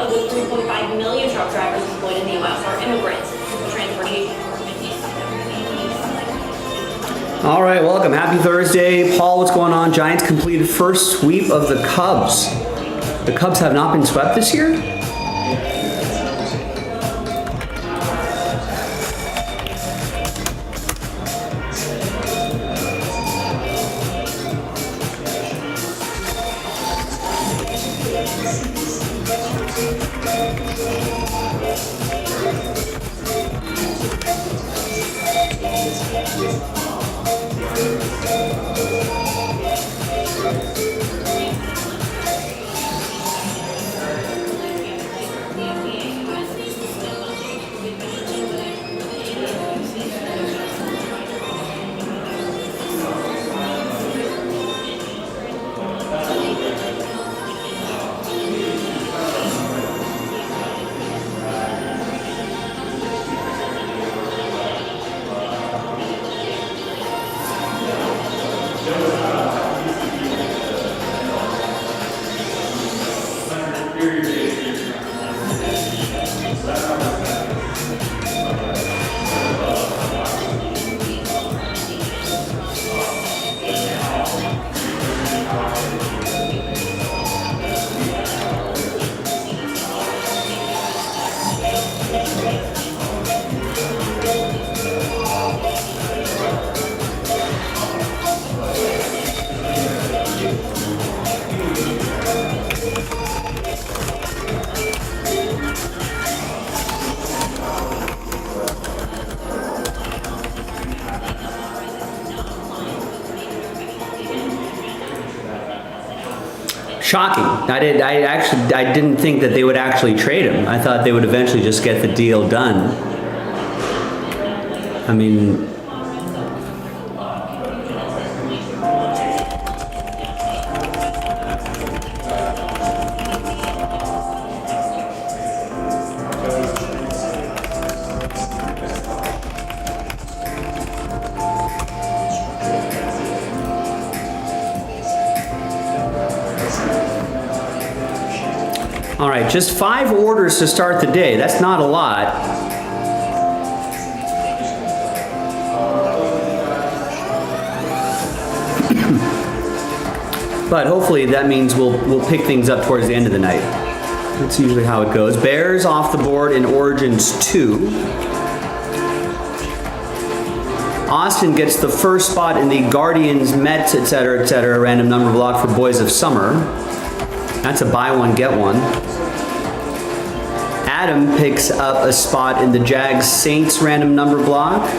of which 3.5 million truck drivers employed in the U.S. are immigrants. Transportation. All right, welcome. Happy Thursday. Paul, what's going on? Giants completed first sweep of the Cubs. The Cubs have not been swept this year? Shocking. I didn't think that they would actually trade him. I thought they would eventually just get the deal done. I mean, all right, just 5 orders to start the day. That's not a lot. But hopefully that means we'll pick things up towards the end of the night. That's usually how it goes. Bears off the board in Origins 2. Austin gets the first spot in the Guardians, Mets, etc., random number block for Boys of Summer. That's a buy one, get one. Adam picks up a spot in the Jags Saints random number block.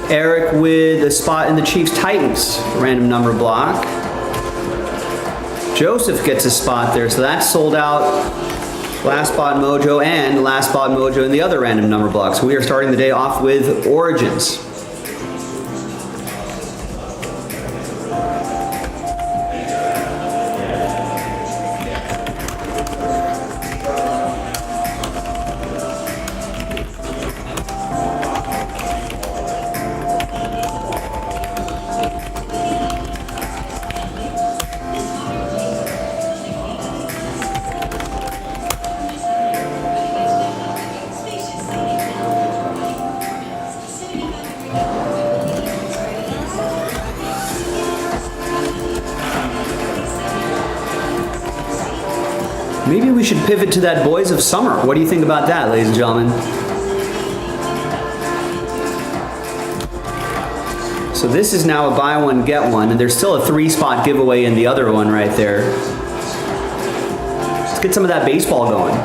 Eric with a spot in the Chiefs Titans random number block. Joseph gets a spot there, so that's sold out. Last spot mojo and last spot mojo in the other random number block. So we are starting the day off with Origins. Maybe we should pivot to that Boys of Summer. What do you think about that, ladies and gentlemen? So this is now a buy one, get one, and there's still a 3-spot giveaway in the other one right there. Let's get some of that baseball going.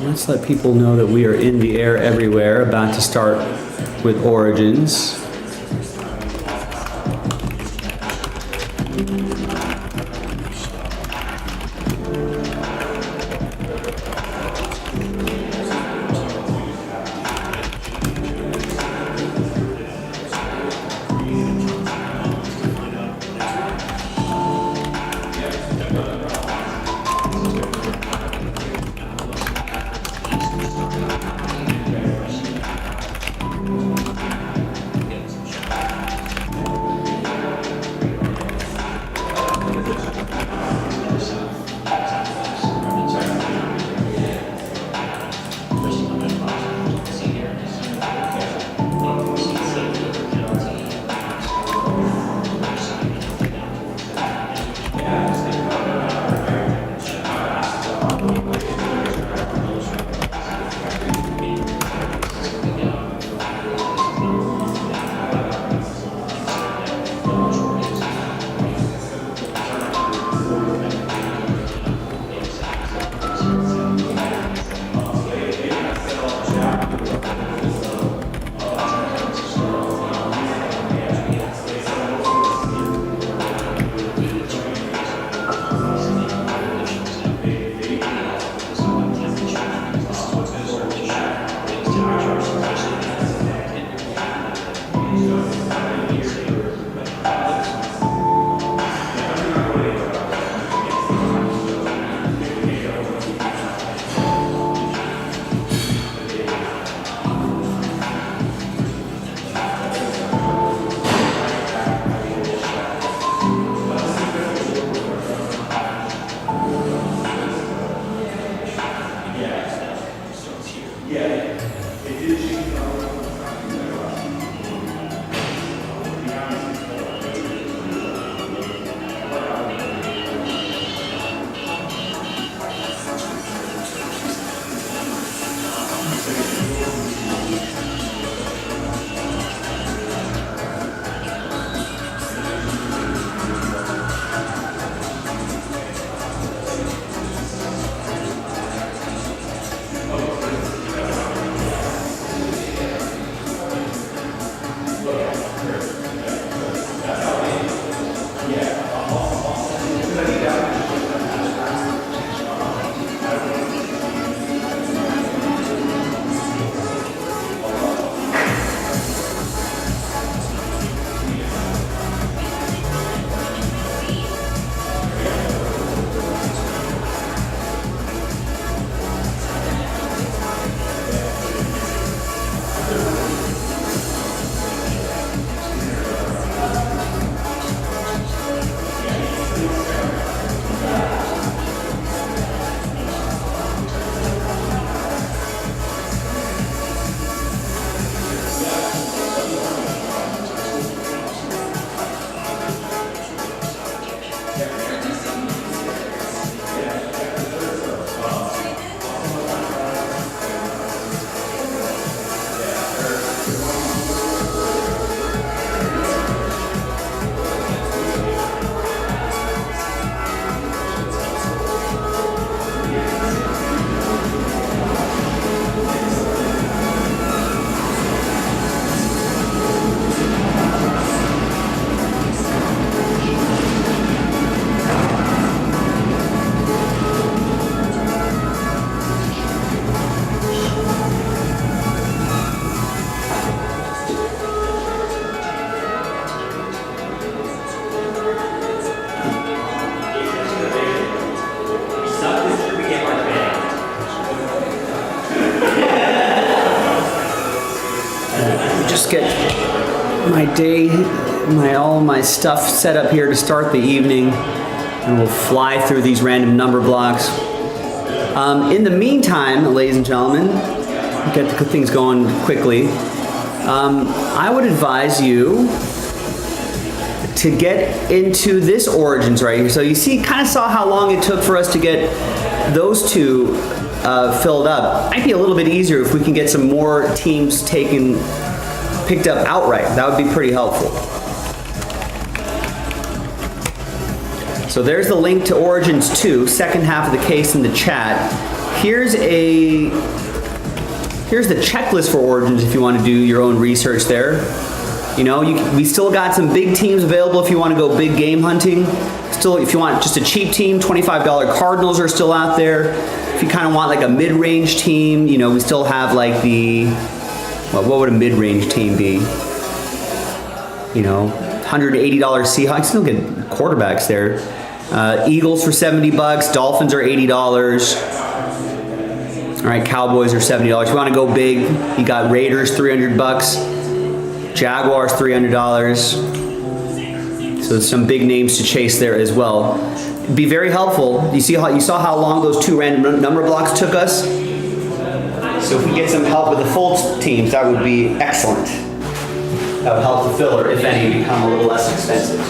Let's let people know that we are in the air everywhere, about to start with origins. Get my day, all my stuff set up here to start the evening, and we'll fly through these random number blocks. In the meantime, ladies and gentlemen, get the things going quickly. I would advise you to get into this origins right here. So you see, kind of saw how long it took for us to get those two filled up. Might be a little bit easier if we can get some more teams picked up outright. That would be pretty helpful. So there's the link to Origins 2, second half of the case in the chat. Here's a Here's the checklist for Origins if you want to do your own research there. You know, we still got some big teams available if you want to go big game hunting. Still, if you want just a cheap team, $25 Cardinals are still out there. If you kind of want like a mid-range team, you know, we still have like the, well, what would a mid-range team be? You know, $180 Seahawks, still get quarterbacks there. Eagles for $70, Dolphins are $80. All right, Cowboys are $70. If you want to go big, you got Raiders, $300. Jaguars, $300. So some big names to chase there as well. It'd be very helpful. You saw how long those 2 random number blocks took us? So if we get some help with the full teams, that would be excellent. That would help the filler, if any, become a little less expensive.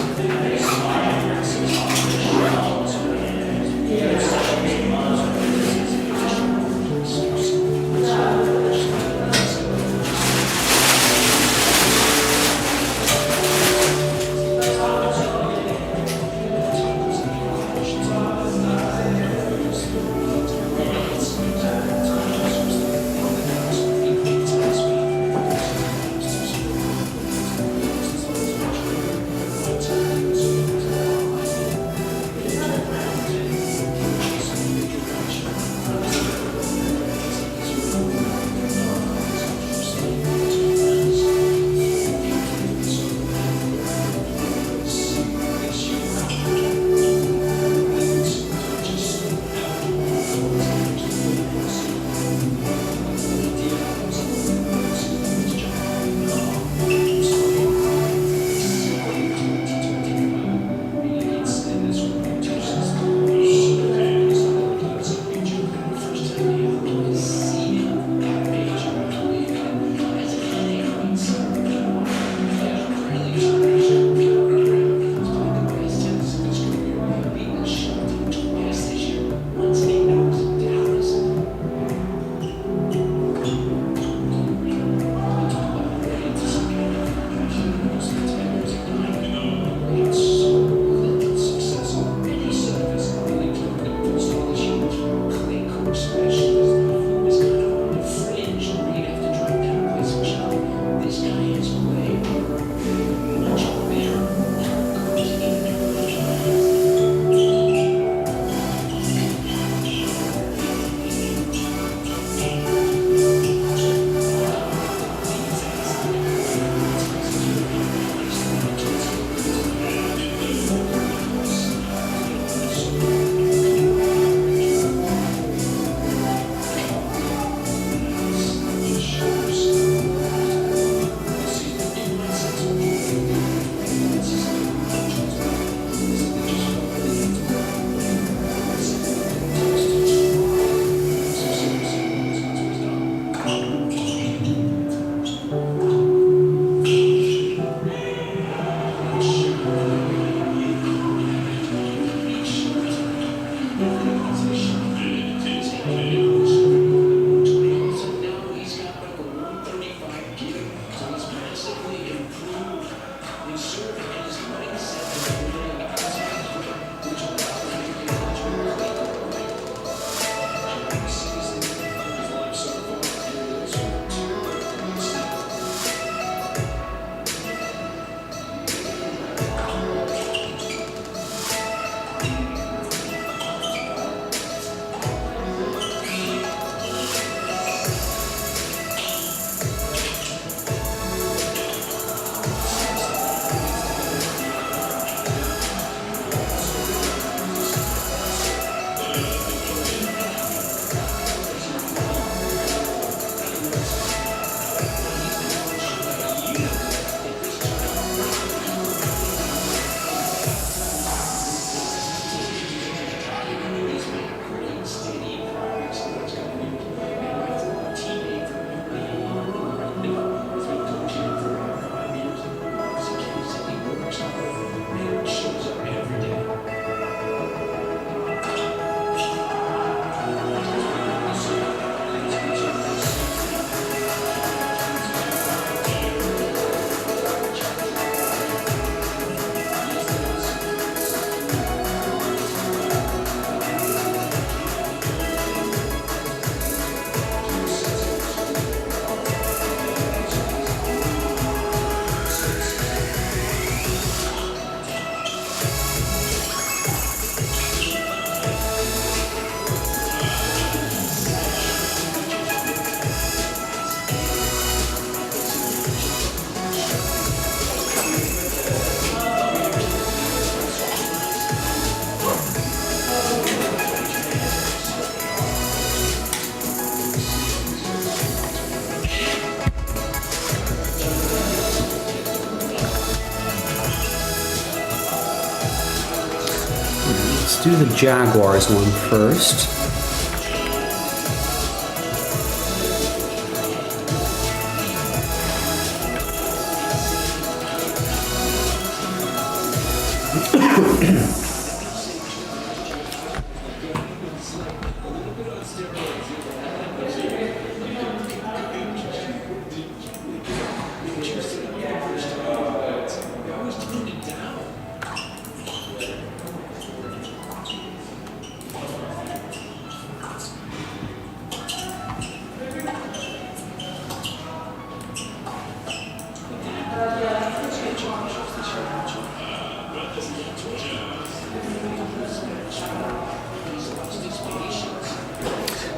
Let's do the Jaguars one first.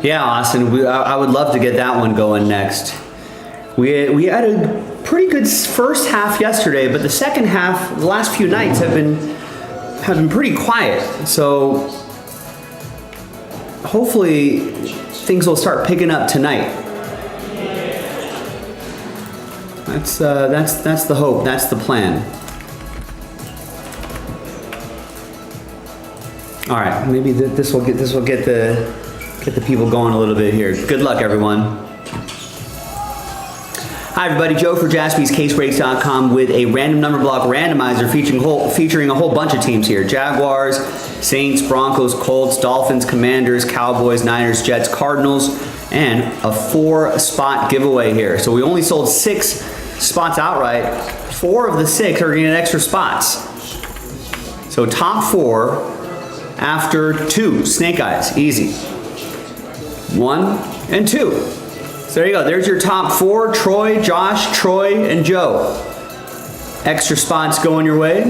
Yeah, Austin, I would love to get that one going next. We had a pretty good first half yesterday, but the second half, the last few nights have been pretty quiet. So hopefully things will start picking up tonight. That's the hope. That's the plan. All right, maybe this will get the people going a little bit here. Good luck, everyone. Hi, everybody. Joe for JaspysCaseBreaks.com with a random number block randomizer featuring a whole bunch of teams here: Jaguars, Saints, Broncos, Colts, Dolphins, Commanders, Cowboys, Niners, Jets, Cardinals, and a 4-spot giveaway here. So we only sold 6 spots outright. 4 of the 6 are going to get extra spots. So top 4 after 2. Snake eyes, easy. 1 and 2. So there you go. There's your top 4. Troy, Josh, Troy, and Joe. Extra spots going your way.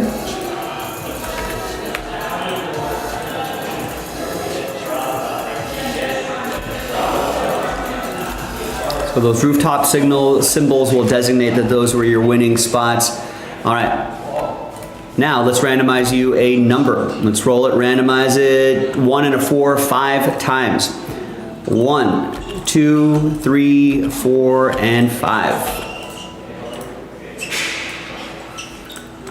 So those rooftop symbols will designate that those were your winning spots. All right. Now let's randomize you a number. Let's roll it, randomize it 1 and a 4 5 times. 1, 2, 3, 4, and 5.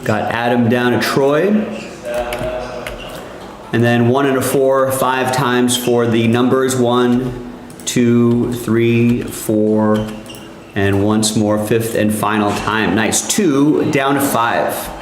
Got Adam down to Troy. And then 1 and a 4 5 times for the numbers 1, 2, 3, 4, and once more, 5th and final time. Nice. 2 down to 5.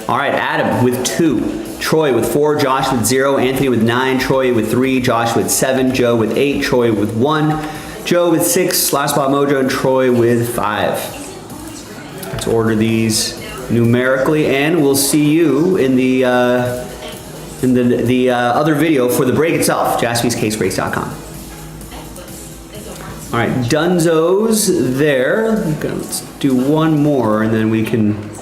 All right, Adam with 2, Troy with 4, Josh with 0, Anthony with 9, Troy with 3, Josh with 7, Joe with 8, Troy with 1, Joe with 6, Last Spot Mojo, and Troy with 5. Let's order these numerically, and we'll see you in the other video for the break itself, JaspysCaseBreaks.com. All right, Dunzo's there. Let's do one more, and then we can.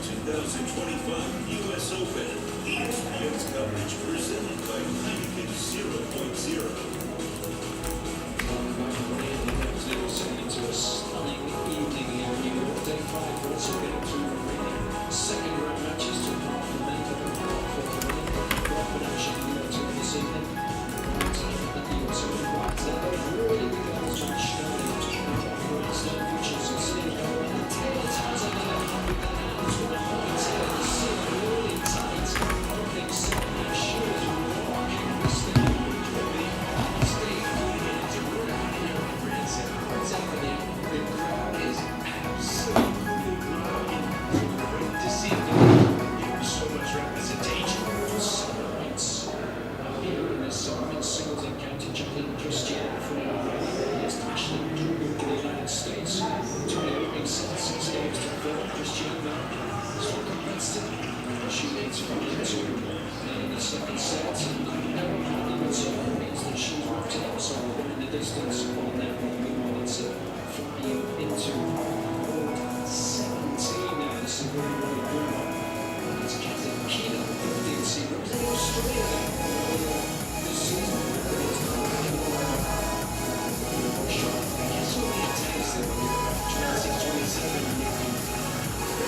2025 US Open. ESPN's coverage presented by Heineken 0.0. Into a stunning evening here in New York. Day 5 also getting through the remaining second round matches to half the mental and half of the winning action in the tour this evening. At the US Open right there, really the girls match showing Grandstand futures and seeing how well the tails has on the left hand with their hands with the points here. The seal really tight. Opening set now shows rocking the stage. The stage is really impressive. The crowd is absolutely rocking. Great to see them. So much representation from sides. Here in this men's singles encounter, Jacqueline Christian from against Ashley Drew for the United States. To the opening set, 6 games to 4. Christian still competitive. She leads 5-2 in the second set. And even means that she's wrapped it up somewhere in the distance on that one. It's flying into 17 now. This is very, very good. It's Captain Keenan, 15 seed. Representing Australia this season. It's not I guess what we taste that when you're gymnastics 27 and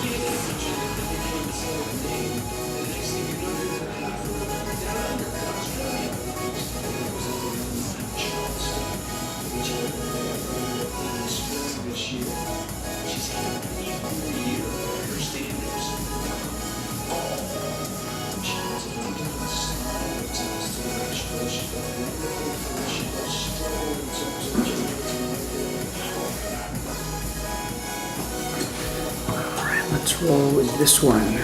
you get such a became so name. The next thing you know, you're down under Australia. Which this year. She's had a pretty good year by her standards. She has a different style of tennis to match, but she's got a wonderful finish. She was strong in terms of Alright, let's roll with this one.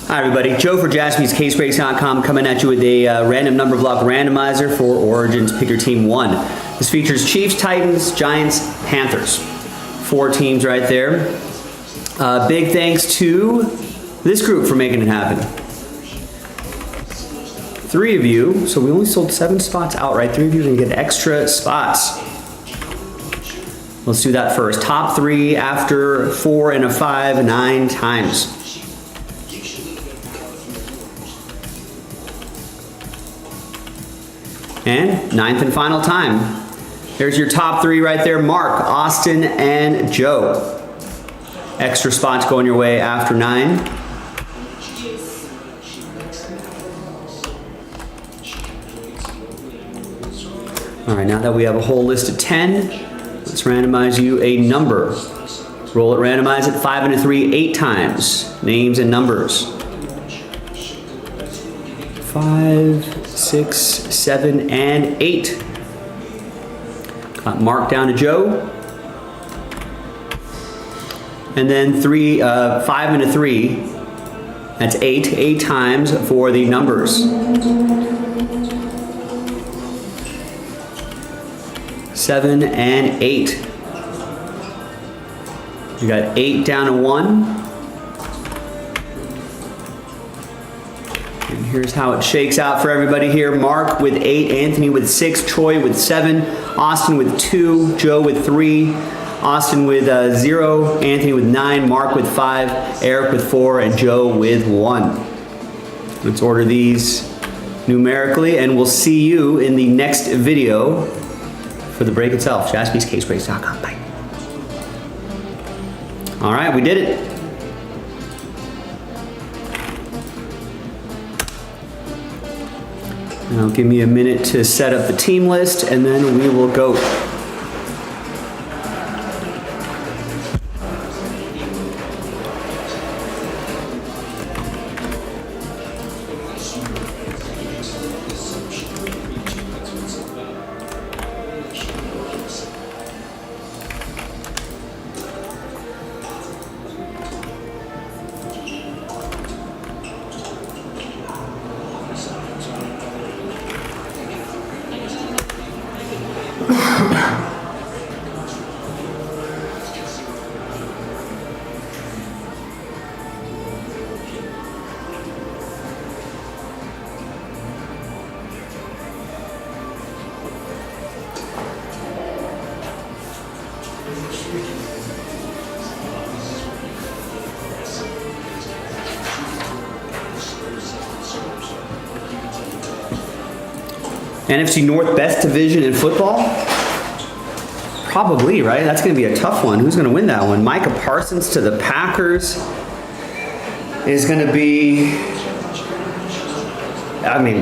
Hi everybody, Joe for JaspysCaseBreaks.com coming at you with a random number block randomizer for Origins Pick Your Team 1. This features Chiefs, Titans, Giants, Panthers. 4 teams right there. Big thanks to this group for making it happen. 3 of you, so we only sold 7 spots outright. 3 of you are going to get extra spots. Let's do that first. Top 3 after 4 and a 5, 9 times. And 9th and final time. There's your top 3 right there. Mark, Austin, and Joe. Extra spots going your way after 9. All right, now that we have a whole list of 10, let's randomize you a number. Roll it, randomize it, 5 and a 3, 8 times. Names and numbers. 5, 6, 7, and 8. Got Mark down to Joe. And then 5 and a 3. That's 8. 8 times for the numbers. 7 and 8. You got 8 down to 1. And here's how it shakes out for everybody here. Mark with 8, Anthony with 6, Troy with 7, Austin with 2, Joe with 3, Austin with 0, Anthony with 9, Mark with 5, Eric with 4, and Joe with 1. Let's order these numerically, and we'll see you in the next video for the break itself. JaspysCaseBreaks.com. Bye. All right, we did it. Now give me a minute to set up the team list and then we will go. NFC North best division in football? Probably, right? That's going to be a tough one. Who's going to win that one? Micah Parsons to the Packers is going to be, I mean,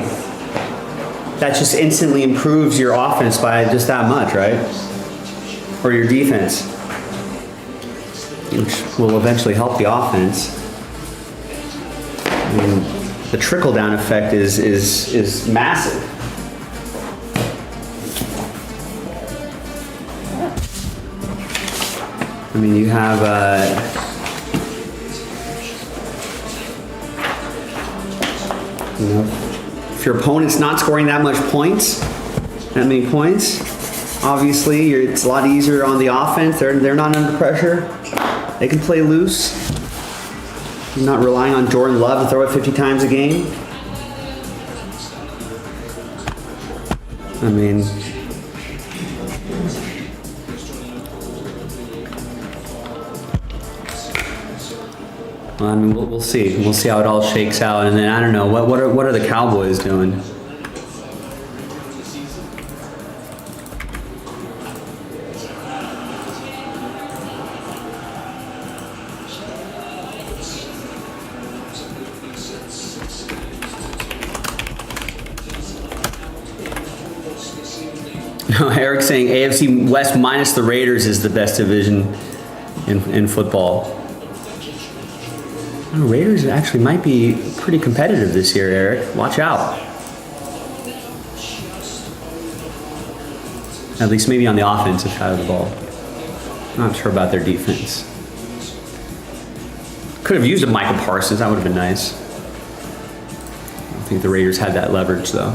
that just instantly improves your offense by just that much, right? Or your defense, which will eventually help the offense. I mean, the trickle-down effect is massive. I mean, you have you know, if your opponent's not scoring that many points, obviously it's a lot easier on the offense. They're not under pressure. They can play loose. You're not relying on Jordan Love to throw it 50 times a game. I mean, we'll see. We'll see how it all shakes out, and then I don't know what are the Cowboys doing? Eric's saying AFC West minus the Raiders is the best division in football. The Raiders actually might be pretty competitive this year, Eric. Watch out. At least maybe on the offensive side of the ball. Not sure about their defense. Could have used a Micah Parsons. That would have been nice. I don't think the Raiders had that leverage, though.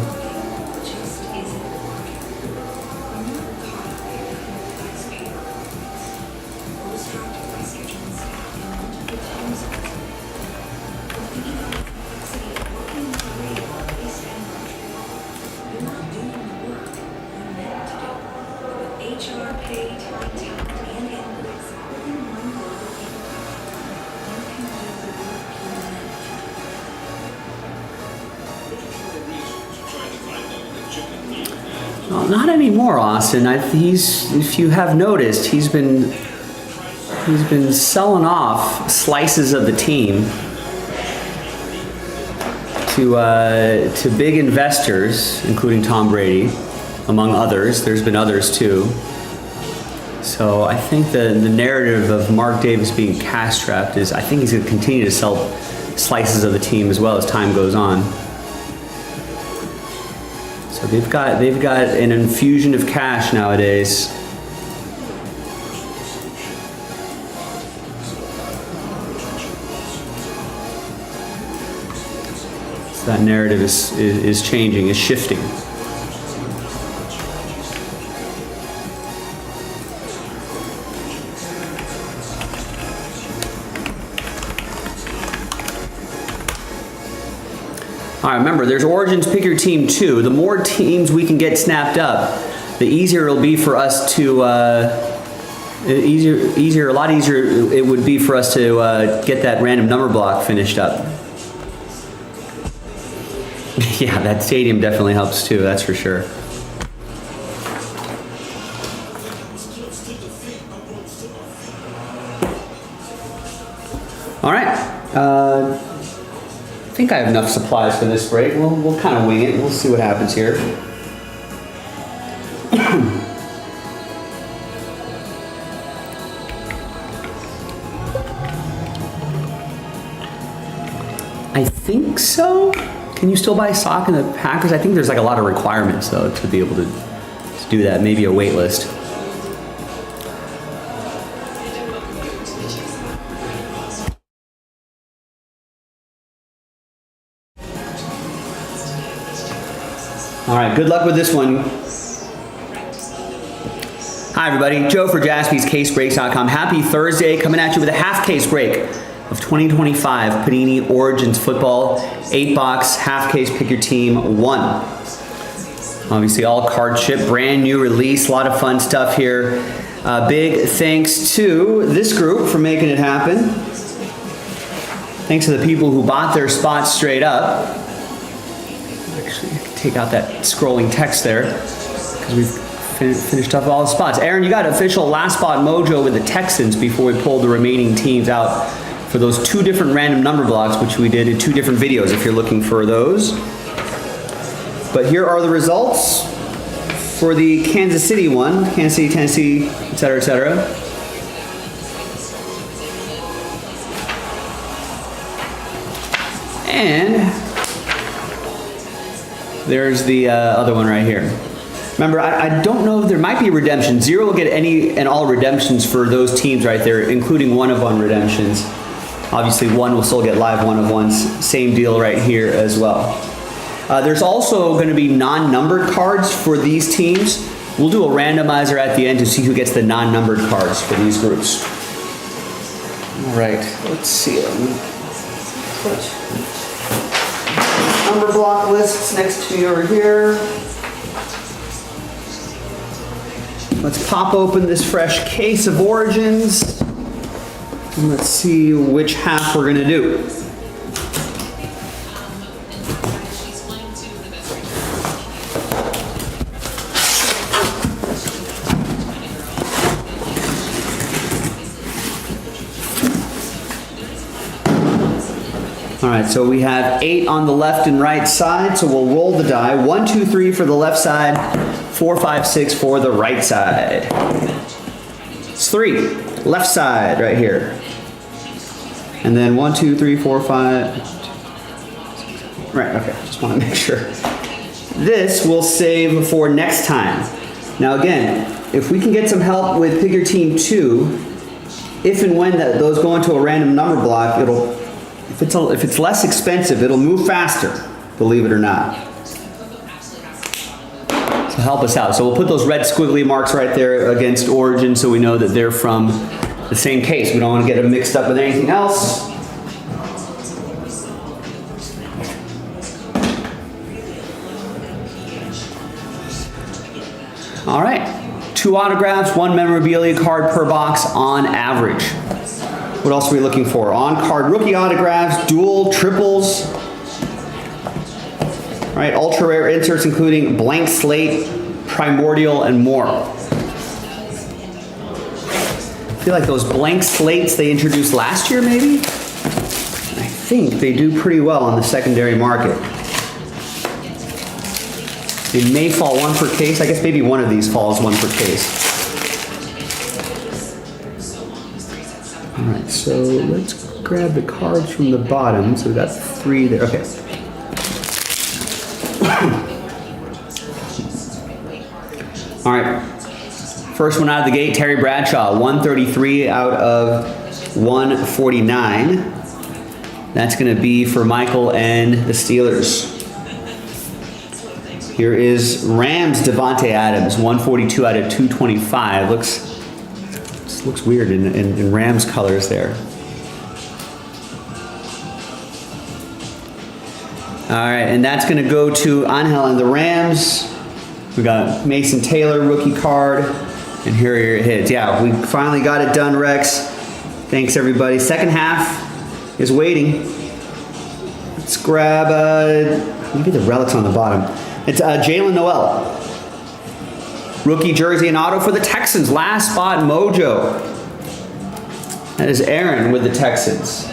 Well, not anymore, Austin. If you have noticed, he's been selling off slices of the team to big investors, including Tom Brady, among others. There's been others too. So I think the narrative of Mark Davis being cash-strapped is, I think he's going to continue to sell slices of the team as well as time goes on. So they've got an infusion of cash nowadays. So that narrative is changing, is shifting. All right, remember, there's Origins Pick Your Team 2. The more teams we can get snapped up, the easier it'll be for us to, a lot easier it would be for us to get that random number block finished up. Yeah, that stadium definitely helps too, that's for sure. All right. I think I have enough supplies for this break. We'll kind of wing it. We'll see what happens here. I think so. Can you still buy stock in the Packers? I think there's like a lot of requirements though to be able to do that. Maybe a wait list. All right, good luck with this one. Hi everybody, Joe for JaspysCaseBreaks.com. Happy Thursday, coming at you with a half case break of 2025 Panini Origins Football, 8-box, half case, pick your team 1. Obviously all card ship, brand new release, a lot of fun stuff here. Big thanks to this group for making it happen. Thanks to the people who bought their spots straight up. Actually, take out that scrolling text there because we've finished up all the spots. Aaron, you got official last spot mojo with the Texans before we pulled the remaining teams out for those 2 different random number blocks, which we did in 2 different videos if you're looking for those. But here are the results for the Kansas City one, Kansas City, Tennessee, etc., etc. And there's the other one right here. Remember, I don't know if there might be a redemption. Zero will get any and all redemptions for those teams right there, including 1-of-1 redemptions. Obviously, 1 will still get live 1-of-1s. Same deal right here as well. There's also going to be non-numbered cards for these teams. We'll do a randomizer at the end to see who gets the non-numbered cards for these groups. All right, let's see. Put number block lists next to me over here. Let's pop open this fresh case of Origins. And let's see which half we're gonna do. All right, so we have 8 on the left and right side, so we'll roll the die. 1, 2, 3 for the left side, 4, 5, 6 for the right side. It's 3, left side right here. And then 1, 2, 3, 4, 5. Right, okay, just want to make sure. This we'll save for next time. Now again, if we can get some help with Pick Your Team 2, if and when those go into a random number block, it'll, if it's less expensive, it'll move faster, believe it or not. So help us out. So we'll put those red squiggly marks right there against Origin so we know that they're from the same case. We don't want to get them mixed up with anything else. All right, 2 autographs, 1 memorabilia card per box on average. What else are we looking for? On-card rookie autographs, dual, triples, right? Ultra rare inserts including blank slate, primordial, and more. I feel like those blank slates they introduced last year, maybe? I think they do pretty well on the secondary market. They may fall 1 per case. I guess maybe one of these falls 1 per case. All right, so let's grab the cards from the bottom. So we got 3 there. Okay. All right. First one out of the gate, Terry Bradshaw, 133 out of 149. That's going to be for Michael and the Steelers. Here is Rams Devontae Adams, 142 out of 225. Looks weird in Rams colors there. All right, and that's going to go to Angel and the Rams. We got Mason Taylor rookie card, and here are your hits. Yeah, we finally got it done, Rex. Thanks everybody. Second half is waiting. Let's grab maybe the relics on the bottom. It's Jalen Noel. Rookie jersey and auto for the Texans. Last spot mojo. That is Aaron with the Texans.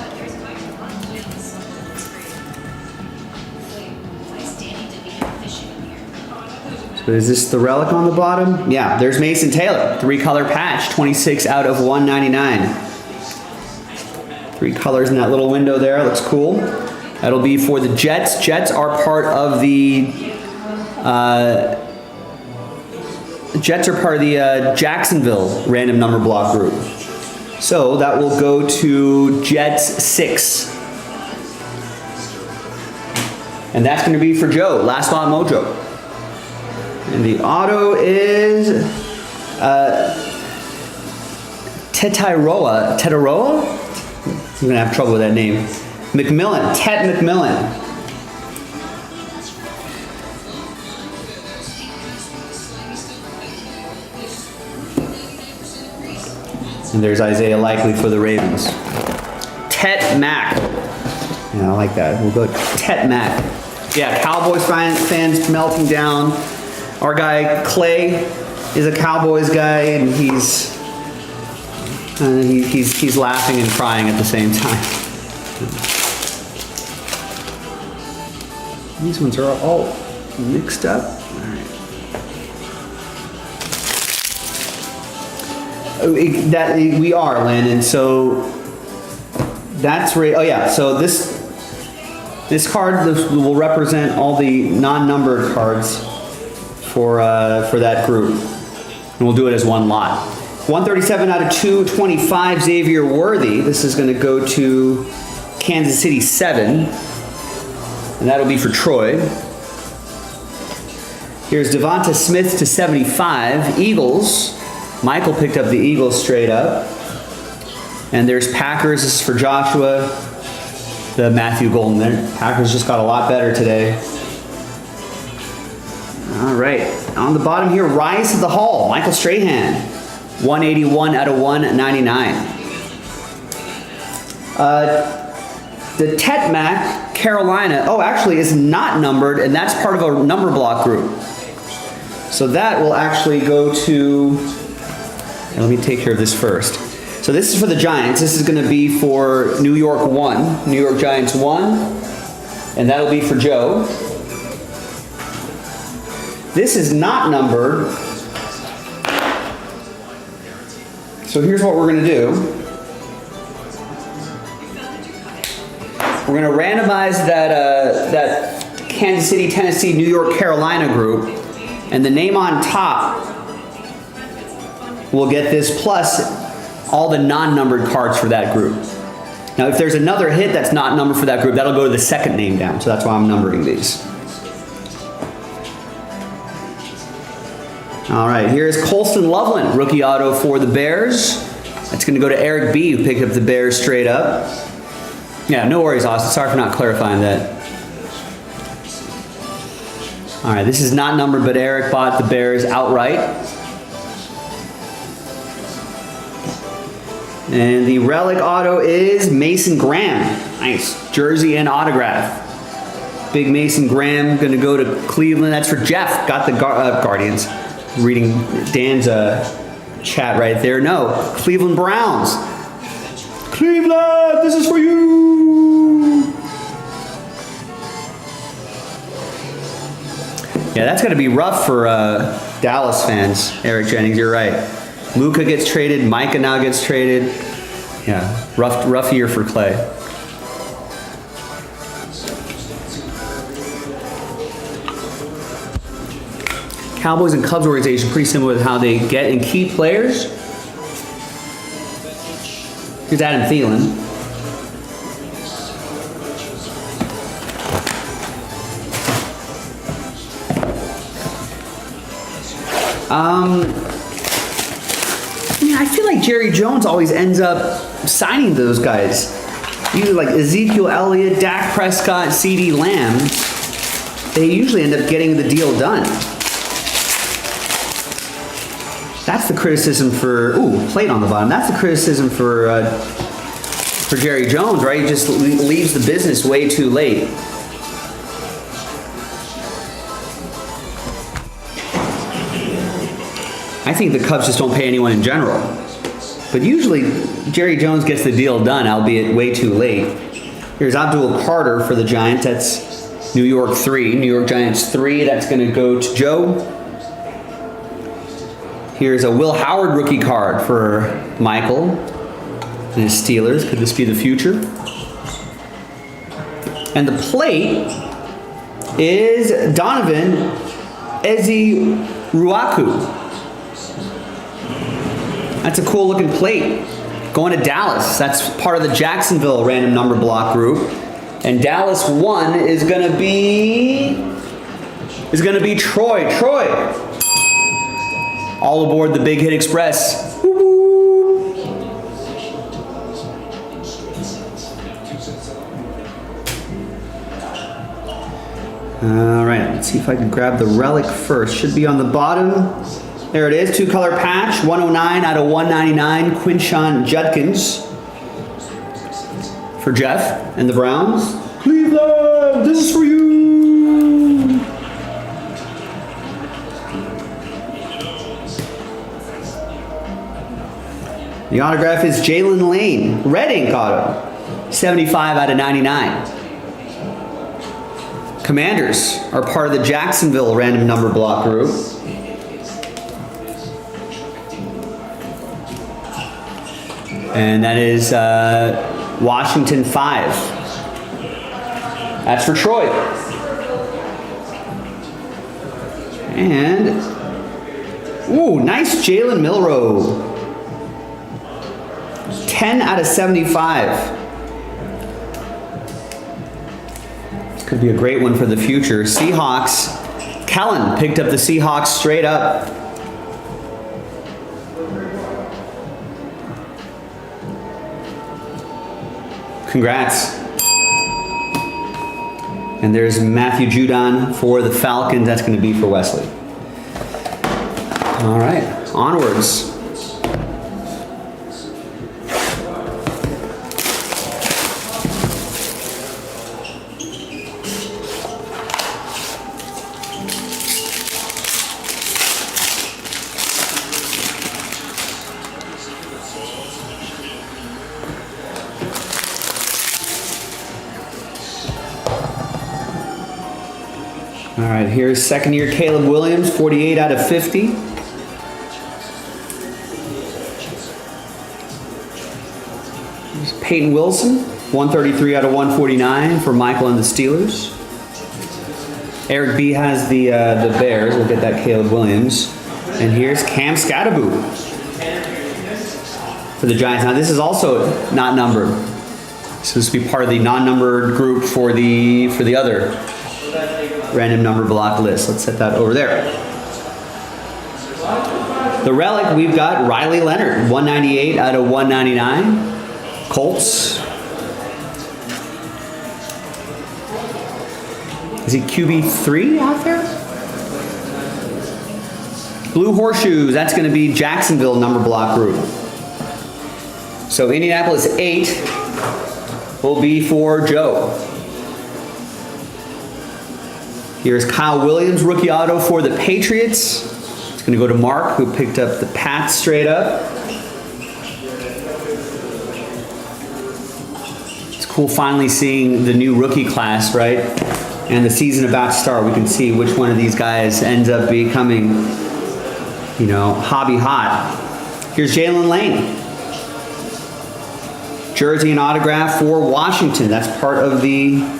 So is this the relic on the bottom? Yeah, there's Mason Taylor. 3-color patch, 26 out of 199. 3 colors in that little window there. Looks cool. That'll be for the Jets. Jets are part of the Jacksonville random number block group. So that will go to Jets 6. And that's going to be for Joe, last spot mojo. And the auto is Tetaroa? I'm going to have trouble with that name. McMillan, Tet McMillan. And there's Isaiah Likely for the Ravens. Tet Mac. Yeah, I like that. We'll go Tet Mac. Yeah, Cowboys fans melting down. Our guy Clay is a Cowboys guy, and he's laughing and crying at the same time. These ones are all mixed up. All right. That we are, Landon. So that's right. Oh yeah. So this card will represent all the non-numbered cards for that group, and we'll do it as one lot. 137 out of 225. Xavier Worthy. This is going to go to Kansas City 7, and that'll be for Troy. Here's Devonta Smith to 75. Eagles. Michael picked up the Eagles straight up. And there's Packers. This is for Joshua. The Matthew Golden there. Packers just got a lot better today. All right. On the bottom here, Rise to the Hall. Michael Strahan. 181 out of 199. The Tetmac Carolina. Oh, actually, is not numbered, and that's part of a number block group. So that will actually go to... Let me take care of this first. So this is for the Giants. This is going to be for New York 1. New York Giants 1. And that'll be for Joe. This is not numbered. So here's what we're going to do. We're going to randomize that Kansas City, Tennessee, New York, Carolina group. And the name on top will get this plus all the non-numbered cards for that group. Now, if there's another hit that's not numbered for that group, that'll go to the second name down. So that's why I'm numbering these. All right, here's Colston Loveland, rookie auto for the Bears. That's going to go to Eric B., who picked up the Bears straight up. Yeah, no worries, Austin. Sorry for not clarifying that. All right, this is not numbered, but Eric bought the Bears outright. And the relic auto is Mason Graham. Nice. Jersey and autograph. Big Mason Graham going to go to Cleveland. That's for Jeff. Got the Guardians. Reading Dan's chat right there. No. Cleveland Browns. Cleveland, this is for you. Yeah, that's going to be rough for Dallas fans. Eric Jennings, you're right. Luka gets traded. Micah now gets traded. Yeah, rough year for Clay. Cowboys and Cubs organization pretty similar with how they get and keep players. Here's Adam Thielen. I feel like Jerry Jones always ends up signing those guys. Usually like Ezekiel Elliott, Dak Prescott, CeeDee Lamb. They usually end up getting the deal done. That's the criticism for, plate on the bottom. That's the criticism for Jerry Jones, right? He just leaves the business way too late. I think the Cubs just don't pay anyone in general. But usually, Jerry Jones gets the deal done, albeit way too late. Here's Abdul Carter for the Giants. That's New York 3. New York Giants 3. That's going to go to Joe. Here's a Will Howard rookie card for Michael and his Steelers. Could this be the future? And the plate is Donovan Eziruaku. That's a cool looking plate. Going to Dallas. That's part of the Jacksonville random number block group. And Dallas 1 is gonna be Troy. Troy. All aboard the Big Hit Express. Woo-hoo. All right, let's see if I can grab the relic first. Should be on the bottom. There it is, 2-color patch, 109 out of 199, Quinshon Judkins for Jeff and the Browns. Cleveland, this is for you. The autograph is Jalen Lane, red ink auto, 75 out of 99. Commanders are part of the Jacksonville random number block group. And that is Washington 5. That's for Troy. And, ooh, nice Jalen Milroe. 10 out of 75. This could be a great one for the future. Seahawks. Kellen picked up the Seahawks straight up. Congrats. And there's Matthew Judon for the Falcons. That's going to be for Wesley. All right, onwards. All right, here's second year Caleb Williams, 48 out of 50. Here's Peyton Wilson, 133 out of 149 for Michael and the Steelers. Eric B has the Bears. We'll get that Caleb Williams. And here's Cam Scattaboo for the Giants. Now this is also not numbered. So this will be part of the non-numbered group for the other random number block list. Let's set that over there. The relic, we've got Riley Leonard, 198 out of 199. Colts. Is he QB3 out there? Blue Horseshoes, that's going to be Jacksonville number block group. So Indianapolis 8 will be for Joe. Here's Kyle Williams, rookie auto for the Patriots. It's going to go to Mark, who picked up the Pats straight up. It's cool finally seeing the new rookie class, right? And the season about to start. We can see which one of these guys ends up becoming, you know, hobby hot. Here's Jalen Lane. Jersey and autograph for Washington. That's part of the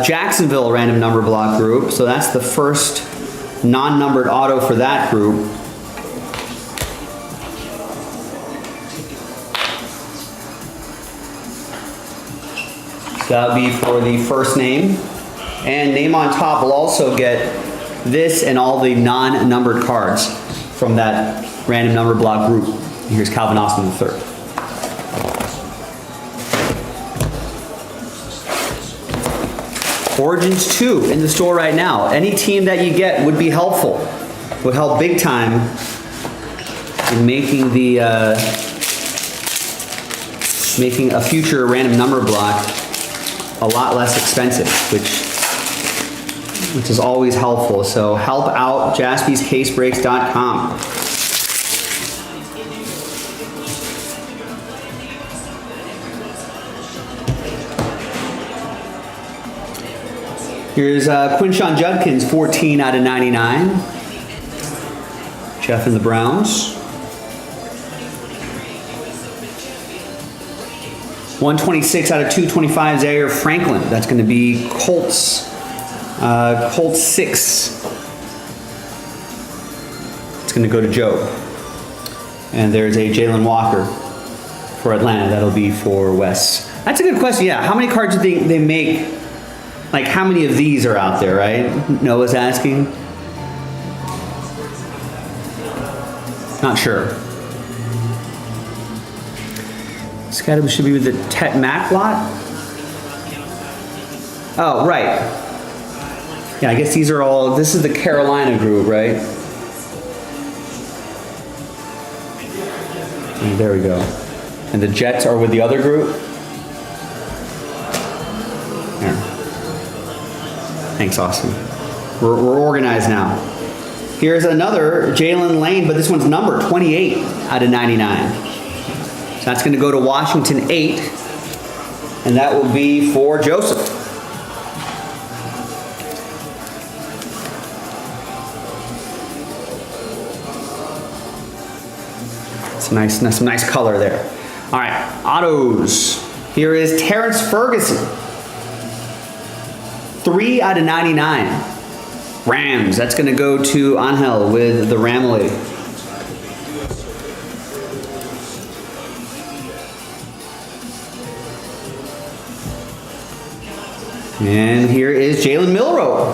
Jacksonville random number block group. So that's the first non-numbered auto for that group. So that'll be for the first name. And name on top will also get this and all the non-numbered cards from that random number block group. Here's Calvin Austin III. Origins 2 in the store right now. Any team that you get would be helpful. Would help big time in making the making a future random number block a lot less expensive, which is always helpful. So help out JaspysCaseBreaks.com. Here's Quinshon Judkins, 14 out of 99. Jeff and the Browns. 126 out of 225, Zaire Franklin. That's going to be Colts. Colts 6. It's going to go to Joe. And there's a Jalen Walker for Atlanta. That'll be for Wes. That's a good question. Yeah, how many cards do they make? Like, how many of these are out there, right? Noah's asking. Not sure. Scatterman should be with the Tet Mac lot. Oh, right. Yeah, I guess these are all, this is the Carolina group, right? And there we go. And the Jets are with the other group. There. Thanks, Austin. We're organized now. Here's another Jalen Lane, but this one's number 28 out of 99. So that's going to go to Washington 8, and that will be for Joseph. Some nice color there. All right, autos. Here is Terrence Ferguson. 3 out of 99. Rams. That's going to go to Angel with the Ramily. And here is Jalen Milroe.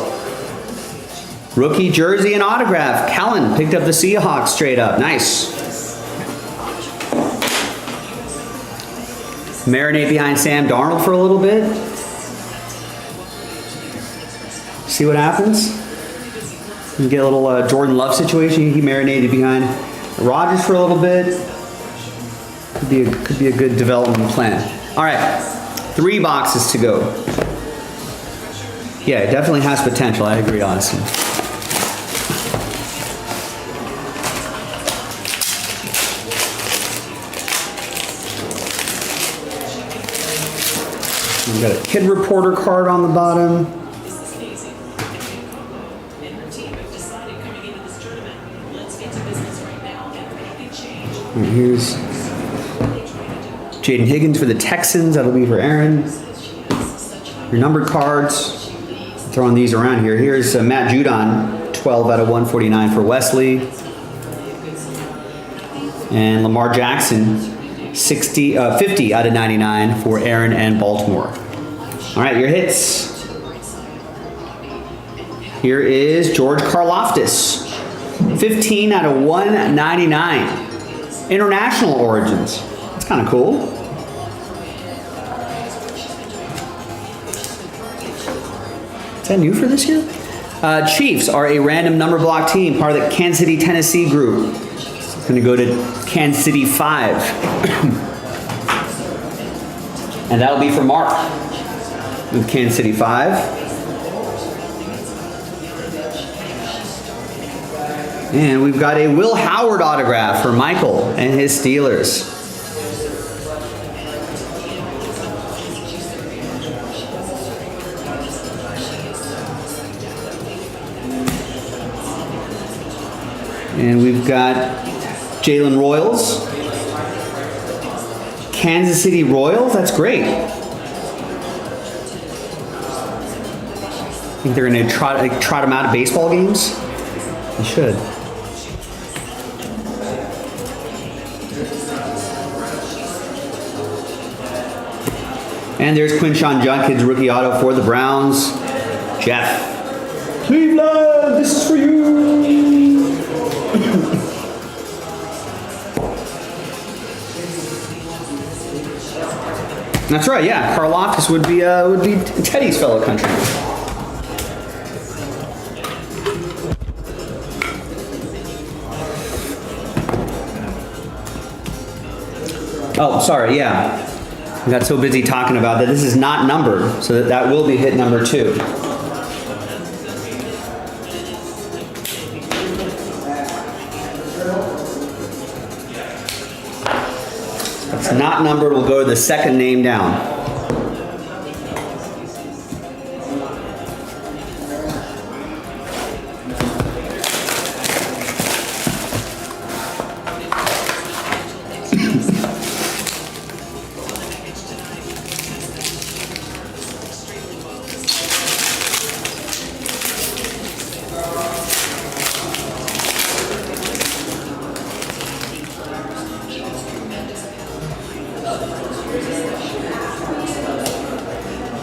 Rookie jersey and autograph. Kellen picked up the Seahawks straight up. Nice. Marinate behind Sam Darnold for a little bit. See what happens. You get a little Jordan Love situation. He marinated behind Rodgers for a little bit. Could be a good development plan. All right, 3 boxes to go. Yeah, it definitely has potential. I agree, honestly. We've got a Kid Reporter card on the bottom. And here's Jaden Higgins for the Texans. That'll be for Aaron. Your numbered cards. Throwing these around here. Here's Matt Judon, 12 out of 149 for Wesley. And Lamar Jackson, 50 out of 99 for Aaron and Baltimore. All right, your hits. Here is George Karlaftis, 15 out of 199. International origins. That's kind of cool. Is that new for this year? Chiefs are a random number block team, part of the Kansas City, Tennessee group. It's going to go to Kansas City 5. And that'll be for Mark with Kansas City 5. And we've got a Will Howard autograph for Michael and his Steelers. And we've got Jalen Royals. Kansas City Royals, that's great. I think they're going to trot them out of baseball games. They should. And there's Quinshon Judkins, rookie auto for the Browns. Jeff. Cleveland, this is for you. That's right, yeah. Karlaftis would be Teddy's fellow countryman. Oh, sorry, yeah. I got so busy talking about that. This is not numbered, so that will be hit number 2. It's not numbered, we'll go to the second name down.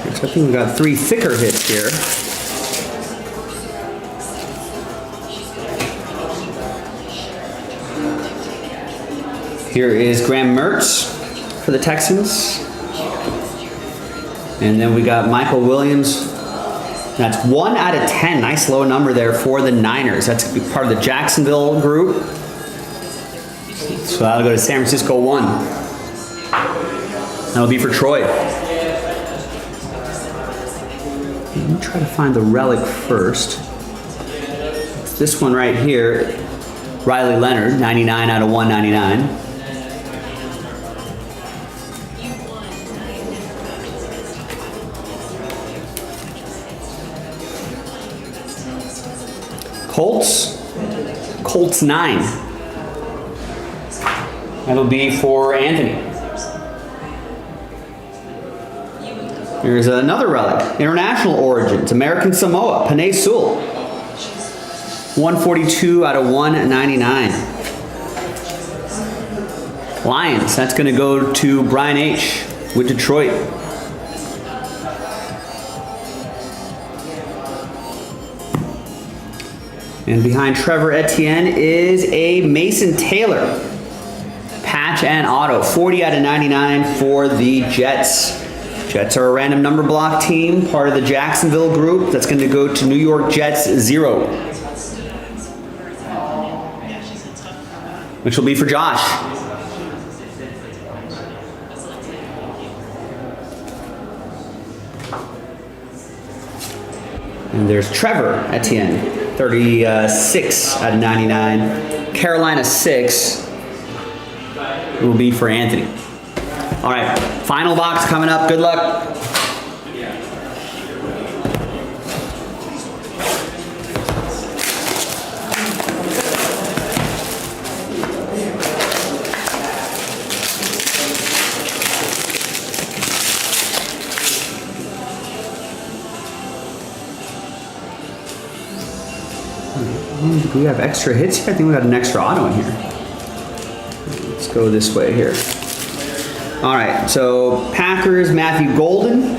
I think we've got 3 thicker hits here. Here is Graham Mertz for the Texans. And then we got Michael Williams. That's 1 out of 10. Nice low number there for the Niners. That's part of the Jacksonville group. So that'll go to San Francisco 1. That'll be for Troy. Let me try to find the relic first. this one right here, Riley Leonard, 99 out of 199. Colts 9. That'll be for Anthony. Here's another relic. International origins. American Samoa. Panay Sewell. 142 out of 199. Lions. That's going to go to Brian H. with Detroit. And behind Trevor Etienne is a Mason Taylor. Patch and auto. 40 out of 99 for the Jets. Jets are a random number block team, part of the Jacksonville group. That's going to go to New York Jets 0. Which will be for Josh. And there's Trevor Etienne. 36 out of 99. Carolina 6 will be for Anthony. All right, final box coming up. Good luck. Do we have extra hits here? I think we got an extra auto in here. Let's go this way here. All right, so Packers, Matthew Golden.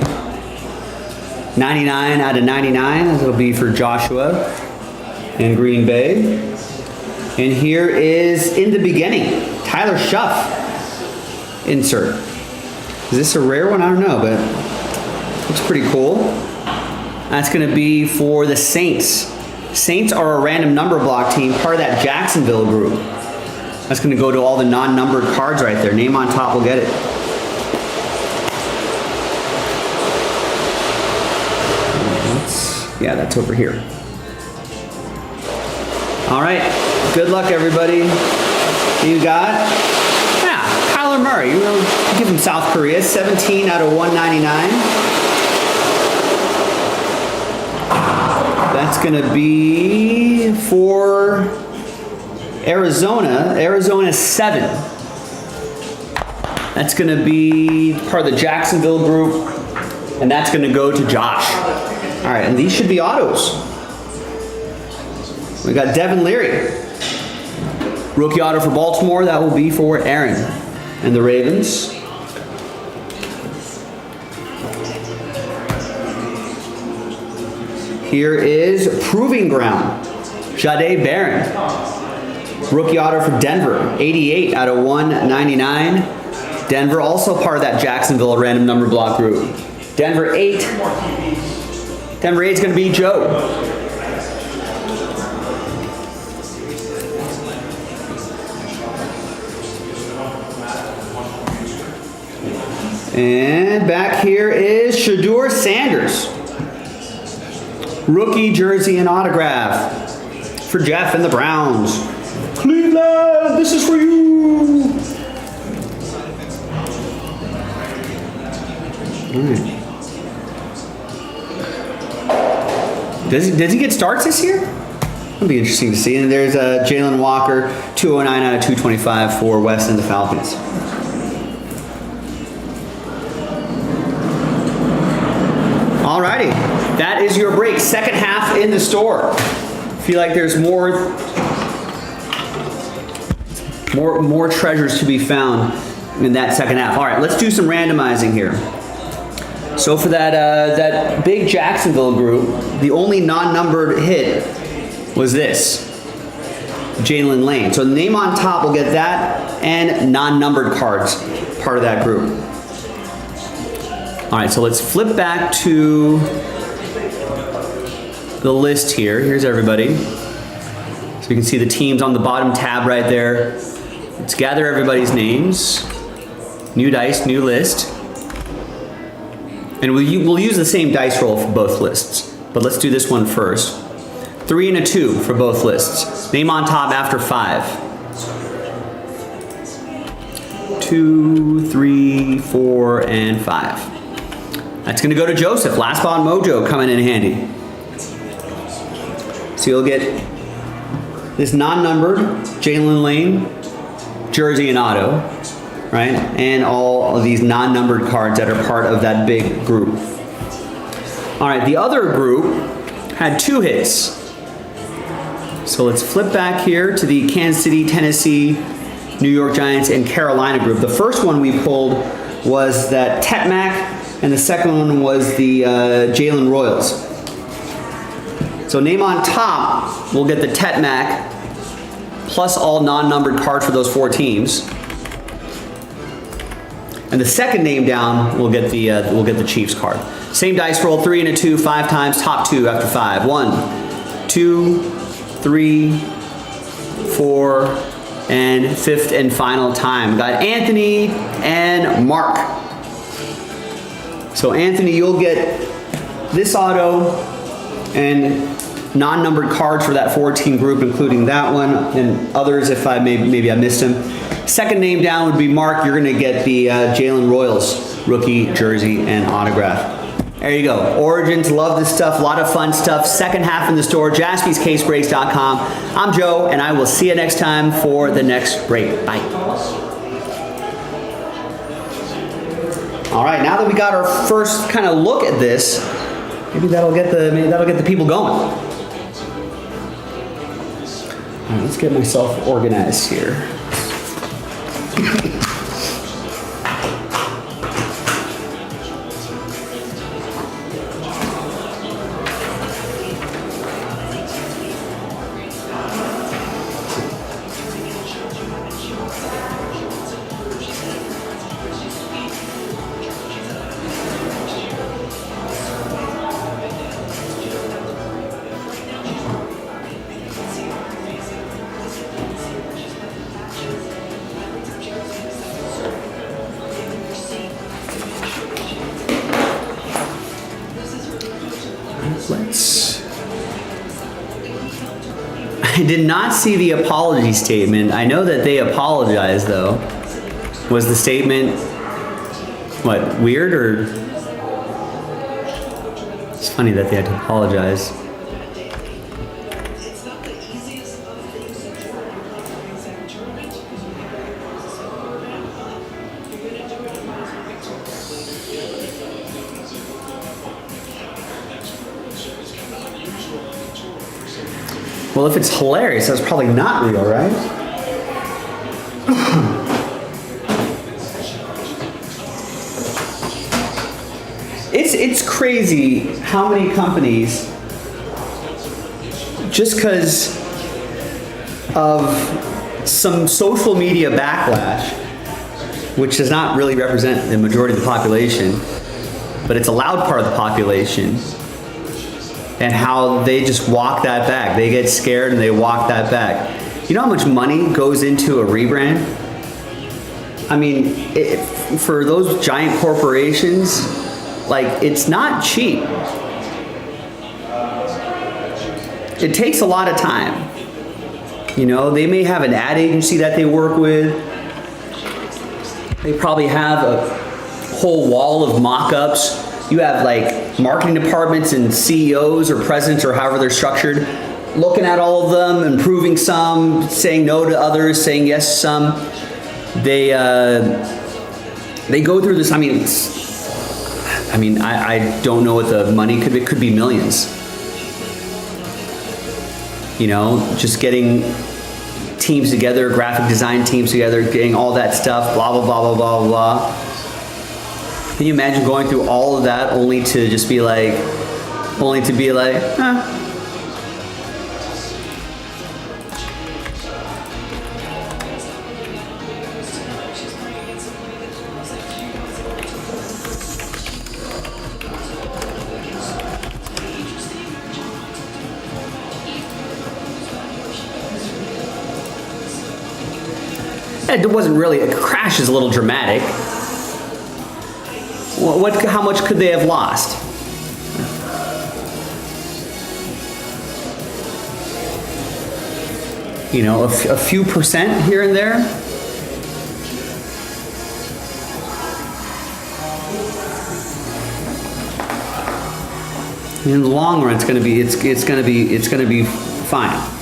99 out of 99. That'll be for Joshua in Green Bay. And here is In the Beginning, Tyler Schuff insert. Is this a rare one? I don't know, but looks pretty cool. That's going to be for the Saints. Saints are a random number block team, part of that Jacksonville group. That's going to go to all the non-numbered cards right there. Name on top will get it. Yeah, that's over here. All right. Good luck, everybody. You got, Kyler Murray. You know, give him South Korea. 17 out of 199. That's going to be for Arizona. Arizona 7. That's going to be part of the Jacksonville group. And that's going to go to Josh. All right, and these should be autos. We got Devin Leary. Rookie auto for Baltimore. That will be for Aaron and the Ravens. Here is Proving Ground. Jahdae Barron. Rookie auto for Denver. 88 out of 199. Denver also part of that Jacksonville random number block group. Denver 8. Denver 8 is going to be Joe. And back here is Shedeur Sanders. Rookie jersey and autograph for Jeff and the Browns. Cleveland, this is for you. All right. Does he get starts this year? It'll be interesting to see. And there's Jalen Walker, 209 out of 225 for West and the Falcons. Alrighty, that is your break. Second half in the store. Feel like there's more treasures to be found in that second half. All right, let's do some randomizing here. So for that big Jacksonville group, the only non-numbered hit was this, Jalen Lane. So the name on top will get that and non-numbered cards, part of that group. All right, so let's flip back to the list here. Here's everybody. So you can see the teams on the bottom tab right there. Let's gather everybody's names. New dice, new list. And we'll use the same dice roll for both lists. But let's do this one first. 3 and a 2 for both lists. Name on top after 5. 2, 3, 4, and 5. That's gonna go to Joseph. Last Spot Mojo coming in handy. So you'll get this non-numbered Jalen Lane jersey and auto, right? And all of these non-numbered cards that are part of that big group. All right, the other group had 2 hits. So let's flip back here to the Kansas City, Tennessee, New York Giants, and Carolina group. The first one we pulled was that Tetmac, and the second one was the Jalen Royals. So name on top, we'll get the Tetmac, plus all non-numbered cards for those 4 teams. And the second name down, we'll get the Chiefs card. Same dice roll, 3 and a 2, 5 times, top 2 after 5. 1, 2, 3, 4, and 5th and final time. Got Anthony and Mark. So Anthony, you'll get this auto and non-numbered cards for that 4-team group, including that one and others if maybe I missed him. Second name down would be Mark. You're gonna get the Jalen Royals rookie jersey and autograph. There you go. Origins, love this stuff. A lot of fun stuff. Second half in the store, jaspyscasebreaks.com. I'm Joe, and I will see you next time for the next break. Bye. All right, now that we got our first kind of look at this, maybe that'll get the people going. All right, let's get myself organized here. I did not see the apology statement. I know that they apologized though. Was the statement, what, weird or? It's funny that they had to apologize. Well, if it's hilarious, that's probably not real, right? It's crazy how many companies, just because of some social media backlash, which does not really represent the majority of the population, but it's a loud part of the population, and how they just walk that back. They get scared and they walk that back. You know how much money goes into a rebrand? I mean, for those giant corporations, like, it's not cheap. It takes a lot of time. You know, they may have an ad agency that they work with. They probably have a whole wall of mock-ups. You have like marketing departments and CEOs or presidents or however they're structured, looking at all of them, improving some, saying no to others, saying yes to some. They go through this. I mean, I don't know what the money could be. It could be millions. You know, just getting teams together, graphic design teams together, getting all that stuff, blah, blah, blah, blah, blah, blah. Can you imagine going through all of that only to just be like, huh? It wasn't really, a crash is a little dramatic. How much could they have lost? You know, a few percent here and there. In the long run, it's gonna be fine.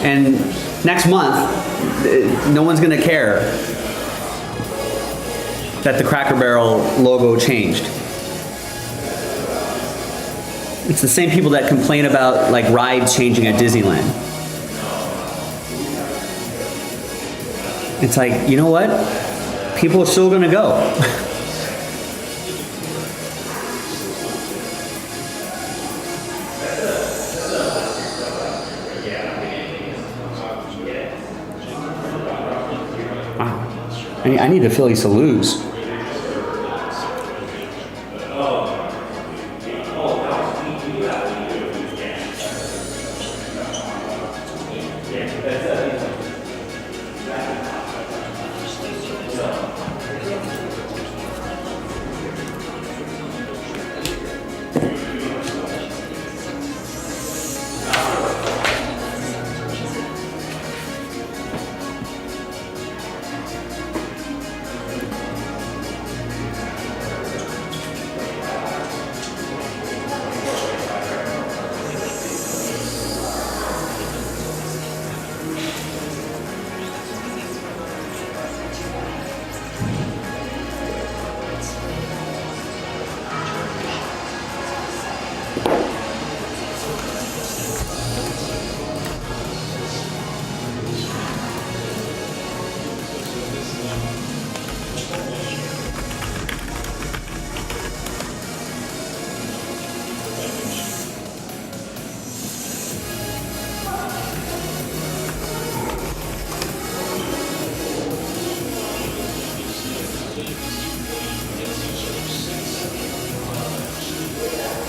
And next month, no one's gonna care that the Cracker Barrel logo changed. It's the same people that complain about like rides changing at Disneyland. It's like, you know what? People are still gonna go. Wow. I need the Phillies to lose.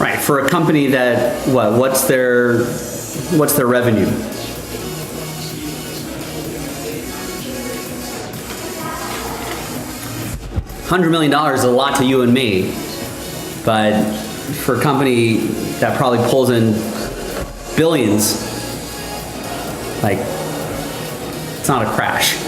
Right, for a company that, what's their revenue? $100 million is a lot to you and me, but for a company that probably pulls in billions, like, it's not a crash.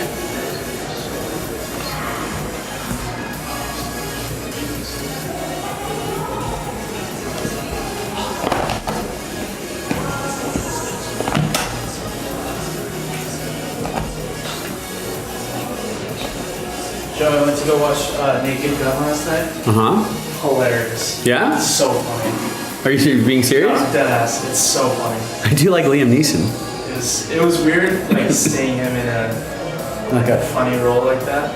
Joe, I went to go watch Naked Gun last night. Uh-huh. Hilarious. Yeah? It's so funny. Are you being No, serious? I'm dead ass. It's so funny. I do like Liam Neeson. It was weird, like seeing him in a funny role like that.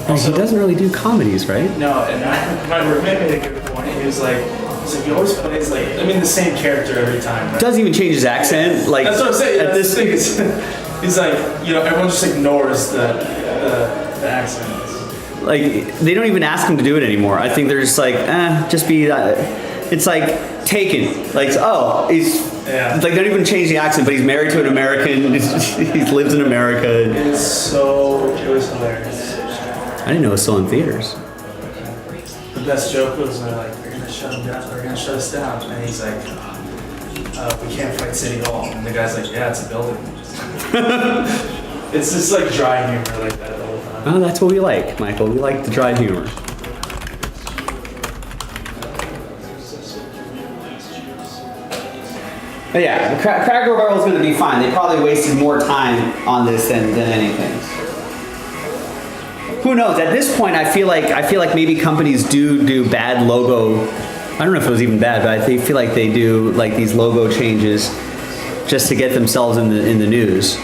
Oh, he doesn't really do comedies, right? No, and my roommate made a good point. He was like, he always plays like, I mean, the same character every time. Right? Doesn't even change his accent. Like That's what I'm saying. At That's this the thing. He's like, you know, everyone just ignores the accent. like they don't even ask him to do it anymore. I think they're just like, just be that. It's like Taken. Like, oh, he's Yeah. it's like they don't even change the accent, but he's married to an American. He lives in America. It was hilarious. I didn't know it was still in theaters. The best joke was when they're like, they're gonna shut him down, they're gonna shut us down. And he's like, we can't fight City Hall. And the guy's like, yeah, it's a building. It's just like dry humor like that the whole time. Oh, that's what we like, Michael. We like the dry humor. But yeah, the Cracker Barrel is going to be fine. They probably wasted more time on this than anything. Who knows? At this point, I feel like maybe companies do bad logo. I don't know if it was even bad, but I feel like they do like these logo changes just to get themselves in the news.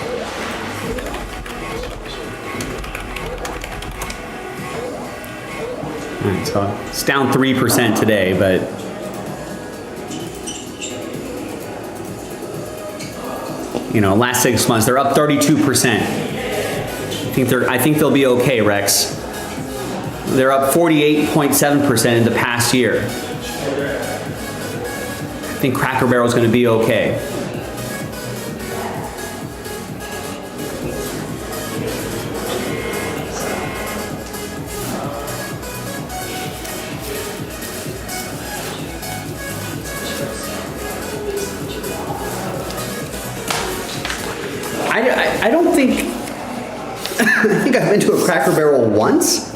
All right, so it's down 3% today, but you know, last 6 months they're up 32%. I think they'll be okay, Rex. They're up 48.7% in the past year. I think Cracker Barrel is going to be okay. I don't think, I think I've been to a Cracker Barrel once.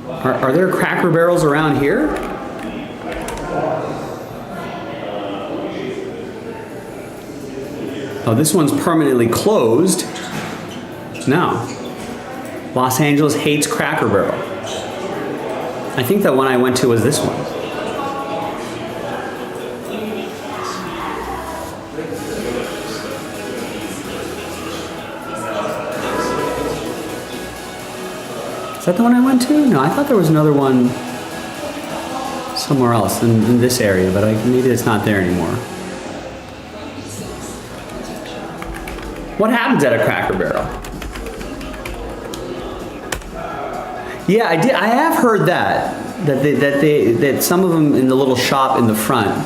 Are there Cracker Barrels around here? Oh, this one's permanently closed. No. Los Angeles hates Cracker Barrel. I think the one I went to was this one. Is that the one I went to? No, I thought there was another one somewhere else in this area, but maybe it's not there anymore. What happens at a Cracker Barrel? Yeah, I have heard that some of them in the little shop in the front.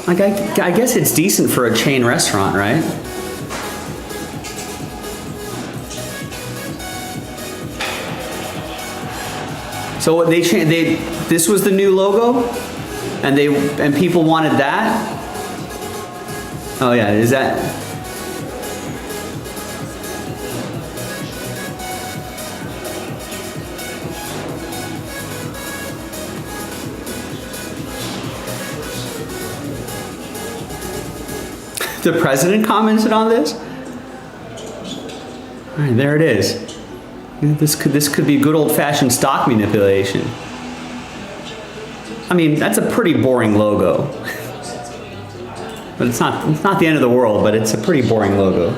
Like I guess it's decent for a chain restaurant, right? So what this was the new logo, and people wanted that. Oh yeah, is that? The president commented on this? All right, there it is. This could be good old-fashioned stock manipulation. I mean, that's a pretty boring logo. But it's not the end of the world, but it's a pretty boring logo.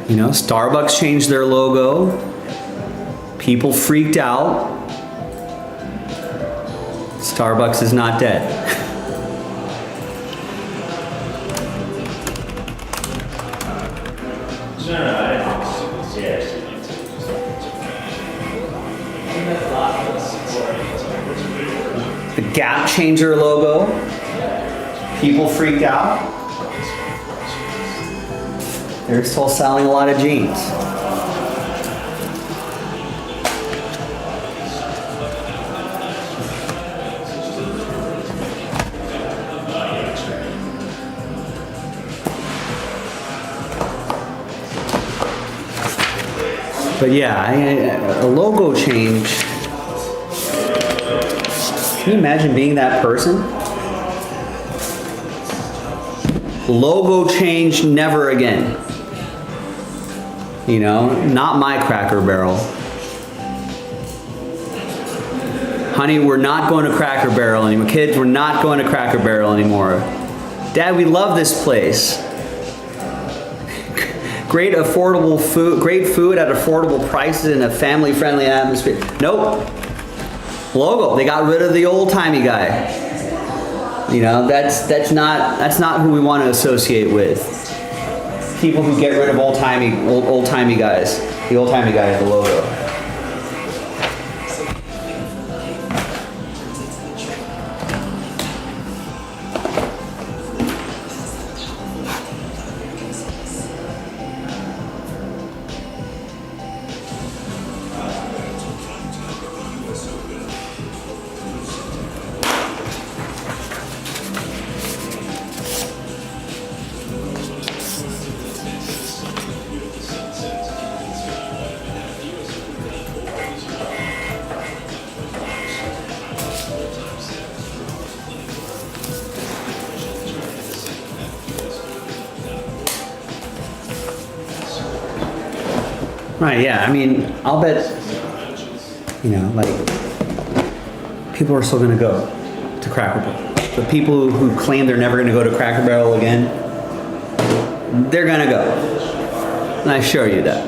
You know, Starbucks changed their logo. People freaked out. Starbucks is not dead. The Gap changed their logo. People freaked out. They're still selling a lot of jeans. But yeah, a logo change. Can you imagine being that person? Logo change, never again. You know, not my Cracker Barrel. Honey, we're not going to Cracker Barrel anymore. Kids, we're not going to Cracker Barrel anymore. Dad, we love this place. Great affordable food, great food at affordable prices in a family-friendly atmosphere. Nope. Logo, they got rid of the old-timey guy. You know, that's not who we want to associate with. People who get rid of old-timey guys. The old-timey guy is the logo. Right, yeah, I mean, I'll bet, you know, like, people are still gonna go to Cracker Barrel. The people who claim they're never gonna go to Cracker Barrel again, they're gonna go. And I assure you that.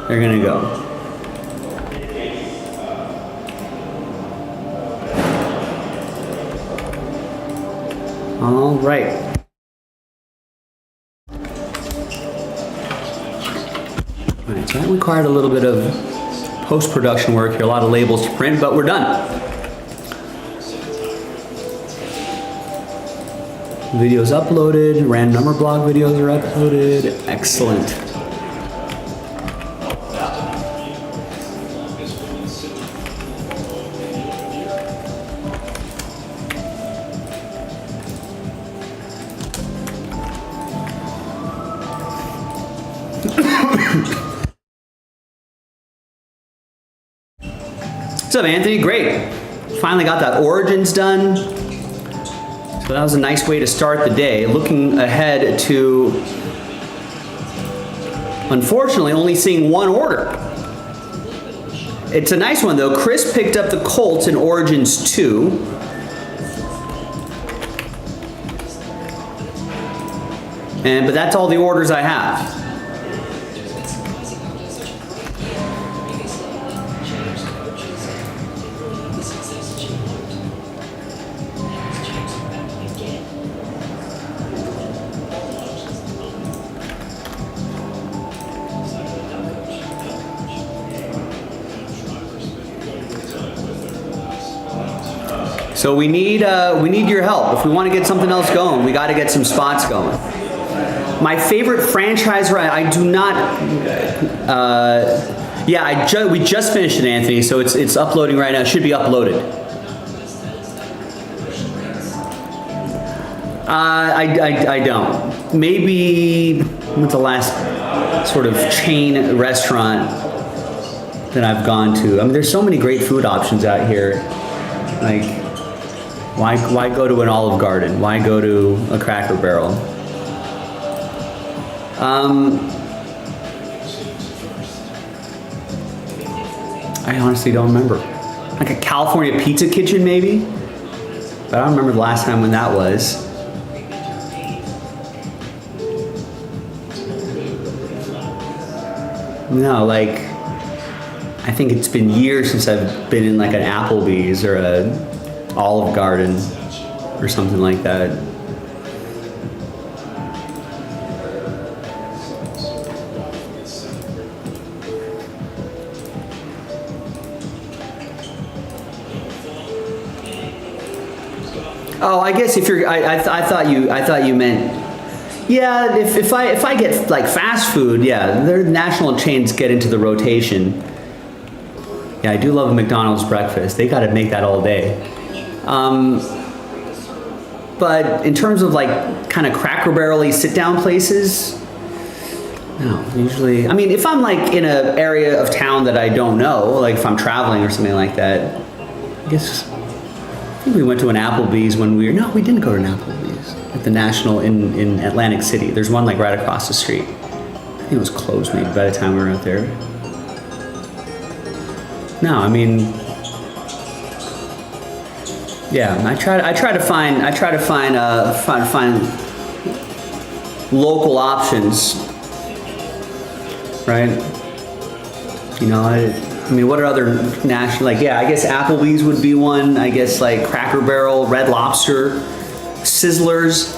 They're gonna go. All right. All right, so that required a little bit of post-production work here, a lot of labels to print, but we're done. Videos uploaded, random number block videos are uploaded. Excellent. What's up, Anthony? Great. Finally got that Origins done. So that was a nice way to start the day. Looking ahead to, unfortunately, only seeing one order. It's a nice one though. Chris picked up the Colts in Origins 2. But that's all the orders I have. So we need your help. If we want to get something else going, we got to get some spots going. My favorite franchise, I do not. Yeah, we just finished it, Anthony. So it's uploading right now. It should be uploaded. I don't. Maybe what's the last sort of chain restaurant that I've gone to? I mean, there's so many great food options out here. Like, why go to an Olive Garden? Why go to a Cracker Barrel? I honestly don't remember. Like a California Pizza Kitchen, maybe? But I don't remember the last time when that was. No, like, I think it's been years since I've been in like an Applebee's or a Olive Garden or something like that. Oh, I guess if you're, I thought you meant, yeah. If I get like fast food, yeah, their national chains get into the rotation. Yeah, I do love a McDonald's breakfast. They got to make that all day. But in terms of like kind of Cracker Barrel-y sit-down places, no, usually. I mean, if I'm like in an area of town that I don't know, like if I'm traveling or something like that, I guess. I think we went to an Applebee's when we didn't go to an Applebee's at the National in Atlantic City. There's one like right across the street. I think it was closed maybe by the time we were out there. No, I mean, yeah, I try to find local options, right? You know, I mean, what are other national, like, yeah, I guess Applebee's would be one. I guess like Cracker Barrel, Red Lobster, Sizzlers,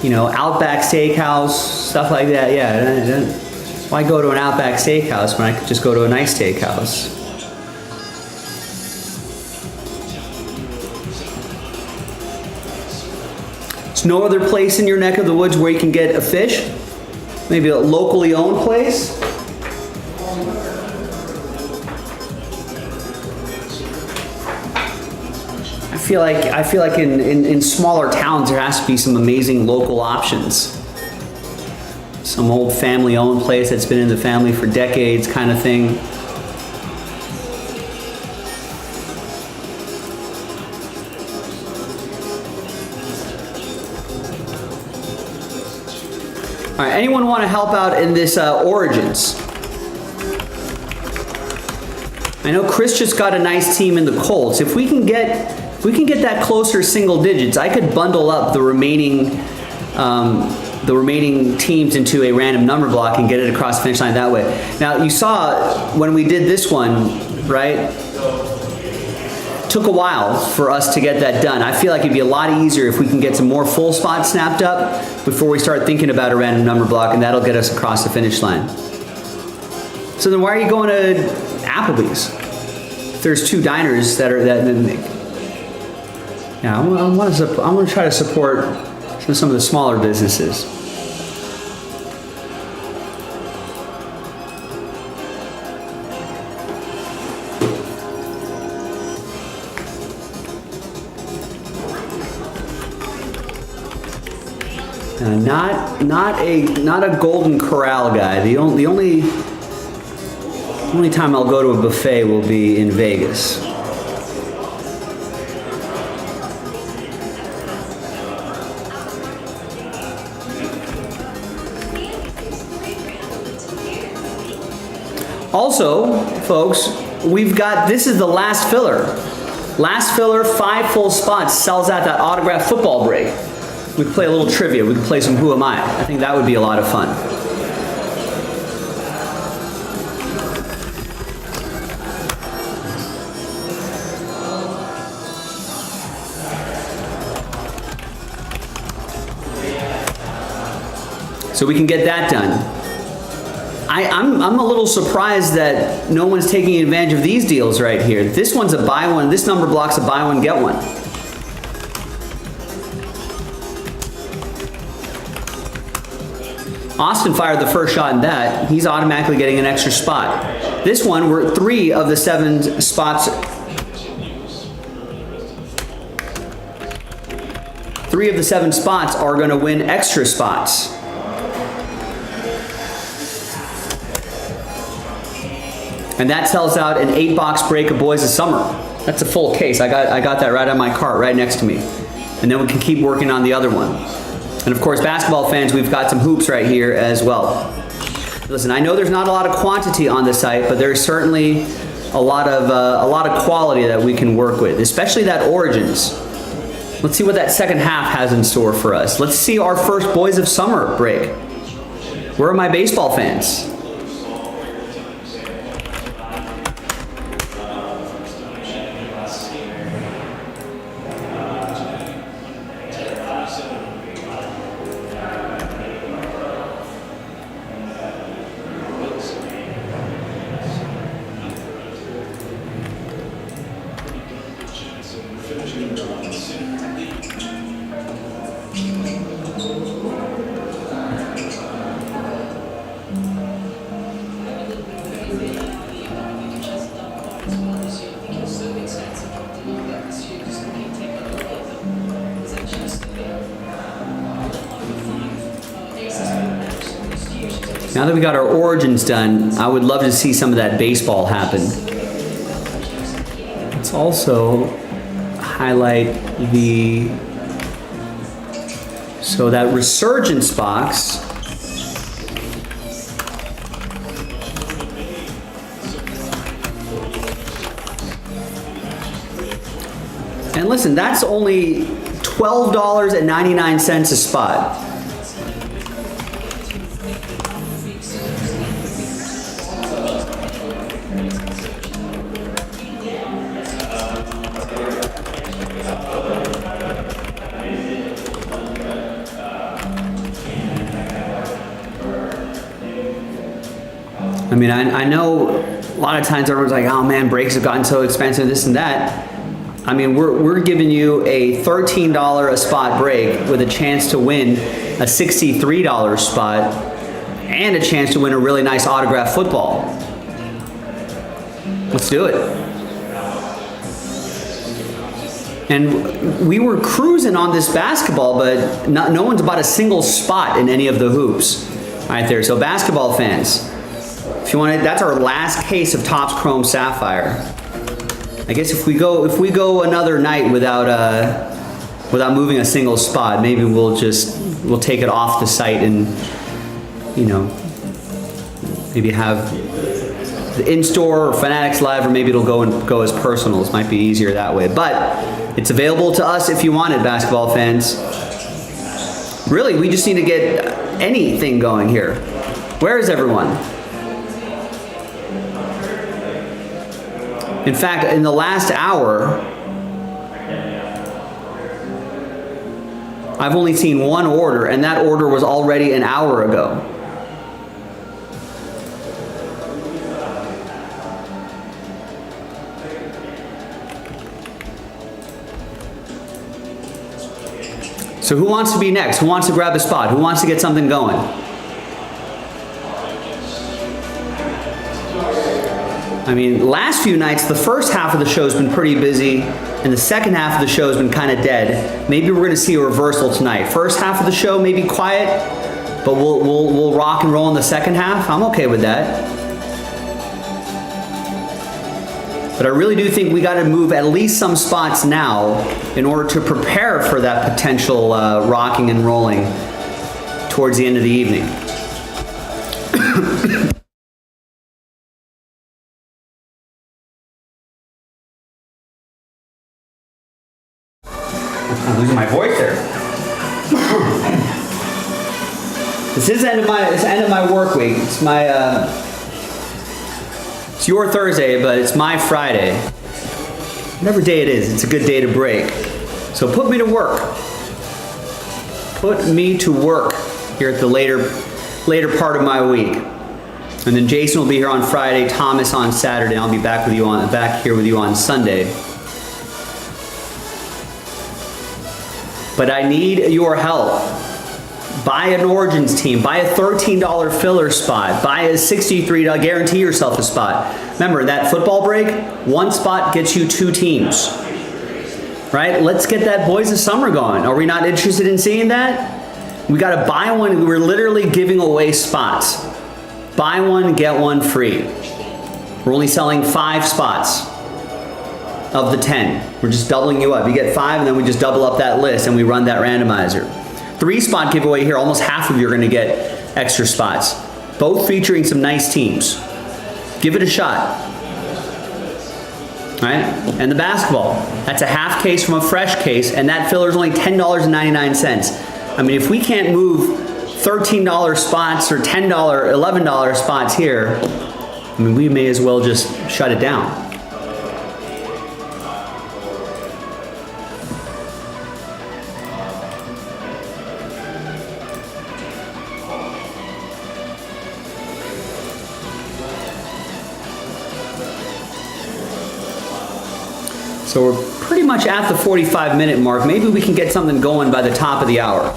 you know, Outback Steakhouse, stuff like that. Yeah, why go to an Outback Steakhouse when I could just go to a nice steakhouse? There's no other place in your neck of the woods where you can get a fish? Maybe a locally owned place? I feel like in smaller towns there has to be some amazing local options. Some old family owned place that's been in the family for decades kind of thing. All right, anyone want to help out in this Origins? I know Chris just got a nice team in the Colts. If we can get that closer single digits, I could bundle up the remaining teams into a random number block and get it across the finish line that way. Now you saw when we did this one, right? took a while for us to get that done. I feel like it'd be a lot easier if we can get some more full spots snapped up before we start thinking about a random number block, and that'll get us across the finish line. So then why are you going to Applebee's? If there's 2 diners that are that. Yeah, I want to try to support some of the smaller businesses. Not a Golden Corral guy. The only time I'll go to a buffet will be in Vegas. Also, folks, this is the last filler. Last filler, 5 full spots, sells out that autographed football break. We could play a little trivia. We could play some Who Am I? I think that would be a lot of fun. So we can get that done. I'm a little surprised that no one's taking advantage of these deals right here. This one's a buy one. This number block's a buy one, get one. Austin fired the first shot in that. He's automatically getting an extra spot. This one, we're 3 of the 7 spots. 3 of the 7 spots are going to win extra spots. And that sells out an 8-box break of Boys of Summer. That's a full case. I got that right on my cart, right next to me. And then we can keep working on the other one. And of course, basketball fans, we've got some hoops right here as well. Listen, I know there's not a lot of quantity on the site, but there's certainly a lot of quality that we can work with, especially that Origins. Let's see what that second half has in store for us. Let's see our first Boys of Summer break. Where are my baseball fans? Now that we got our Origins done, I would love to see some of that baseball happen. Let's also highlight so that Resurgence box. And listen, that's only $12.99 a spot. I mean, I know a lot of times everyone's like, oh man, breaks have gotten so expensive, this and that. I mean, we're giving you a $13 a spot break with a chance to win a $63 spot and a chance to win a really nice autographed football. Let's do it. And we were cruising on this basketball, but no one's bought a single spot in any of the hoops. Right there, so basketball fans, if you want it, that's our last case of Topps Chrome Sapphire. I guess if we go another night without moving a single spot, maybe we'll take it off the site and, you know, maybe have the in-store or Fanatics Live, or maybe it'll go as personals. Might be easier that way. But it's available to us if you want it, basketball fans. Really, we just need to get anything going here. Where is everyone? In fact, in the last hour, I've only seen one order, and that order was already an hour ago. So who wants to be next? Who wants to grab a spot? Who wants to get something going? I mean, last few nights, the first half of the show's been pretty busy, and the second half of the show's been kind of dead. Maybe we're gonna see a reversal tonight. First half of the show, maybe quiet, but we'll rock and roll in the second half. I'm okay with that. But I really do think we got to move at least some spots now in order to prepare for that potential rocking and rolling towards the end of the evening. I'm losing my voice there. This is the end of my work week. It's my it's your Thursday, but it's my Friday. Whatever day it is, it's a good day to break. So put me to work. Put me to work here at the later part of my week. And then Jason will be here on Friday, Thomas on Saturday. I'll be back here with you on Sunday. But I need your help. Buy an Origins team. Buy a $13 filler spot. Buy a $63, guarantee yourself a spot. Remember, that football break, one spot gets you 2 teams. Right? Let's get that Boys of Summer going. Are we not interested in seeing that? We got to buy one. We're literally giving away spots. Buy one, get one free. We're only selling 5 spots of the 10. We're just doubling you up. You get 5 and then we just double up that list and we run that randomizer. 3-spot giveaway here, almost half of you are going to get extra spots. Both featuring some nice teams. Give it a shot. All right? And the basketball, that's a half case from a fresh case, and that filler is only $10.99. I mean, if we can't move $13 spots or $10, $11 spots here, I mean, we may as well just shut it down. So we're pretty much at the 45-minute mark. Maybe we can get something going by the top of the hour.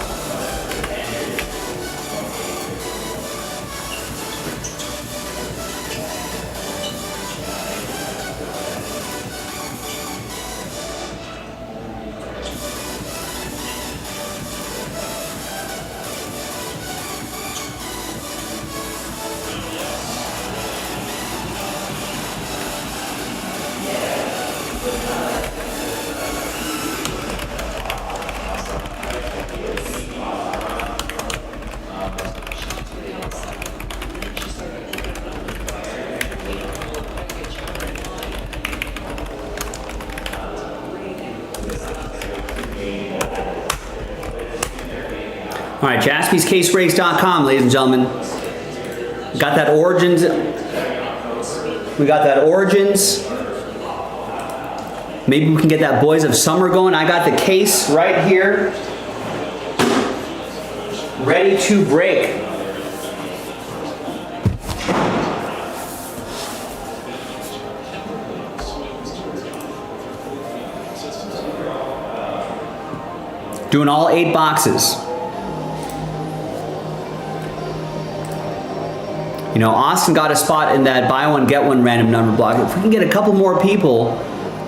All right, JaspysCaseBreaks.com, ladies and gentlemen. Got that Origins. We got that Origins. Maybe we can get that Boys of Summer going. I got the case right here, ready to break. Doing all 8 boxes. You know, Austin got a spot in that buy one, get one random number block. If we can get a couple more people,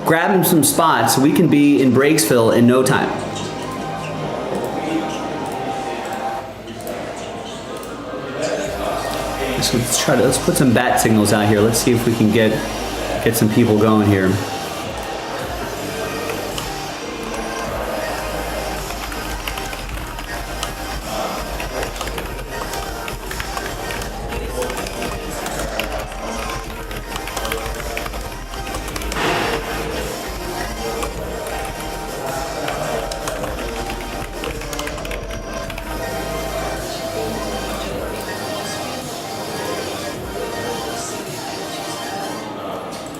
grabbing some spots, we can be in Breaksville in no time. So let's put some bat signals out here. Let's see if we can get some people going here.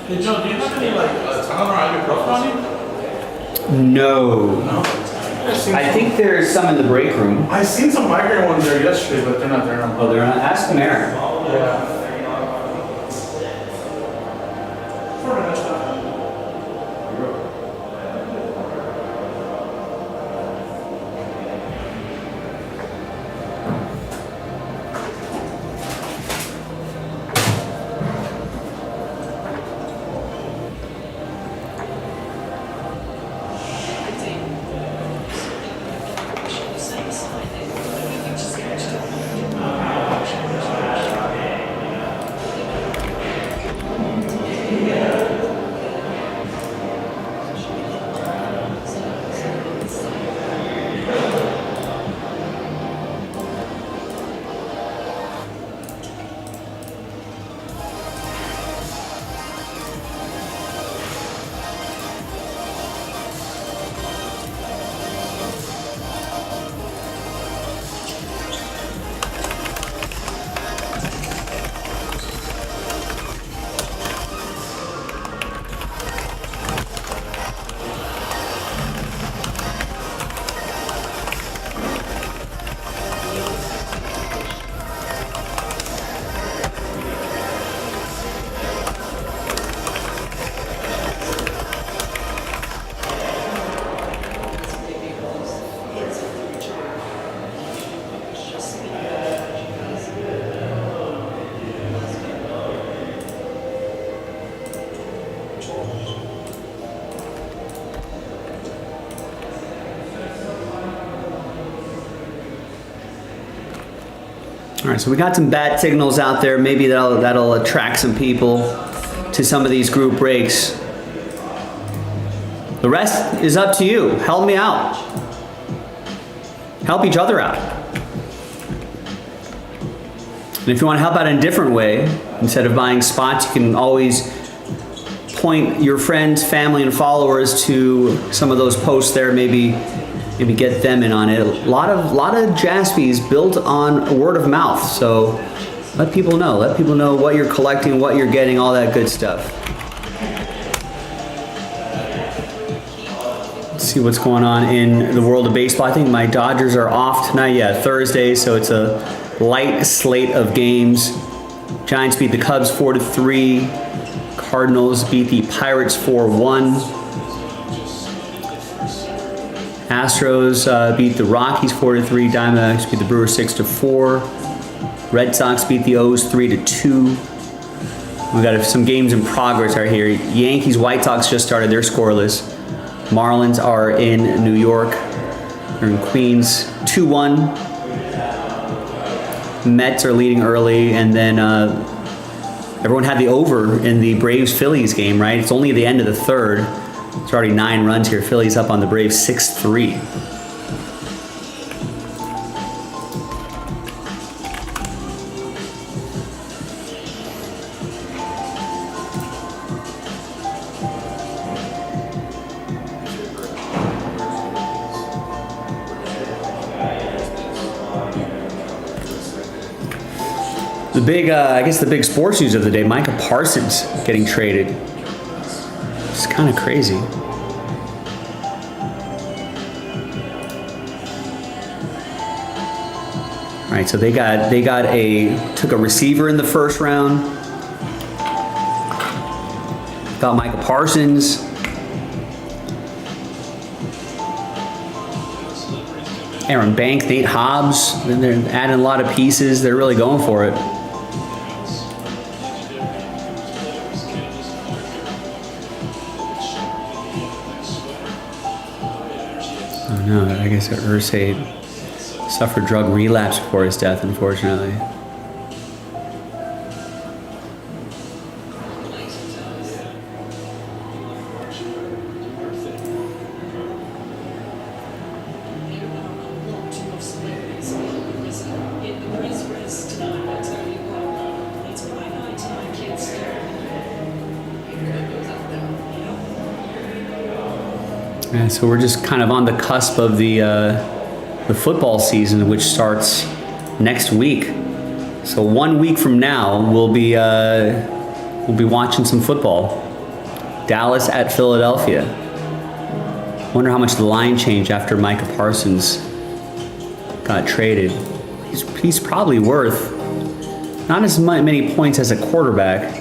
Hey Joe, do you have any like timer on your profile on you? No. No? I think there's some in the break room. I seen some migraine ones there yesterday, but they're not there now. Oh, they're not. Ask them, Aaron. Yeah. All right, so we got some bat signals out there. Maybe that'll attract some people to some of these group breaks. The rest is up to you. Help me out. Help each other out. And if you want to help out in a different way, instead of buying spots, you can always point your friends, family, and followers to some of those posts there. Maybe get them in on it. A lot of JASPY is built on word of mouth. So let people know. Let people know what you're collecting, what you're getting, all that good stuff. Let's see what's going on in the world of baseball. I think my Dodgers are off tonight. Yeah, Thursday, so it's a light slate of games. Giants beat the Cubs 4-3. Cardinals beat the Pirates 4-1. Astros beat the Rockies 4-3. Diamondbacks beat the Brewers 6-4. Red Sox beat the O's 3-2. We got some games in progress right here. Yankees, White Sox just started. They're scoreless. Marlins are in New York. They're in Queens 2-1. Mets are leading early, and then everyone had the over in the Braves-Phillies game, right? It's only the end of the third. It's already 9 runs here. Phillies up on the Braves 6-3. The big, I guess the big sports news of the day, Micah Parsons getting traded. It's kind of crazy. All right, so they took a receiver in the first round. Got Micah Parsons. Aaron Bank, Nate Hobbs. Then they're adding a lot of pieces. They're really going for it. Oh no, I guess Irsay suffered drug relapse before his death, unfortunately. And so we're just kind of on the cusp of the football season, which starts next week. So 1 week from now, we'll be watching some football. Dallas at Philadelphia. Wonder how much the line changed after Micah Parsons got traded. He's probably worth not as many points as a quarterback.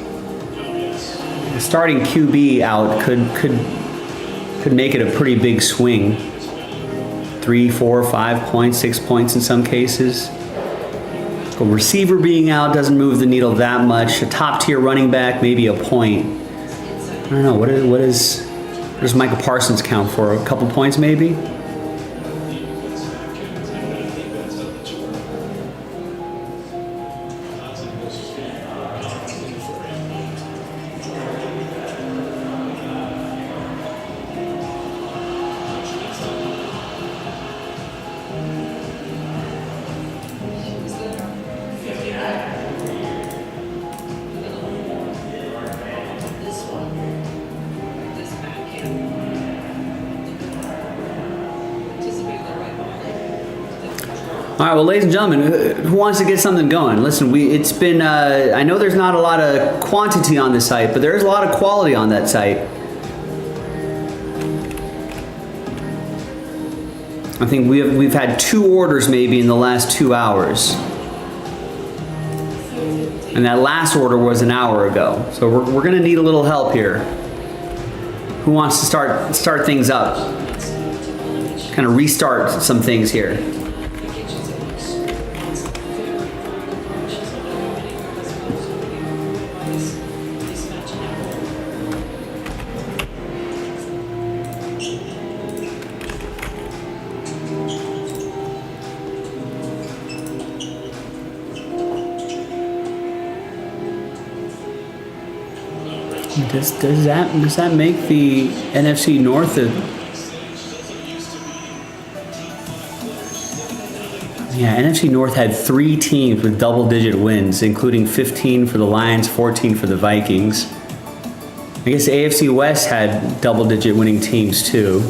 The starting QB out could make it a pretty big swing. 3, 4, 5 points, 6 points in some cases. A receiver being out doesn't move the needle that much. A top tier running back, maybe a point. I don't know, what does Micah Parsons count for? A couple points maybe? All right, well, ladies and gentlemen, who wants to get something going? Listen, it's been, I know there's not a lot of quantity on the site, but there's a lot of quality on that site. I think we've had 2 orders maybe in the last 2 hours. And that last order was an hour ago. So we're gonna need a little help here. Who wants to start things up? Kind of restart some things here. Does that make the NFC North Yeah, NFC North had 3 teams with double-digit wins, including 15 for the Lions, 14 for the Vikings. I guess the AFC West had double-digit winning teams too.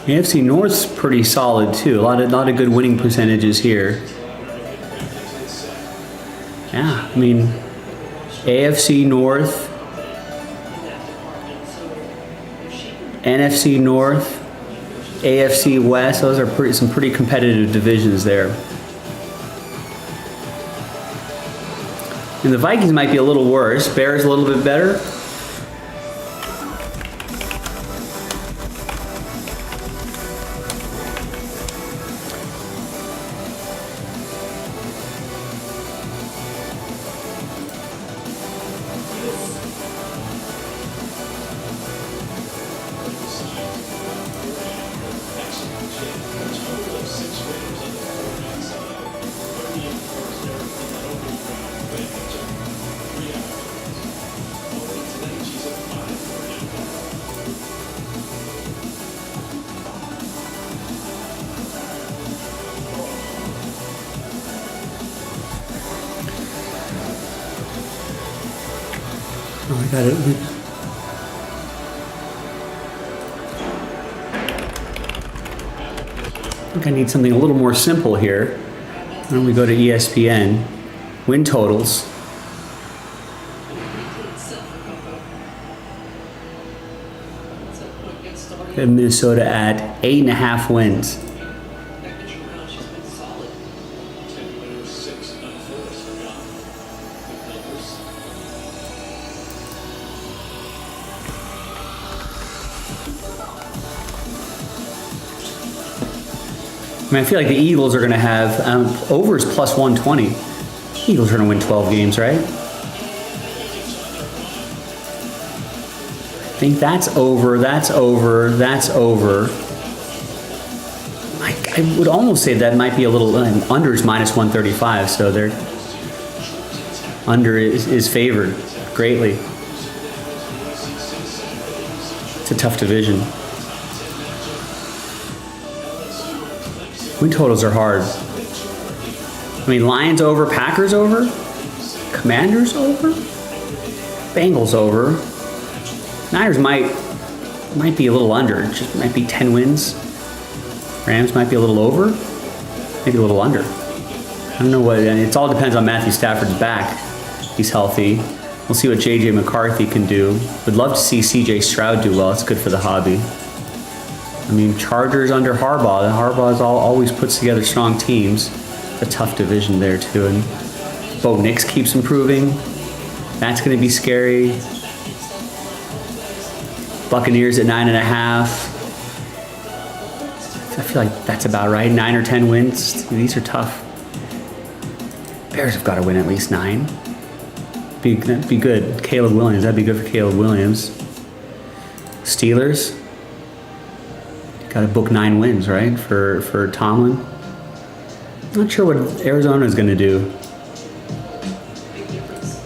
AFC North's pretty solid too. A lot of good winning percentages here. Yeah, I mean, AFC North, NFC North, AFC West. Those are some pretty competitive divisions there. And the Vikings might be a little worse. Bears a little bit better. Oh, I got it. I think I need something a little more simple here. Why don't we go to ESPN? Win totals. And Minnesota at 8.5 wins. I mean, I feel like the Eagles are going to have overs plus 120. Eagles are going to win 12 games, right? I think that's over. That's over. That's over. I would almost say that might be a little under is minus 135, so they're under is favored greatly. It's a tough division. Win totals are hard. I mean, Lions over, Packers over, Commanders over, Bengals over. Niners might might be a little under. Just might be 10 wins. Rams might be a little over, maybe a little under. I don't know what, and it all depends on Matthew Stafford's back. He's healthy. We'll see what JJ McCarthy can do. Would love to see CJ Stroud do well. It's good for the hobby. I mean, Chargers under Harbaugh. Harbaugh always puts together strong teams. It's a tough division there too. And Bo Nix keeps improving. That's going to be scary. Buccaneers at 9.5. I feel like that's about right. 9 or 10 wins. These are tough. Bears have got to win at least 9. That'd be good. Caleb Williams. That'd be good for Caleb Williams. Steelers. Got to book 9 wins, right? For Tomlin. Not sure what Arizona's going to do.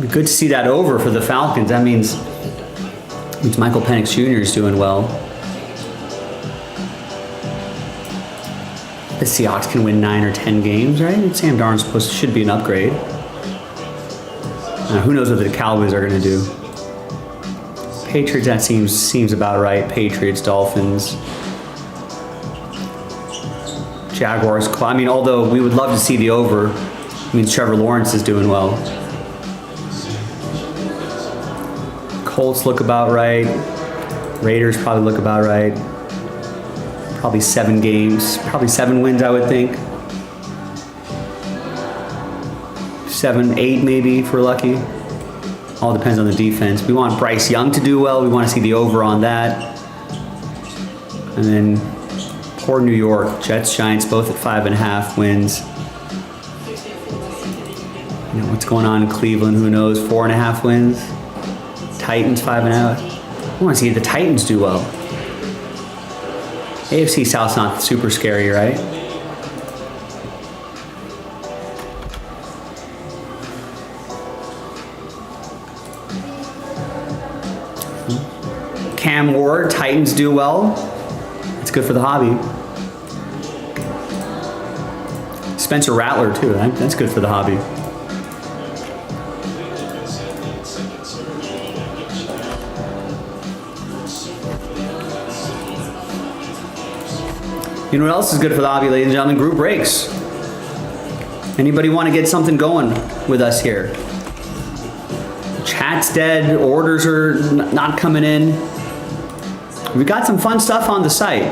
Be good to see that over for the Falcons. That means Michael Penix Jr. is doing well. The Seahawks can win 9 or 10 games, right? And Sam Darnold should be an upgrade. Who knows what the Cowboys are going to do? Patriots, that seems about right. Patriots, Dolphins, Jaguars. I mean, although we would love to see the over, it means Trevor Lawrence is doing well. Colts look about right. Raiders probably look about right. Probably 7 games, probably 7 wins, I would think. 7, 8 maybe if we're lucky. All depends on the defense. We want Bryce Young to do well. We want to see the over on that. And then poor New York, Jets, Giants, both at 5.5 wins. You know, what's going on in Cleveland? Who knows? 4.5 wins. Titans 5.5. I want to see the Titans do well. AFC South's not super scary, right? Cam Ward, Titans do well. It's good for the hobby. Spencer Rattler too. That's good for the hobby. You know what else is good for the hobby, ladies and gentlemen? Group breaks. Anybody want to get something going with us here? Chat's dead. Orders are not coming in. We got some fun stuff on the site.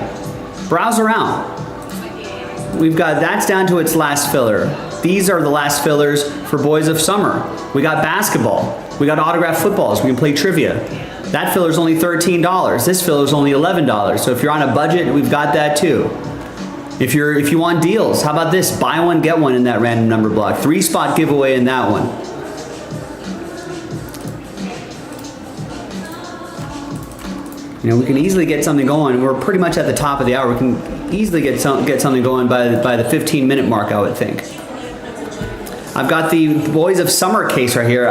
Browse around. We've got that's down to its last filler. These are the last fillers for Boys of Summer. We got basketball. We got autographed footballs. We can play trivia. That filler is only $13. This filler is only $11. So if you're on a budget, we've got that too. If you want deals, how about this? Buy one, get one in that random number block. 3-spot giveaway in that one. You know, we can easily get something going. We're pretty much at the top of the hour. We can easily get something going by the 15-minute mark, I would think. I've got the Boys of Summer case right here.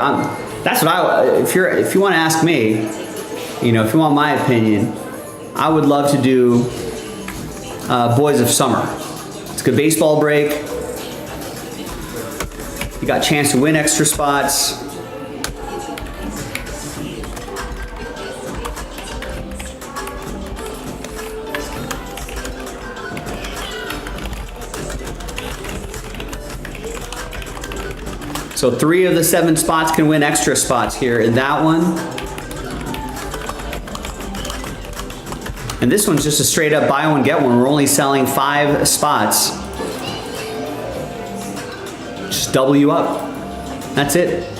That's what if you want to ask me, you know, if you want my opinion, I would love to do Boys of Summer. It's a good baseball break. You got a chance to win extra spots. So 3 of the 7 spots can win extra spots here in that one. And this one's just a straight up buy one, get one. We're only selling 5 spots. Just double you up. That's it.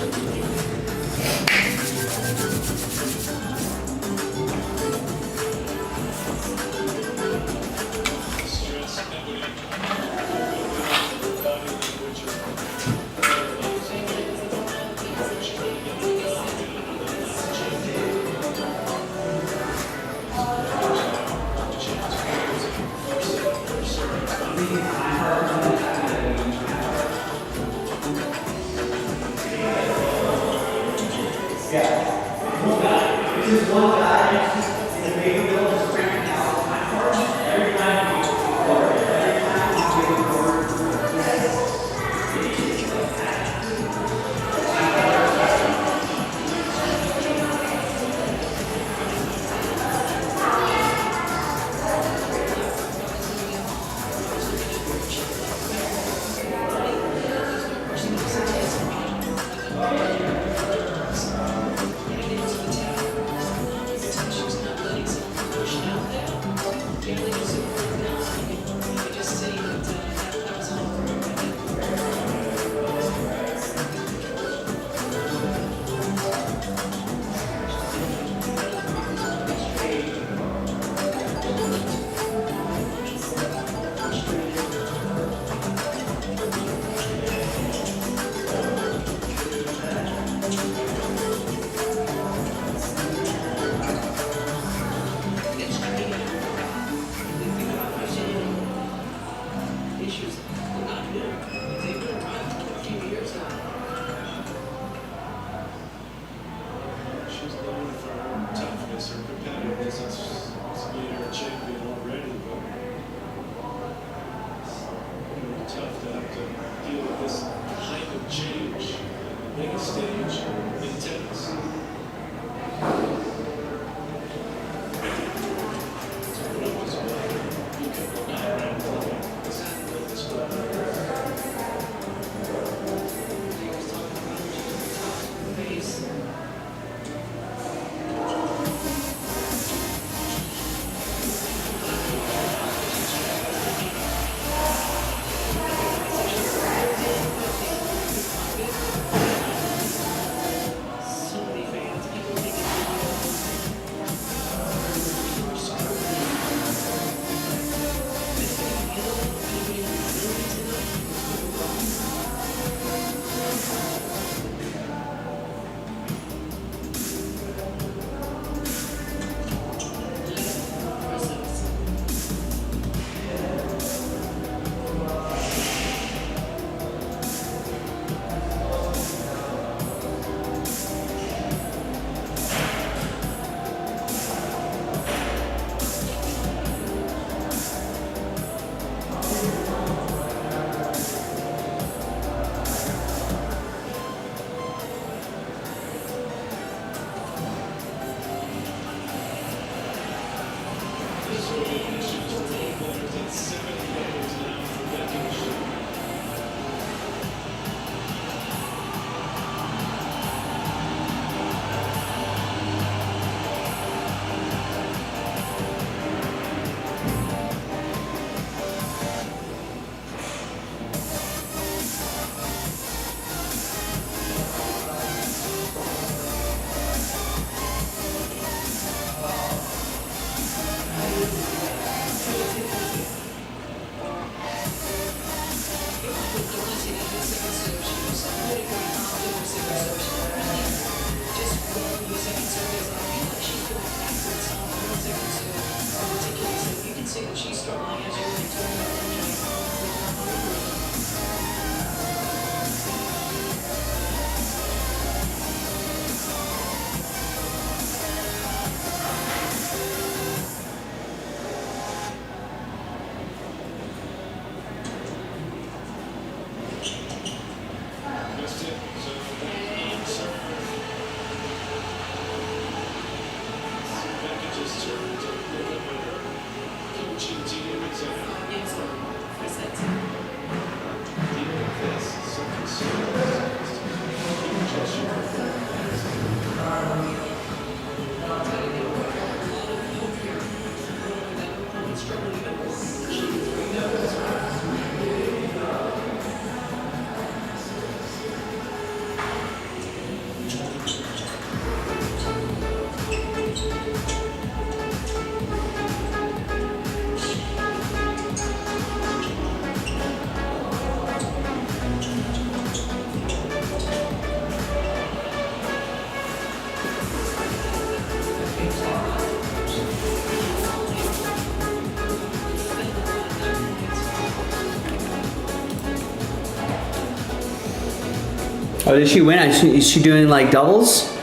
Oh, did she win? Is she doing like doubles?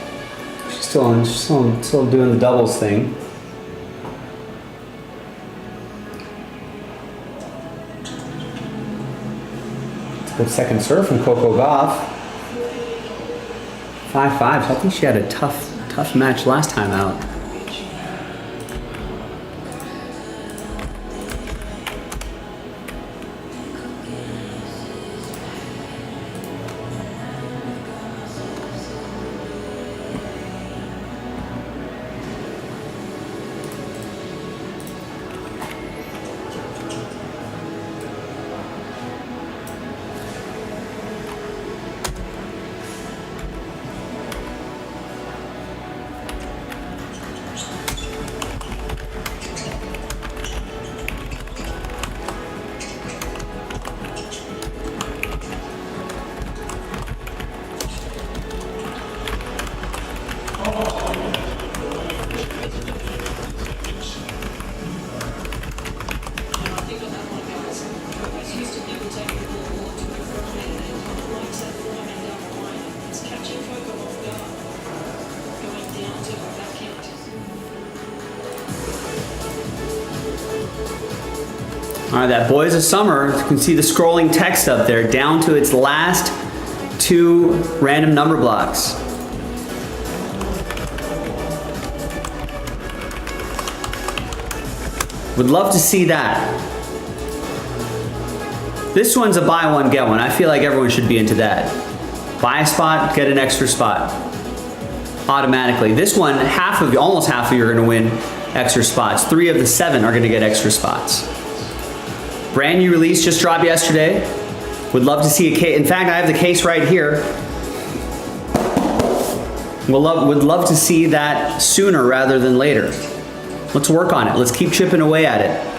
She's still doing the doubles thing. It's a good second serve from Coco Gauff. 5-5. So I think she had a tough match last time out. All right, that Boys of Summer, you can see the scrolling text up there, down to its last 2 random number blocks. Would love to see that. This one's a buy one, get one. I feel like everyone should be into that. Buy a spot, get an extra spot. Automatically. This one, almost half of you are gonna win extra spots. 3 of the 7 are gonna get extra spots. Brand new release just dropped yesterday. Would love to see a case. In fact, I have the case right here. Would love to see that sooner rather than later. Let's work on it. Let's keep chipping away at it.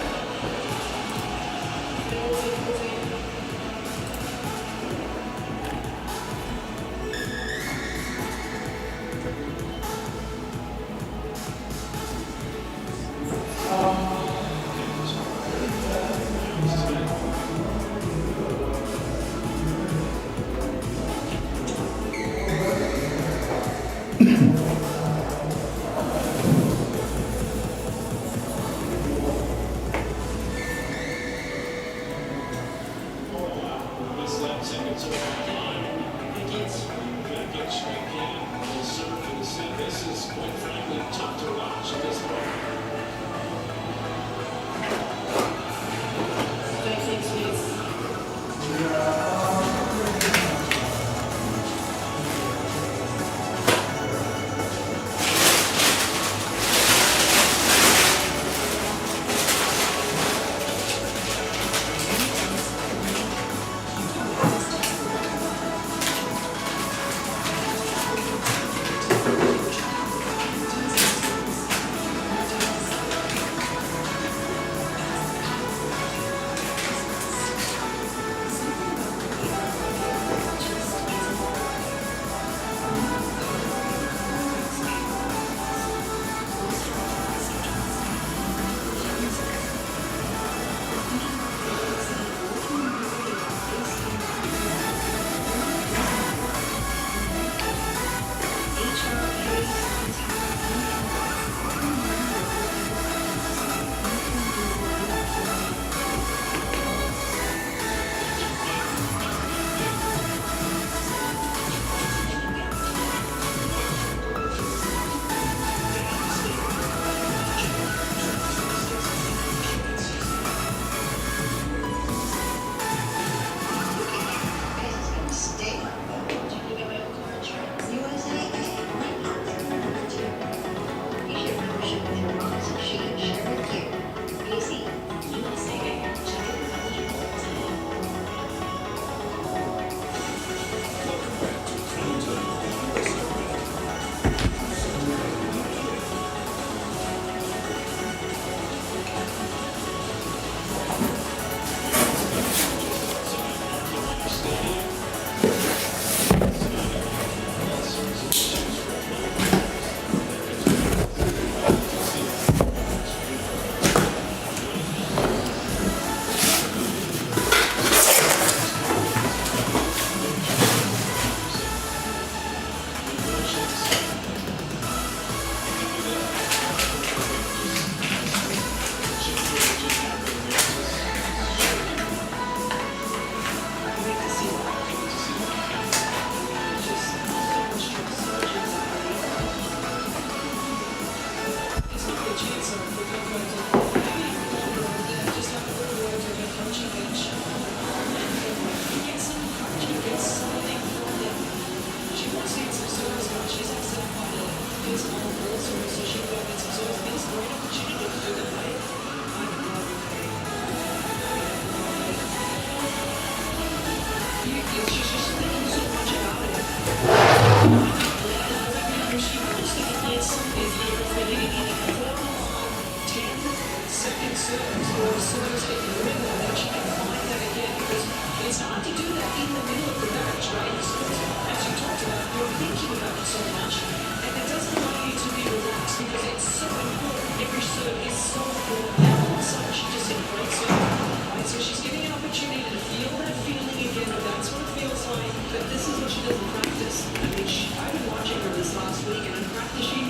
It's hard to do that in the middle of the match, right? As you talked about, you're thinking about it so much, and it doesn't allow you to be relaxed because it's so important. Every serve is so important. Now all of a sudden she just hit a great serve, right? So she's getting an opportunity to feel that feeling again, and that's what it feels like. But this is what she does in practice. I mean, I've been watching her this last week, and in practice she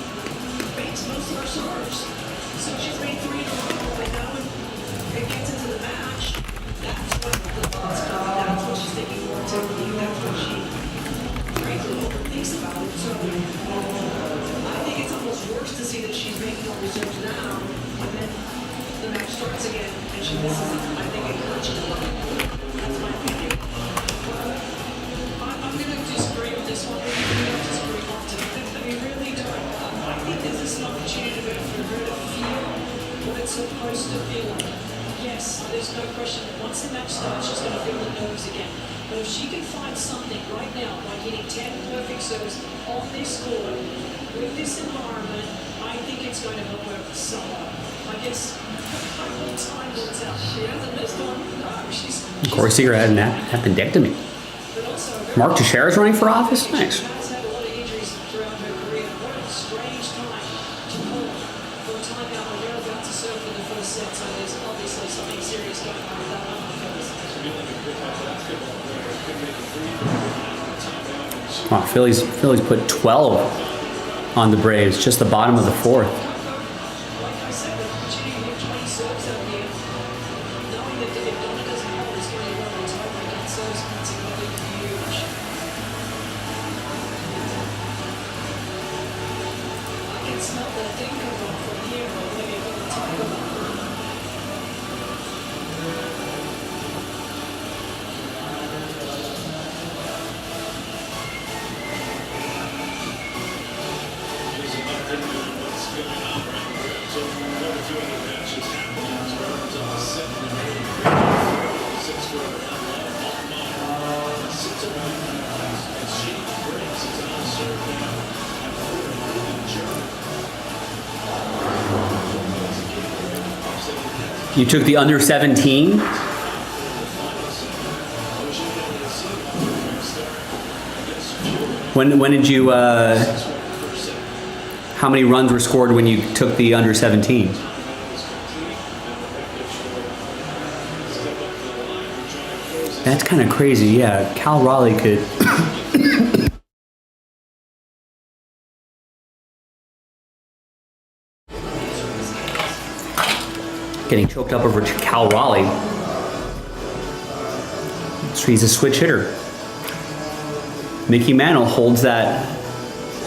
makes most of her serves. So she's made 3 in a row, and now when it gets into the match, that's what the thoughts come. That's what she's thinking more technique. That's what she frankly thinks about it. So I think it's almost worse to see that she's making all these serves now, and then the match starts again and she misses it. I think it hurts her a lot. That's my opinion. I'm going to disagree on this one. We don't disagree often. We really don't. I think this is an opportunity for her to feel what it's supposed to feel like. Yes, there's no question that once the match starts, she's going to feel the nerves again. But if she can find something right now, by hitting 10 perfect serves on this court, with this environment, I think it's going to help her somewhat. I guess time will tell. She hasn't missed one. No, she's Corey Seager had an appendectomy. but also Mark Teixeira's running for office? Nice. she has had a lot of injuries throughout her career. What a strange time to call for a timeout when they're about to serve for the first set. So there's obviously something serious going on with that one because Wow, Phillies put 12 on the Braves, just the bottom of the 4th. like I said, the opportunity to hit 20 serves out here, knowing that if Donna doesn't hold, it's going to be one of those home-run serves, it's going to be huge. I can smell the thing coming on from here, or maybe a little tiger bomb. You took the under 17? When did you, how many runs were scored when you took the under 17? That's kind of crazy, yeah. Cal Raleigh could. Getting choked up over Cal Raleigh. So he's a switch hitter. Mickey Mantle holds that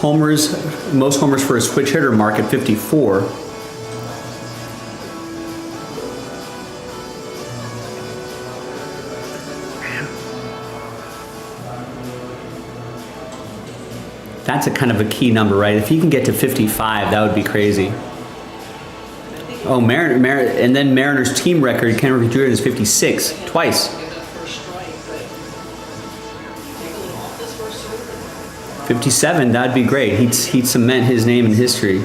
most homers for a switch hitter mark at 54. That's a kind of a key number, right? If he can get to 55, that would be crazy. Oh, and then Mariners team record, Ken Griffey Jr. is 56, twice. Get that first strike, but take a little off this first serve. 57, that'd be great. He'd cement his name in history.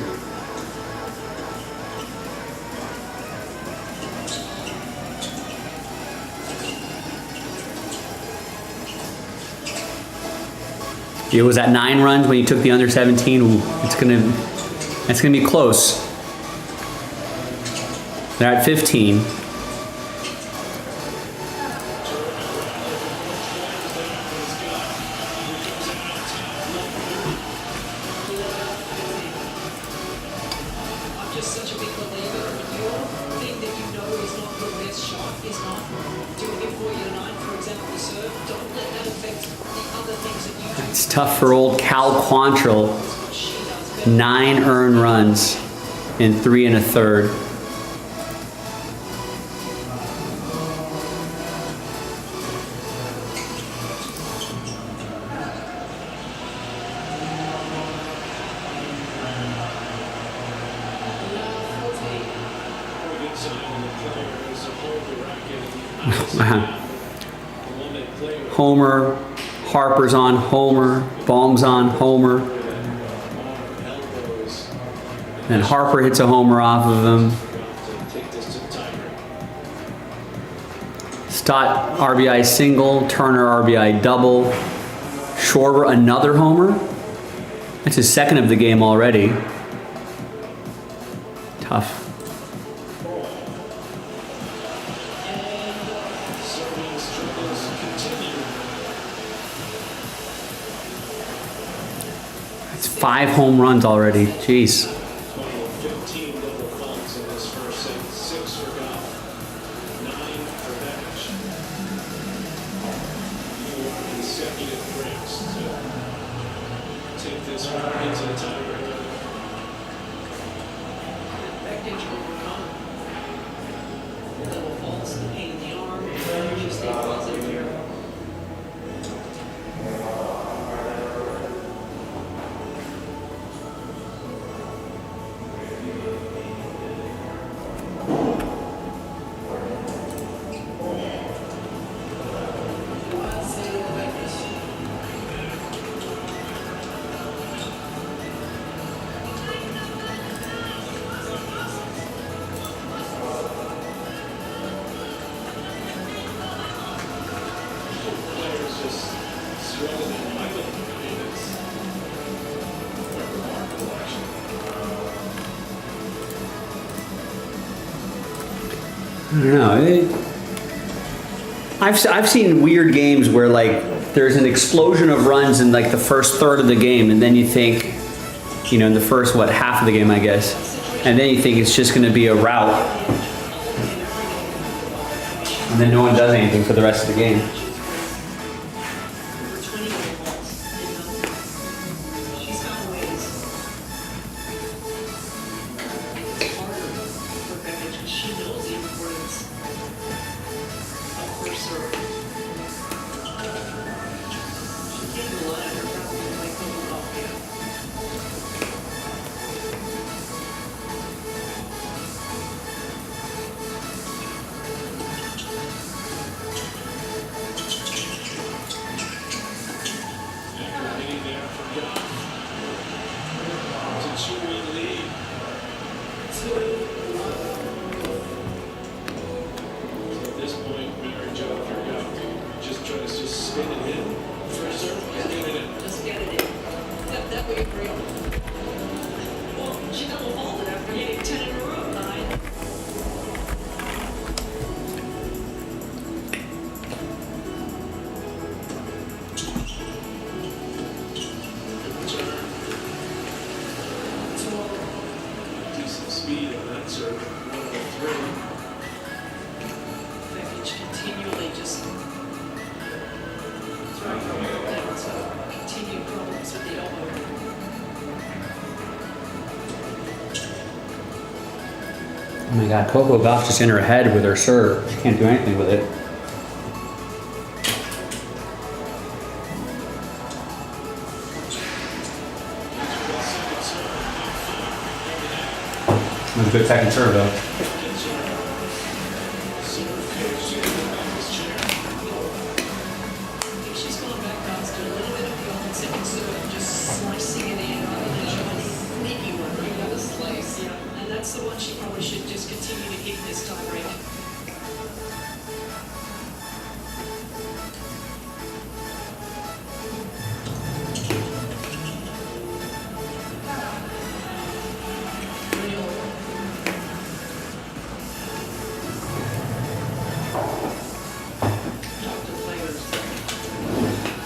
It was at 9 runs when you took the under 17. Ooh, it's gonna be close. They're at 15. I'm just such a big believer. Your thing that you know is not your best shot is not doing it for you tonight. For example, the serve. Don't let that affect the other things that you do. It's tough for old Cal Quantrill. What she does better. 9 earned runs in 3 1/3. players hold the racket in the one they play with. Homer, Harper's on Homer, Baum's on Homer. Elbows Then Harper hits a homer off of him. to take this to the tiebreak. Stott RBI single, Turner RBI double. Schwarber another homer. That's his second of the game already. Tough. Serving struggles continue. That's 5 home runs already. Jeez. 15 double funds in this first set, 6 for Goff, 9 for Nash. 4 consecutive breaks to take this one into the tiebreak. Expecting to overcome the double faults, the pain in the arm, and you stay positive here. Players just struggling mightily. It's quite remarkable, actually. I don't know. I've seen weird games where like there's an explosion of runs in like the first third of the game, and then you think, you know, in the first half of the game, I guess, and then you think it's just going to be a rout, and then no one does anything for the rest of the game. Over 20 double faults. She's found ways. It's harder for Beckett because she knows the importance of her serve. She can't rely on her probably like going off hand. Activating there for Goff. To 2-1 lead. So at this point, Mary Jo for Goff just tries to spin it in. First serve, get it in. Just get it in. That we agree on. Well, she double faulted after hitting 10 in a row, 9. Good return. Decent speed on that serve. 103. Beckett continually just throwing her ball down, so continued problems with the elbow. Oh my God, Coco Gauff just in her head with her serve. She can't do anything with it. That was a good second serve though. I think she's gone back down to a little bit of the old second serve, just slicing it in rather than trying to sneaky one, right? Another slice, yeah. And that's the one she probably should just continue to hit this time, right? Talk to players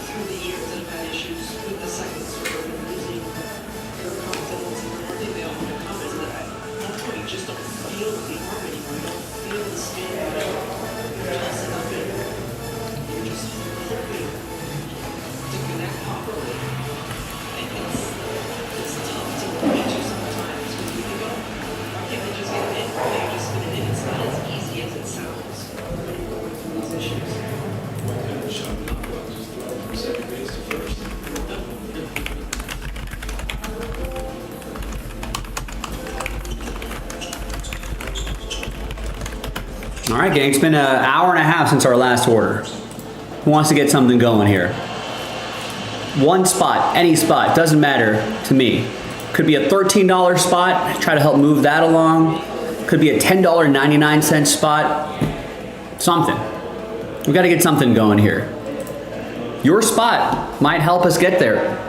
through the years that have had issues with the second serve and losing their confidence, and one thing they often comment is that at one point you just don't feel the arm anymore, you don't feel the spin, you're tossing up and you're just All right, gang, it's been an hour and a half since our last order. Who wants to get something going here? One spot, any spot, doesn't matter to me. Could be a $13 spot, try to help move that along. Could be a $10.99 spot, something. We gotta get something going here. Your spot might help us get there.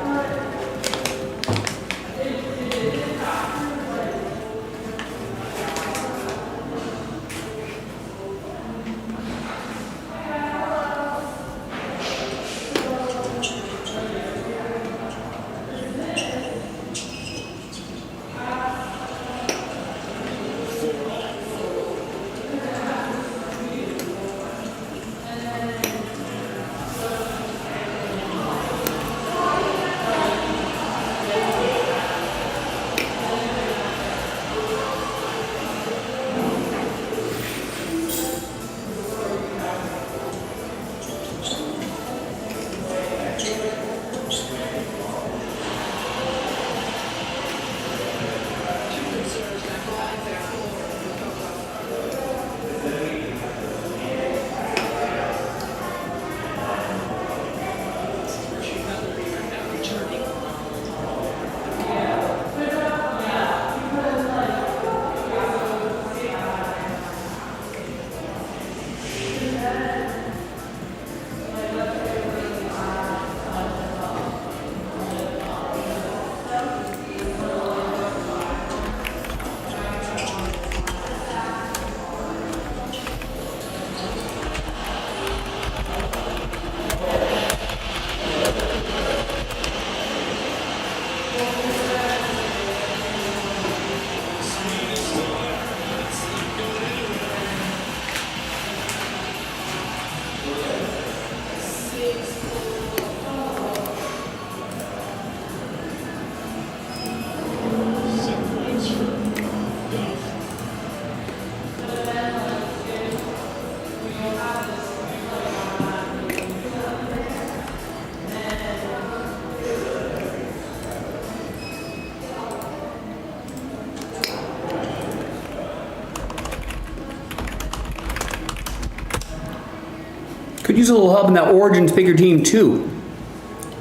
Could use a little help in that Origins figure team too.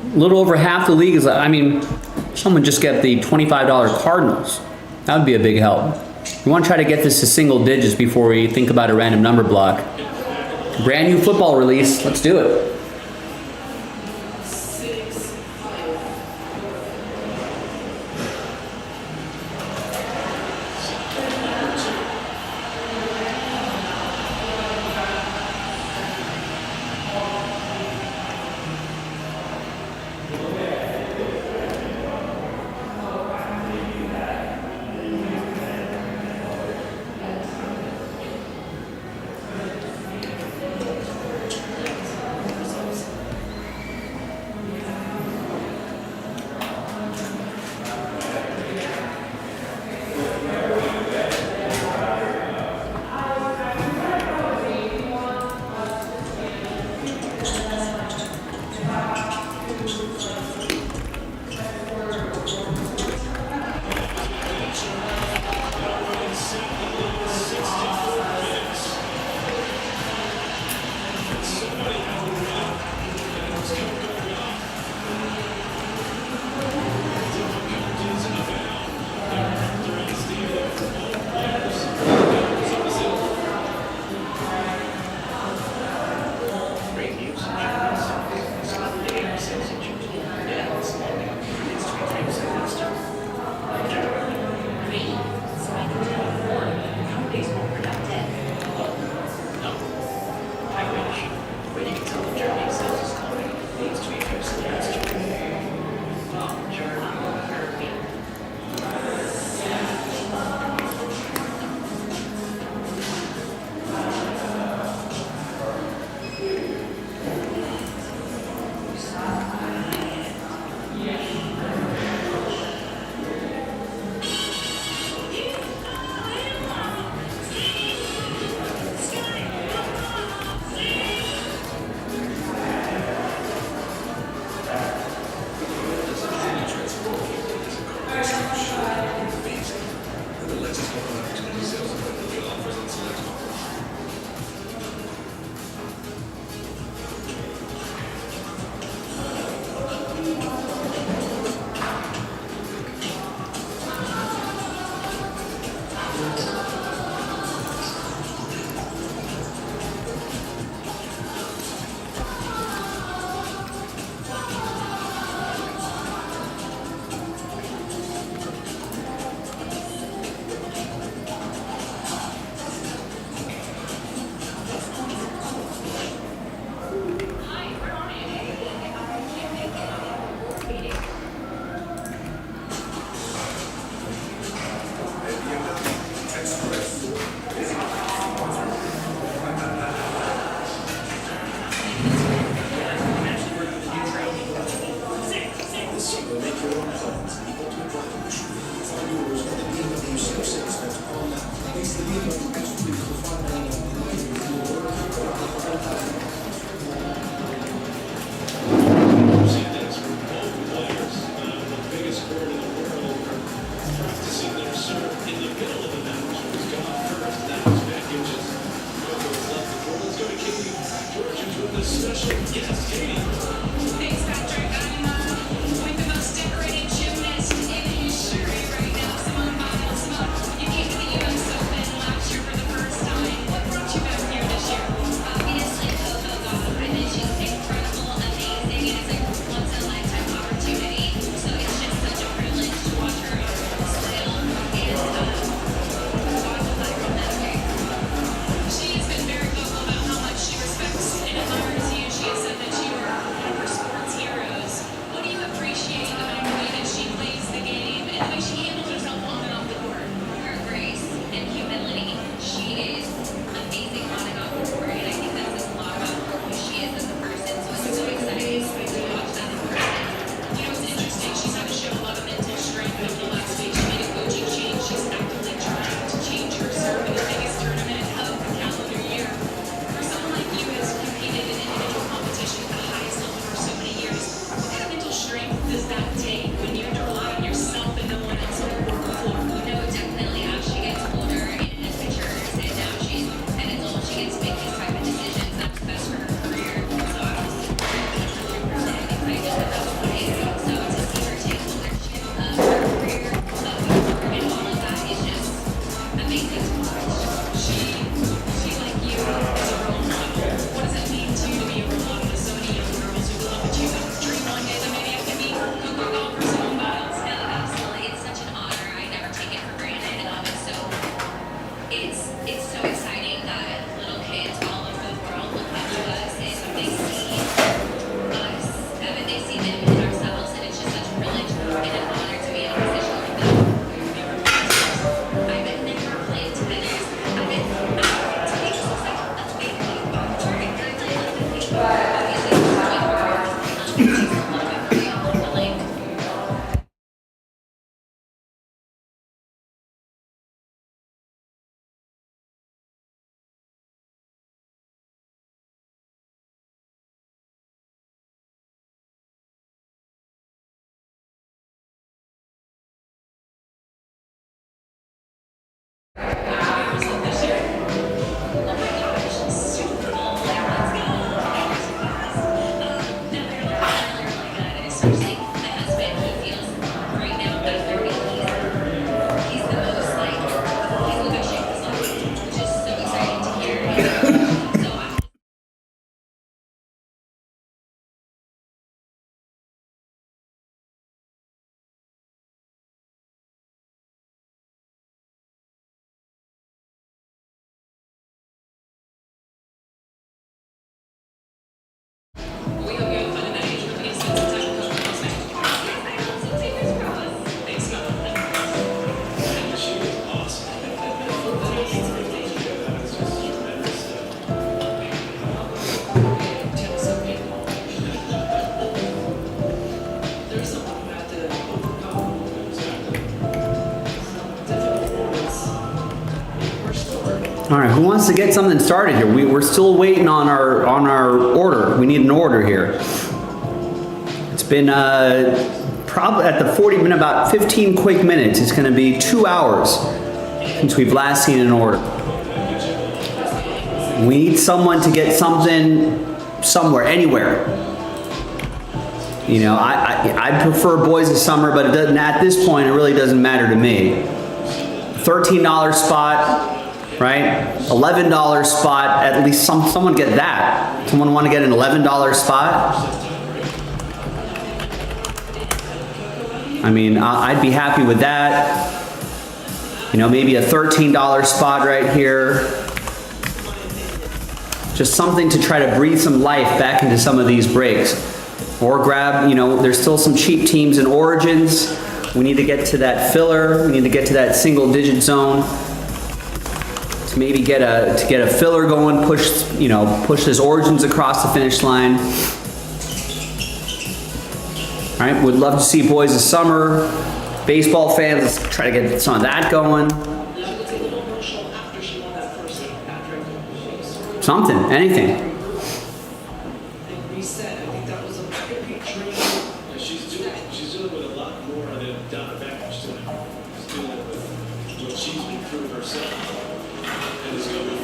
A little over half the league is, I mean, someone just get the $25 Cardinals. That would be a big help. We want to try to get this to single digits before we think about a random number block. Brand new football release, let's do it. Thanks, Patrick. I'm like the most decorated gymnast in history right now. Simone Biles, you came to the US Open last year for the first time. What brought you back here this year? Obviously, oh God, I mean, she's incredible, amazing, and it's like once in a lifetime opportunity. So it's just such a privilege to watch her sail and watch that from that way. She has been very vocal about how much she respects and admires you. She has said that you are one of her sports heroes. What do you appreciate about the way that she plays the game and the way she handles herself on and off the court? Her grace and humility. She is amazing on and off the court, and I think that says a lot about who she is as a person. So it's so exciting to watch that in person. You know, it's interesting. She's had to show a lot of mental strength over the last week. She made a coaching change. She's actively trying to change her serve in the biggest tournament of the calendar year. For someone like you who's competed in individual competition at the highest level for so many years, what kind of mental strength does that take when you have to rely on yourself and no one else on the court floor? You know, definitely as she gets older and matures, and now she's an adult, she gets to make these type of decisions. That's best for her career. So I was 100% excited that that was the case. So to see her take ownership of her career, and all of that is just amazing to watch. She like you, is a role model. What does it mean to you to be a role model to so many young girls who look up at you and dream one day that maybe I can be Coco Golf or Simone Biles? No, absolutely. It's such an honor. I never take it for granted. It's so exciting that little kids all over the world look up to us and they see us, and they see them in ourselves, and it's just such a privilege and an honor to be in a position like that. I've never played tennis. To me, this looks like a big league boxer. I really like the thing. Obviously, it's really hard. It takes a little bit for me, but like. This year. Oh my gosh, Super Bowl, like, let's go. No, they're really good. Especially my husband, he feels right now at 30, he's the most like, he's the best shape of his life, which is so exciting to hear. And so I we hope you have fun in that age group and you spend some time with Coco Golf. Yes, I hope so. Fingers crossed. Thanks, Mom. She was awesome. There's someone who had to overcome difficult moments in her story. All right, who wants to get something started here? We're still waiting on our order. We need an order here. It's been probably at the 40 minute, about 15 quick minutes. It's going to be 2 hours since we've last seen an order. We need someone to get something somewhere, anywhere. You know, I prefer Boys of Summer, but it doesn't. At this point, it really doesn't matter to me. $13 spot, right? $11 spot, at least someone get that. Someone want to get an $11 spot? I mean, I'd be happy with that. You know, maybe a $13 spot right here. Just something to try to breathe some life back into some of these breaks. Or grab, you know, there's still some cheap teams in Origins. We need to get to that filler. We need to get to that single digit zone to maybe get a filler going, push this Origins across the finish line. All right, would love to see Boys of Summer. Baseball fans, let's try to get some of that going. Something, anything. Reset. I think that was a very dream. She's dealing with a lot more than Donna Beck's doing. She's dealing with what she's been through herself. And it's going to be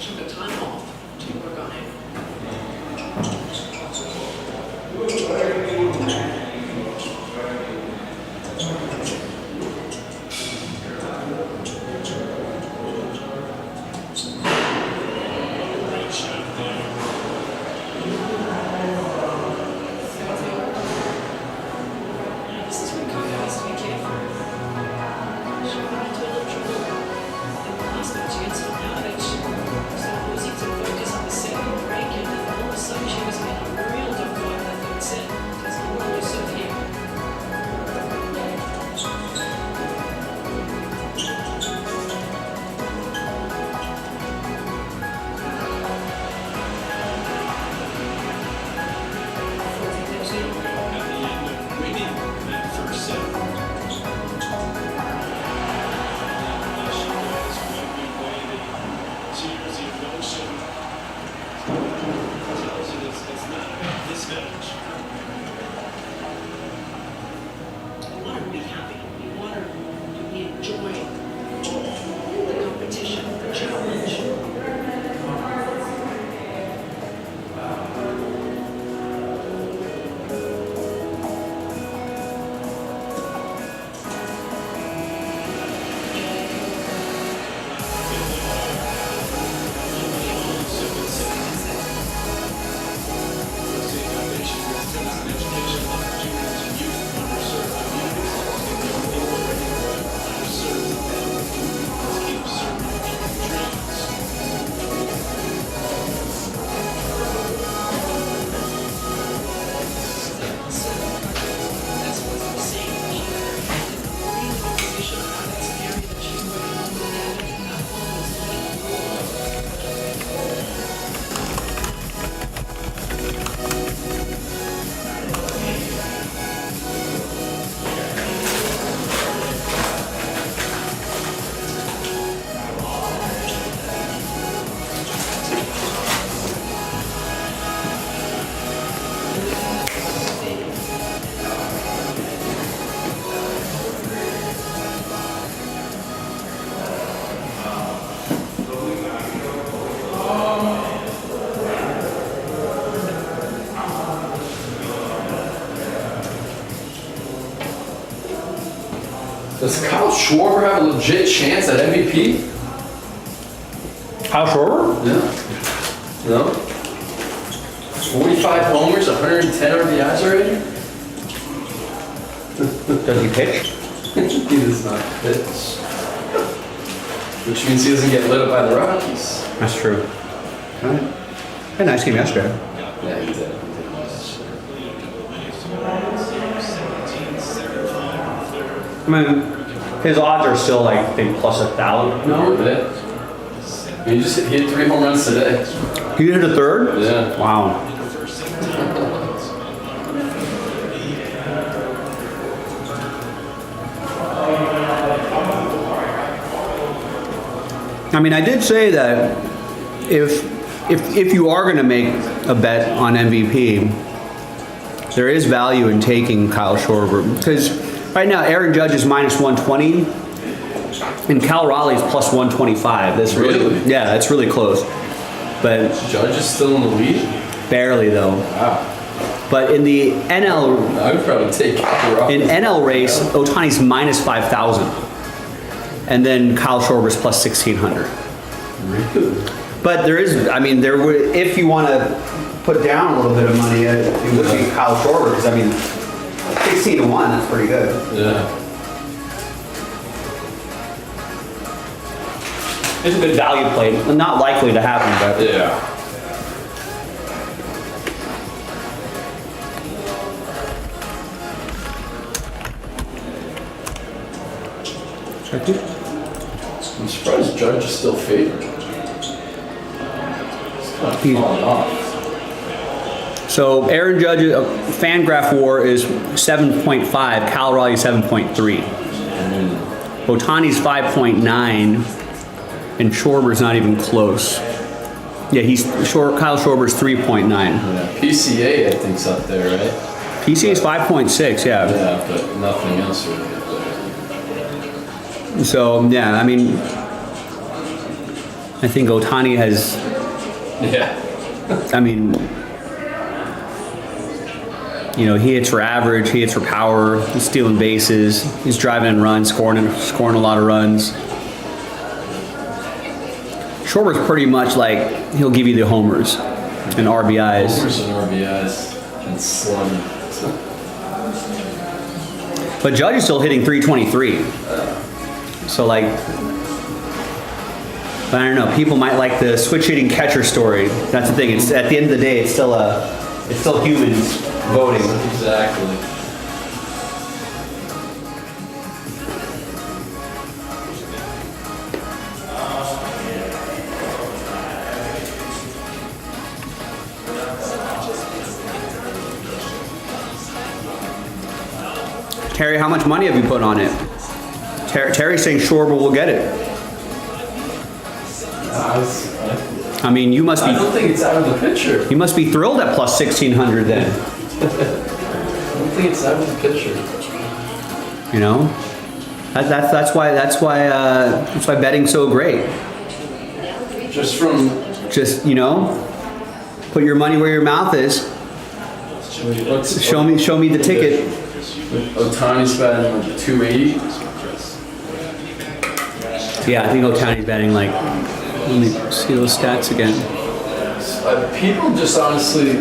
Took a time off to work on it. great shot there. This is what Coco has to be careful. She got into a little trouble in the last match against Stojanovic. Started losing some focus on the second break, and then all of a sudden she was in a real dogfight in that third set. Just a little yourself here. At the end of winning that first set. She goes, maybe way the tears, the emotion. Tells you it's not about this match. You want her to be happy. You want her to be enjoying the competition, the challenge. That's what I'm saying. She's in a really good position. That's an area that she's working on with that. And that ball is looking good. Does Kyle Schwarber have a legit chance at MVP? How sure? Yeah. No? 45 homers, 110 RBIs already? Does he pitch? He does not pitch. Which means he doesn't get lit up by the Rockies. That's true. Alright. Had a nice game yesterday. Yeah, he did. I mean, his odds are still like, I think, plus 1,000. No, but he hit 3 home runs today. He hit a third? Yeah. Wow. I mean, I did say that if you are going to make a bet on MVP, there is value in taking Kyle Schwarber, because right now Aaron Judge is minus 120 and Cal Raleigh's plus 125. That's Really? Yeah, that's really close. But Judge is still in the lead? barely though. Wow. But in the NL I would probably take the Rockies. in NL race, Ohtani's minus 5,000, and then Kyle Schwarber's plus 1,600. Really? But there is, I mean, there would, if you want to put down a little bit of money, it would be Kyle Schwarber, because I mean, 16 to 1, that's pretty good. Yeah. It's a good value play. Not likely to happen, but Yeah. I'm surprised Judge is still favored. It's kind of falling off. So Aaron Judge's Fangraph WAR is 7.5, Cal Raleigh 7.3. Ohtani's 5.9, and Schwarber's not even close. Yeah, Kyle Schwarber's 3.9. Yeah. PCA, I think's up there, right? PCA's 5.6, yeah. Yeah, but nothing else really up there. So yeah, I mean, I think Ohtani has. Yeah. I mean, you know, he hits for average, he hits for power, he's stealing bases, he's driving in runs, scoring a lot of runs. Schwarber's pretty much like, he'll give you the homers and RBIs. Homers and RBIs and slugging. But Judge is still hitting 323. So like, I don't know, people might like the switch hitting catcher story. That's the thing, it's at the end of the day, it's still humans voting. Exactly. Terry, how much money have you put on it? Terry's saying Schwarber will get it. I mean, you must I be don't think it's out of the picture. you must be thrilled at plus 1,600 then. I don't think it's out of the picture. You know, that's why betting's so great. Just from Just, you know, put your money where your mouth is. what's Show me the ticket. Ohtani's batting like 280. Yeah, I think Ohtani's batting like. Let me see those stats again. People just honestly,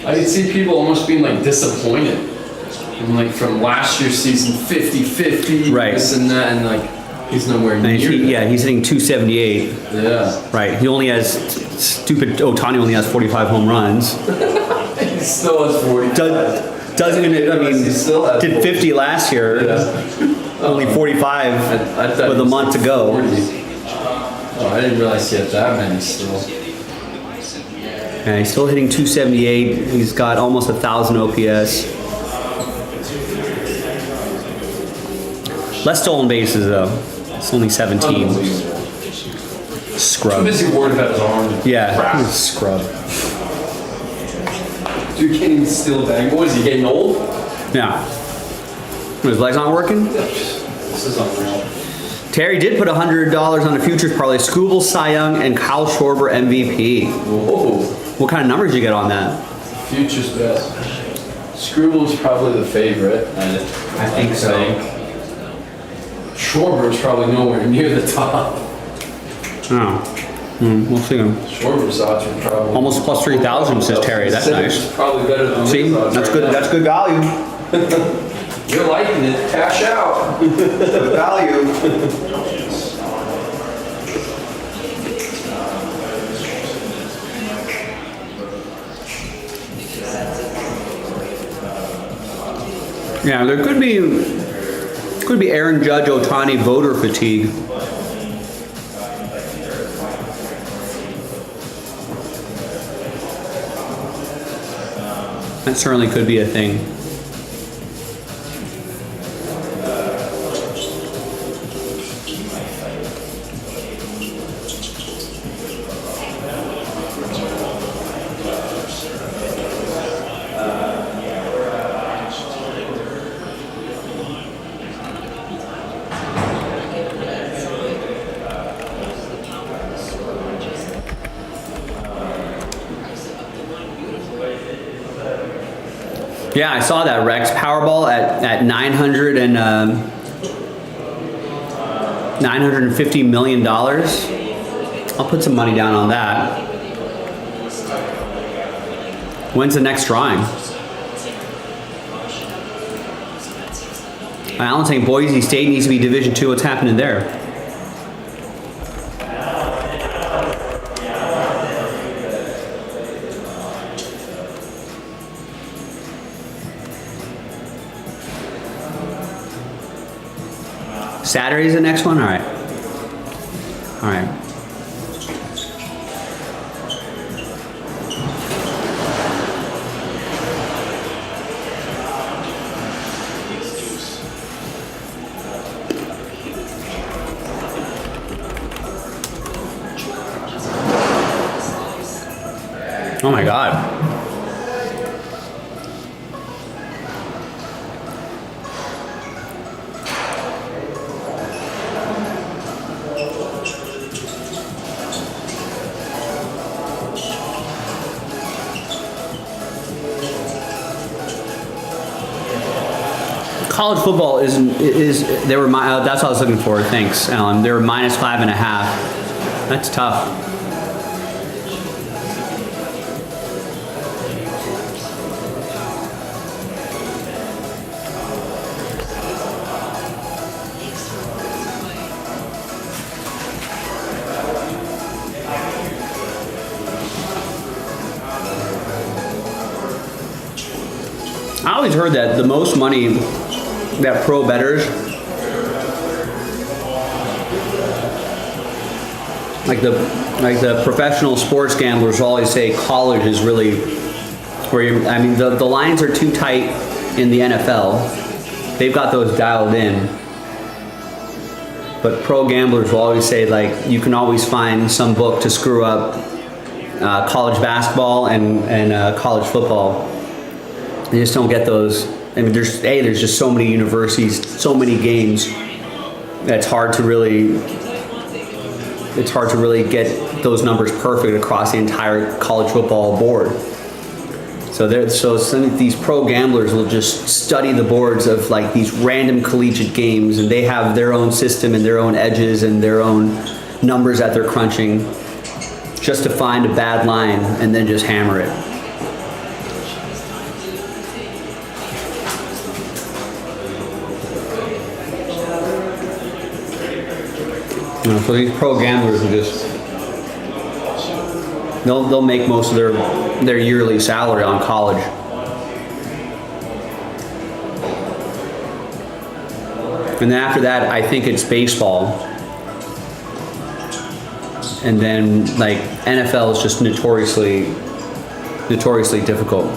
I can see people almost being like disappointed. And like from last year's season, 50-50, Right. this and that, and like he's nowhere And near that. he's hitting 278. Yeah. Right. He only has stupid. Ohtani only has 45 home runs. He still has 40. Doesn't it? I mean, He still has did 50 last year. Yeah. Only 45 I thought with he a was month to like go. 40. Oh, I didn't realize he had that many still. Yeah, he's still hitting 278. He's got almost 1,000 OPS. Less stolen bases though. It's only 17. Unbelievable. Scrub. I'm busy worried about his arm. Yeah, Crap. he's a scrub. Dude can't even steal a bag. What is he, getting old? Yeah. His legs not working? This is unreal. Terry did put $100 on a futures parlay. Scooble, Cy Young, and Kyle Schwarber MVP. Whoa. What kind of numbers you get on that? Future's best. Scrooble's probably the favorite. I think so. Schwarber's probably nowhere near the top. Oh. We'll see. Short Versace would probably. Almost plus 3,000, says Terry. That's Civics nice. is probably better than See, Versace that's right good. now. That's good value. You're liking it. Cash out. Good value. Yeah, there could be Aaron Judge Otani voter fatigue. That certainly could be a thing. Yeah, I saw that, Rex. Powerball at 900 and $950 million. I'll put some money down on that. When's the next drawing? I don't think Boise State needs to be Division II. What's happening there? Saturday's the next one? All right. All right. Oh my God. College football is they were that's what I was looking for. Thanks, Alan. They were minus 5.5. That's tough. I always heard that the most money that pro bettors, like the professional sports gamblers always say, college is really where I mean the lines are too tight in the NFL. They've got those dialed in. But pro gamblers will always say, like, you can always find some book to screw up college basketball and college football. They just don't get those. I mean, there's just so many universities, so many games. It's hard to really get those numbers perfect across the entire college football board. So some of these pro gamblers will just study the boards of like these random collegiate games, and they have their own system and their own edges and their own numbers that they're crunching just to find a bad line and then just hammer it. You know, so these pro gamblers are just, they'll make most of their yearly salary on college. And then after that, I think it's baseball. And then like NFL is just notoriously difficult.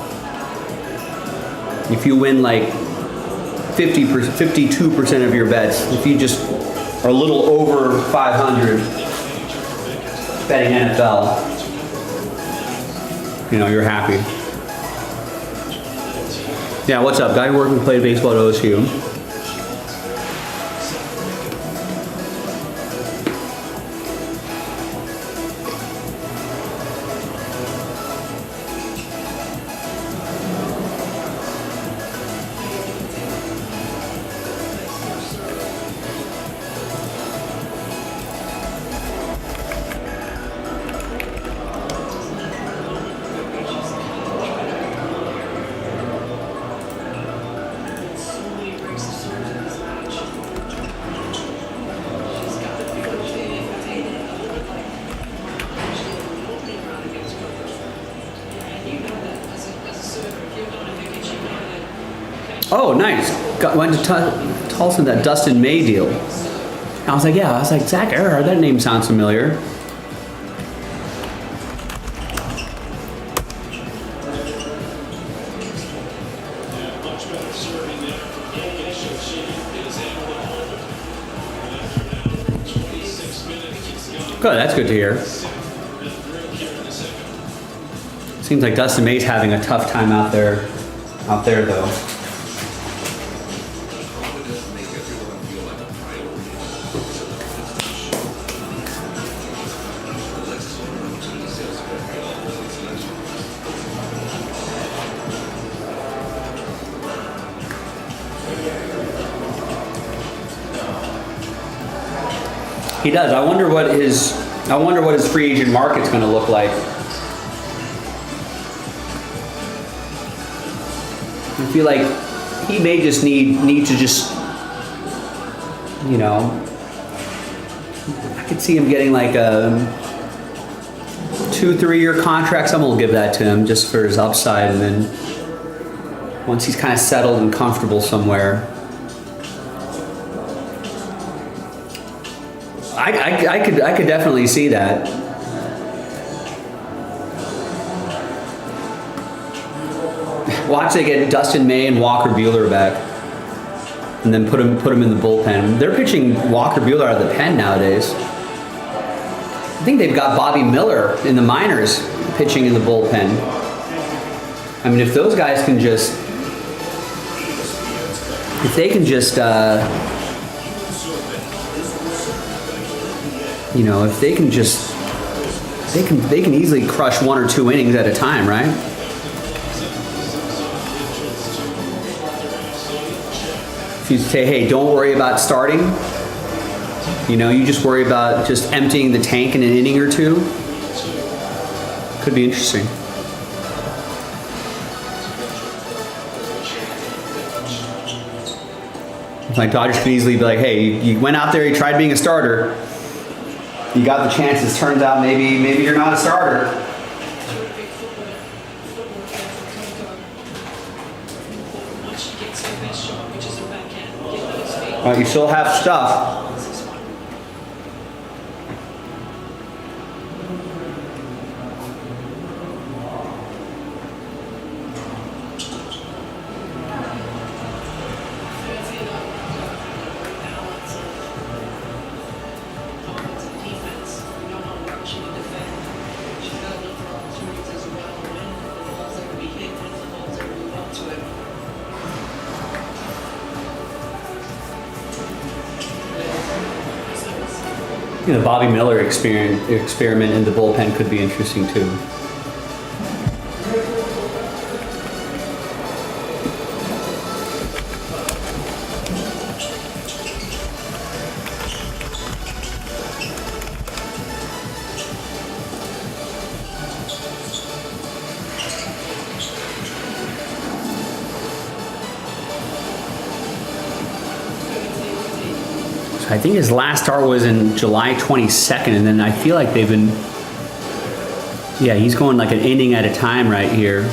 If you win like 52% of your bets, if you just are a little over 500 betting NFL, you know, you're happy. Yeah, what's up? Guy working played baseball at OSU. Oh, nice. Went to Tulsa, that Dustin May deal. I was like, yeah. I was like, Zach Erhard, that name sounds familiar. Much better serving there from Jokic. She is able to hold it. And after now 26 minutes, it's gone. Good, that's good to hear. Seems like Dustin May's having a tough time out there though. He does. I wonder what his free agent market's going to look like. I feel like he may just need to just, you know, I could see him getting like a 2-3 year contract. Someone will give that to him just for his upside, and then once he's kind of settled and comfortable somewhere. I could definitely see that. Watch they get Dustin May and Walker Buehler back, and then put him in the bullpen. They're pitching Walker Buehler out of the pen nowadays. I think they've got Bobby Miller in the minors pitching in the bullpen. I mean, if those guys can just, if they can just, you know, if they can just, they can easily crush 1 or 2 innings at a time, right? If you say, hey, don't worry about starting, you know, you just worry about just emptying the tank in an inning or two, could be interesting. Like Dodgers could easily be like, hey, you went out there, you tried being a starter, you got the chances. Turns out maybe you're not a starter. Well, you still have stuff. You know, Bobby Miller experiment in the bullpen could be interesting too. I think his last start was in July 22nd, and then I feel like they've been, yeah, he's going like an inning at a time right here.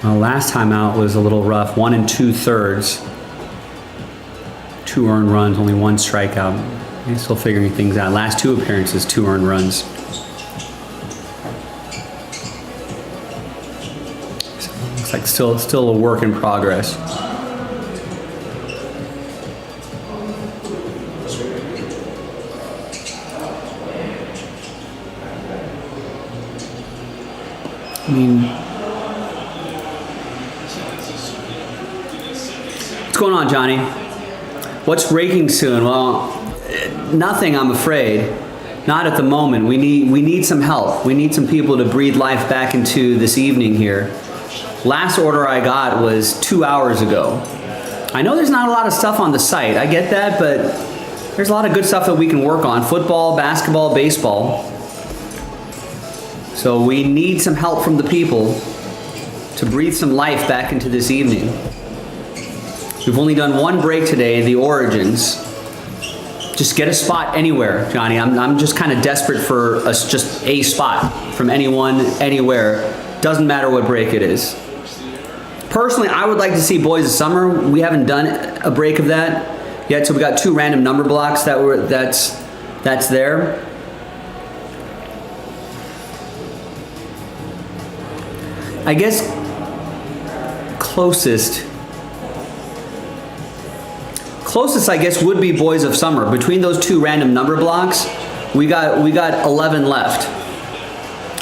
Well, last time out was a little rough, 1 2/3, 2 earned runs, only 1 strikeout. He's still figuring things out. Last 2 appearances, 2 earned runs. Looks like still a work in progress. I mean, what's going on, Johnny? What's breaking soon? Well, nothing, I'm afraid. Not at the moment. We need some help. We need some people to breathe life back into this evening here. Last order I got was 2 hours ago. I know there's not a lot of stuff on the site. I get that, but there's a lot of good stuff that we can work on. Football, basketball, baseball. So we need some help from the people to breathe some life back into this evening. We've only done 1 break today, the Origins. Just get a spot anywhere, Johnny. I'm just kind of desperate for just a spot from anyone, anywhere. Doesn't matter what break it is. Personally, I would like to see Boys of Summer. We haven't done a break of that yet, so we got 2 random number blocks that's there. I guess closest I guess would be Boys of Summer. Between those 2 random number blocks, we got 11 left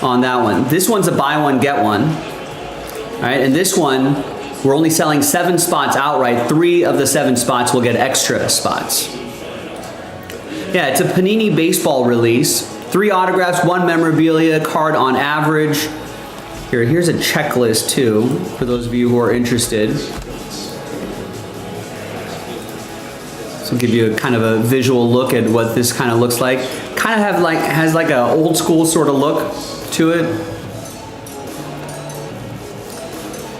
on that one. This one's a buy one get one. All right, and this one we're only selling 7 spots outright. 3 of the 7 spots will get extra spots. Yeah, it's a Panini baseball release. 3 autographs, 1 memorabilia card on average. Here's a checklist too for those of you who are interested. So give you a kind of a visual look at what this kind of looks like. Kind of has like a old school sort of look to it.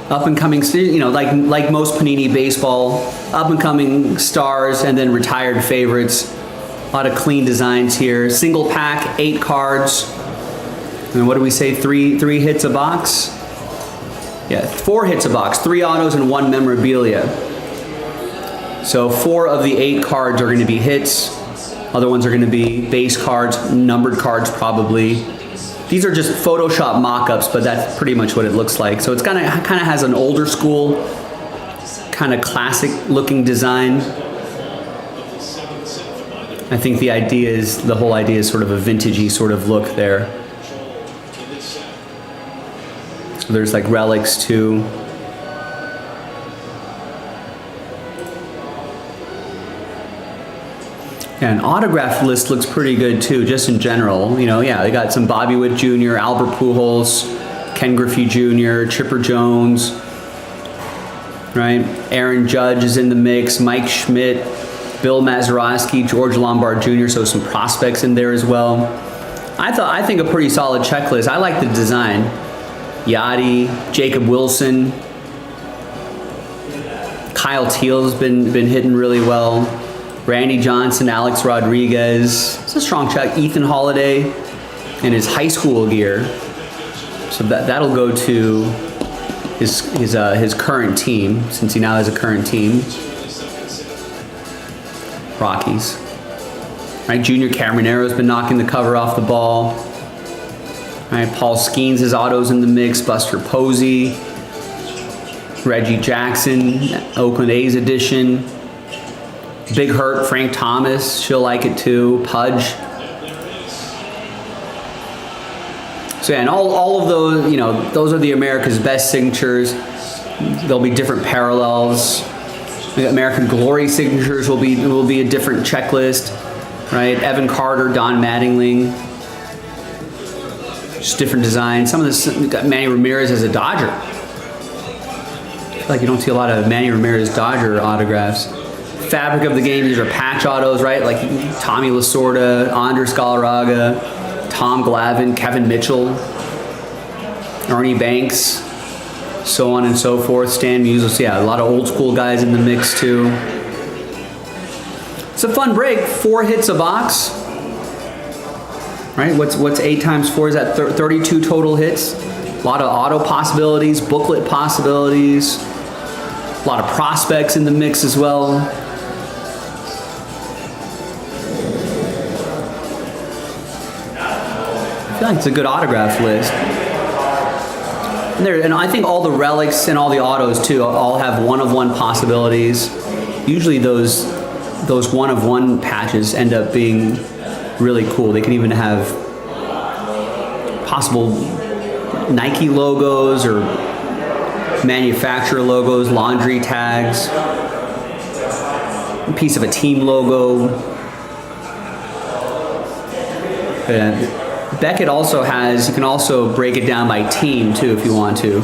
Up and coming, you know, like most Panini baseball, up and coming stars and then retired favorites. A lot of clean designs here. Single pack, 8 cards. And what do we say? 3 hits a box? Yeah, 4 hits a box. 3 autos and 1 memorabilia. So 4 of the 8 cards are going to be hits. Other ones are going to be base cards, numbered cards probably. These are just Photoshop mock-ups, but that's pretty much what it looks like. So it's kind of has an older school, kind of classic looking design. I think the whole idea is sort of a vintagey sort of look there. So there's like relics too. Yeah, an autograph list looks pretty good too, just in general. You know, yeah, they got some Bobby Witt Jr., Albert Pujols, Ken Griffey Jr., Chipper Jones, right? Aaron Judge is in the mix, Mike Schmidt, Bill Mazeroski, George Lombard Jr., so some prospects in there as well. I think a pretty solid checklist. I like the design. Yachty, Jacob Wilson, Kyle Teal's been hitting really well. Randy Johnson, Alex Rodriguez. It's a strong check. Ethan Holiday in his high school gear. So that'll go to his current team, since he now has a current team. Rockies. Right, Junior Camaronero's been knocking the cover off the ball. Right, Paul Skeens, his autos in the mix. Buster Posey. Reggie Jackson, Oakland A's edition. Big Hurt, Frank Thomas, she'll like it too. Pudge. So yeah, and all of those, you know, those are the America's Best signatures. There'll be different parallels. The American Glory signatures will be a different checklist, right? Evan Carter, Don Mattingly. Just different designs. Some of this, got Manny Ramirez as a Dodger. I feel like you don't see a lot of Manny Ramirez Dodger autographs. Fabric of the game, these are patch autos, right? Like Tommy Lasorda, Andres Galarraga, Tom Glavine, Kevin Mitchell, Ernie Banks, so on and so forth. Stan Musial. Yeah, a lot of old school guys in the mix too. It's a fun break. 4 hits a box. Right? What's 8 times 4? Is that 32 total hits? A lot of auto possibilities, booklet possibilities, a lot of prospects in the mix as well. I feel like it's a good autograph list. And I think all the relics and all the autos too all have 1-of-1 possibilities. Usually those 1-of-1 patches end up being really cool. They can even have possible Nike logos or manufacturer logos, laundry tags, a piece of a team logo. And Beckett also has, you can also break it down by team too if you want to.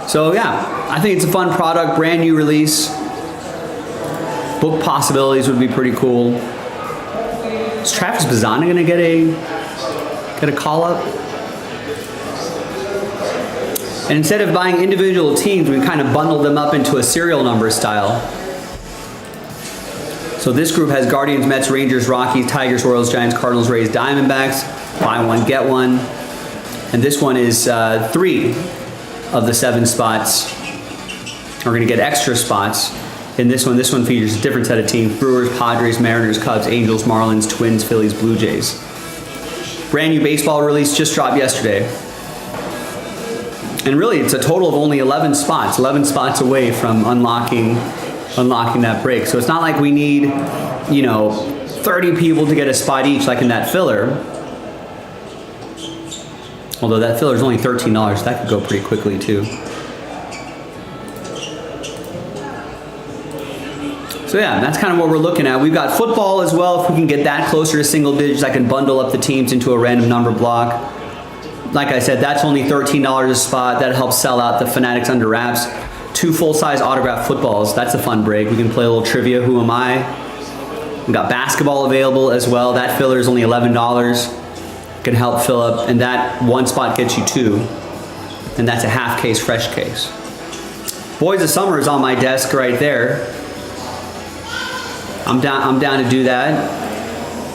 So yeah, I think it's a fun product, brand new release. Book possibilities would be pretty cool. Is Travis Bazzana gonna get a call up? And instead of buying individual teams, we kind of bundled them up into a serial number style. So this group has Guardians, Mets, Rangers, Rockies, Tigers, Royals, Giants, Cardinals, Rays, Diamondbacks. Buy one, get one. And this one is 3 of the 7 spots. We're going to get extra spots in this one. This one features a different set of teams: Brewers, Padres, Mariners, Cubs, Angels, Marlins, Twins, Phillies, Blue Jays. Brand new baseball release just dropped yesterday. And really, it's a total of only 11 spots. 11 spots away from unlocking that break. So it's not like we need, 30 people to get a spot each like in that filler. Although that filler is only $13. That could go pretty quickly too. So yeah, that's kind of what we're looking at. We've got football as well. If we can get that closer to single digits, I can bundle up the teams into a random number block. Like I said, that's only $13 a spot. That helps sell out the Fanatics Under Wraps. 2 full-size autographed footballs. That's a fun break. We can play a little trivia. Who am I? We've got basketball available as well. That filler is only $11. Can help fill up, and that 1 spot gets you 2. And that's a half case, fresh case. Boys of Summer is on my desk right there. I'm down to do that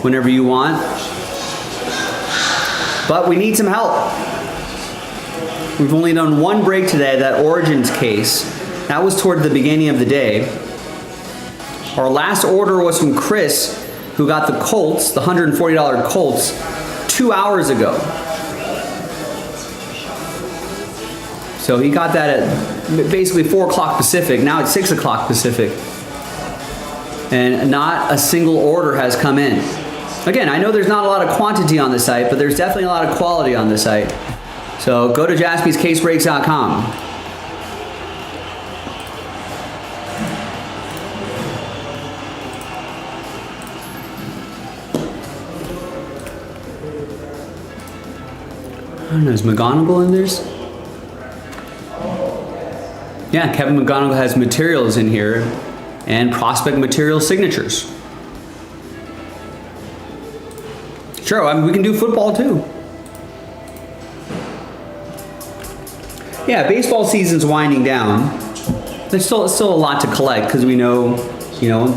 whenever you want. But we need some help. We've only done 1 break today, that Origins case. That was toward the beginning of the day. Our last order was from Chris, who got the Colts, the $140 Colts, 2 hours ago. So he got that at basically 4 o'clock Pacific. Now it's 6 o'clock Pacific. And not a single order has come in. Again, I know there's not a lot of quantity on the site, but there's definitely a lot of quality on the site. So go to jaspyscasebreaks.com. I don't know, is McGonagall in theirs? Yeah, Kevin McGonagall has materials in here and prospect material signatures. Sure, I mean, we can do football too. Yeah, baseball season's winding down. There's still a lot to collect because we know,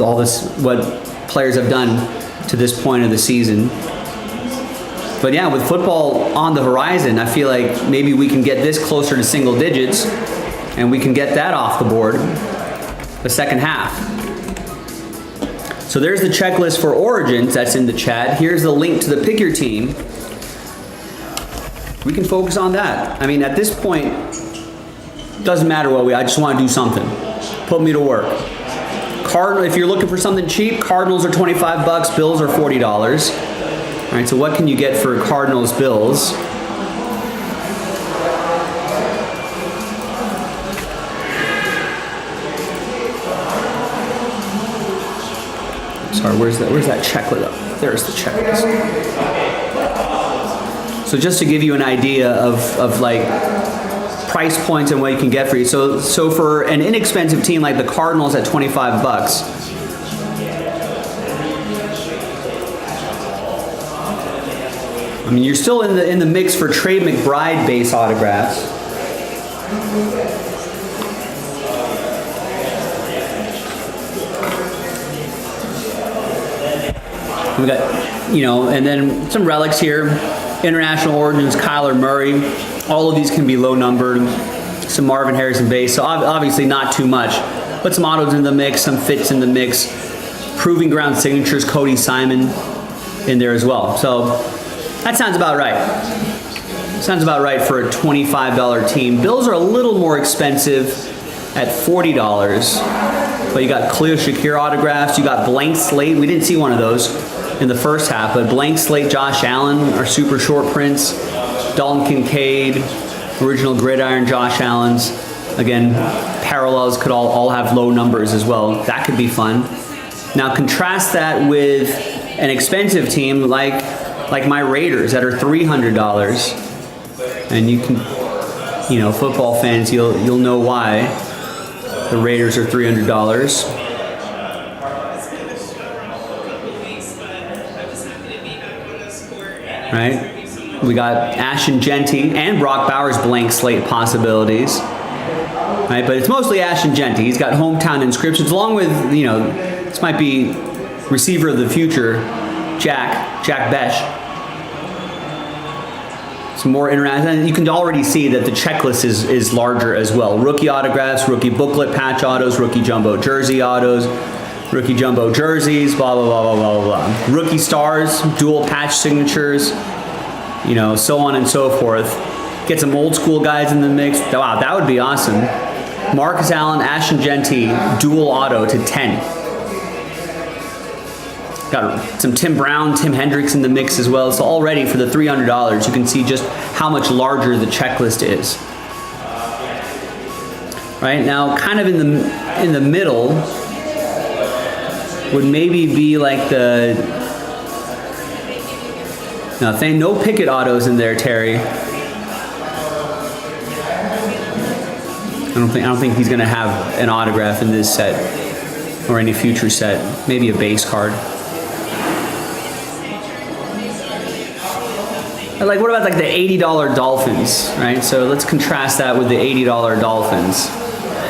all this, what players have done to this point of the season. But yeah, with football on the horizon, I feel like maybe we can get this closer to single digits and we can get that off the board the second half. So there's the checklist for Origins that's in the chat. Here's the link to the Pick Your Team. We can focus on that. I mean, at this point, doesn't matter what I just want to do something. Put me to work. If you're looking for something cheap, Cardinals are $25, Bills are $40. All right, so what can you get for Cardinals Bills? Sorry, where's that checklist? There's the checklist. So just to give you an idea of like price points and what you can get for you. So for an inexpensive team like the Cardinals at $25, I mean, you're still in the mix for Trey McBride base autographs. We got, and then some relics here. International Origins, Kyler Murray. All of these can be low numbered. Some Marvin Harrison base. So obviously not too much, but some autos in the mix, some fits in the mix. Proving ground signatures, Cody Simon in there as well. So that sounds about right. Sounds about right for a $25 team. Bills are a little more expensive at $40. But you got Khalil Shakir autographs. You got blank slate. We didn't see one of those in the first half, but blank slate Josh Allen, our super short prints. Dalton Kincaid, original gridiron Josh Allen's. Again, parallels could all have low numbers as well. That could be fun. Now contrast that with an expensive team like my Raiders that are $300. And you can, football fans, you'll know why the Raiders are $300. Right? We got Ashton Genty and Brock Bowers blank slate possibilities. Right, but it's mostly Ashton Genty. He's got hometown inscriptions, along with, this might be receiver of the future, Jack Besh. Some more interaction, and you can already see that the checklist is larger as well. Rookie autographs, rookie booklet patch autos, rookie jumbo jersey autos, rookie jumbo jerseys, blah, blah, blah, blah, blah, blah. Rookie stars, dual patch signatures, so on and so forth. Get some old school guys in the mix. Wow, that would be awesome. Marcus Allen, Ashton Genty, dual auto to 10. Got some Tim Brown, Tim Hendricks in the mix as well. So already for the $300, you can see just how much larger the checklist is. Right now, kind of in the middle would maybe be like no Pickett autos in there, Terry. I don't think he's gonna have an autograph in this set or any future set. Maybe a base card. What about the $80 Dolphins, right? So let's contrast that with the $80 Dolphins.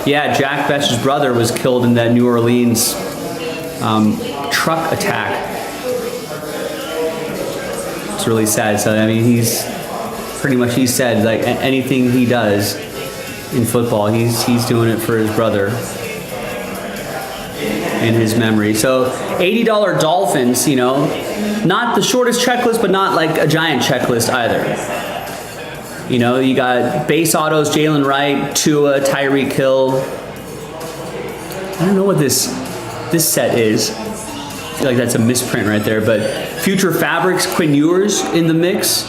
Yeah, Jack Besh's brother was killed in that New Orleans truck attack. It's really sad. So he's said anything he does in football, he's doing it for his brother in his memory. So $80 Dolphins, not the shortest checklist, but not like a giant checklist either. You got base autos, Jalen Wright, Tua, Tyreek Hill. I don't know what this set is. I feel like that's a misprint right there, but Future Fabrics, Quinn Ewers in the mix.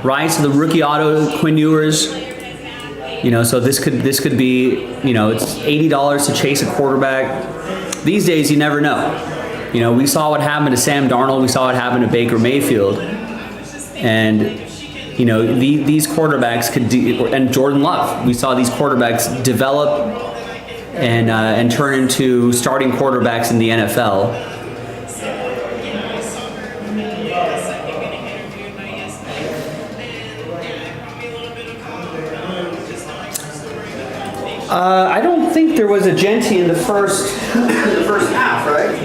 Right, so the rookie auto, Quinn Ewers. So this could be, it's $80 to chase a quarterback. These days, you never know. We saw what happened to Sam Darnold. We saw what happened to Baker Mayfield. And, these quarterbacks and Jordan Love. We saw these quarterbacks develop and turn into starting quarterbacks in the NFL. I don't think there was a Genty in the first half, right?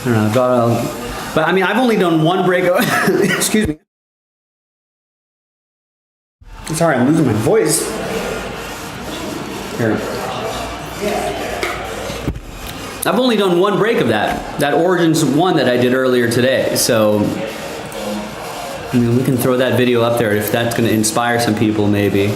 I don't know, but I've only done one break. Excuse me. Sorry, I'm losing my voice. Here. I've only done one break of that Origins one that I did earlier today. So, we can throw that video up there if that's going to inspire some people, maybe.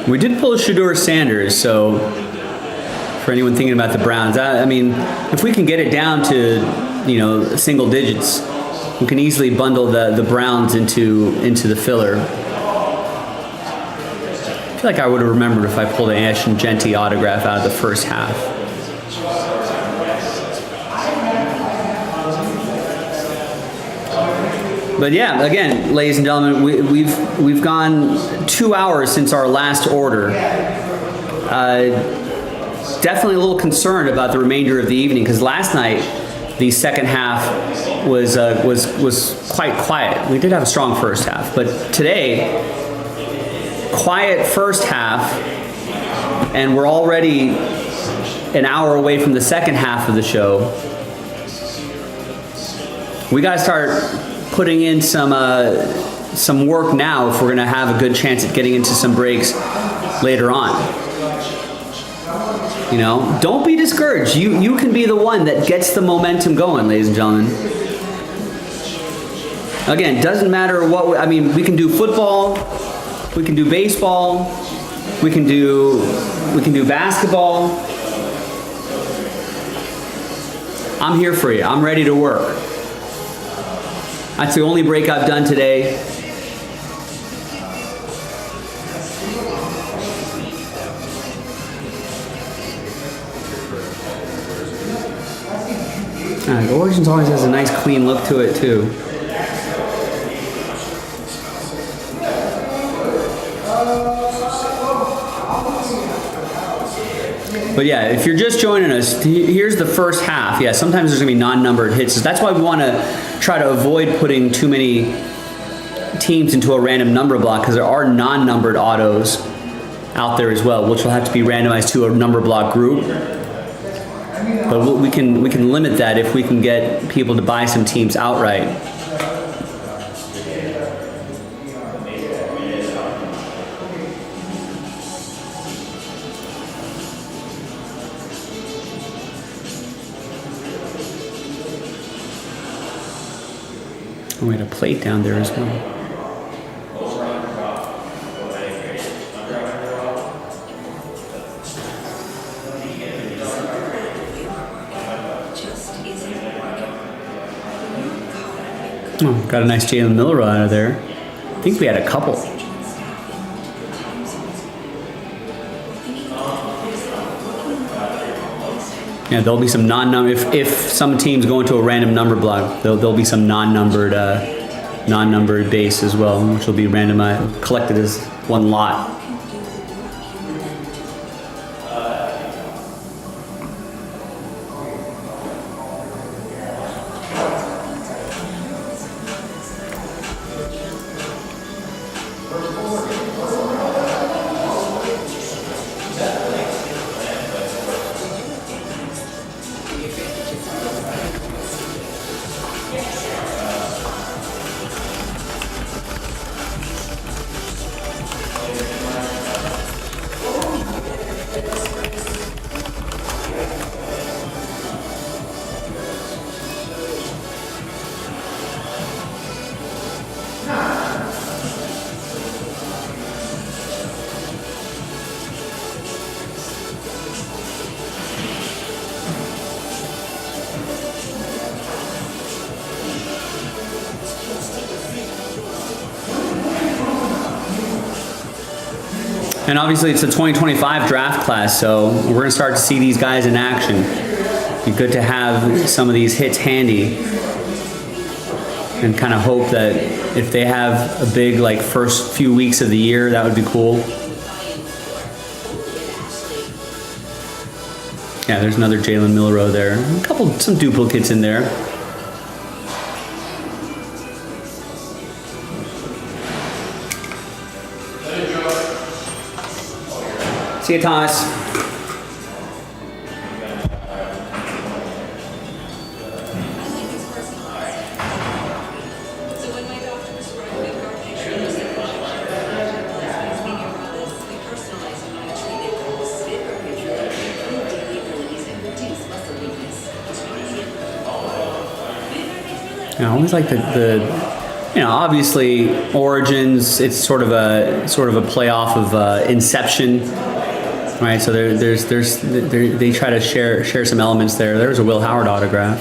We did pull a Shedeur Sanders, so for anyone thinking about the Browns, if we can get it down to, single digits, we can easily bundle the Browns into the filler. I feel like I would have remembered if I pulled an Ashton Genty autograph out of the first half. But yeah, again, ladies and gentlemen, we've gone 2 hours since our last order. Definitely a little concerned about the remainder of the evening because last night the second half was quite quiet. We did have a strong first half, but today, quiet first half, and we're already an hour away from the second half of the show. We got to start putting in some work now if we're going to have a good chance at getting into some breaks later on. You know, don't be discouraged. You can be the one that gets the momentum going, ladies and gentlemen. Again, doesn't matter what, I mean, we can do football, we can do baseball, we can do basketball. I'm here for you. I'm ready to work. That's the only break I've done today. Origins always has a nice clean look to it too. But yeah, if you're just joining us, here's the first half. Yeah, sometimes there's gonna be non-numbered hits. That's why we wanna try to avoid putting too many teams into a random number block, because there are non-numbered autos out there as well, which will have to be randomized to a number block group. But we can limit that if we can get people to buy some teams outright. Oh, we had a plate down there as well. Oh, got a nice Jalen Miller out of there. I think we had a couple. Yeah, there'll be some non-number. If some teams go into a random number block, there'll be some non-numbered base as well, which will be randomized, collected as one lot. And obviously it's a 2025 draft class, so we're gonna start to see these guys in action. Be good to have some of these hits handy and kind of hope that if they have a big like first few weeks of the year, that would be cool. Yeah, there's another Jalen Milroe there. Some duplicates in there. See you, Thomas. I always like the you know, obviously Origins, it's sort of a play off of Inception, right? So they try to share some elements there. There's a Will Howard autograph.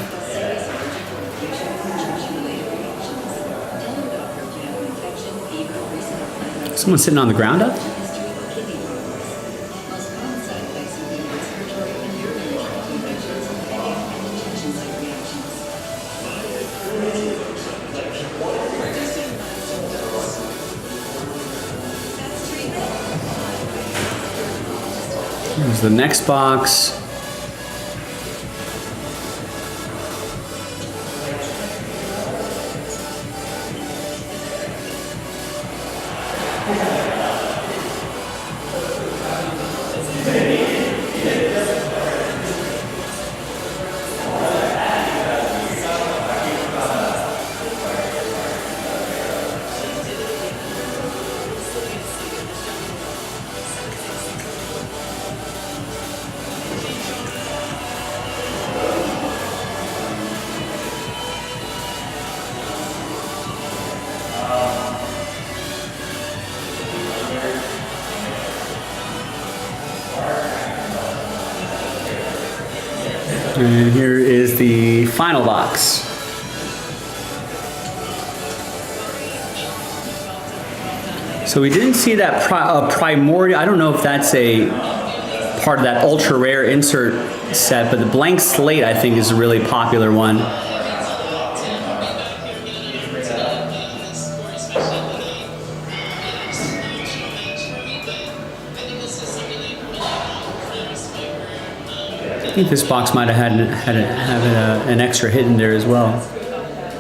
Someone sitting on the ground up? Here's the next box. And here is the final box. So we didn't see that primordial. I don't know if that's a part of that ultra rare insert set, but the blank slate I think is a really popular one. I think this box might have had an extra hit in there as well.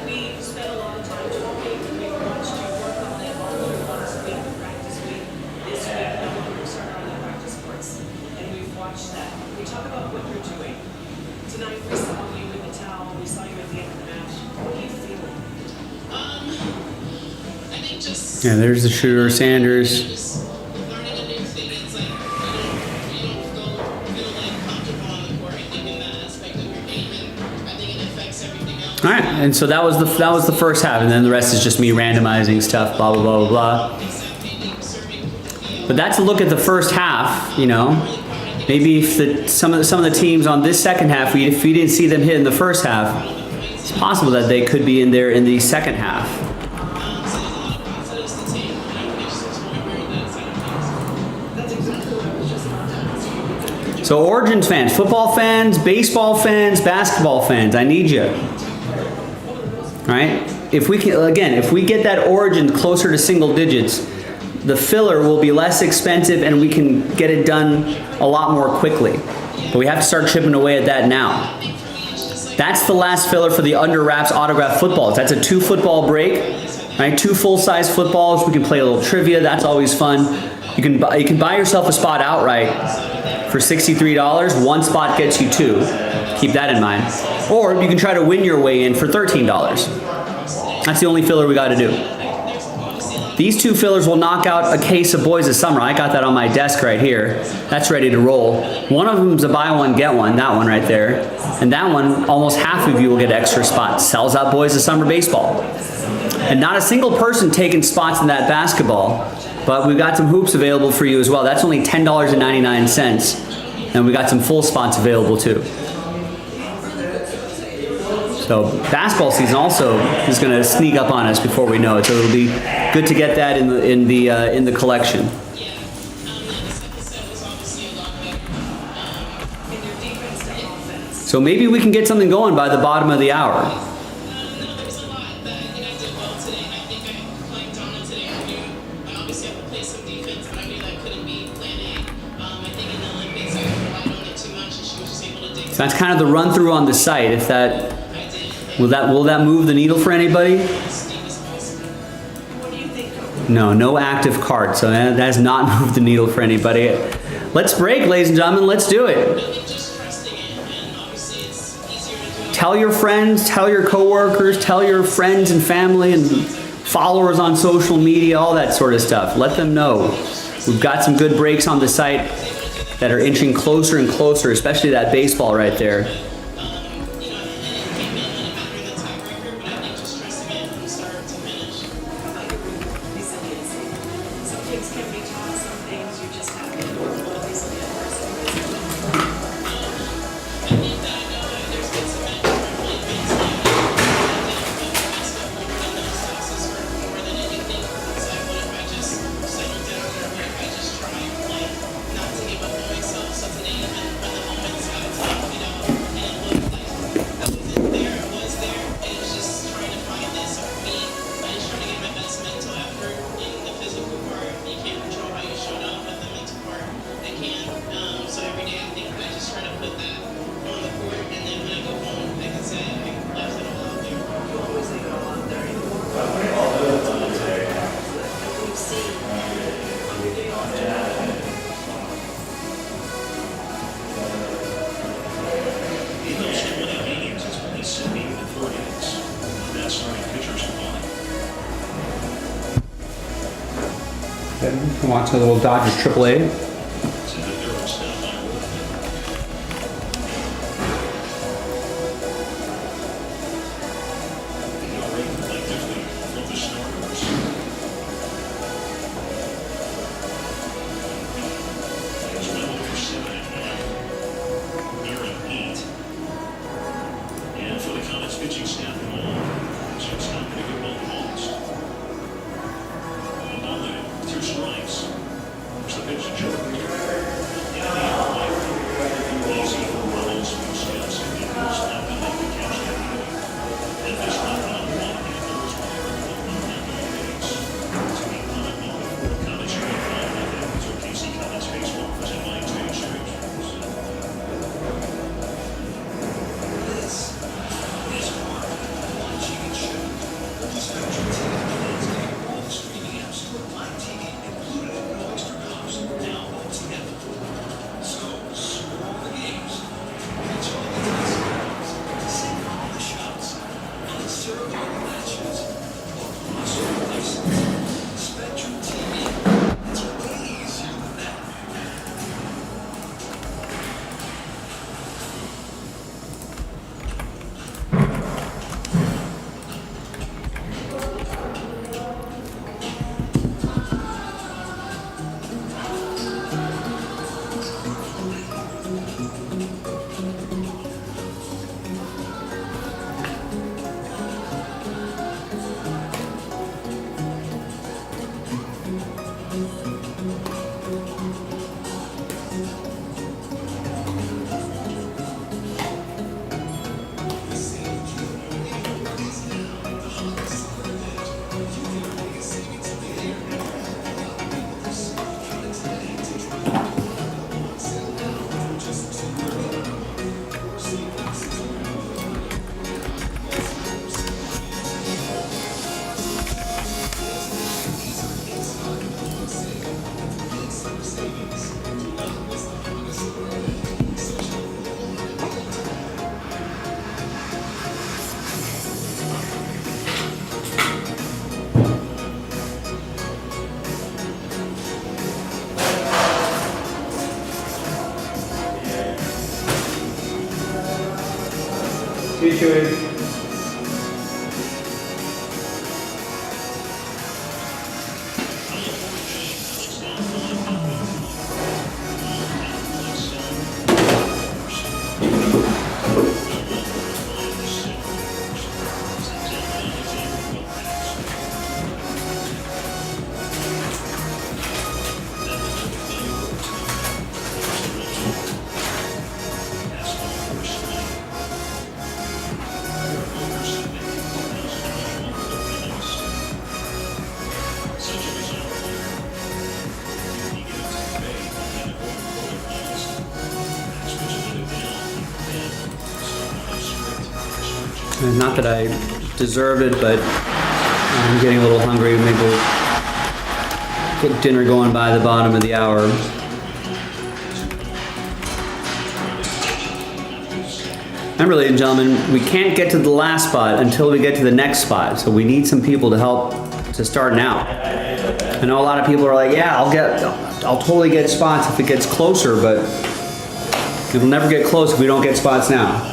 We spent a lot of time talking. We watched you work on it last week, practice week. This week, we're starting on the practice courts, and we've watched that. We talk about what you're doing. Tonight we saw you in the towel. We saw you at the end of the match. What are you feeling? I think just Yeah, there's the shooter, Sanders. just learning a new thing. It's like you don't go feel like comfortable on the court. I think in that aspect of your game, and I think it affects everything else. All right, and so that was the first half, and then the rest is just me randomizing stuff, blah blah blah blah blah. But that's a look at the first half, you know. Maybe if some of the teams on this second half, if we didn't see them hit in the first half, it's possible that they could be in there in the second half. That's exactly what I was just about to ask you. So Origins fans, football fans, baseball fans, basketball fans, I need you. Right? If we can, again, if we get that Origin closer to single digits, the filler will be less expensive and we can get it done a lot more quickly. But we have to start chipping away at that now. That's the last filler for the Under Wraps autograph footballs. That's a 2 football break, right? 2 full-size footballs. We can play a little trivia. That's always fun. You can buy yourself a spot outright for $63. 1 spot gets you 2. Keep that in mind. Or you can try to win your way in for $13. That's the only filler we got to do. These 2 fillers will knock out a case of Boys of Summer. I got that on my desk right here. That's ready to roll. One of them is a buy one, get one, that one right there. And that one, almost half of you will get extra spots. Sells out Boys of Summer baseball. And not a single person taking spots in that basketball, but we've got some hoops available for you as well. That's only $10.99. And we got some full spots available too. So basketball season also is going to sneak up on us before we know it. So it'll be good to get that in the collection. So maybe we can get something going by the bottom of the hour. There's a lot that I think I did well today, and I think I claimed on it today. I obviously have to play some defense, but I knew that couldn't be plan A. I think in the Olympics I relied on it too much, and she was just able to dig. So that's kind of the run through on the site. If that will that move the needle for anybody? What do you think, Coach? No active card. So that has not moved the needle for anybody. Let's break, ladies and gentlemen. Let's do it. Just trusting it, and obviously it's easier to do it. Tell your friends, tell your coworkers, tell your friends and family and followers on social media, all that sort of stuff. Let them know. We've got some good breaks on the site that are inching closer and closer, especially that baseball right there. Some things can be taught, some things you just have to obviously So every day I think I just try to put that on the court, and then when I go home, I can say I left it all out there. you always leave it all out there anymore. We've seen on your day off today. In those 20 games, it's only Sydney with 4 innings. That's starting pitchers combined. Come on to the little Dodgers AAA. So that they're all set by Wolf. They operate collectively from the starters. As well for 7 and 1. They're at 8. For the Comets pitching staff and all, Jim's not going to get well lost. One ball in, 2 strikes. Here's the pitch to Jordan. Easy for Ronald's few steps, and he was not going to make the catch that early. And this one on one, and goes wire and 1-1 down the base. To be on and on before the Comets are 5-0. So Casey Comets baseball presented by Trade Shows. This is hard. Watching it show. The Spectrum TV plans get all the streaming apps to My TV included at no extra cost. Now all together. So, score the games. Reach all the touchdowns. Sing all the shots. And serve all the matches. Across your devices. Spectrum TV. It's way easier than that. Featuring not that I deserved it, but I'm getting a little hungry. Maybe we'll get dinner going by the bottom of the hour. Remember, ladies and gentlemen, we can't get to the last spot until we get to the next spot. So we need some people to help to start now. I know a lot of people are like, yeah, I'll totally get spots if it gets closer, but it'll never get close if we don't get spots now.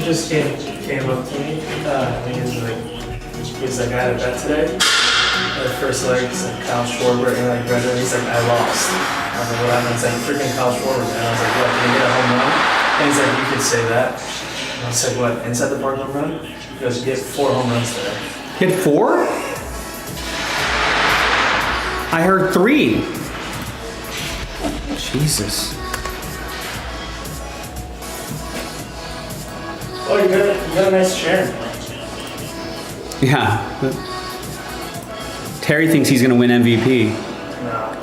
just came up to me. He's like, I had a bet today. The first leg, he's like, Kyle Schwarber, and like, Brendan, he's like, I lost. I was like, what happened? He's like, freaking Kyle Schwarber. And I was like, what, did he get a home run? And he's like, you could say that. And I was like, what, inside the park home run? He goes, you get 4 home runs today. Hit 4? I heard 3. Jesus. Oh, you got a nice chair. Yeah. But Terry thinks he's going to win MVP. No.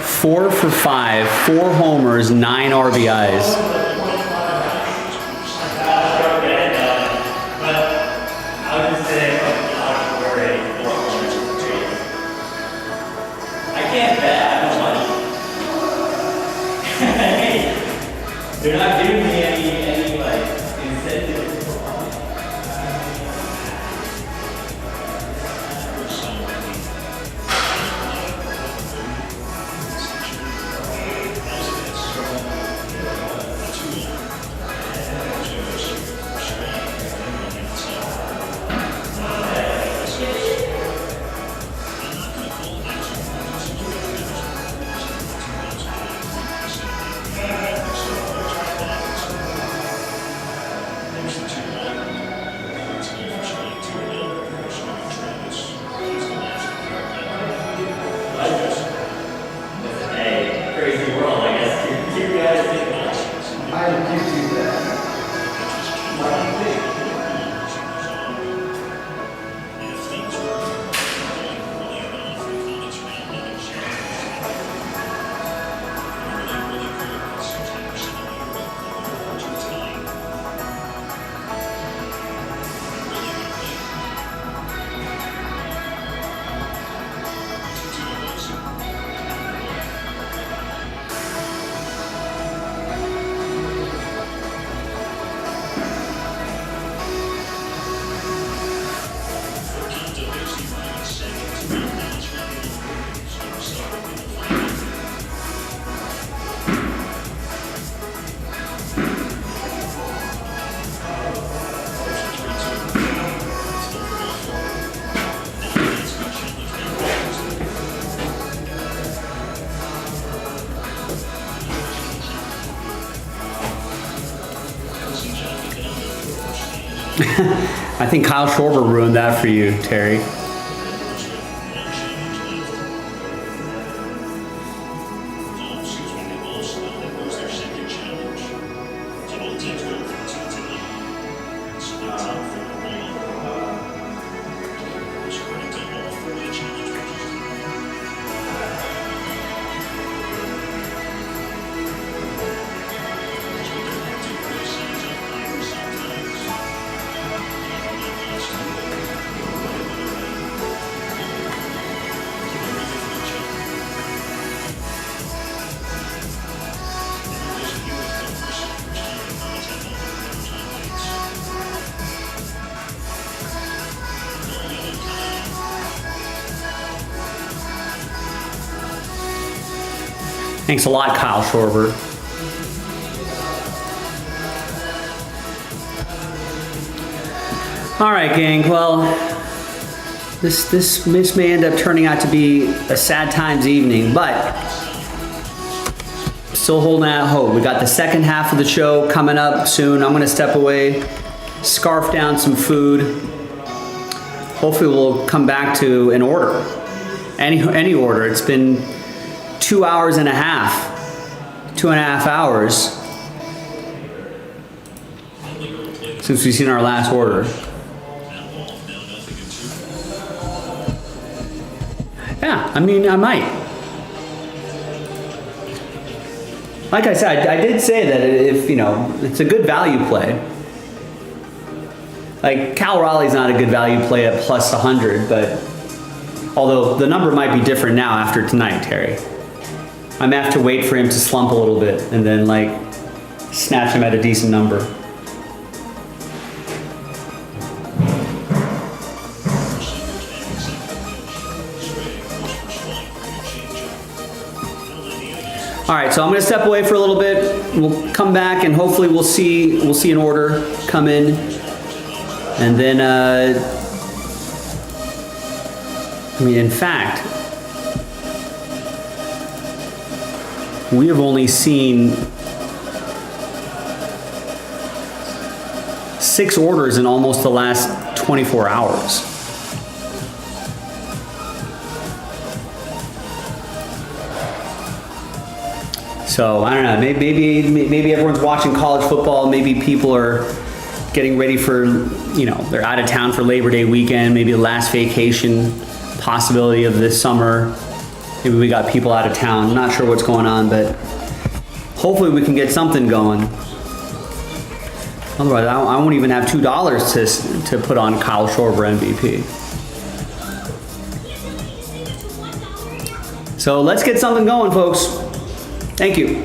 4 for 5, 4 homers, 9 RBIs. They're not giving me any like incentive. Hey, crazy world, I guess. You guys think about it. I give you that. I think Kyle Schwarber ruined that for you, Terry. Thanks a lot, Kyle Schwarber. All right, gang. Well, this may end up turning out to be a sad times evening, but still holding out hope. We got the second half of the show coming up soon. I'm gonna step away, scarf down some food. Hopefully, we'll come back to an order, any order. It's been 2 hours and a half, 2.5 hours since we've seen our last order. Yeah, I mean, I might. Like I said, I did say that if, you know, it's a good value play. Like, Cal Raleigh's not a good value play at plus 100, but although the number might be different now after tonight, Terry. I may have to wait for him to slump a little bit and then, like, snatch him at a decent number. All right, so I'm gonna step away for a little bit. We'll come back and hopefully we'll see an order come in. And then, I mean, in fact, we have only seen 6 orders in almost the last 24 hours. So I don't know, maybe everyone's watching college football, maybe people are getting ready for, you know, they're out of town for Labor Day weekend, maybe the last vacation possibility of this summer. Maybe we got people out of town, I'm not sure what's going on, but hopefully we can get something going. Otherwise, I won't even have $2 to put on Kyle Schwarber MVP. So let's get something going, folks. Thank you.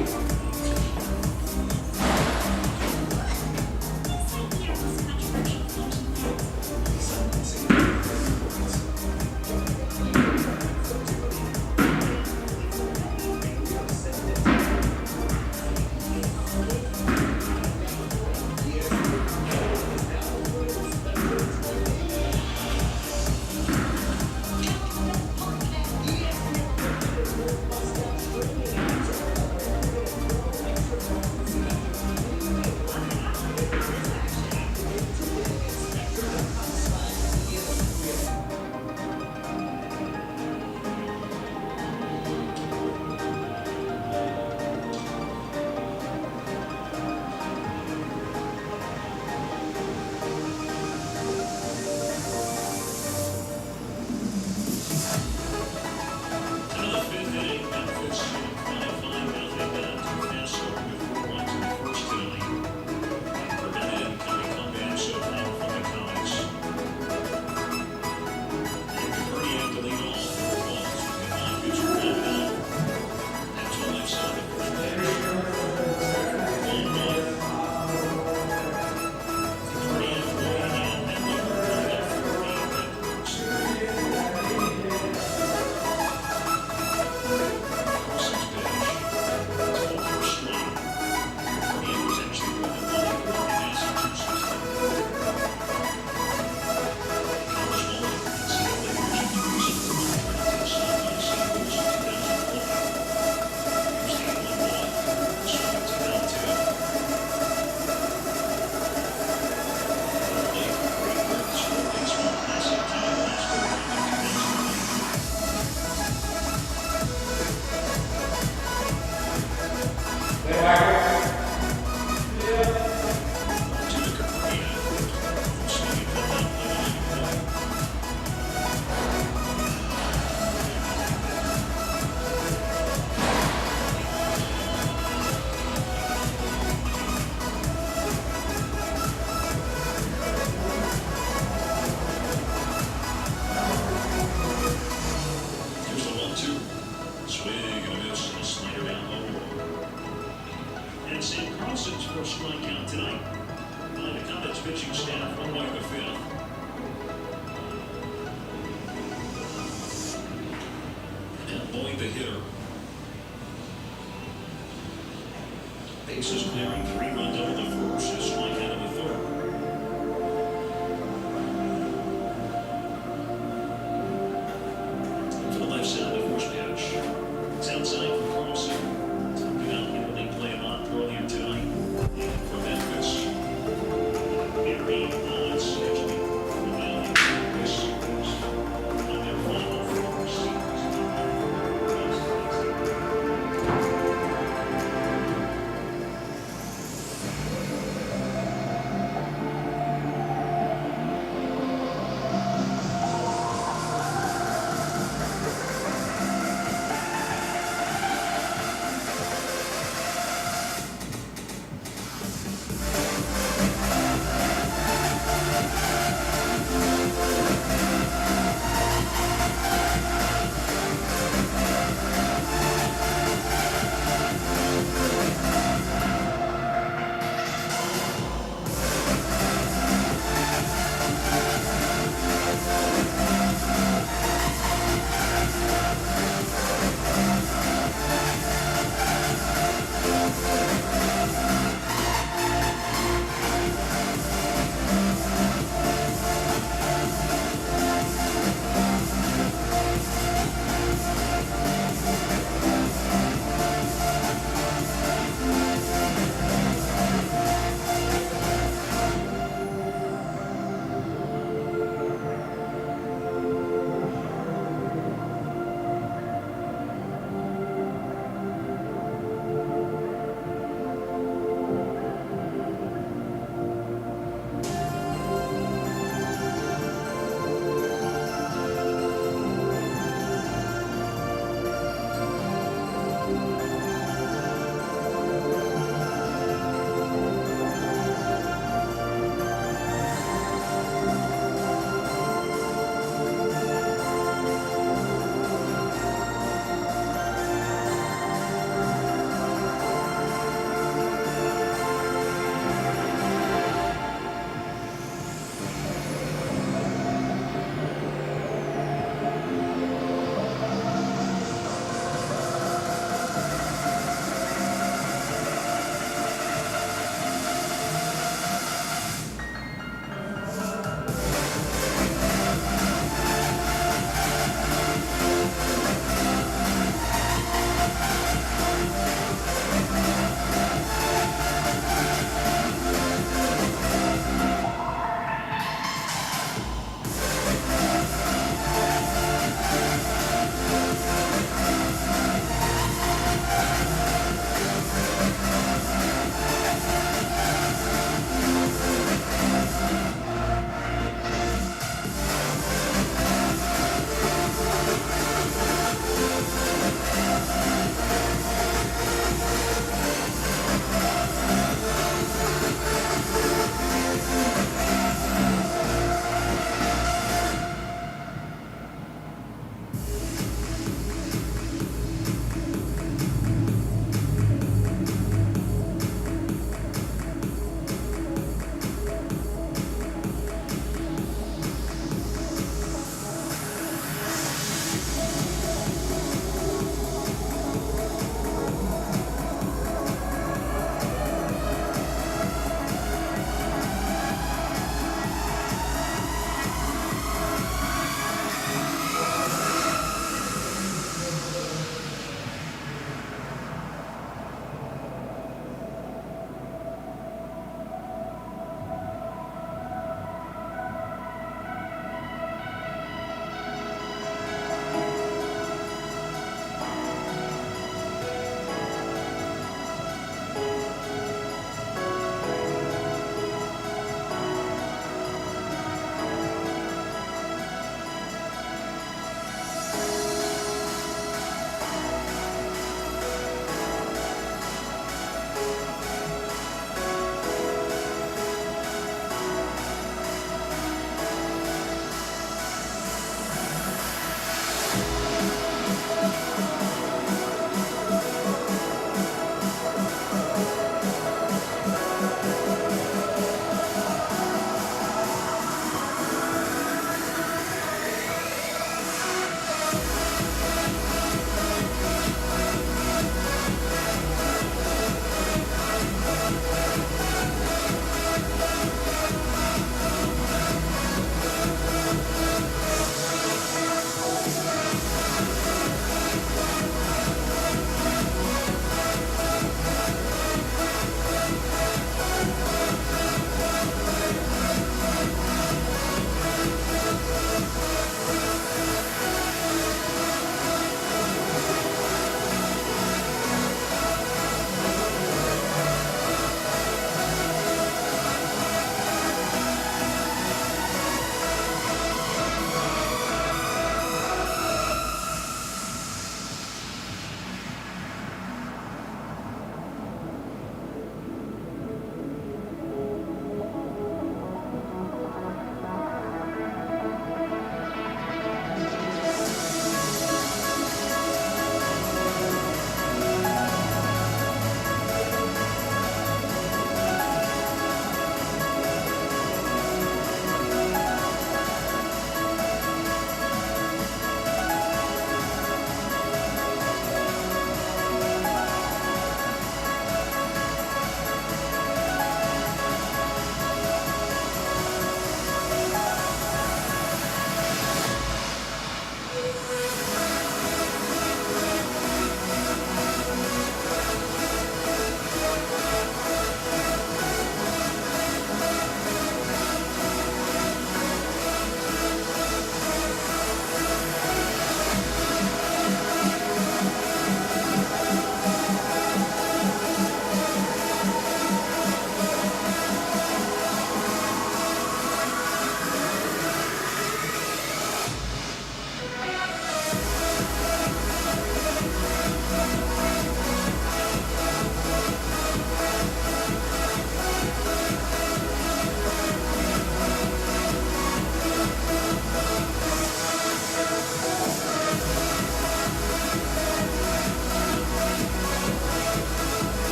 Pitching staff one way to the 5th. And Boyd the hitter. Bases clearing, 3-run double the first, a strikeout in the 3rd. To the left side of the first pitch. It's outside for Carlson. Talking about him when they play him out earlier tonight. For Memphis. Gary Odds actually from the Valley. This is on their final force.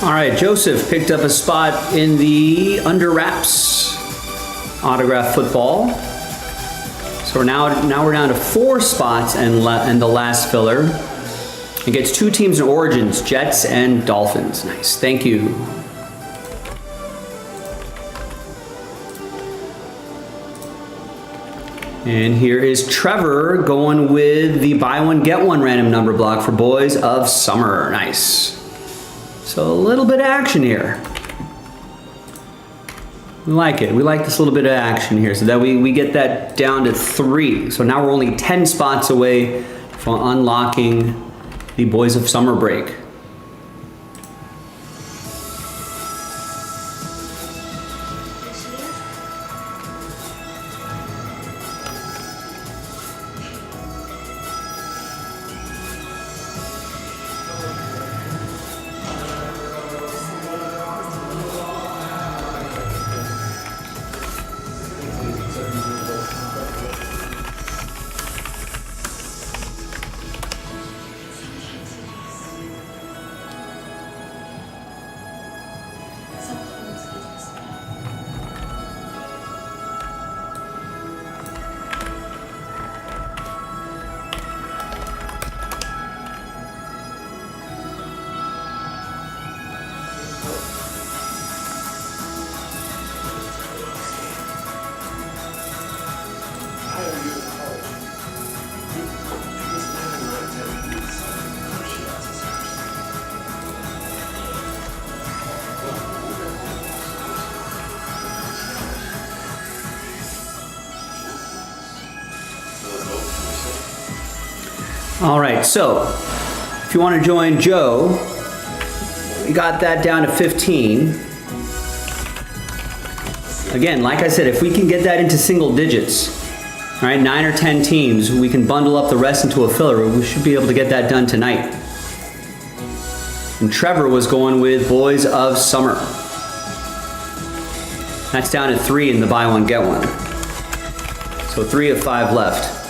All right, Joseph picked up a spot in the under wraps autograph football. So now we're down to 4 spots and the last filler. It gets 2 teams in Origins, Jets and Dolphins. Nice, thank you. And here is Trevor going with the buy one, get one random number block for Boys of Summer. Nice. So a little bit of action here. We like it. We like this little bit of action here so that we get that down to 3. So now we're only 10 spots away from unlocking the Boys of Summer break. All right, so if you want to join Joe, we got that down to 15. Again, like I said, if we can get that into single digits, all right, 9 or 10 teams, we can bundle up the rest into a filler. We should be able to get that done tonight. And Trevor was going with Boys of Summer. That's down to 3 in the buy one, get one. So 3 of 5 left.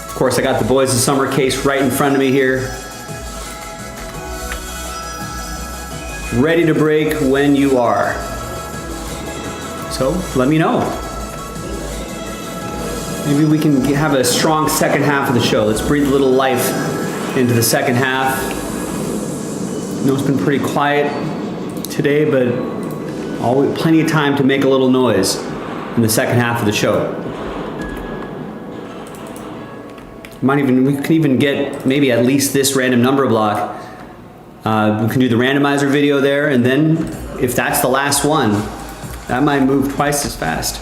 Of course, I got the Boys of Summer case right in front of me here. Ready to break when you are. So let me know. Maybe we can have a strong second half of the show. Let's breathe a little life into the second half. I know it's been pretty quiet today, but always plenty of time to make a little noise in the second half of the show. We can even get maybe at least this random number block. We can do the randomizer video there, and then if that's the last one, that might move twice as fast.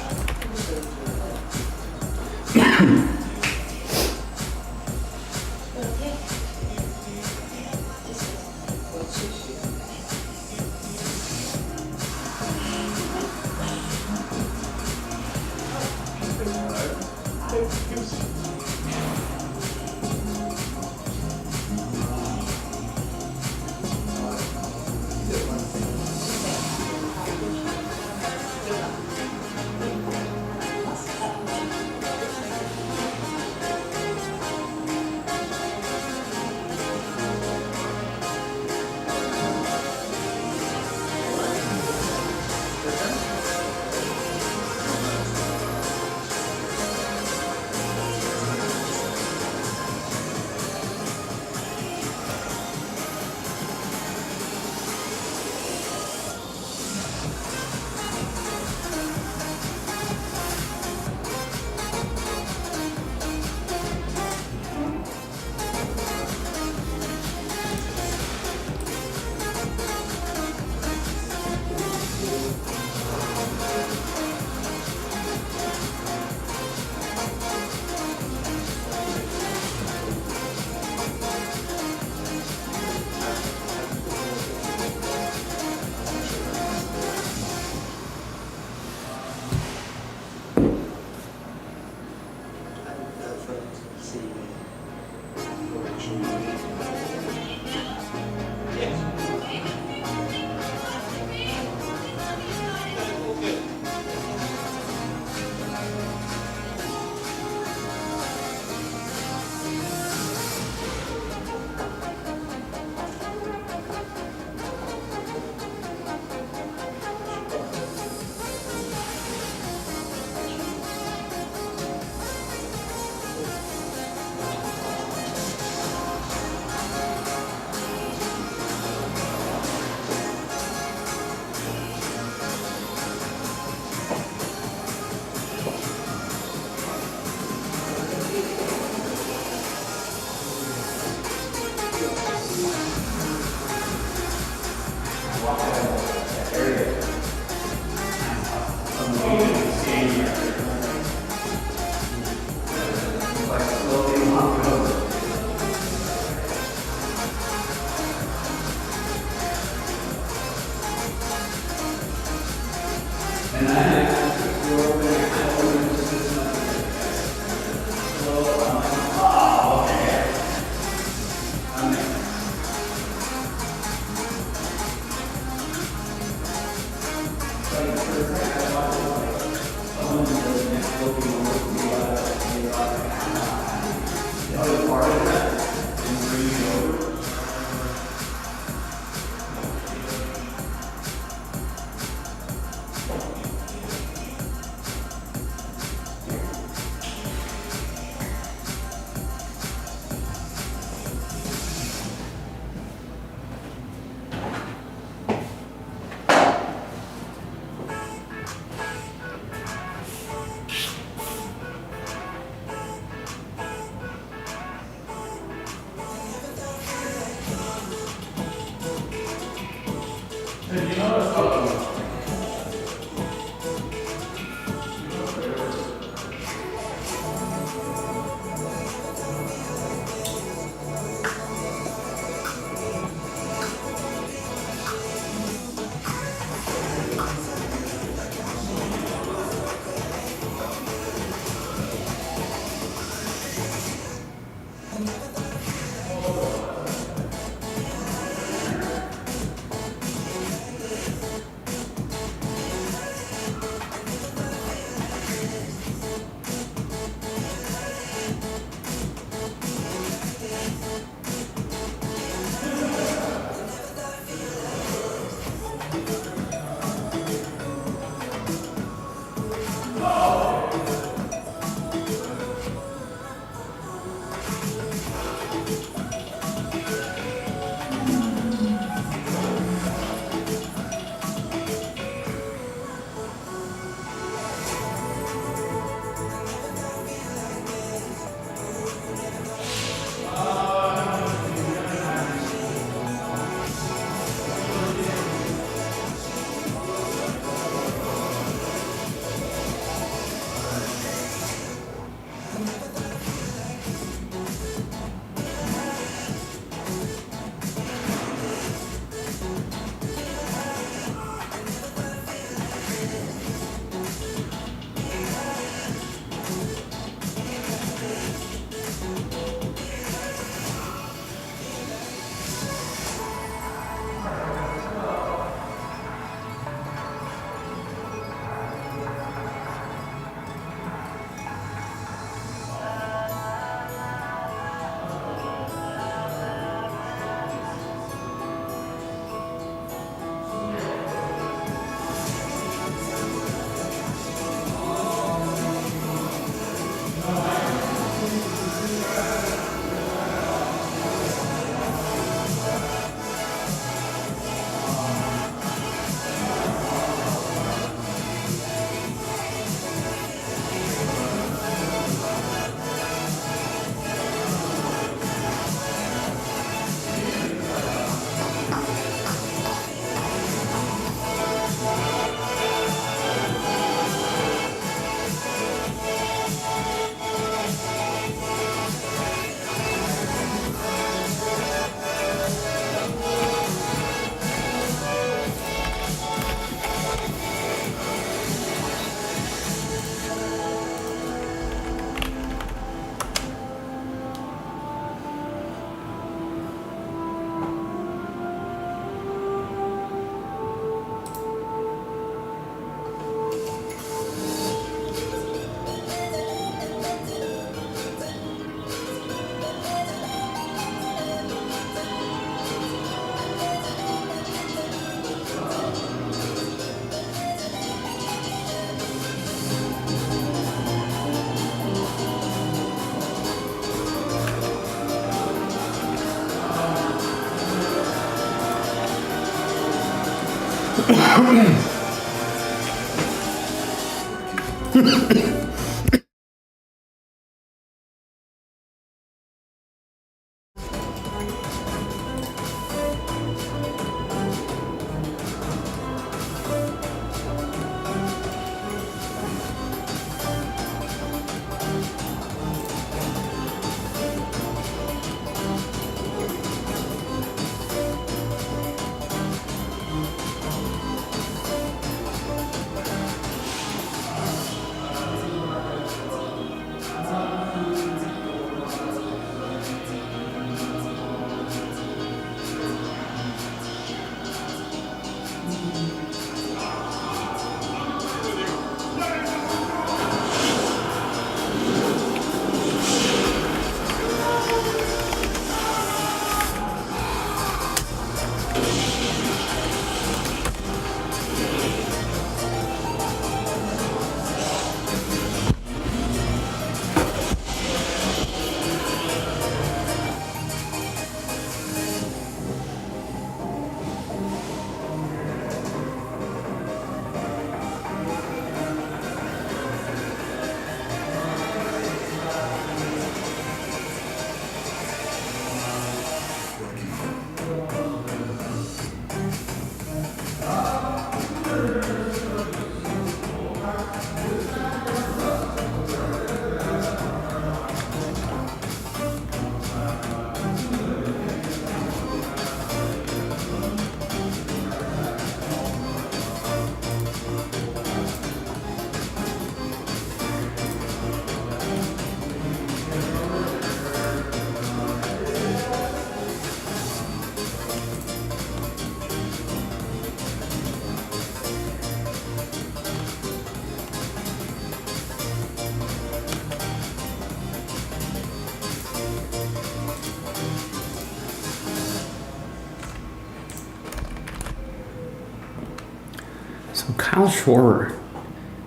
So Kyle Schwarber,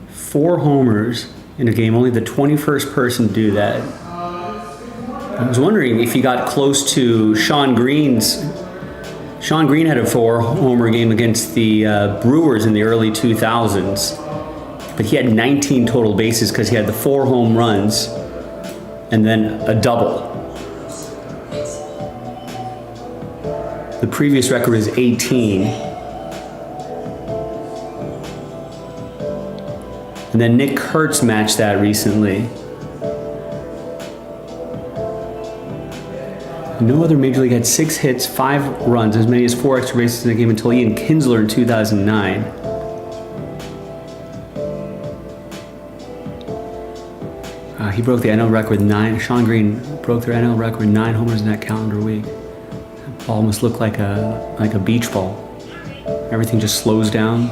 4 homers in a game, only the 21st person to do that. I was wondering if he got close to Sean Green's. Sean Green had a 4-homer game against the Brewers in the early 2000s, but he had 19 total bases because he had the 4 home runs and then a double. The previous record is 18. And then Nick Kurtz matched that recently. No other major league had 6 hits, 5 runs, as many as 4 extra bases in a game until Ian Kinsler in 2009. He broke the NL record with 9. Sean Green broke their NL record with 9 homers in that calendar week. That ball almost looked like a beach ball. Everything just slows down.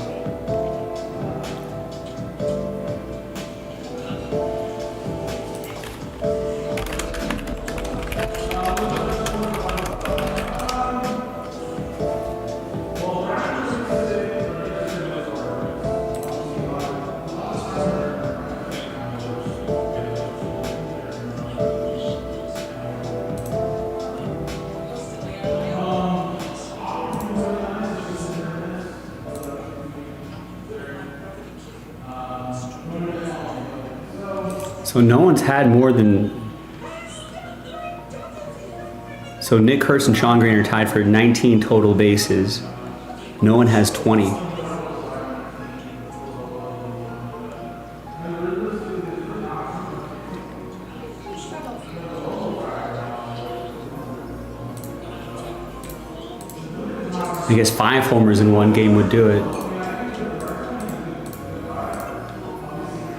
So no one's had more than... So Nick Kurtz and Sean Green are tied for 19 total bases. No one has 20. I guess 5 homers in one game would do it.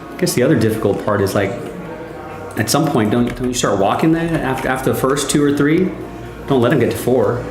I guess the other difficult part is, like, at some point, don't you start walking then after the first 2 or 3? Don't let him get to 4.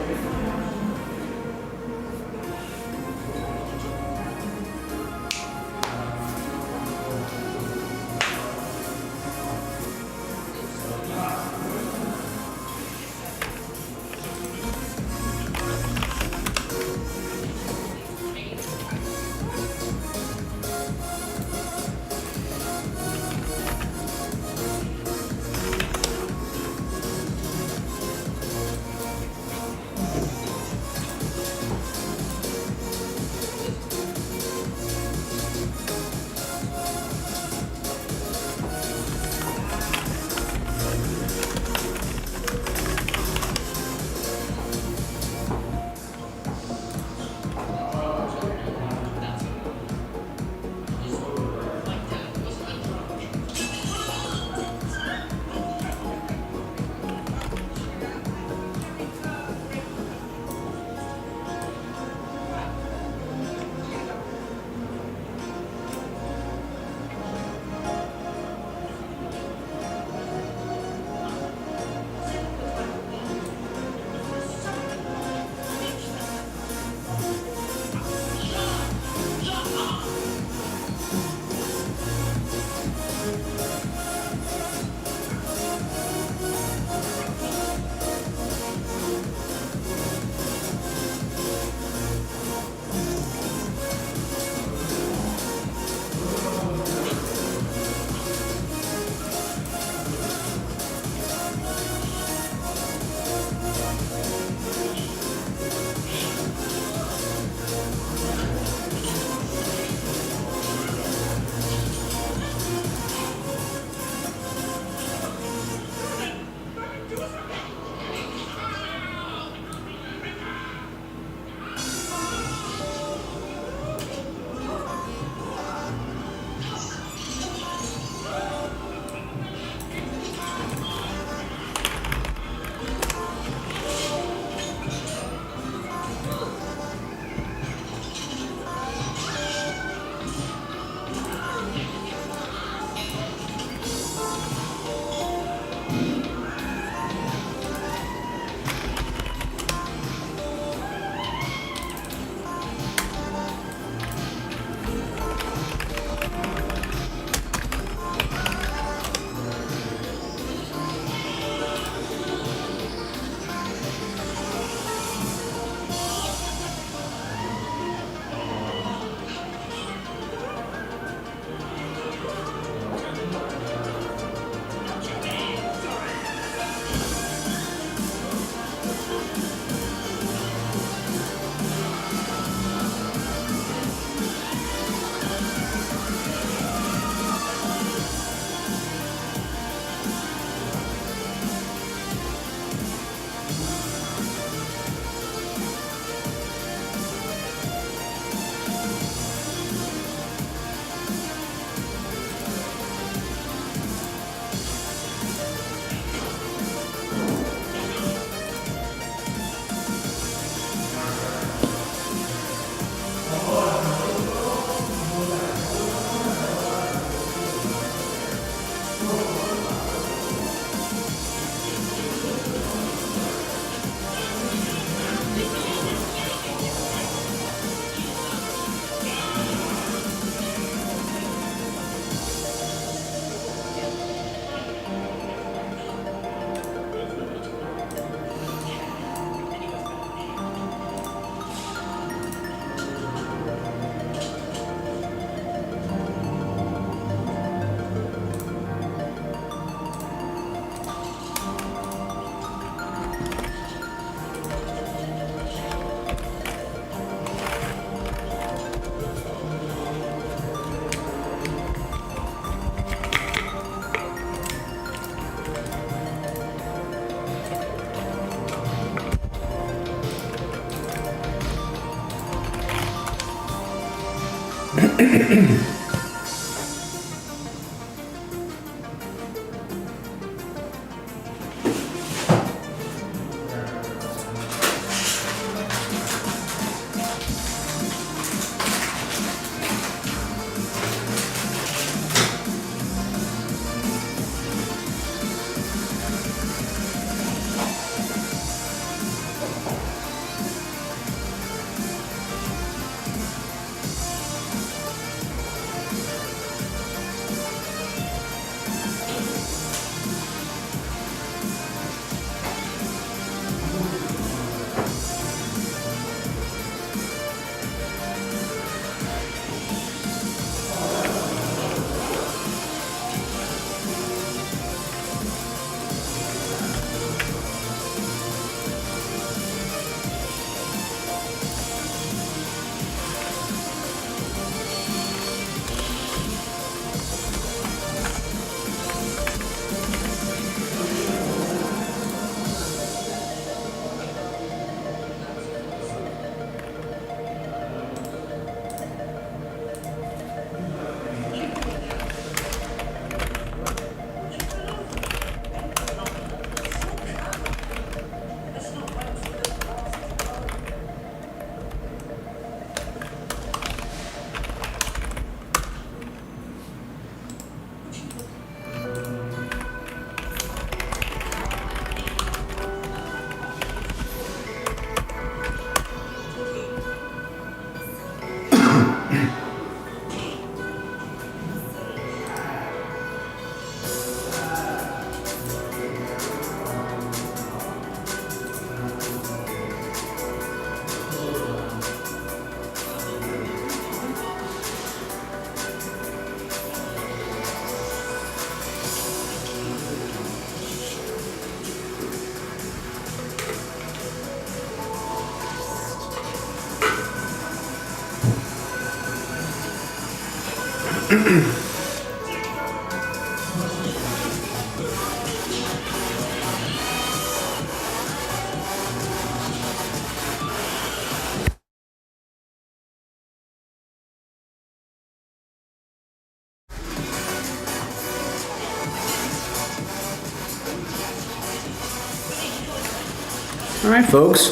All right, folks.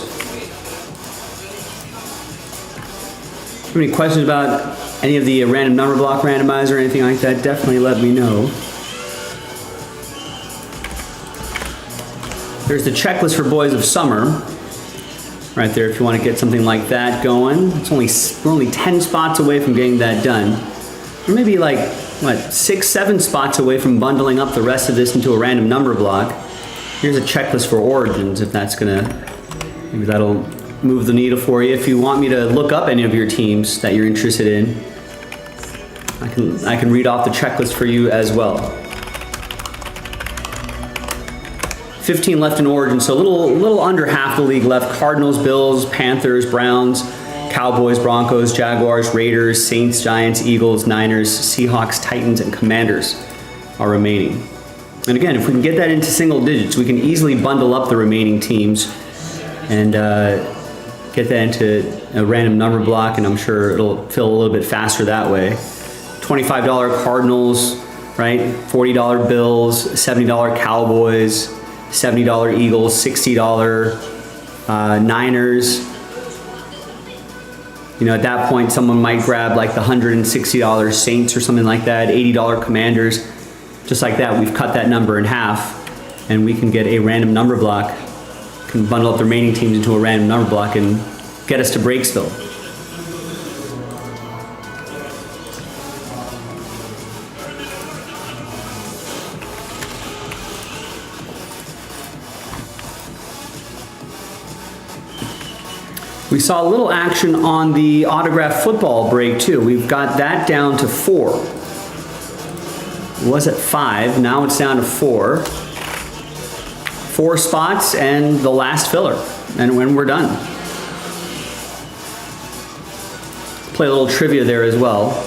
Have any questions about any of the random number block randomizer or anything like that? Definitely let me know. There's the checklist for Boys of Summer. Right there, if you want to get something like that going. We're only 10 spots away from getting that done. Or maybe like, what, 6, 7 spots away from bundling up the rest of this into a random number block. Here's a checklist for Origins, if that's gonna, maybe that'll move the needle for you. If you want me to look up any of your teams that you're interested in, I can read off the checklist for you as well. 15 left in Origin, so a little under half the league left. Cardinals, Bills, Panthers, Browns, Cowboys, Broncos, Jaguars, Raiders, Saints, Giants, Eagles, Niners, Seahawks, Titans, and Commanders are remaining. And again, if we can get that into single digits, we can easily bundle up the remaining teams and get that into a random number block, and I'm sure it'll fill a little bit faster that way. $25 Cardinals, right? $40 Bills, $70 Cowboys, $70 Eagles, $60 Niners. You know, at that point, someone might grab like the $160 Saints or something like that, $80 Commanders. Just like that, we've cut that number in half, and we can get a random number block, can bundle up the remaining teams into a random number block and get us to Breaksville. We saw a little action on the autograph football break too. We've got that down to 4. It was at 5, now it's down to 4. 4 spots and the last filler, and when we're done. Play a little trivia there as well.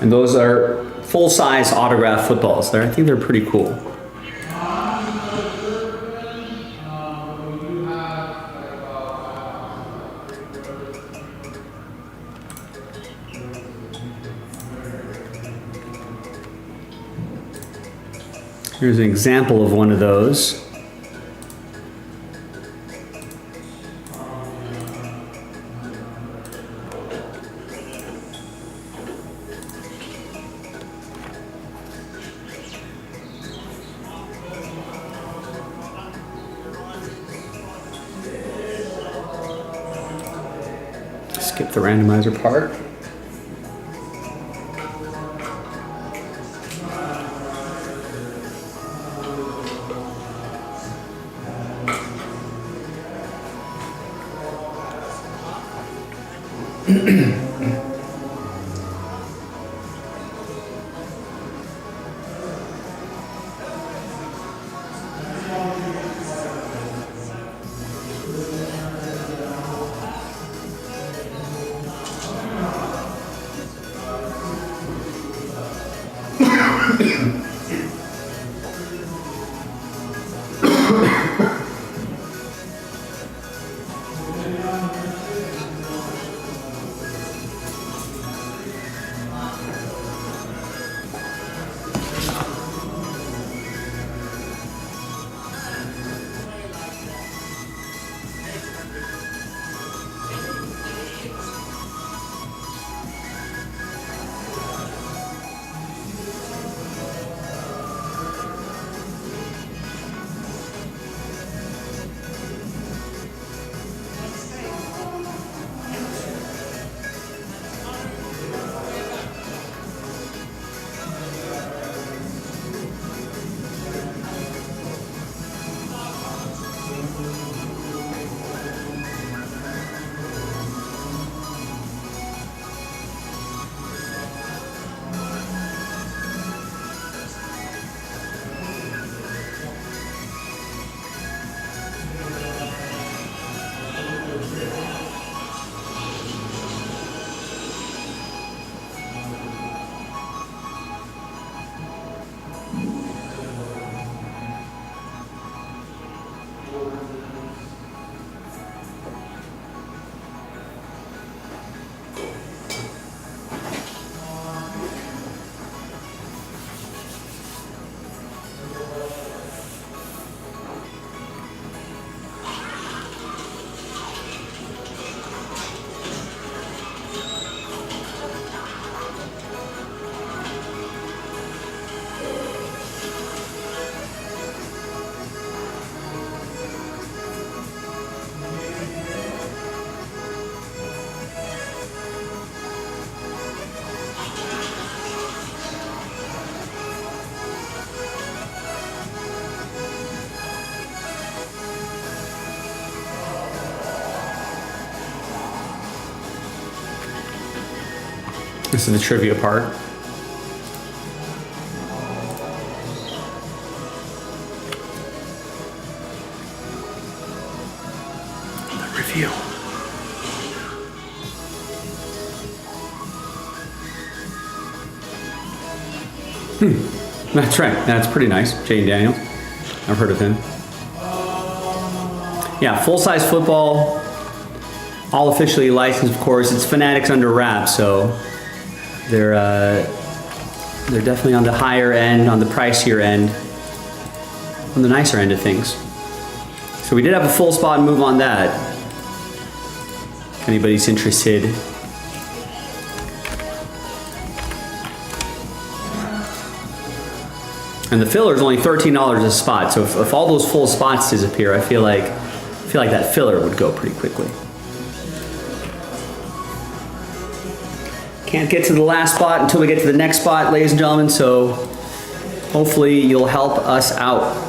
And those are full-size autograph footballs. I think they're pretty cool. Here's an example of one of those. Skip the randomizer part. This is the trivia part. The review. That's right. That's pretty nice. Jane Daniels. I've heard of him. Yeah, full-size football. All officially licensed, of course. It's Fanatics under wraps, so they're definitely on the higher end, on the pricier end, on the nicer end of things. So we did have a full spot move on that. If anybody's interested. And the filler is only $13 a spot, so if all those full spots disappear, I feel like that filler would go pretty quickly. Can't get to the last spot until we get to the next spot, ladies and gentlemen, so hopefully you'll help us out.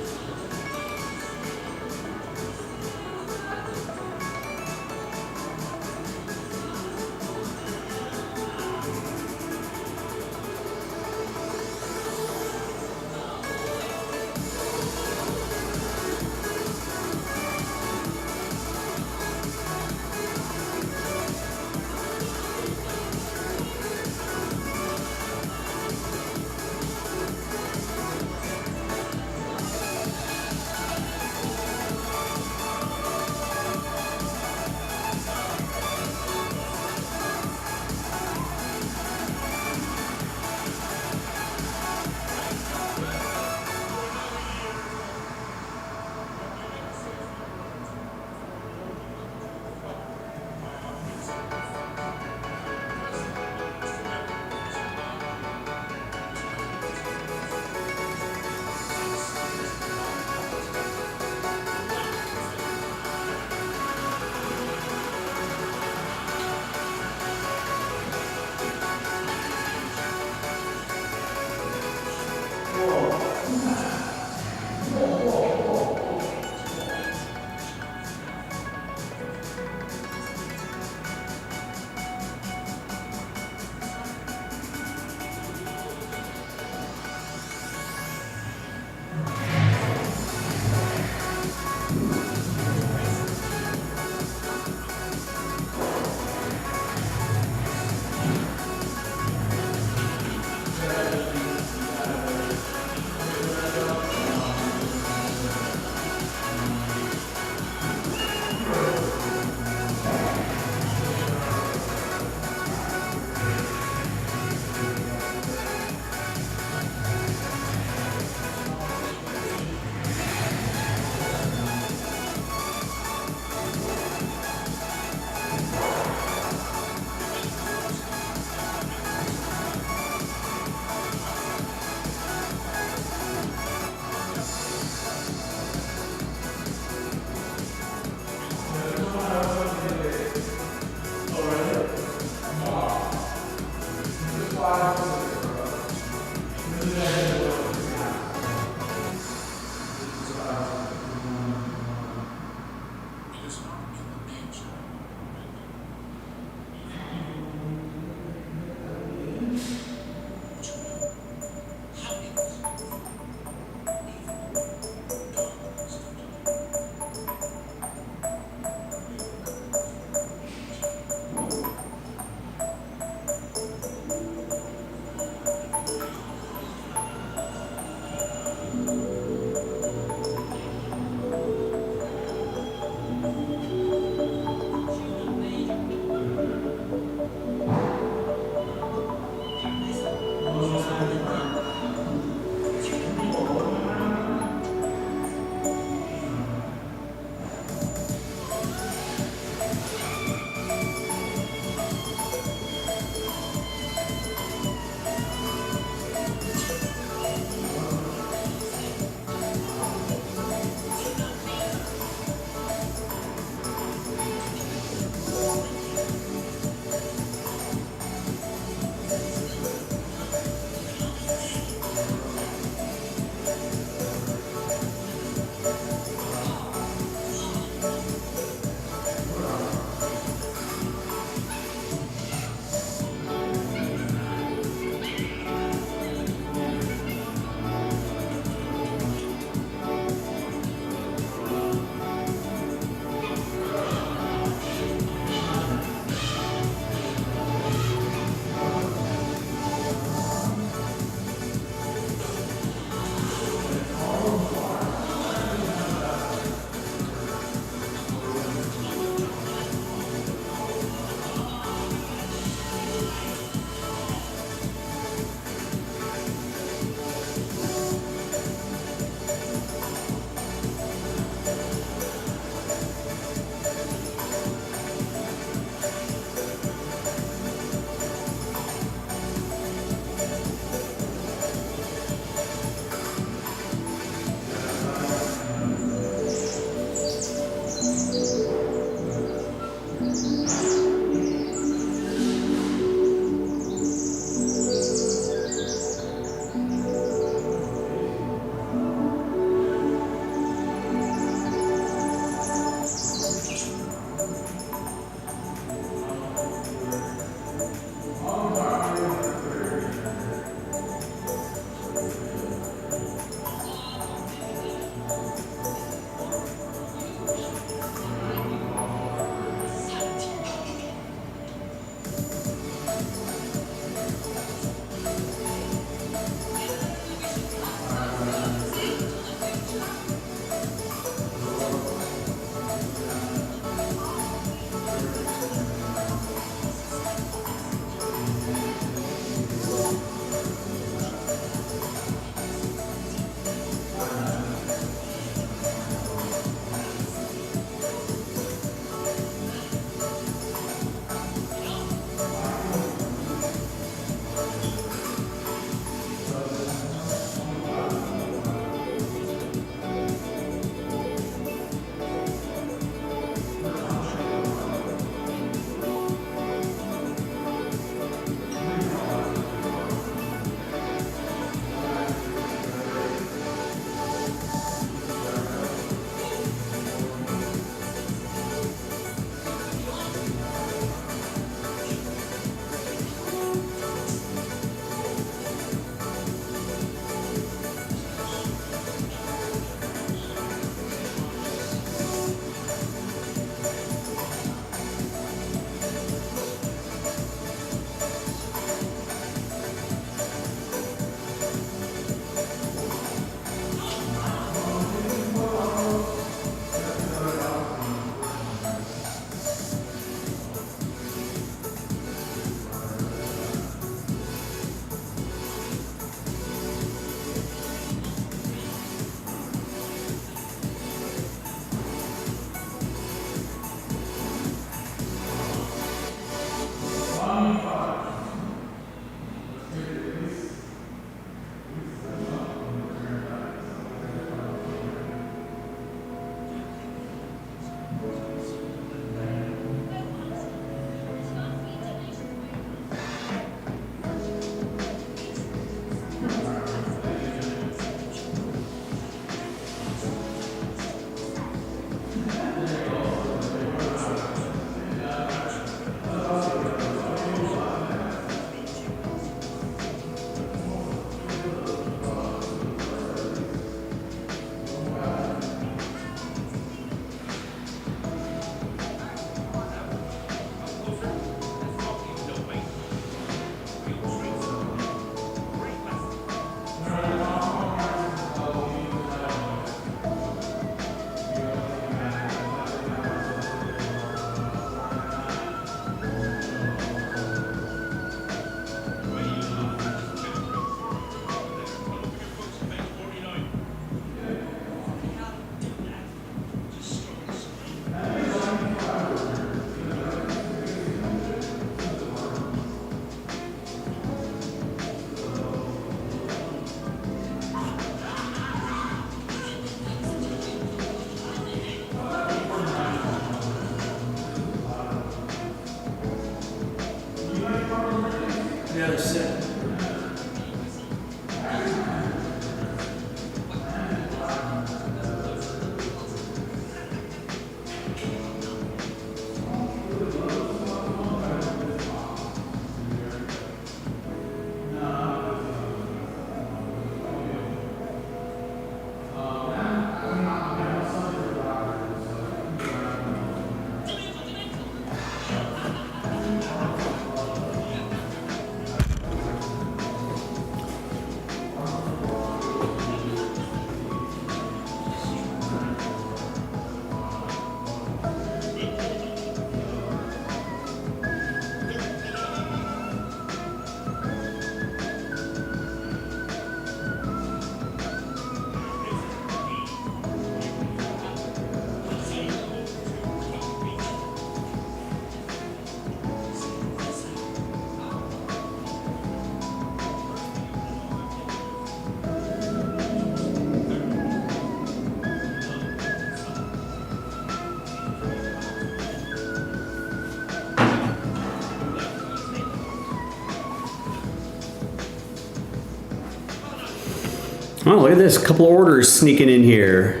Oh, look at this. A couple orders sneaking in here.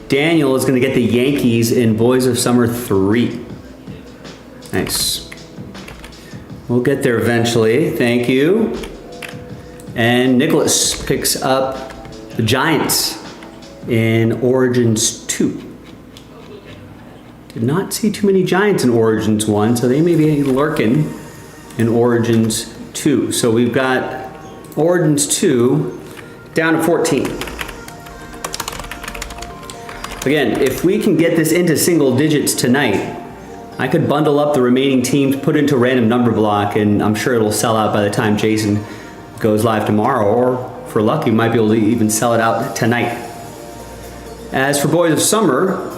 Daniel is going to get the Yankees in Boys of Summer 3. Nice. We'll get there eventually. Thank you. And Nicholas picks up the Giants in Origins 2. Did not see too many Giants in Origins 1, so they may be lurking in Origins 2. So we've got Origins 2 down to 14. Again, if we can get this into single digits tonight, I could bundle up the remaining teams, put into a random number block, and I'm sure it'll sell out by the time Jason goes live tomorrow, or if we're lucky, we might be able to even sell it out tonight. As for Boys of Summer,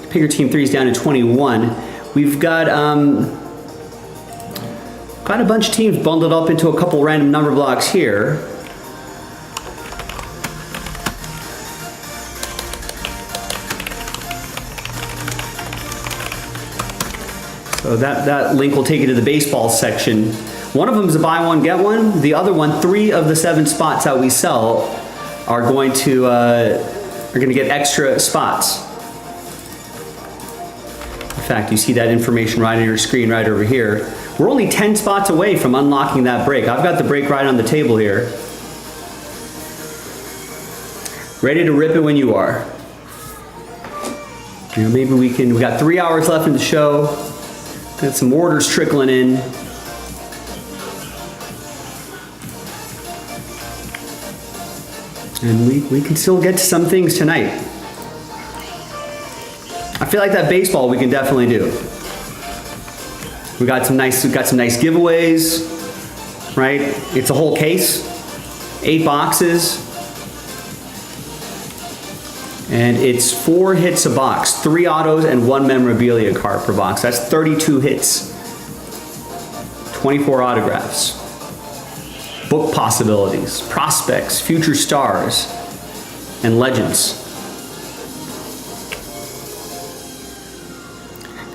pick your team 3 is down to 21. We've got a bunch of teams bundled up into a couple random number blocks here. So that link will take you to the baseball section. One of them is a buy one, get one. The other one, 3 of the 7 spots that we sell are going to get extra spots. In fact, you see that information right on your screen right over here. We're only 10 spots away from unlocking that break. I've got the break right on the table here. Ready to rip it when you are. You know, maybe we got 3 hours left in the show. Got some orders trickling in. And we can still get to some things tonight. I feel like that baseball we can definitely do. We've got some nice giveaways, right? It's a whole case, 8 boxes. And it's 4 hits a box, 3 autos and 1 memorabilia card per box. That's 32 hits, 24 autographs, book possibilities, prospects, future stars, and legends.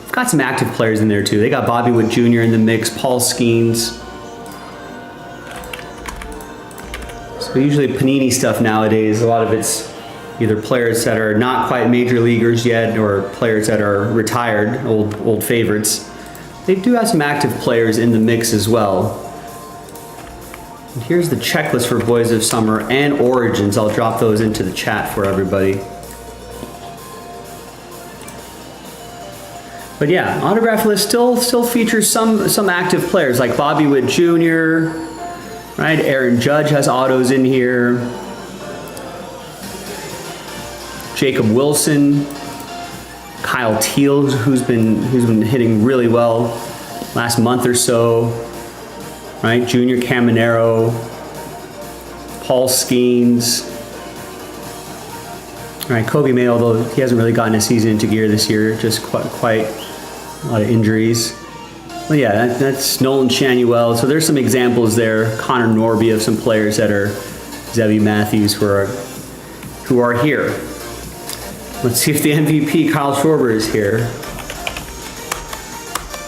We've got some active players in there too. They got Bobby Witt Jr. in the mix, Paul Skeens. So usually Panini stuff nowadays, a lot of it's either players that are not quite major leaguers yet or players that are retired, old favorites. They do have some active players in the mix as well. And here's the checklist for Boys of Summer and Origins. I'll drop those into the chat for everybody. But yeah, autograph list still features some active players like Bobby Witt Jr., right? Aaron Judge has autos in here. Jacob Wilson, Kyle Teal, who's been hitting really well last month or so, right? Junior Caminero, Paul Skeens, right? Kobe May, although he hasn't really gotten a season into gear this year, just quite a lot of injuries. But yeah, that's Nolan Shanuel. So there's some examples there. Connor Norby of some players that are Zebby Matthews who are here. Let's see if the MVP, Kyle Schwarber, is here.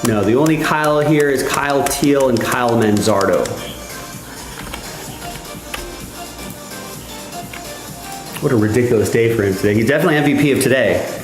No, the only Kyle here is Kyle Teal and Kyle Manzardo. What a ridiculous day for him today. He's definitely MVP of today.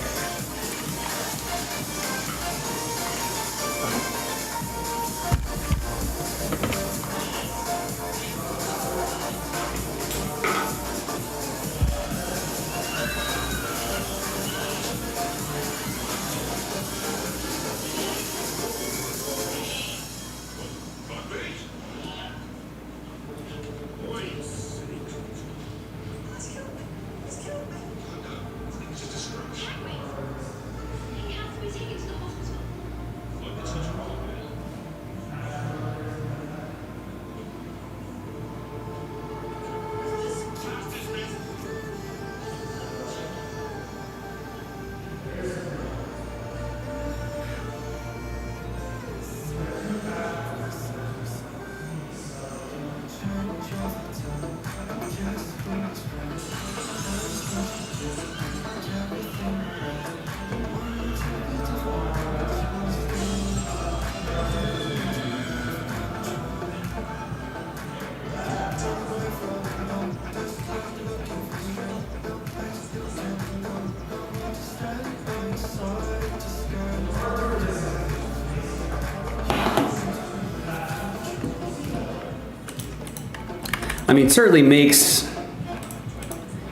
I mean, it certainly makes,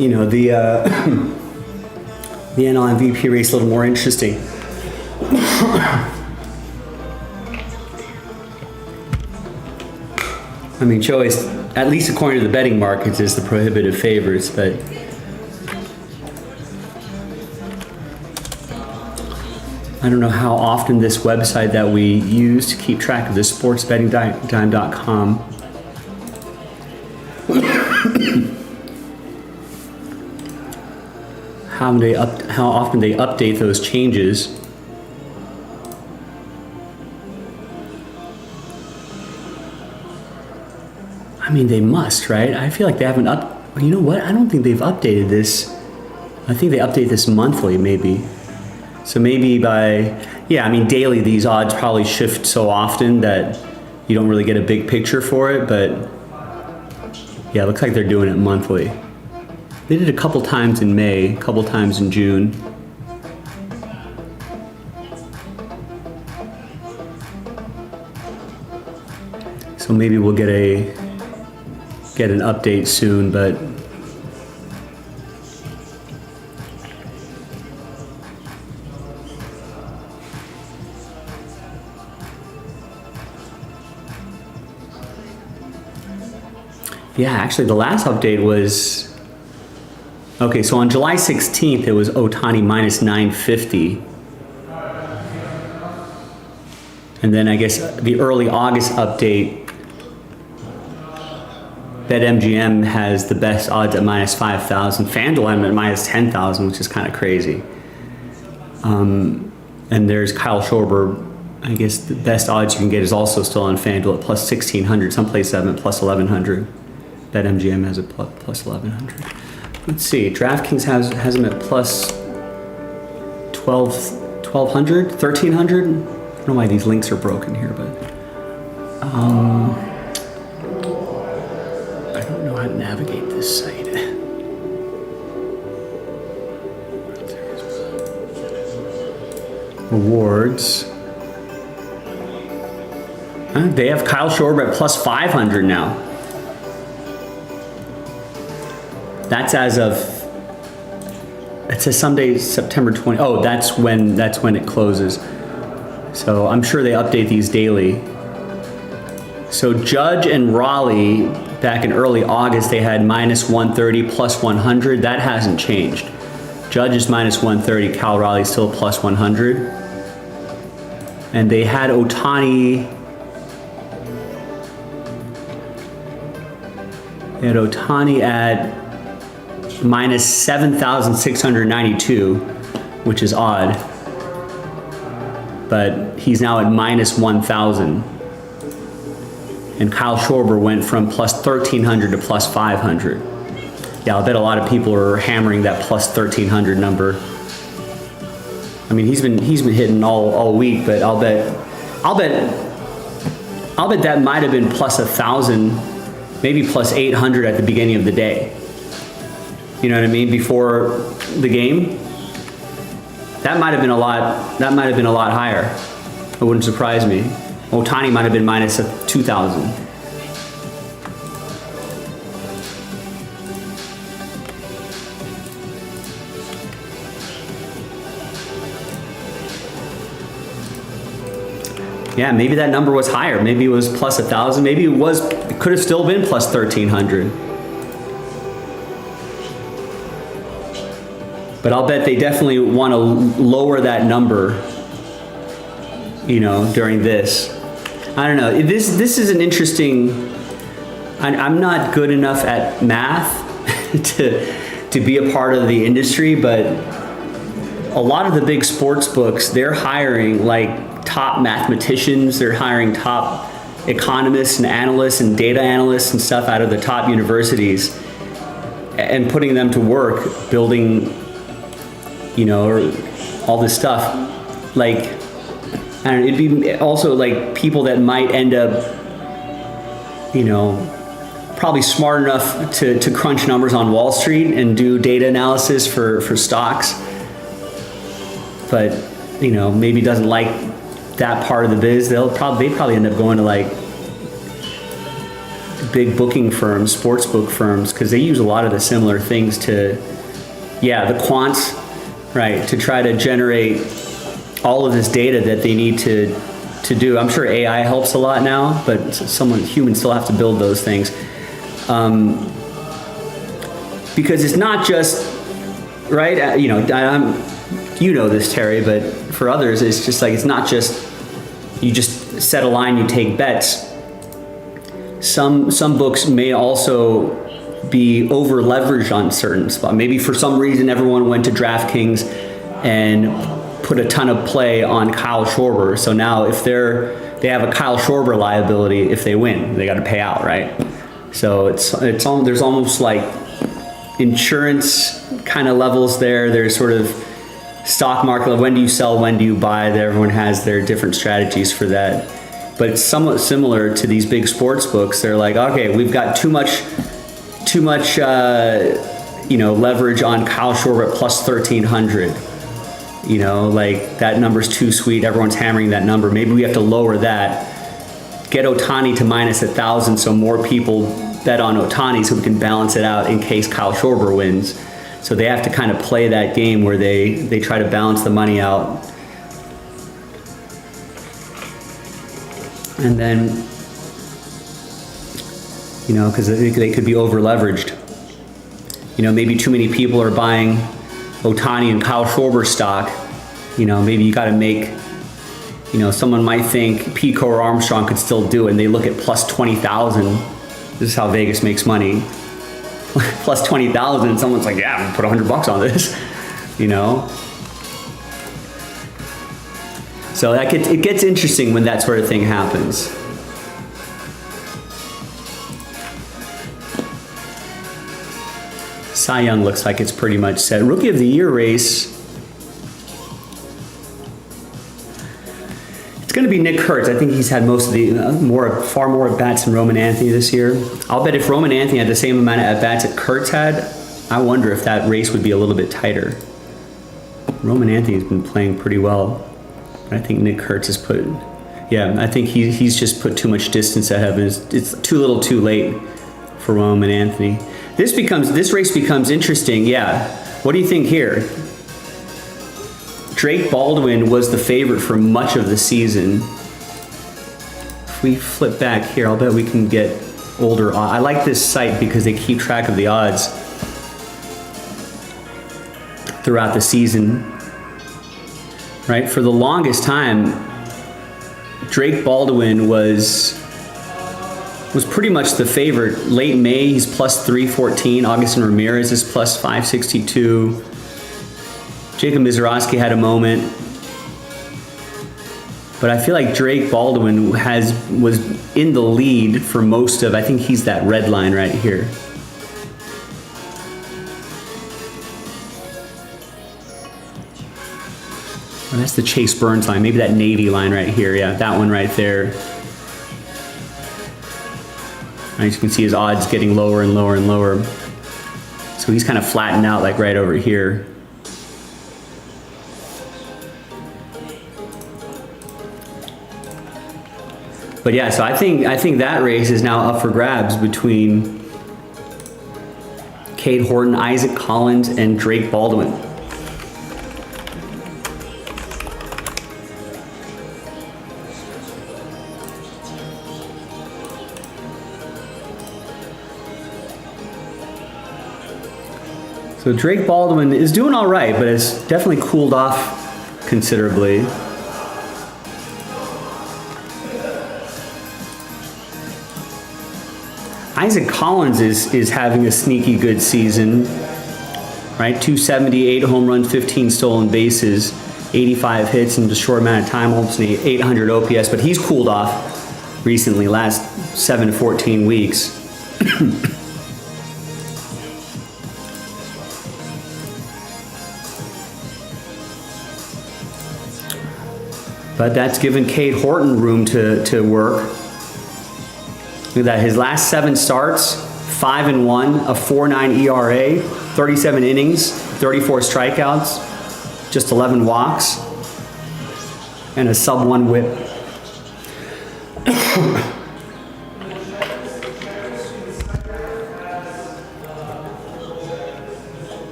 you know, the the NL MVP race a little more interesting. I mean, Joey's, at least according to the betting markets, is the prohibitive favorites, but I don't know how often this website that we use to keep track of this, sportsbettingdime.com, how often they update those changes. I mean, they must, right? I feel like they haven't you know what? I don't think they've updated this. I think they update this monthly, maybe. So maybe yeah, I mean, daily these odds probably shift so often that you don't really get a big picture for it, but yeah, it looks like they're doing it monthly. They did a couple times in May, a couple times in June. So maybe we'll get an update soon, but yeah, actually the last update was, okay, so on July 16th, it was Ohtani minus 950. And then I guess the early August update, BetMGM has the best odds at minus 5,000. FanDuel I'm at minus 10,000, which is kind of crazy. And there's Kyle Schwarber. I guess the best odds you can get is also still on FanDuel at plus 1,600. Some places have it at plus 1,100. BetMGM has it plus 1,100. Let's see. DraftKings has them at plus 1,200, 1,300. I don't know why these links are broken here, but I don't know how to navigate this site. Rewards. They have Kyle Schwarber at plus 500 now. That's as of, it says Sunday, September 20. Oh, that's when it closes. So I'm sure they update these daily. So Judge and Raleigh, back in early August, they had minus 130, plus 100. That hasn't changed. Judge is minus 130, Cal Raleigh still plus 100. And they had Ohtani. They had Ohtani at minus 7,692, which is odd. But he's now at minus 1,000. And Kyle Schwarber went from plus 1,300 to plus 500. Yeah, I'll bet a lot of people are hammering that plus 1,300 number. I mean, he's been hitting all week, but I'll bet that might have been plus 1,000, maybe plus 800 at the beginning of the day. You know what I mean? Before the game, that might have been a lot. That might have been a lot higher. It wouldn't surprise me. Ohtani might have been minus 2,000. Yeah, maybe that number was higher. Maybe it was plus 1,000. Maybe it could have still been plus 1,300. But I'll bet they definitely want to lower that number, you know, during this. I don't know. This is an interesting. I'm not good enough at math to be a part of the industry, but a lot of the big sports books, they're hiring like top mathematicians. They're hiring top economists and analysts and data analysts and stuff out of the top universities, and putting them to work building, you know, or all this stuff. Like, I don't know, it'd be also like people that might end up, you know, probably smart enough to crunch numbers on Wall Street and do data analysis for stocks. but you know, maybe doesn't like that part of the biz, they probably end up going to like big booking firms, sports book firms, because they use a lot of the similar things to, the quants, right, to try to generate all of this data that they need to do. I'm sure AI helps a lot now, but humans still have to build those things. Because it's not just, right, you know this, Terry, but for others, it's just like, it's not just, you just set a line, you take bets. Some books may also be over leveraged on certain spots. Maybe for some reason everyone went to DraftKings and put a ton of play on Kyle Schwarber. So now if they have a Kyle Schwarber liability, if they win, they got to pay out, right? So there's almost like insurance kind of levels there. There's sort of stock market, when do you sell, when do you buy? Everyone has their different strategies for that. But it's somewhat similar to these big sports books. They're like, okay, we've got too much leverage on Kyle Schwarber at plus 1,300. You know, like that number's too sweet. Everyone's hammering that number. Maybe we have to lower that. Get Ohtani to minus 1,000 so more people bet on Ohtani so we can balance it out in case Kyle Schwarber wins. So they have to kind of play that game where they try to balance the money out. And then, you know, because they could be over leveraged. You know, maybe too many people are buying Ohtani and Kyle Schwarber stock. You know, maybe you got to make, you know, someone might think Pico or Armstrong could still do it, and they look at plus 20,000. This is how Vegas makes money. Plus 20,000, someone's like, yeah, I'm gonna put $100 on this, you know? So it gets interesting when that sort of thing happens. Cy Young looks like it's pretty much set. Rookie of the Year race, it's going to be Nick Kurtz. I think he's had most of the far more at bats than Roman Anthony this year. I'll bet if Roman Anthony had the same amount of at bats that Kurtz had, I wonder if that race would be a little bit tighter. Roman Anthony's been playing pretty well. I think Nick Kurtz has I think he's just put too much distance ahead of him. It's too little too late for Roman Anthony. This race becomes interesting, yeah. What do you think here? Drake Baldwin was the favorite for much of the season. If we flip back here, I'll bet we can get older odds. I like this site because they keep track of the odds throughout the season. Right? For the longest time, Drake Baldwin was pretty much the favorite. Late May, he's plus 314. Augustin Ramirez is plus 562. Jacob Mizorowski had a moment. But I feel like Drake Baldwin was in the lead for most of, I think he's that red line right here. Oh, that's the Chase Burns line. Maybe that Navy line right here. Yeah, that one right there. As you can see his odds getting lower and lower and lower. So he's kind of flattened out like right over here. But yeah, so I think that race is now up for grabs between Cade Horton, Isaac Collins, and Drake Baldwin. So Drake Baldwin is doing all right, but it's definitely cooled off considerably. Isaac Collins is having a sneaky good season, right? 270, 8 home runs, 15 stolen bases, 85 hits in just a short amount of time, almost 800 OPS, but he's cooled off recently, last 7 to 14 weeks. But that's given Cade Horton room to work. Look at that, his last 7 starts, 5-1, a 4.9 ERA, 37 innings, 34 strikeouts. just 11 walks, and a sub-1 whip.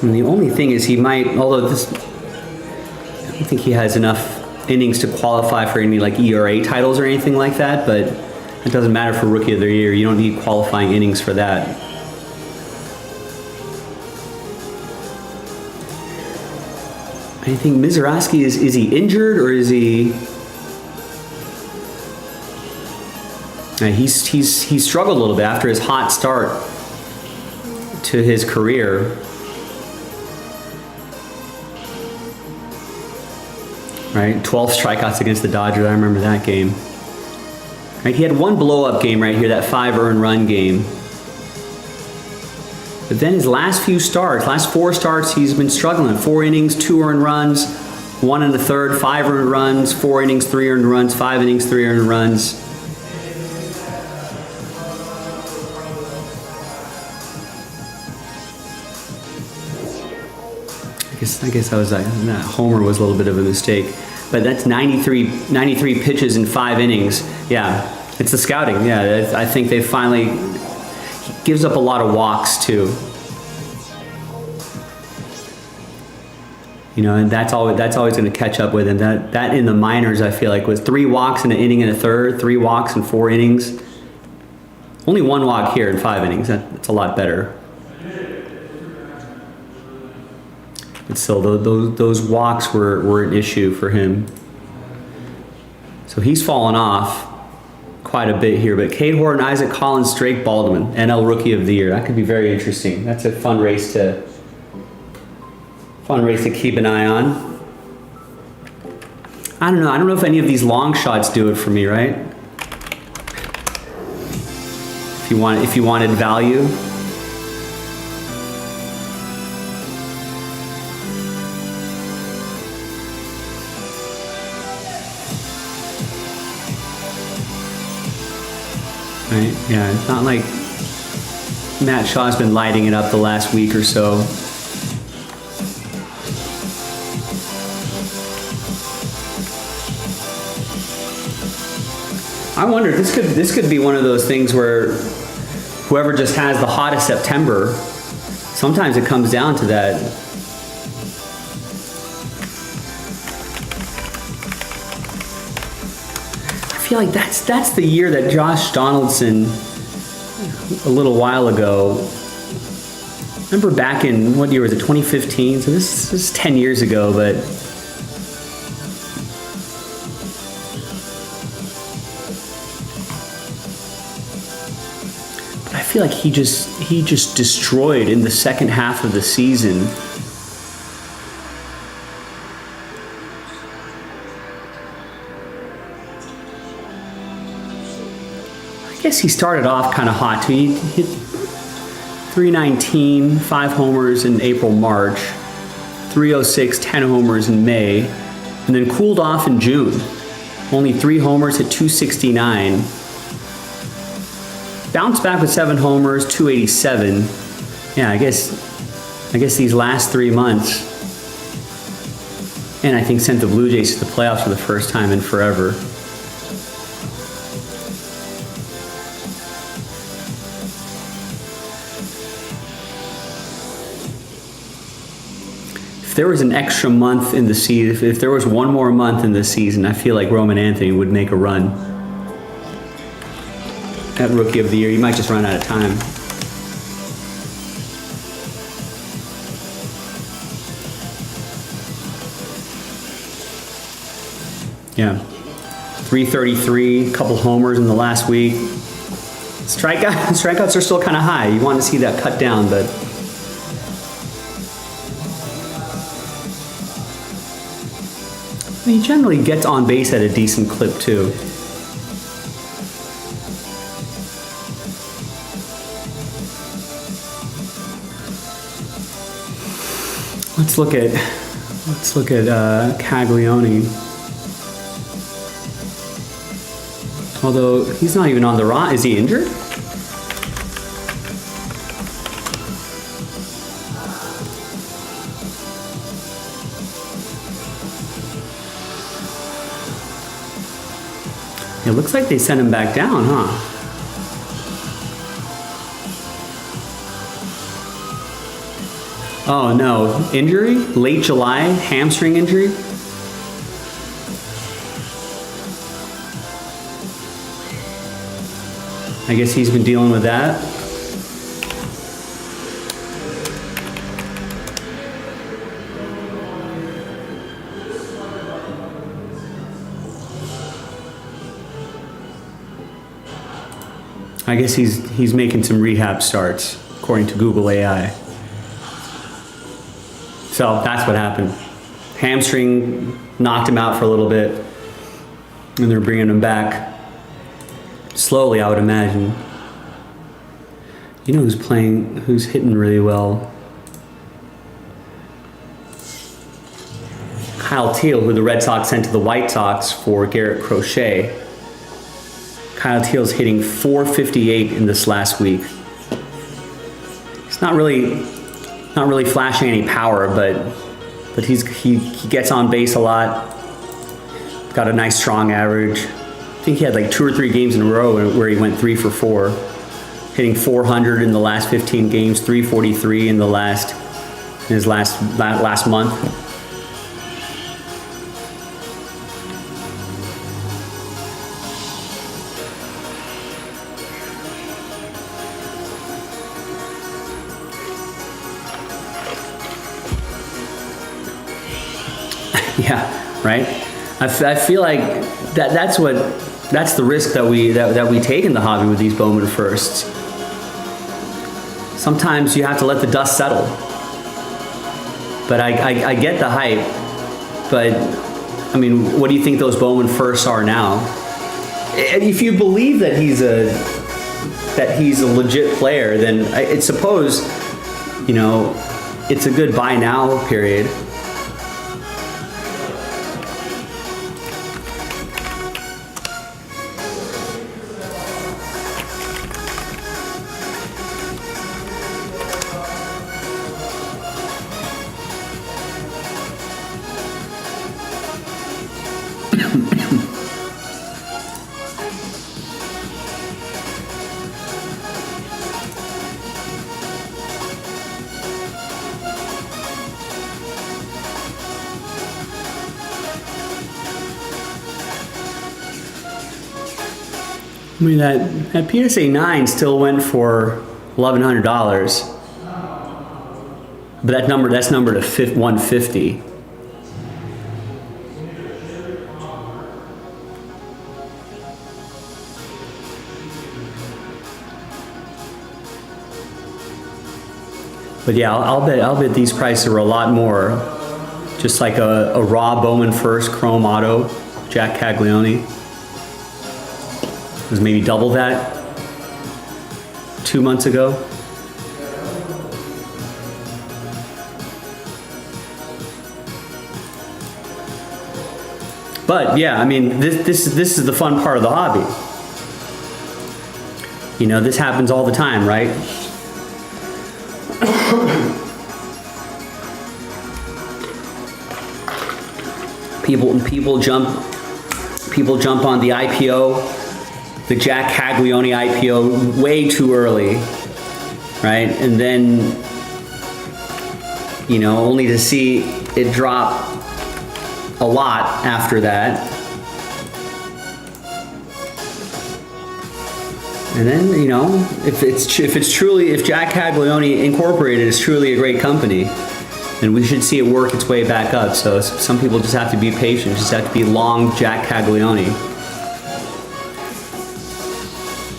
And the only thing is he might, although this, I don't think he has enough innings to qualify for any like ERA titles or anything like that, but it doesn't matter for Rookie of the Year. You don't need qualifying innings for that. I think Mizraski, is he injured or is he? He's struggled a little bit after his hot start to his career. Right, 12 strikeouts against the Dodgers. I remember that game. Right, he had one blow-up game right here, that 5 earned run game. But then his last few starts, last 4 starts, he's been struggling. 4 innings, 2 earned runs, 1 1/3, 5 earned runs, 4 innings, 3 earned runs, 5 innings, 3 earned runs. I guess I was like, that homer was a little bit of a mistake. But that's 93 pitches in 5 innings. Yeah, it's the scouting. Yeah, I think they finally, he gives up a lot of walks too. You know, and that's always going to catch up with him. That in the minors, I feel like, was 3 walks in an inning and a third, 3 walks in 4 innings. Only 1 walk here in 5 innings. That's a lot better. But still, those walks were an issue for him. So he's fallen off quite a bit here. But Cade Horton, Isaac Collins, Drake Baldwin, NL Rookie of the Year. That could be very interesting. That's a fun race to keep an eye on. I don't know. I don't know if any of these long shots do it for me, right? If you wanted value. Right? Yeah, it's not like Matt Shaw's been lighting it up the last week or so. I wonder, this could be one of those things where whoever just has the hottest September, sometimes it comes down to that. I feel like that's the year that Josh Donaldson, a little while ago, remember back in, what year was it, 2015? So this is 10 years ago, but I feel like he just destroyed in the second half of the season. I guess he started off kind of hot too. He hit 319, 5 homers in April, March, 306, 10 homers in May, and then cooled off in June. Only 3 homers at 269. Bounced back with 7 homers, 287. Yeah, I guess these last 3 months, and I think sent the Blue Jays to the playoffs for the first time in forever. If there was an extra month in the season, if there was one more month in the season, I feel like Roman Anthony would make a run at Rookie of the Year. He might just run out of time. Yeah, 333, couple homers in the last week. Strikeouts are still kind of high. You want to see that cut down, but he generally gets on base at a decent clip too. Let's look at Caglione. Although he's not even on the roster. Is he injured? It looks like they sent him back down, huh? Oh no, injury? Late July, hamstring injury? I guess he's been dealing with that. I guess he's making some rehab starts, according to Google AI. So that's what happened. Hamstring knocked him out for a little bit, and they're bringing him back slowly, I would imagine. You know who's hitting really well? Kyle Teal, who the Red Sox sent to the White Sox for Garrett Crochet. Kyle Teal's hitting .458 in this last week. It's not really flashing any power, but he gets on base a lot. Got a nice strong average. I think he had like 2 or 3 games in a row where he went 3 for 4, hitting .400 in the last 15 games, .343 in his last month. Yeah, right. I feel like that's the risk that we take in the hobby with these Bowman firsts. Sometimes you have to let the dust settle. But I get the hype. But I mean, what do you think those Bowman firsts are now? If you believe that he's a legit player, then I suppose, you know, it's a good buy now period. I mean, that PSA 9 still went for $1,100, but that's numbered to 150. But yeah, I'll bet these prices are a lot more. Just like a raw Bowman first Chrome Auto, Jack Caglione. Was maybe double that 2 months ago. But yeah, I mean, this is the fun part of the hobby. You know, this happens all the time, right? People jump on the IPO. The Jack Caglione IPO way too early, right? And then, you know, only to see it drop a lot after that. And then, you know, if Jack Caglione Incorporated is truly a great company, then we should see it work its way back up. So some people just have to be patient, just have to be long Jack Caglione.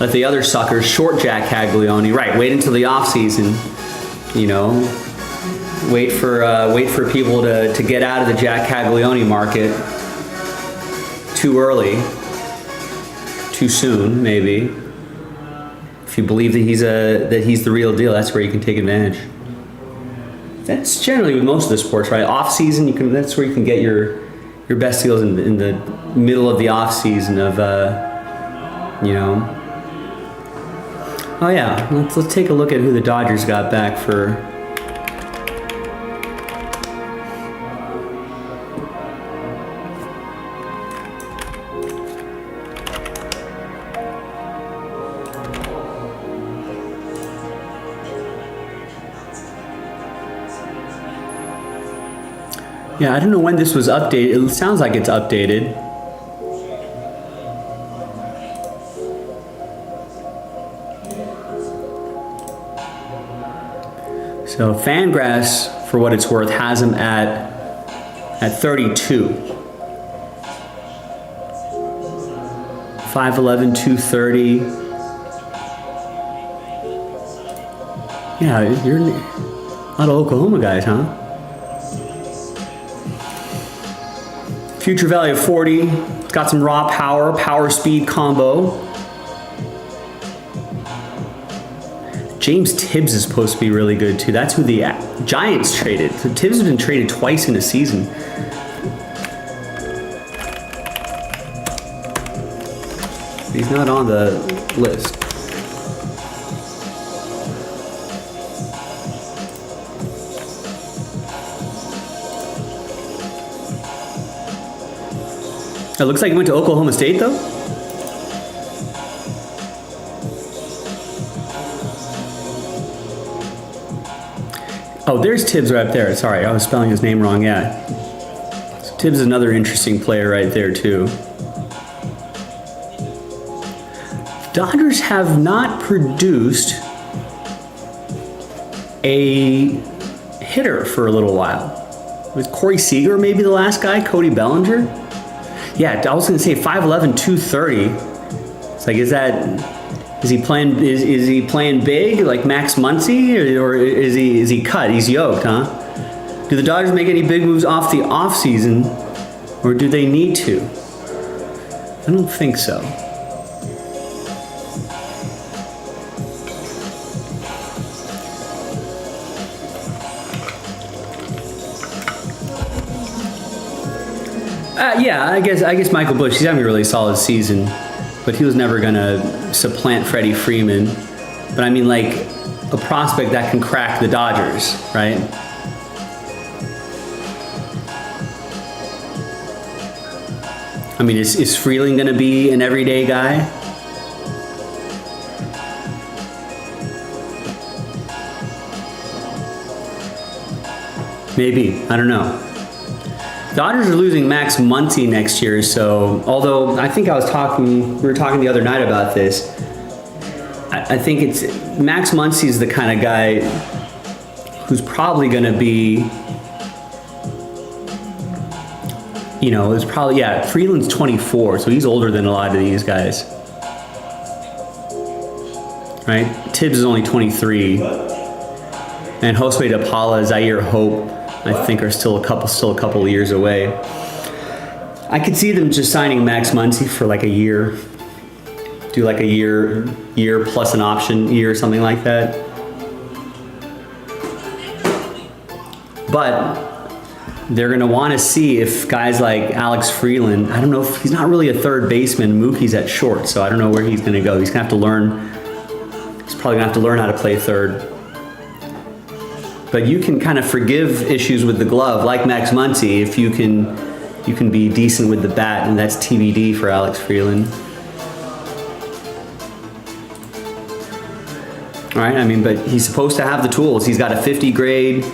Let the other suckers short Jack Caglione. Right, wait until the off season. You know, wait for people to get out of the Jack Caglione market too early, too soon, maybe. If you believe that he's the real deal, that's where you can take advantage. That's generally with most of the sports, right? Off season, that's where you can get your best deals in the middle of the off season of you know. Oh yeah, let's take a look at who the Dodgers got back for. Yeah, I don't know when this was updated. It sounds like it's updated. So Fangraphs, for what it's worth, has him at 32. 5'11", 230. Yeah, you're a lot of Oklahoma guys, huh? Future value of 40. It's got some raw power, power speed combo. James Tibbs is supposed to be really good too. That's who the Giants traded. So Tibbs has been traded twice in a season. He's not on the list. It looks like he went to Oklahoma State though. Oh, there's Tibbs right up there. Sorry, I was spelling his name wrong. Yeah. So Tibbs is another interesting player right there too. Dodgers have not produced a hitter for a little while. Was Corey Seager maybe the last guy? Cody Bellinger? Yeah, I was gonna say 5'11", 230. It's like, is he playing big like Max Muncy, or is he cut? He's yoked, huh? Do the Dodgers make any big moves off the offseason, or do they need to? I don't think so. Yeah, I guess Michael Busch, he's having a really solid season, but he was never gonna supplant Freddie Freeman. But I mean, like, a prospect that can crack the Dodgers, right? I mean, is Freeland gonna be an everyday guy? Maybe, I don't know. Dodgers are losing Max Muncy next year, so although I think we were talking the other night about this. I think it's Max Muncy is the kind of guy who's probably going to be, it's probably, Freeland's 24, so he's older than a lot of these guys, right? Tibbs is only 23, and Josue de Paula, Zaire Hope, I think are still a couple years away. I could see them just signing Max Muncy for like a year. Do like a year plus an option year or something like that. But they're gonna wanna see if guys like Alex Freeland, I don't know if he's not really a third baseman, Mookie's at short, so I don't know where he's gonna go. He's probably gonna have to learn how to play third. But you can kind of forgive issues with the glove, like Max Muncy, if you can be decent with the bat, and that's TBD for Alex Freeland. All right, I mean, but he's supposed to have the tools. He's got a 50 grade,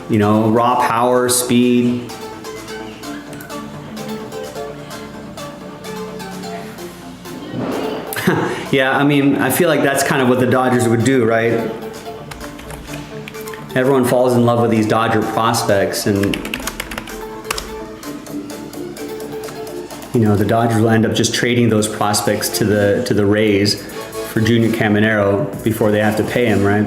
raw power, speed. Yeah, I mean, I feel like that's kind of what the Dodgers would do, right? Everyone falls in love with these Dodger prospects, and the Dodgers will end up just trading those prospects to the Rays for Junior Caminero before they have to pay him, right?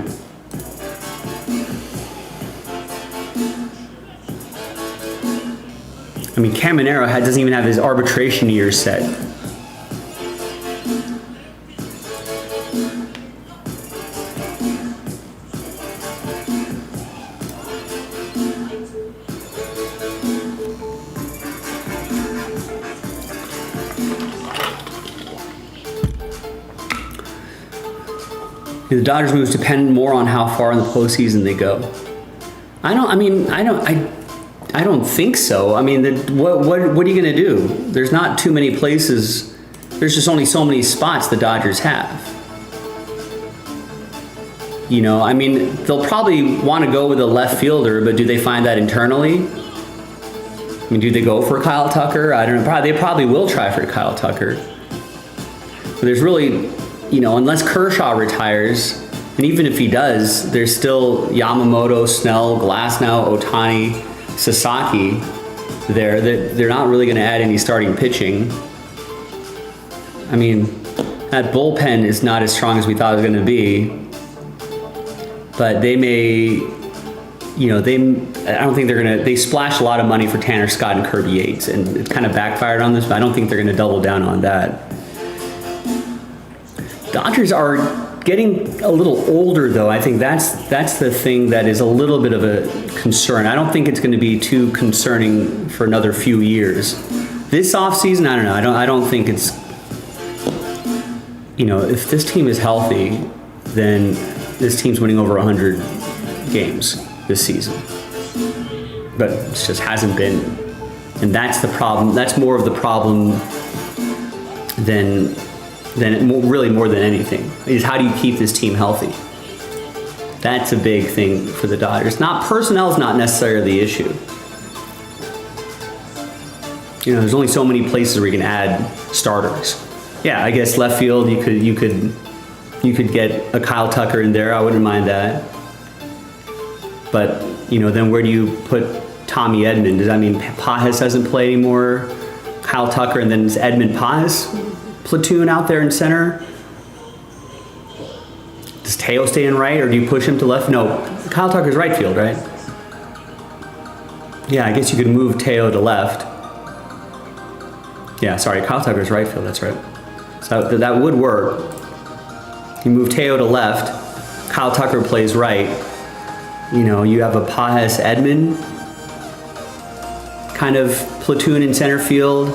I mean, Caminero doesn't even have his arbitration year set. The Dodgers moves depend more on how far in the postseason they go. I don't think so. I mean, what are you gonna do? There's not too many places. There's just only so many spots the Dodgers have. I mean, they'll probably want to go with a left fielder, but do they find that internally? I mean, do they go for Kyle Tucker? I don't know. They probably will try for Kyle Tucker. But there's really, unless Kershaw retires, and even if he does, there's still Yamamoto, Snell, Glasnow, Ohtani, Sasaki there. They're not really going to add any starting pitching. I mean, that bullpen is not as strong as we thought it was going to be. But they may, I don't think they splashed a lot of money for Tanner Scott and Kirby Yates, and it kind of backfired on this, but I don't think they're going to double down on that. Dodgers are getting a little older, though. I think that's the thing that is a little bit of a concern. I don't think it's going to be too concerning for another few years. This offseason, I don't know. I don't think it's, if this team is healthy, then this team's winning over 100 games this season. But it just hasn't been. And that's the problem. That's more of the problem than really more than anything, is how do you keep this team healthy? That's a big thing for the Dodgers. Personnel is not necessarily the issue. There's only so many places where you can add starters. Yeah, I guess left field you could get a Kyle Tucker in there. I wouldn't mind that. But then where do you put Tommy Edman? Does that mean Pajes doesn't play anymore? Kyle Tucker, and then is Edman Pajes platoon out there in center? Does Teo stay in right, or do you push him to left? No, Kyle Tucker's right field, right? Yeah, I guess you could move Teo to left. Yeah, sorry, Kyle Tucker's right field, that's right. So that would work. You move Teo to left, Kyle Tucker plays right. You have a Pajes Edman kind of platoon in center field,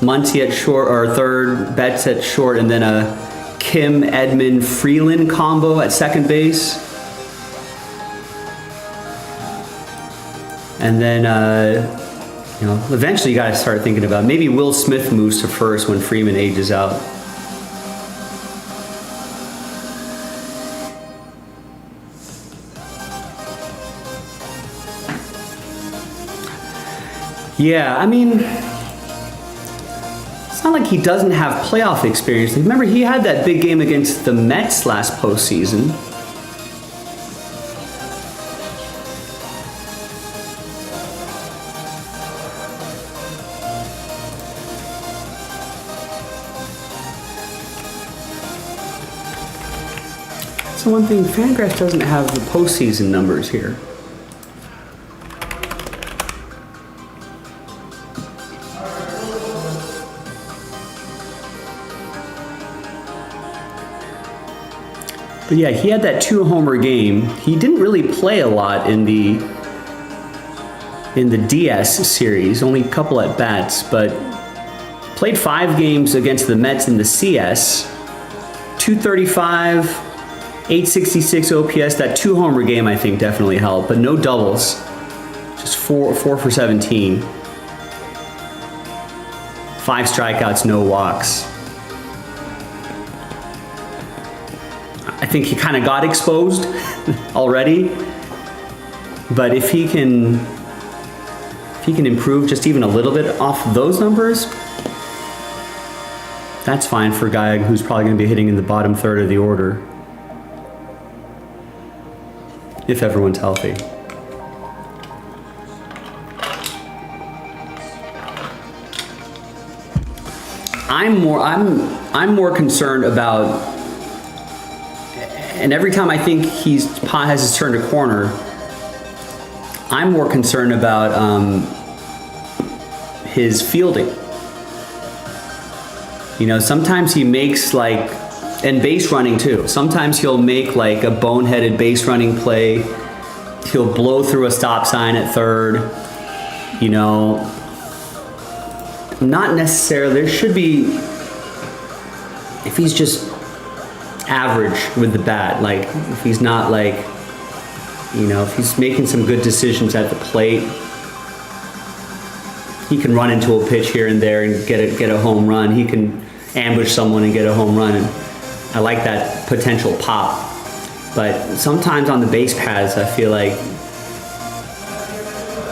Muncy at short or third, Betts at short, and then a Kim Edman Freeland combo at second base. And then eventually you got to start thinking about maybe Will Smith moves to first when Freeman ages out. Yeah, I mean, it's not like he doesn't have playoff experience. Remember, he had that big game against the Mets last postseason. So one thing, Fangraphs doesn't have the postseason numbers here. But yeah, he had that 2-homer game. He didn't really play a lot in the DS series, only a couple at bats, but played 5 games against the Mets in the CS. 235, 866 OPS. That 2-homer game I think definitely helped, but no doubles. Just 4 for 17. 5 strikeouts, no walks. I think he kind of got exposed already, but if he can improve just even a little bit off those numbers, that's fine for a guy who's probably going to be hitting in the bottom third of the order, if everyone's healthy. I'm more concerned about. And every time I think Pajes has turned a corner, I'm more concerned about his fielding. Sometimes he makes and base running too. Sometimes he'll make a boneheaded base running play. He'll blow through a stop sign at third. Not necessarily. There should be, if he's just average with the bat, if he's not if he's making some good decisions at the plate, he can run into a pitch here and there and get a home run. He can ambush someone and get a home run, and I like that potential pop. But sometimes on the base paths, I feel like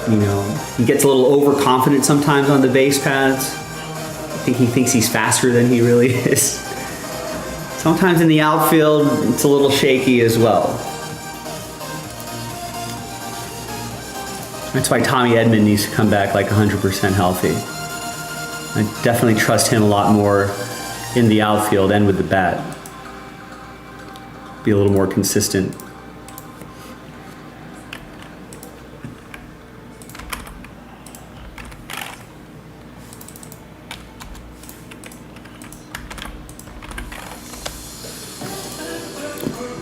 You know, he gets a little overconfident sometimes on the base paths. I think he thinks he's faster than he really is. Sometimes in the outfield, it's a little shaky as well. That's why Tommy Edman needs to come back like 100% healthy. I definitely trust him a lot more in the outfield and with the bat. Be a little more consistent.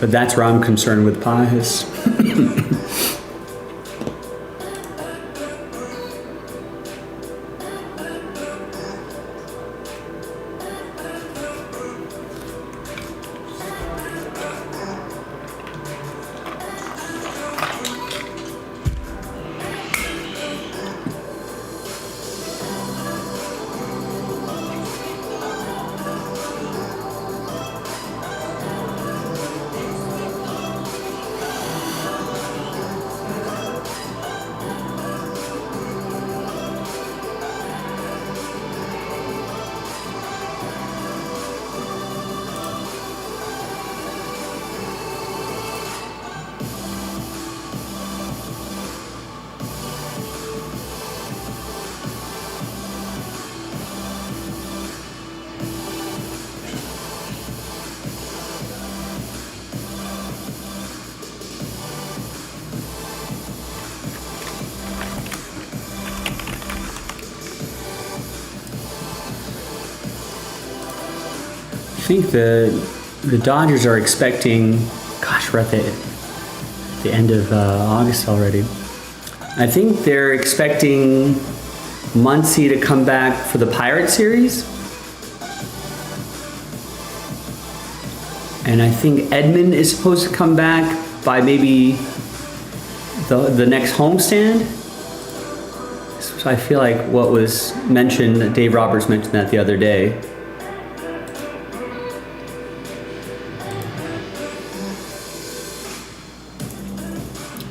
But that's where I'm concerned with Pages. I think the Dodgers are expecting, gosh, we're at the end of August already. I think they're expecting Muncy to come back for the Pirates series. And I think Edman is supposed to come back by maybe the next homestand. So I feel like what was mentioned, Dave Roberts mentioned that the other day.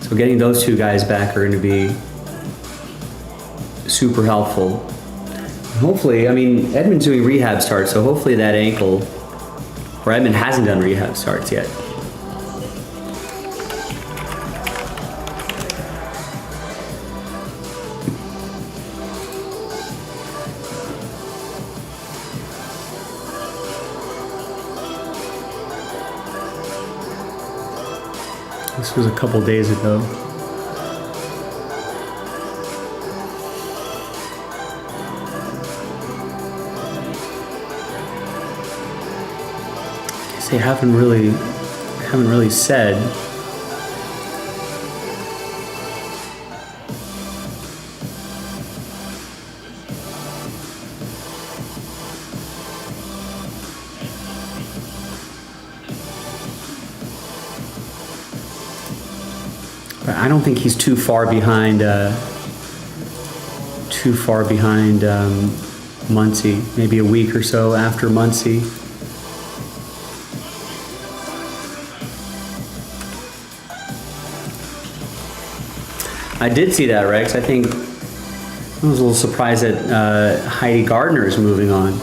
So getting those two guys back are going to be super helpful. Hopefully, I mean, Edman's doing rehab starts, so hopefully that ankle, or Edman hasn't done rehab starts yet. This was a couple days ago. I guess they haven't really said. But I don't think he's too far behind Muncy. Maybe a week or so after Muncy. I did see that, Rex. I think I was a little surprised that Heidi Gardner is moving on.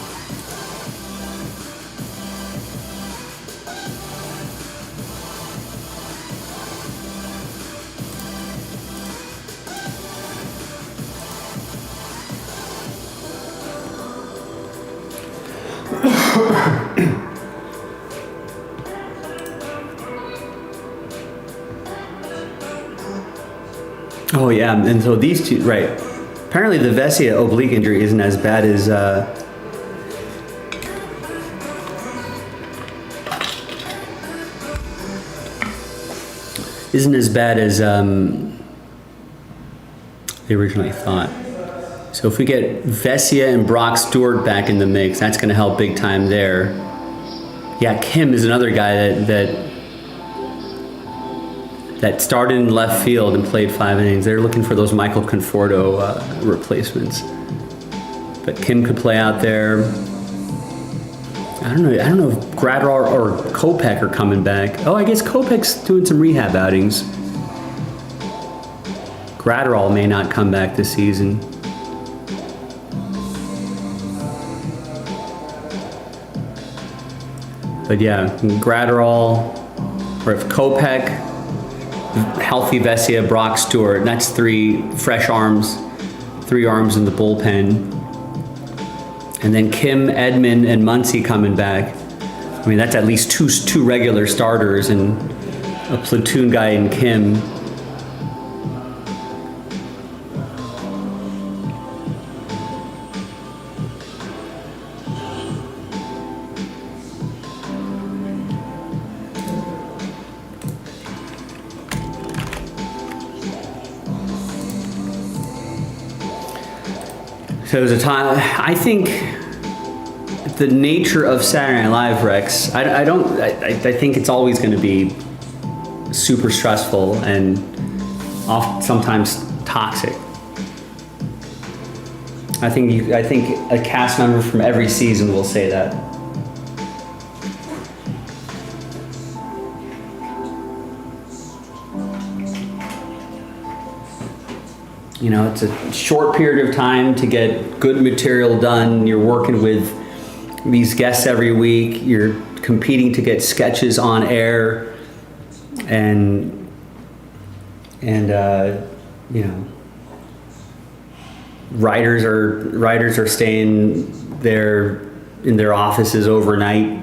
Oh yeah, and so these two, right? Apparently the Vesia oblique injury isn't as bad as they originally thought. So if we get Vesia and Brock Stewart back in the mix, that's going to help big time there. Yeah, Kim is another guy that started in left field and played 5 innings. They're looking for those Michael Conforto replacements. But Kim could play out there. I don't know if Gradral or Kopech are coming back. Oh, I guess Kopech's doing some rehab outings. Gratterall may not come back this season. But yeah, Gratterall, or if Kopech, healthy Vesia, Brock Stewart, that's 3 fresh arms, 3 arms in the bullpen. And then Kim, Edman, and Muncy coming back. I mean, that's at least two regular starters and a platoon guy in Kim. So there's a time, I think the nature of Saturday Night Live, Rex, I think it's always going to be super stressful and sometimes toxic. I think a cast member from every season will say that. You know, it's a short period of time to get good material done. You're working with these guests every week. You're competing to get sketches on air, and you know, writers are staying there in their offices overnight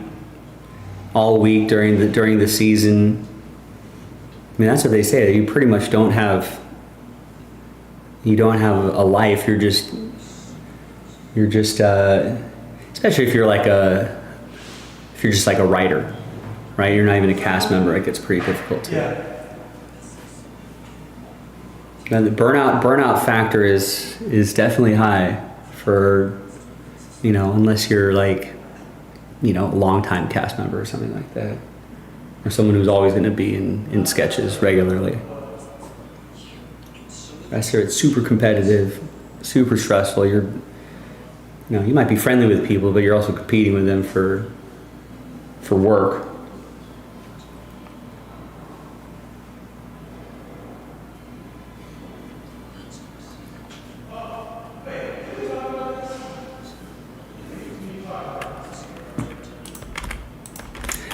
all week during the season. I mean, that's what they say. You pretty much don't have. You don't have a life. You're just, especially if you're just like a writer, right? You're not even a cast member. It gets pretty difficult too. Yeah. And the burnout factor is definitely high for, you know, unless you're like, you know, a longtime cast member or something like that, or someone who's always going to be in sketches regularly. Rest here, it's super competitive, super stressful. You might be friendly with people, but you're also competing with them for work.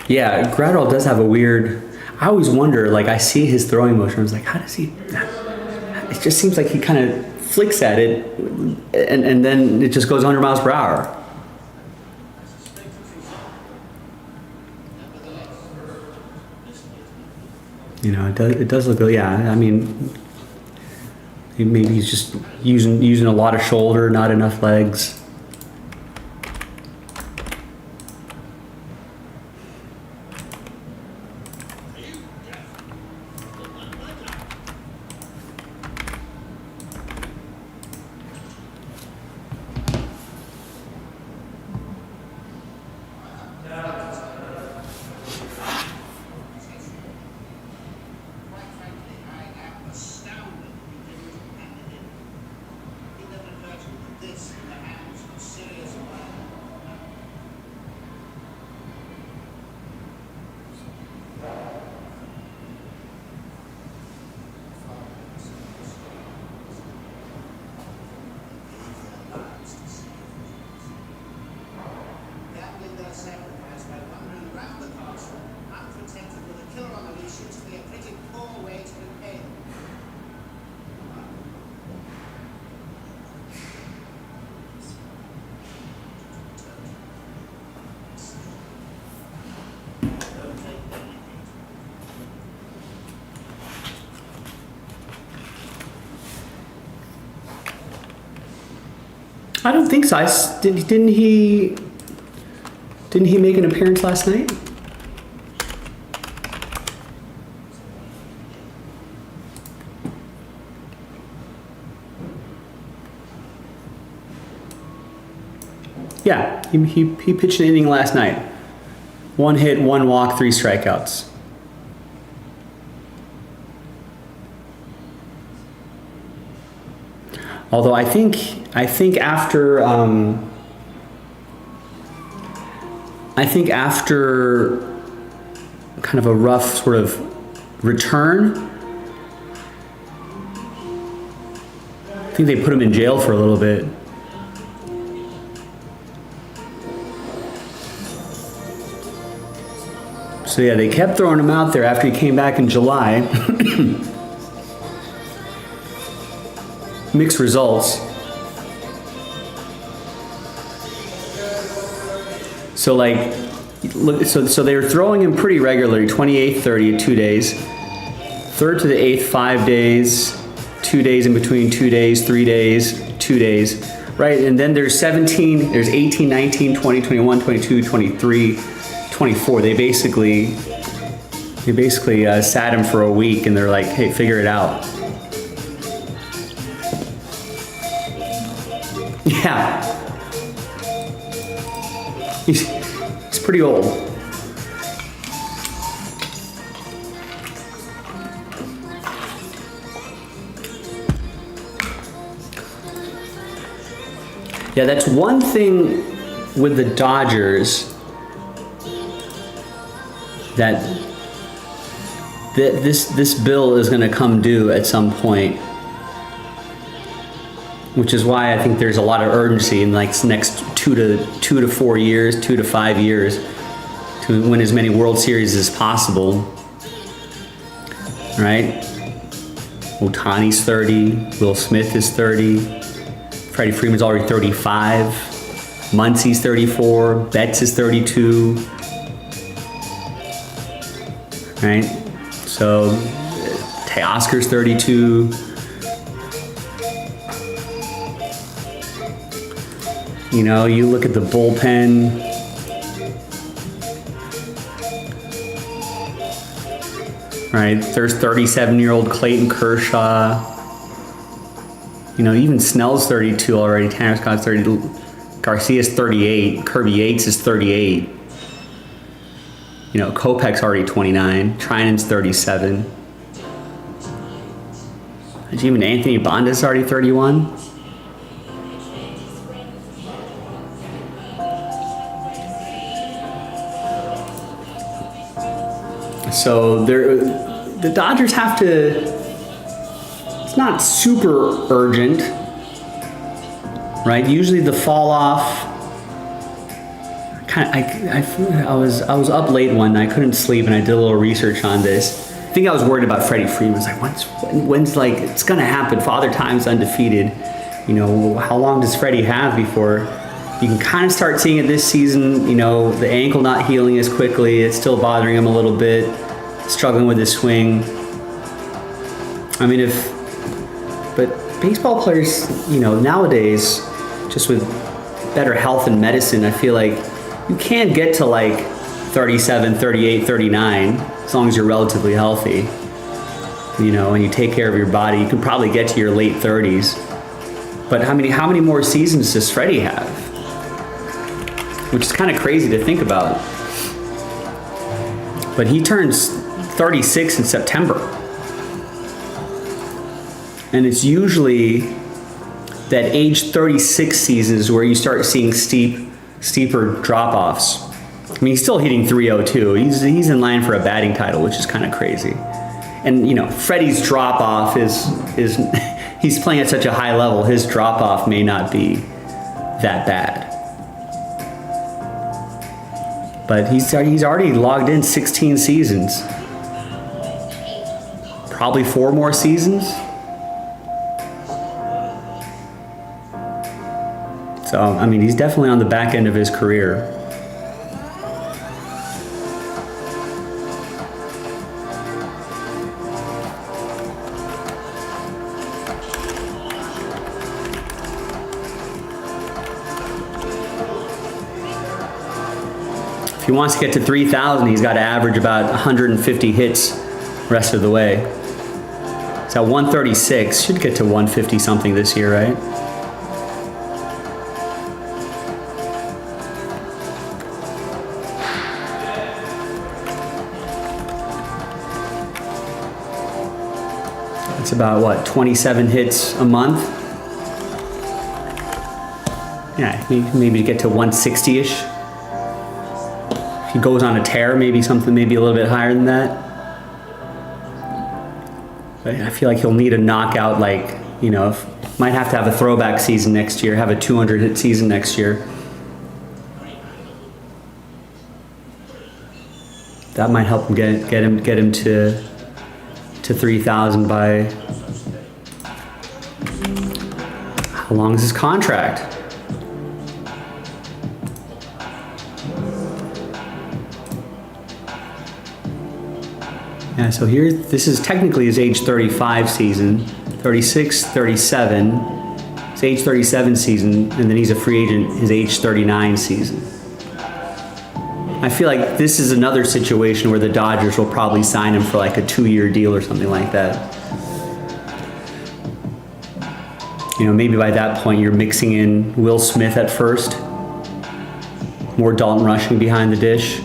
Yeah, Gratterall does have a weird. I always wonder, like, I see his throwing motion. I was like, how does he? It just seems like he kind of flicks at it, and then it just goes 100 miles per hour. You know, it does look. Yeah, I mean, maybe he's just using a lot of shoulder, not enough legs. I don't think so. Didn't he make an appearance last night? Yeah, he pitched an inning last night. 1 hit, 1 walk, 3 strikeouts. Although I think after kind of a rough sort of return, I think they put him in jail for a little bit. So yeah, they kept throwing him out there after he came back in July. Mixed results. So like, look, so they were throwing him pretty regularly, 28th, 30th, 2 days. 3rd to the 8th, 5 days. 2 days in between, 2 days, 3 days, 2 days, right? And then there's 17, there's 18, 19, 20, 21, 22, 23, 24. They basically sat him for a week and they're like, hey, figure it out. Yeah. He's pretty old. Yeah, that's one thing with the Dodgers that this bill is going to come due at some point, which is why I think there's a lot of urgency in like next 2 to 4 years, 2 to 5 years, to win as many World Series as possible. Right? Ohtani's 30, Will Smith is 30. Freddie Freeman's already 35. Muncy's 34. Betts is 32. Right? So, Teoscar's 32. You know, you look at the bullpen. Right? There's 37-year-old Clayton Kershaw. You know, even Snell's 32 already. Tanner Scott's 30. Garcia's 38. Kirby Yates is 38. You know, Kopech's already 29. Trinan's 37. Even Anthony Bonda's already 31. So the Dodgers have to. It's not super urgent, right? Usually the fall off. I was up late one night, I couldn't sleep, and I did a little research on this. I think I was worried about Freddie Freeman. I was like, when's like it's gonna happen? Father Time's undefeated. You know, how long does Freddie have before you can kind of start seeing it this season? You know, the ankle not healing as quickly. It's still bothering him a little bit. Struggling with his swing. I mean, but baseball players, you know, nowadays, just with better health and medicine, I feel like you can get to like 37, 38, 39, as long as you're relatively healthy. You know, and you take care of your body, you can probably get to your late 30s. But how many more seasons does Freddie have? Which is kind of crazy to think about. But he turns 36 in September. And it's usually that age 36 seasons where you start seeing steeper drop-offs. I mean, he's still hitting 302. He's in line for a batting title, which is kind of crazy. And you know, Freddie's drop-off is he's playing at such a high level. His drop-off may not be that bad. But he's already logged in 16 seasons. Probably 4 more seasons. So, I mean, he's definitely on the back end of his career. If he wants to get to 3,000, he's got to average about 150 hits rest of the way. He's at 136, should get to 150 something this year, right? It's about what, 27 hits a month? Yeah, maybe get to 160-ish. If he goes on a tear, maybe a little bit higher than that. But I feel like he'll need a knockout like you know, might have to have a throwback season next year, have a 200 hit season next year. That might help him get him to 3,000 by, how long is his contract? Yeah, so here, this is technically his age 35 season, 36, 37, his age 37 season, and then he's a free agent his age 39 season. I feel like this is another situation where the Dodgers will probably sign him for like a 2-year deal or something like that. You know, maybe by that point you're mixing in Will Smith at first, more Dalton Rushing behind the dish.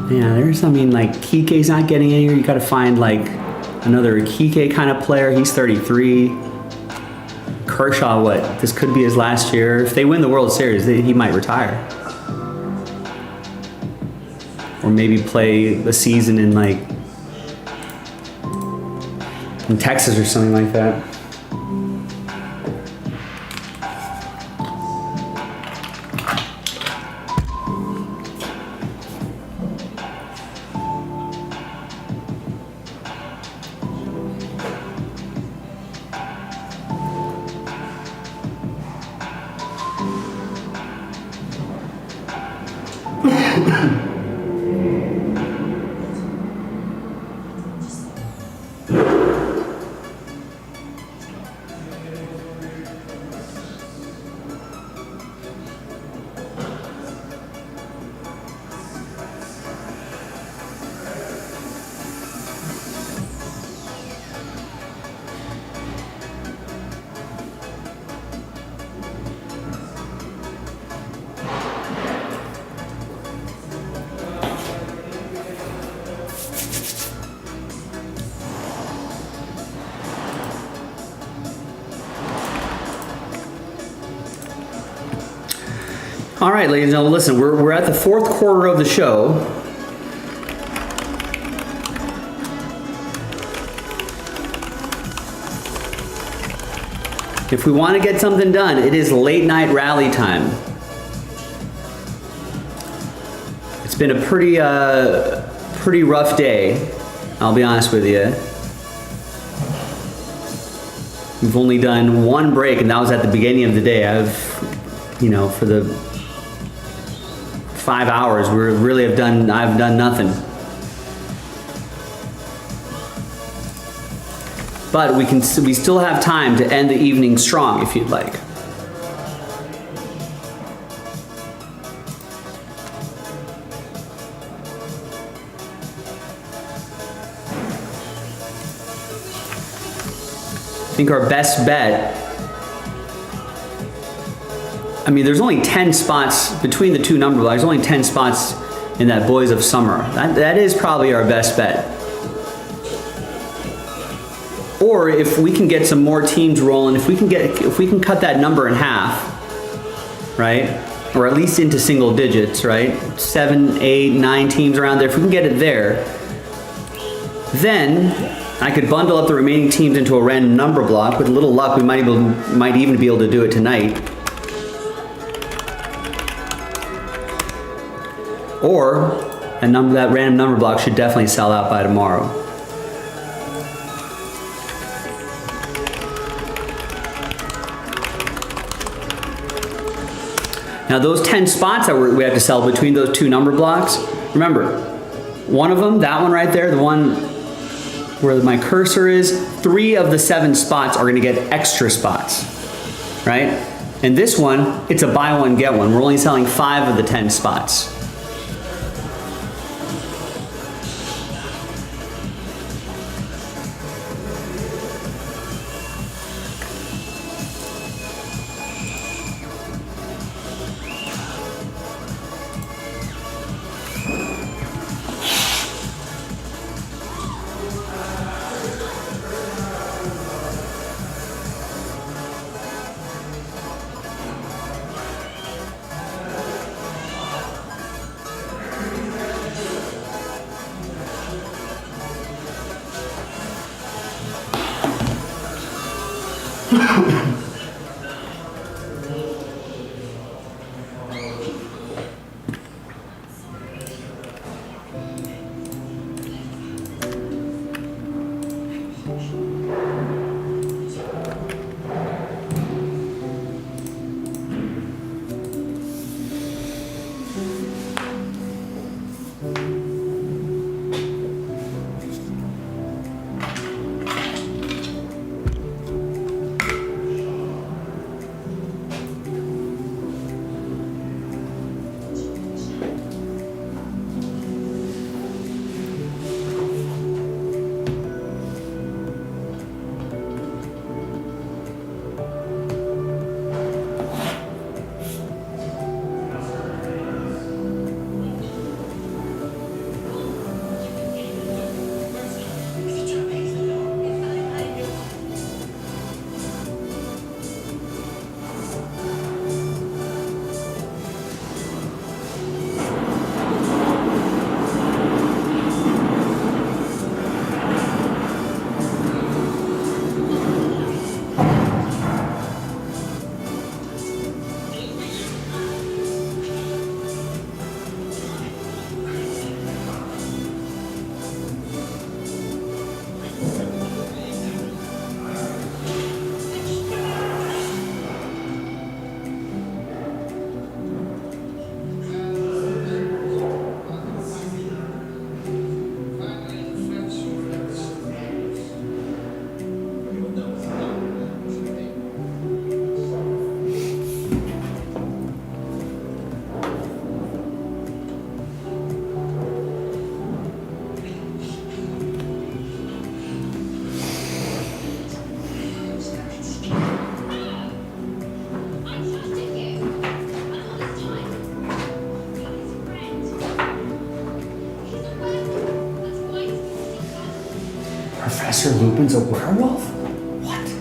Yeah, I mean, like, Kike's not getting in here. You gotta find, like, another Kike kind of player. He's 33. Kershaw, what? This could be his last year. If they win the World Series, he might retire. Or maybe play a season in, like, in Texas or something like that. All right, ladies and gentlemen, listen, we're at the fourth quarter of the show. If we want to get something done, it is late night rally time. It's been a pretty rough day, I'll be honest with you. We've only done one break, and that was at the beginning of the day. You know, for the 5 hours, I've done nothing. But we still have time to end the evening strong if you'd like. I think our best bet, I mean, there's only 10 spots between the two number blocks. There's only 10 spots in that Boys of Summer. That is probably our best bet. Or if we can get some more teams rolling, if we can cut that number in half, right? Or at least into single digits, right? 7, 8, 9 teams around there. If we can get it there, then I could bundle up the remaining teams into a random number block. With a little luck, we might even be able to do it tonight. Or that random number block should definitely sell out by tomorrow. Now those 10 spots that we have to sell between those two number blocks, remember, one of them, that one right there, the one where my cursor is, 3 of the 7 spots are going to get extra spots, right? And this one, it's a buy one, get one. We're only selling 5 of the 10 spots. Professor Lupin's a werewolf? What?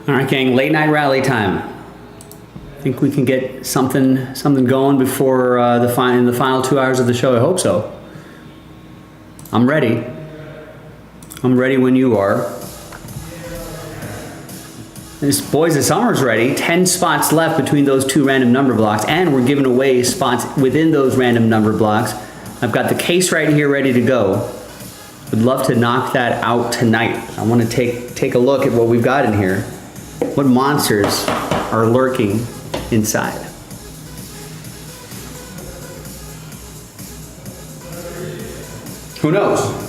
All right, gang, late night rally time. Think we can get something going before in the final 2 hours of the show? I hope so. I'm ready. I'm ready when you are. Boys, the summer's ready. 10 spots left between those two random number blocks, and we're giving away spots within those random number blocks. I've got the case right here ready to go. Would love to knock that out tonight. I want to take a look at what we've got in here. What monsters are lurking inside? Who knows?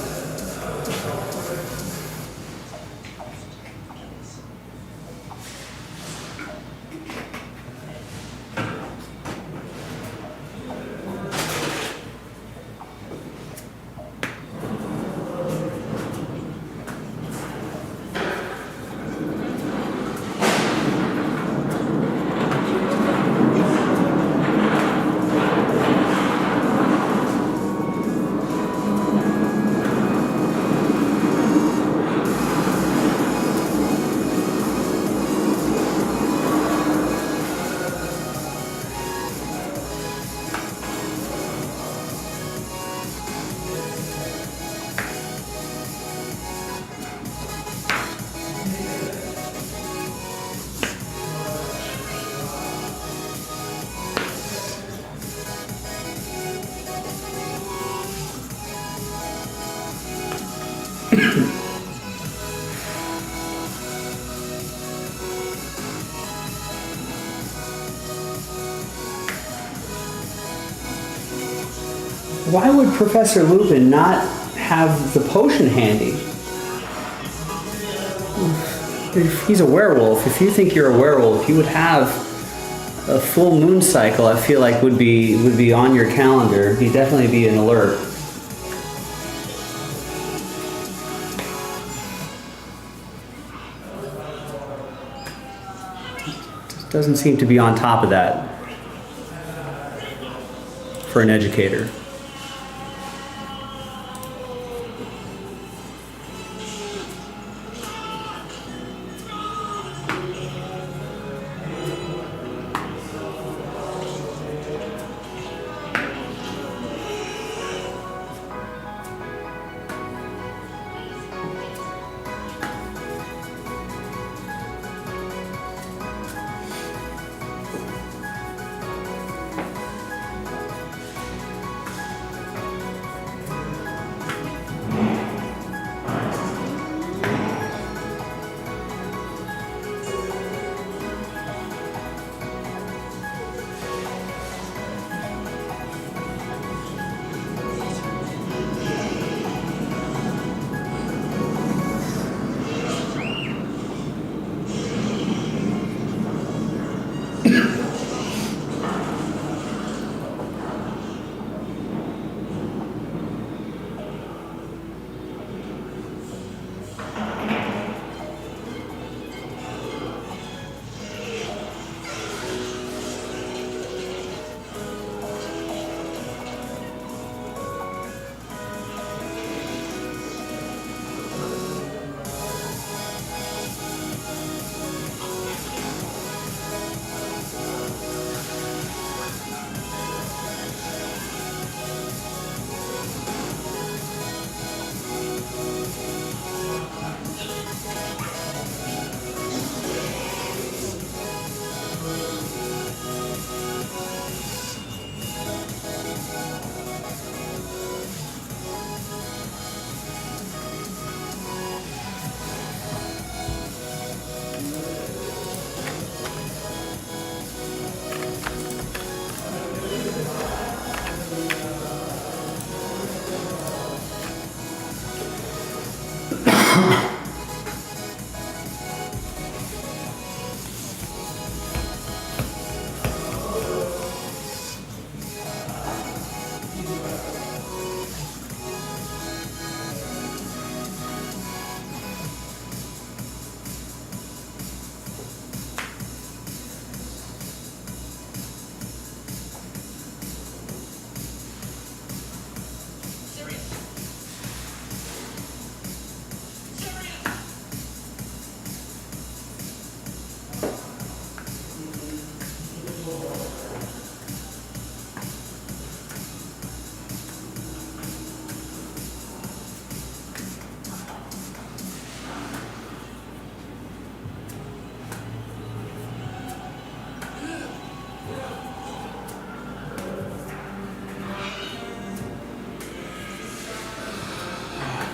Why would Professor Lupin not have the potion handy? If he's a werewolf, if you think you're a werewolf, you would have a full moon cycle. I feel like would be on your calendar. He'd definitely be an alert. doesn't seem to be on top of that for an educator.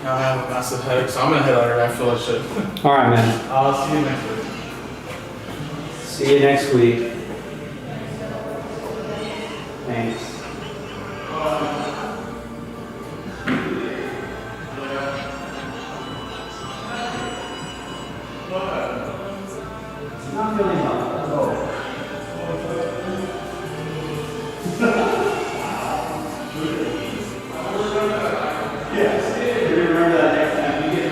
Now I have a massive headache, so I'm gonna head out here and feel that shit. All right, man. I'll see you next week. See you next week. Thanks. Not feeling well. That's all. Remember that next time you get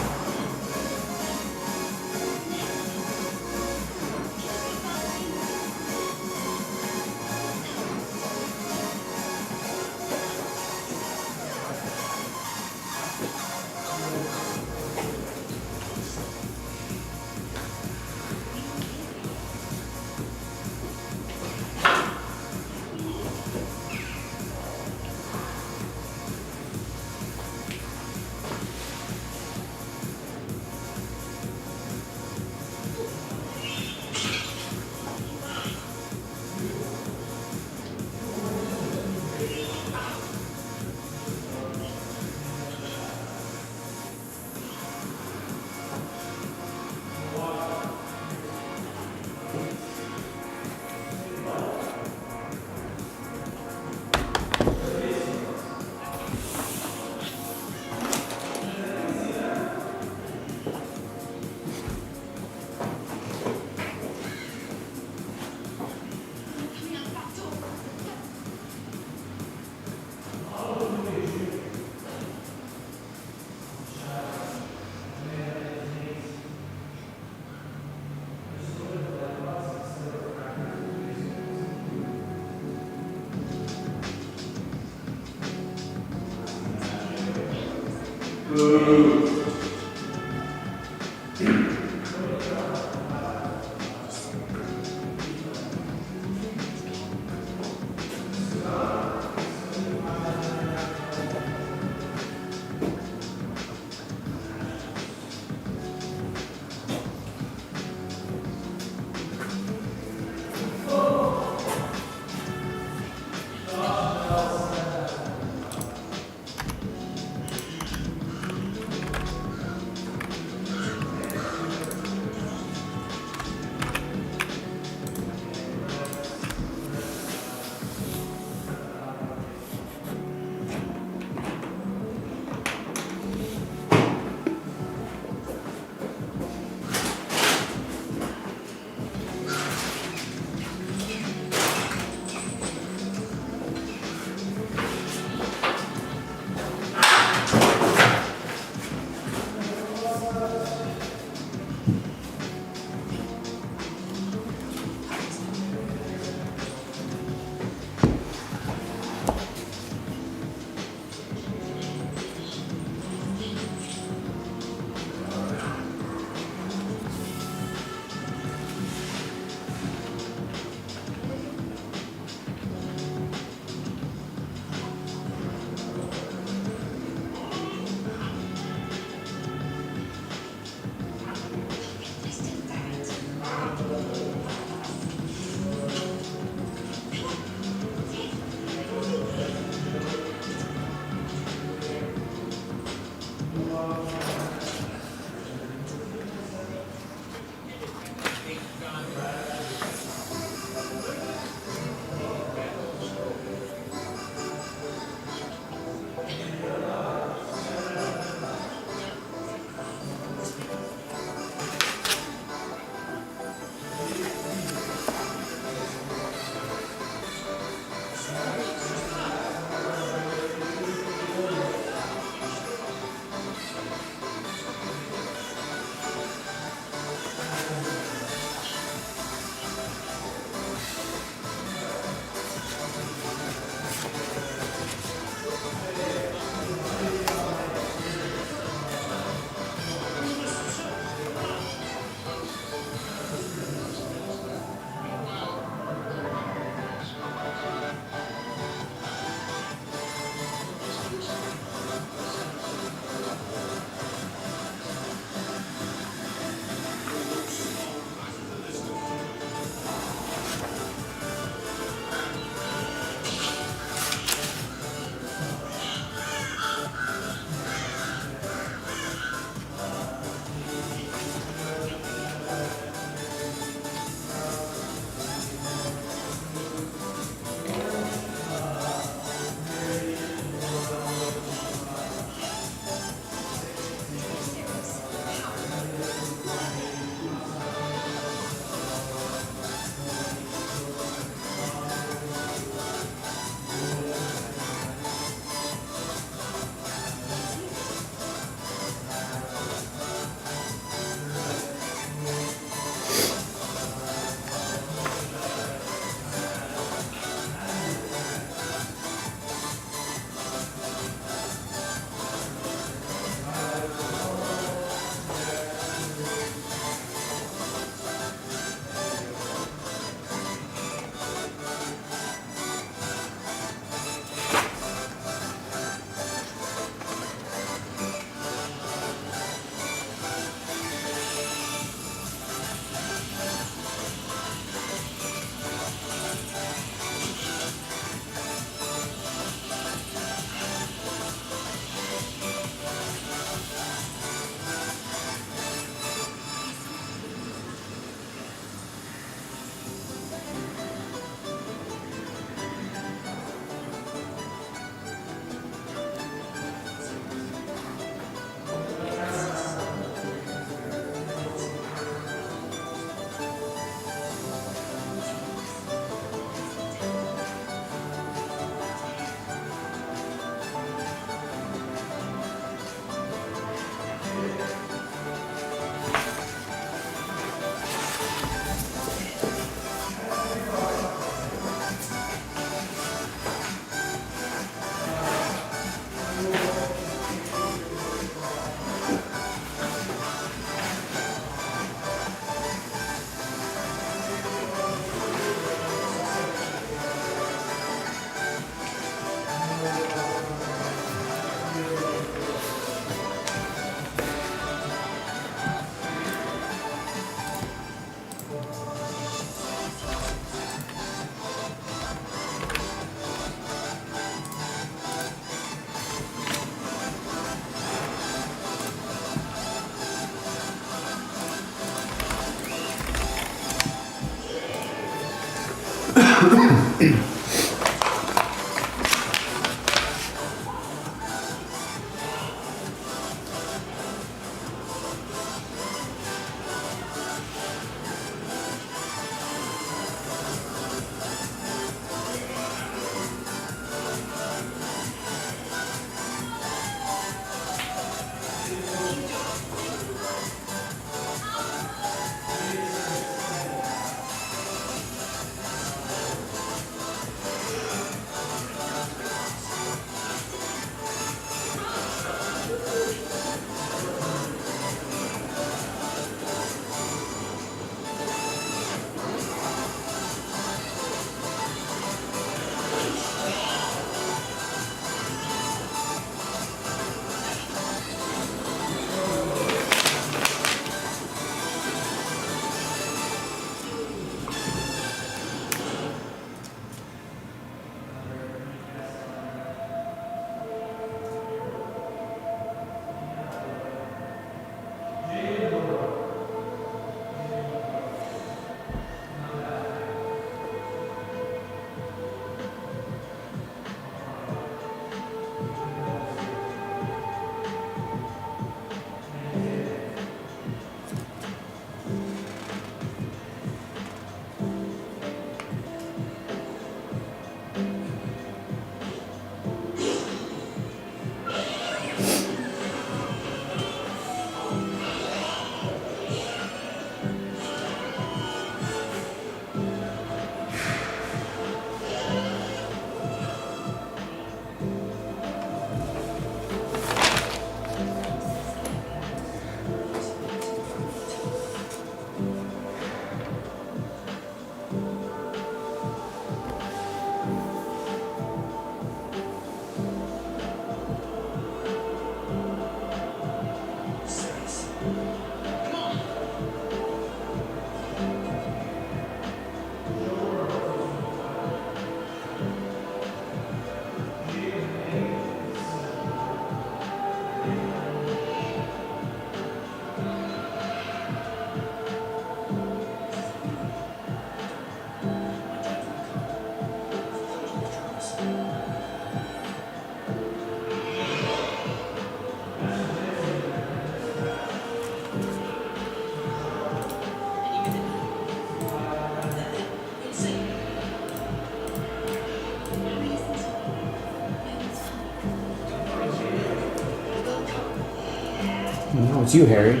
No, it's you, Harry.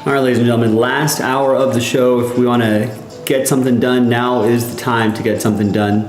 All right, ladies and gentlemen, last hour of the show. If we want to get something done, now is the time to get something done.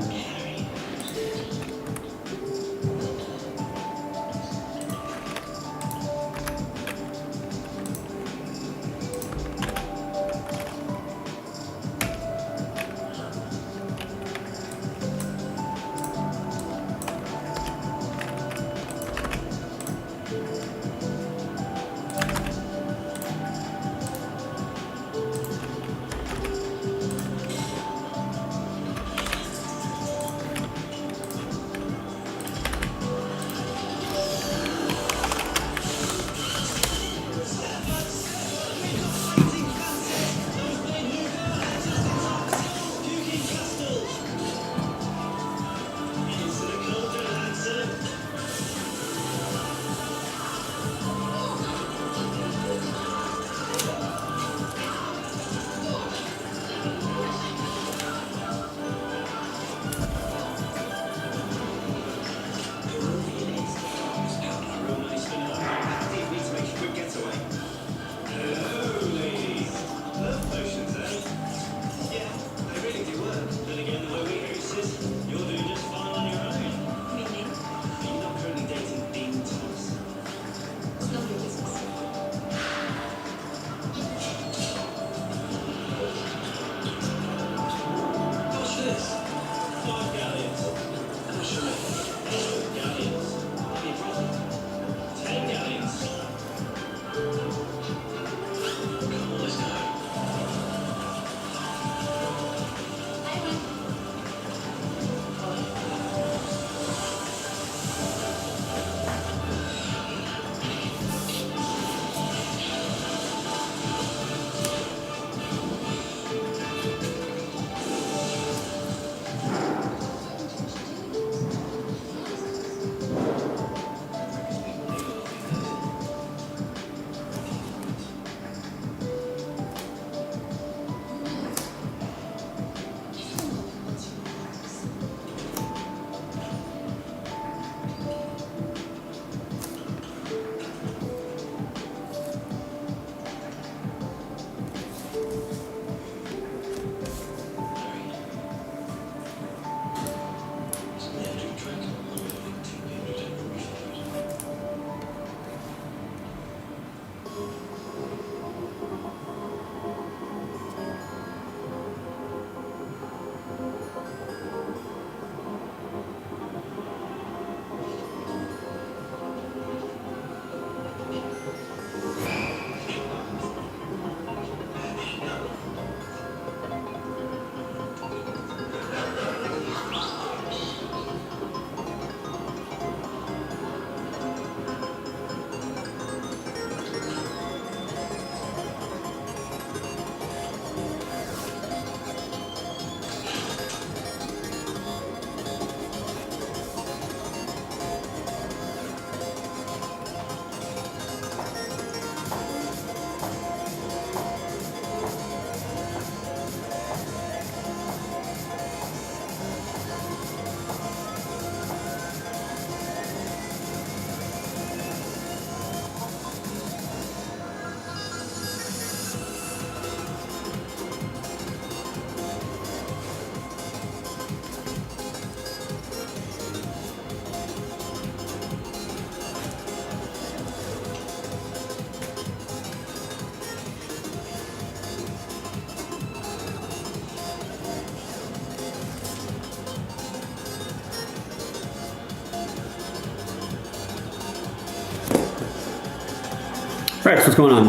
Rex, what's going on?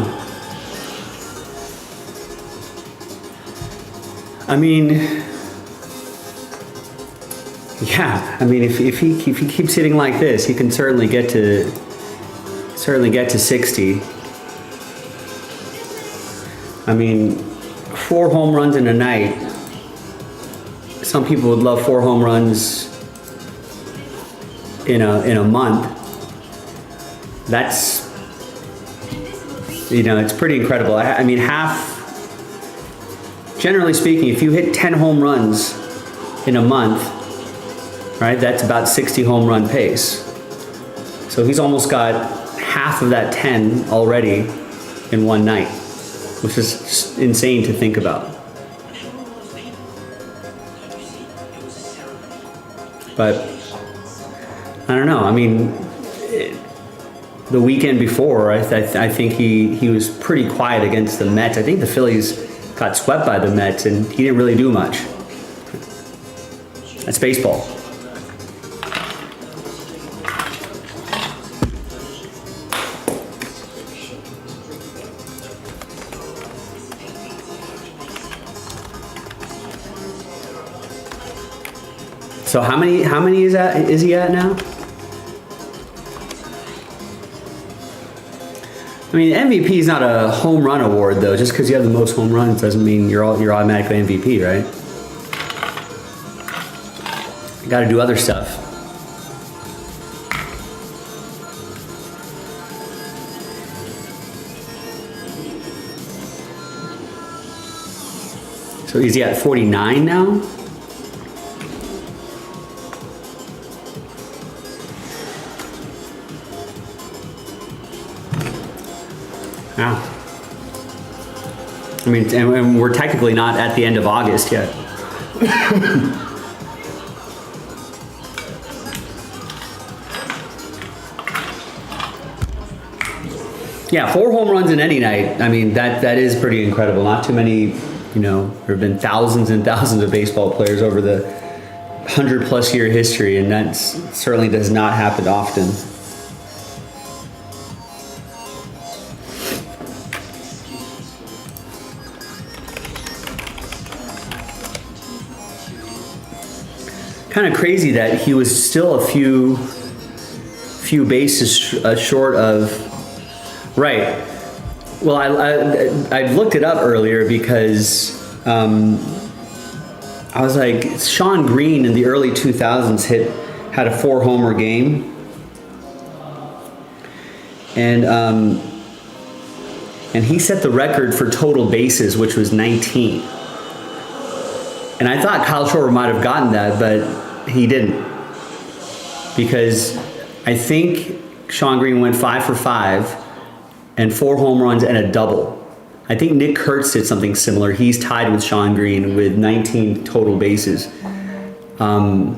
I mean, yeah. I mean, if he keeps hitting like this, he can certainly get to 60. I mean, 4 home runs in a night. Some people would love 4 home runs in a month. That's, you know, it's pretty incredible. I mean, generally speaking, if you hit 10 home runs in a month, right, that's about 60 home run pace. So he's almost got half of that 10 already in one night. which is just insane to think about. But I don't know. I mean, the weekend before, I think he was pretty quiet against the Mets. I think the Phillies got swept by the Mets, and he didn't really do much. That's baseball. So how many is he at now? I mean, MVP is not a home run award though. Just because you have the most home runs doesn't mean you're automatically MVP, right? You got to do other stuff. So is he at 49 now? Wow. I mean, and we're technically not at the end of August yet. Yeah, 4 home runs in any night. I mean, that is pretty incredible. Not too many, you know, there have been thousands and thousands of baseball players over the 100+ year history, and that certainly does not happen often. Kind of crazy that he was still a few bases short of right. Well, I looked it up earlier because I was like, Sean Green in the early 2000s had a 4-homer game, and he set the record for total bases, which was 19. And I thought Kyle Schwarber might have gotten that, but he didn't. Because I think Sean Green went 5 for 5 and 4 home runs and a double. I think Nick Kurtz did something similar. He's tied with Sean Green with 19 total bases. Yeah,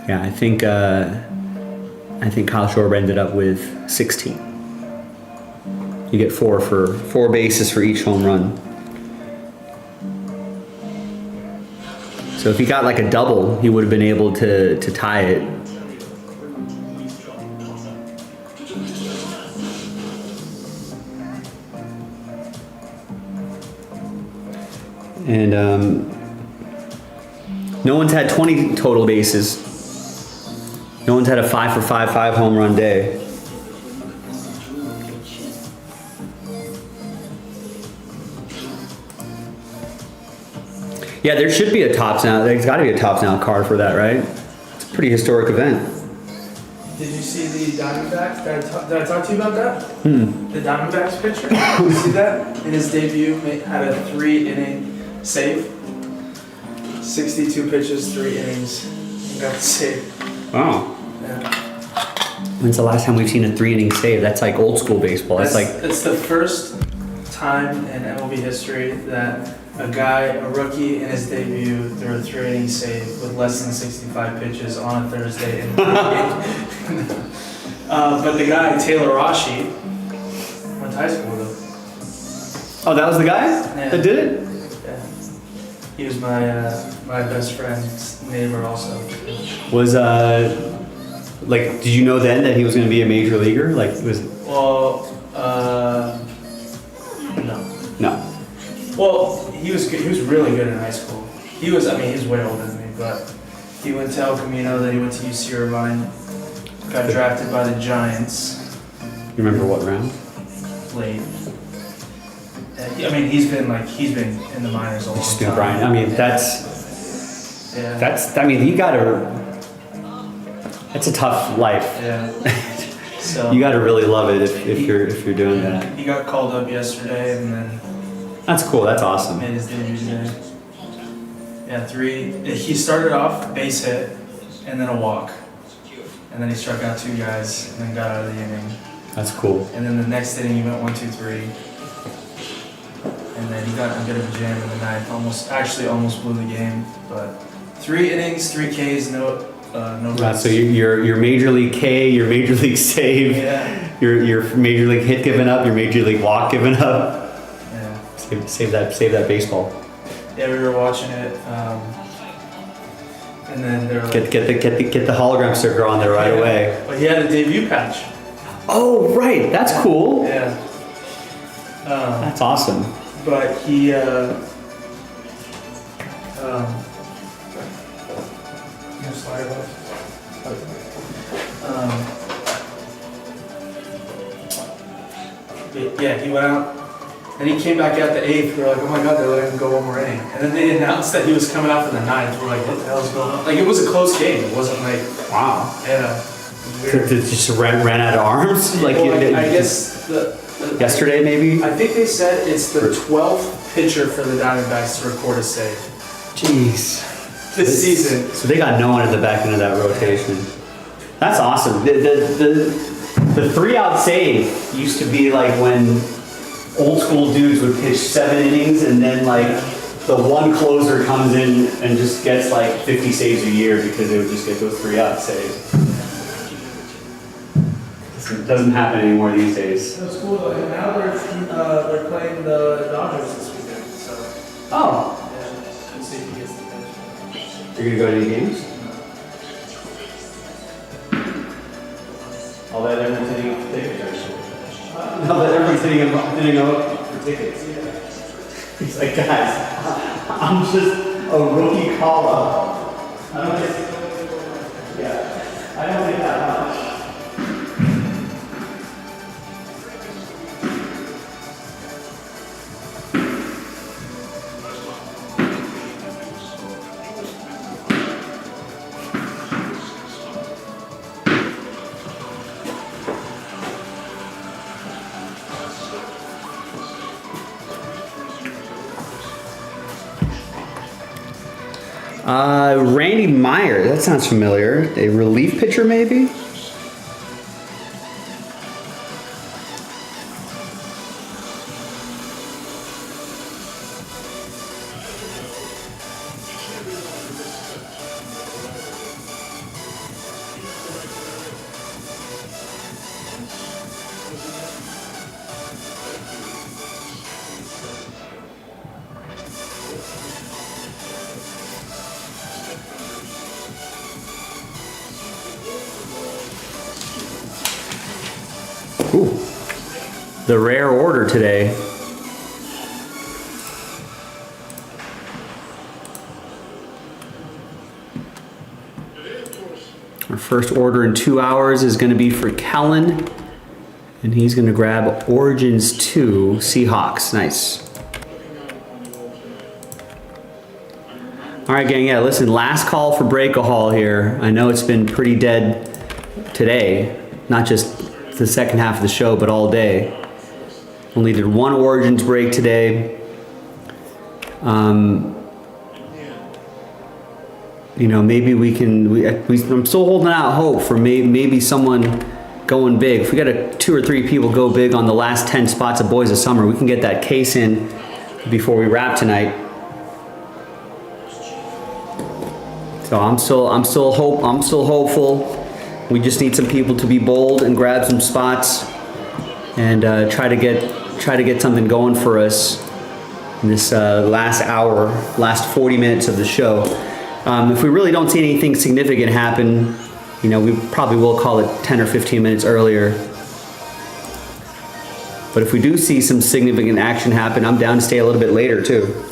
I think Kyle Schwarber ended up with 16. You get 4 bases for each home run. So if he got like a double, he would have been able to tie it. And no one's had 20 total bases. No one's had a 5 for 5 home run day. Yeah, there should be a Topps Now. There's got to be a Topps Now card for that, right? It's a pretty historic event. Did you see the Diamondbacks? Did I talk to you about that? The Diamondbacks pitcher? Did you see that? In his debut, had a 3-inning save. 62 pitches, 3 innings. He got the save. Wow. Yeah. When's the last time we've seen a 3-inning save? That's like old school baseball. It's the first time in MLB history that a rookie in his debut, threw a 3-inning save with less than 65 pitches on a Thursday. But the guy, Taylor Rashi, went to high school with him. Oh, that was the guy that did it? Yeah. He was my best friend's neighbor also. Was like, did you know then that he was going to be a major leaguer? Like, Well, no. No. Well, he was good. He was really good in high school. He was way older than me, but he went to El Camino, then he went to UC Irvine, got drafted by the Giants. You remember what round? Late. He's been in the minors a long time. Brian. I mean, that's that's a tough life. Yeah. So You got to really love it if you're doing that. He got called up yesterday and then That's cool. That's awesome. made his debut today. Yeah, 3. He started off base hit and then a walk, and then he struck out 2 guys and then got out of the inning. That's cool. And then the next inning he went 1, 2, 3. and then he got in a bit of a jam in the ninth. Almost blew the game, but 3 innings, 3 Ks, no runs. So your major league K, your major league save, Yeah. your major league hit given up, your major league walk given up. Yeah. Save that baseball. Yeah, we were watching it, and then they were like, Get the hologram sticker on there right away. But he had a debut patch. Oh right, that's cool. Yeah. That's awesome. But he, you know, slider bus? Yeah, he went out, and he came back out the 8th. We were like, oh my god, they're letting him go one more inning. And then they announced that he was coming out for the 9th. We're like, what the hell is going on? Like, it was a close game. It wasn't like, Wow. yeah. It just ran out of arms. Like, Well, you- I guess yesterday maybe. I think they said it's the 12th pitcher for the Diamondbacks to record a save Jeez. this season. So they got no one at the back end of that rotation. That's awesome. The 3-out save used to be like when old school dudes would pitch 7 innings and then like the one closer comes in and just gets like 50 saves a year because they would just get those 3-out saves. It doesn't happen anymore these days. That's cool though. And now they're playing the Dodgers this weekend. So Oh, yeah, we'll see if he gets the pitch. you're gonna go to any games? I'll let everyone hitting up for tickets, actually. I'll let everyone hitting up for tickets. He's like, guys, I'm just a rookie call-up. I don't think that much. Randy Meyer, that sounds familiar. A relief pitcher, maybe? Ooh, the rare order today. Our first order in 2 hours is going to be for Kellen, and he's going to grab Origins 2 Seahawks. Nice. All right, gang. Yeah, listen. Last call for Breakahol here. I know it's been pretty dead today, not just the second half of the show, but all day. Only did one Origins break today. You know, maybe we can. I'm still holding out hope for maybe someone going big. If we got 2 or 3 people go big on the last 10 spots of Boys of Summer, we can get that case in before we wrap tonight. So I'm still hopeful. We just need some people to be bold and grab some spots and try to get something going for us in this last hour, last 40 minutes of the show. If we really don't see anything significant happen, you know, we probably will call it 10 or 15 minutes earlier. But if we do see some significant action happen, I'm down to stay a little bit later too.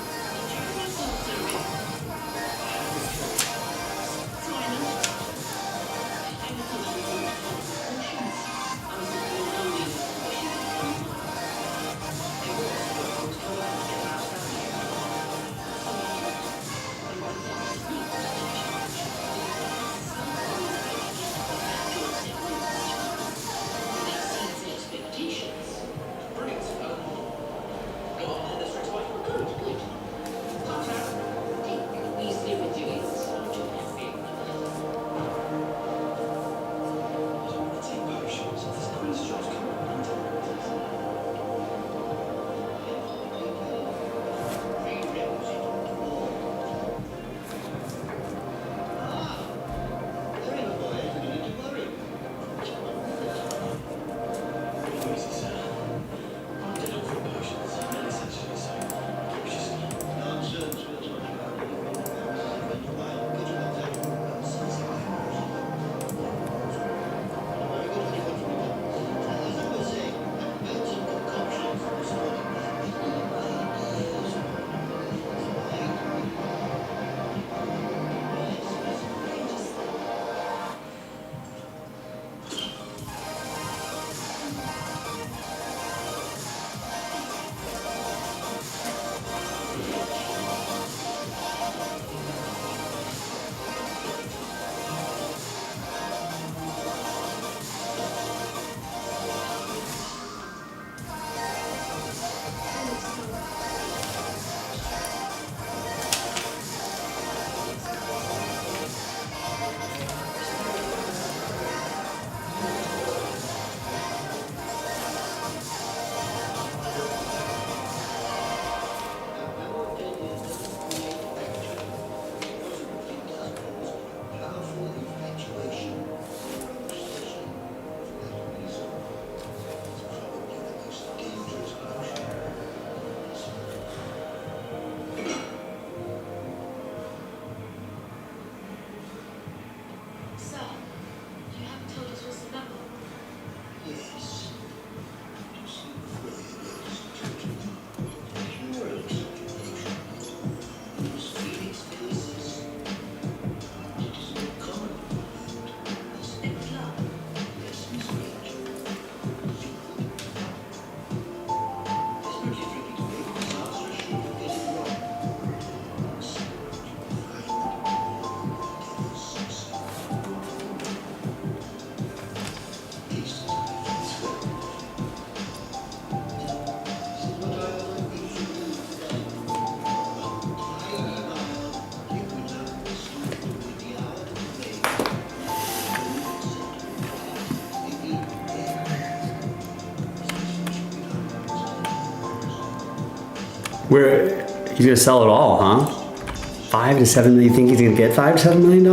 Where he's gonna sell it all, huh? 5 to 7 million. You think he's gonna get $5 to $7 million?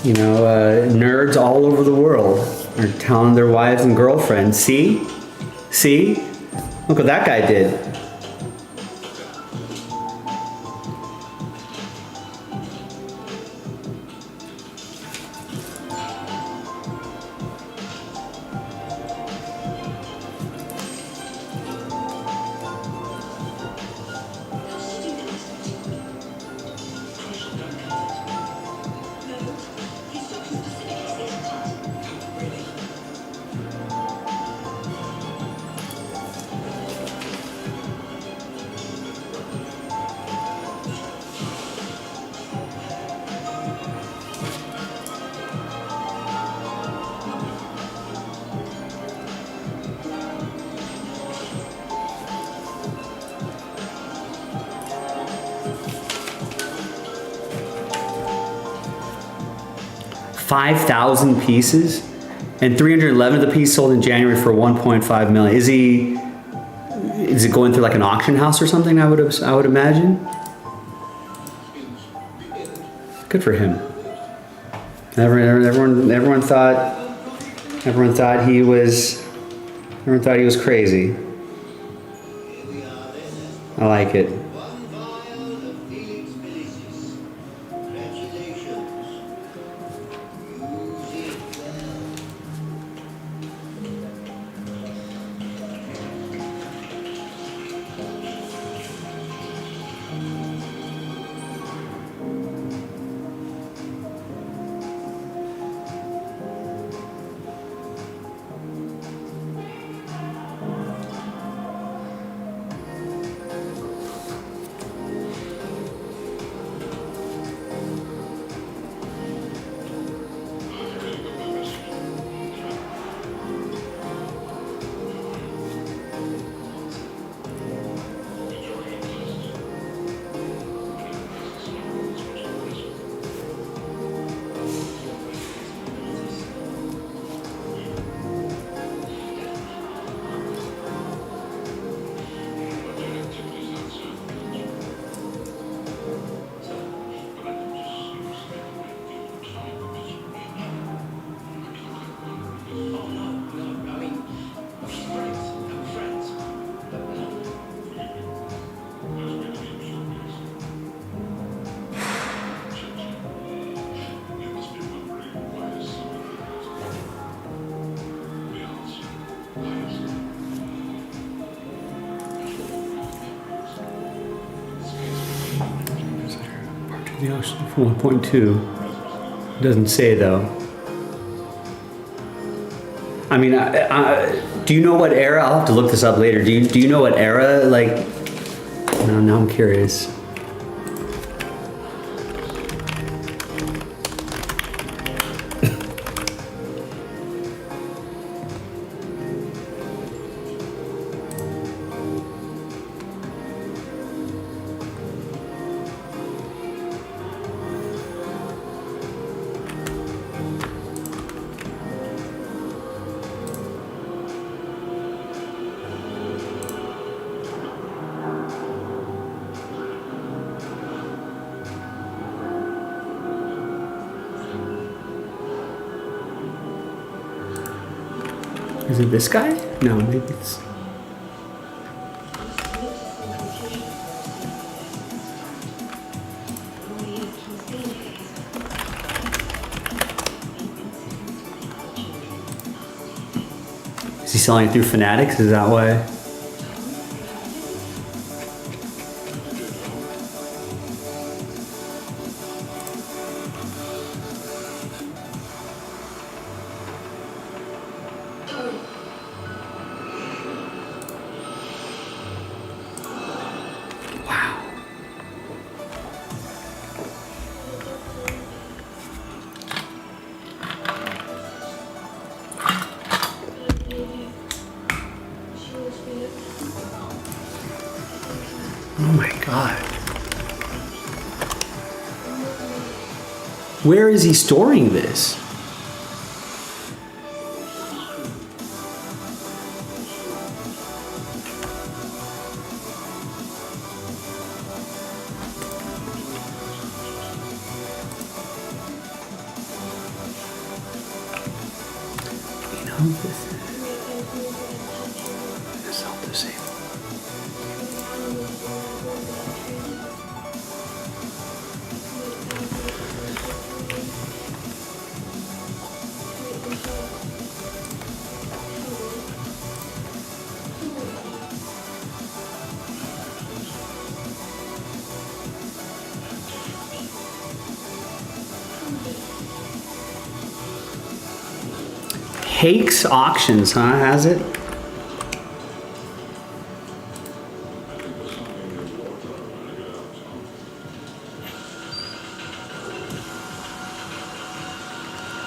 You know, nerds all over the world are telling their wives and girlfriends, see? See? Look what that guy did. $5,000 pieces, and 311 of the pieces sold in January for 1.5 million. Is it going through like an auction house or something? I would imagine. Good for him. Everyone thought he was crazy. I like it. The ocean for 1.2. Doesn't say though. I mean, do you know what era? I'll have to look this up later. Do you know what era? Like, no, now I'm curious. Is it this guy? No, maybe it's... Is he selling it through Fanatics? Is that why? Where is he storing this? You know, this is all the same. Hakes Auctions, huh? Has it?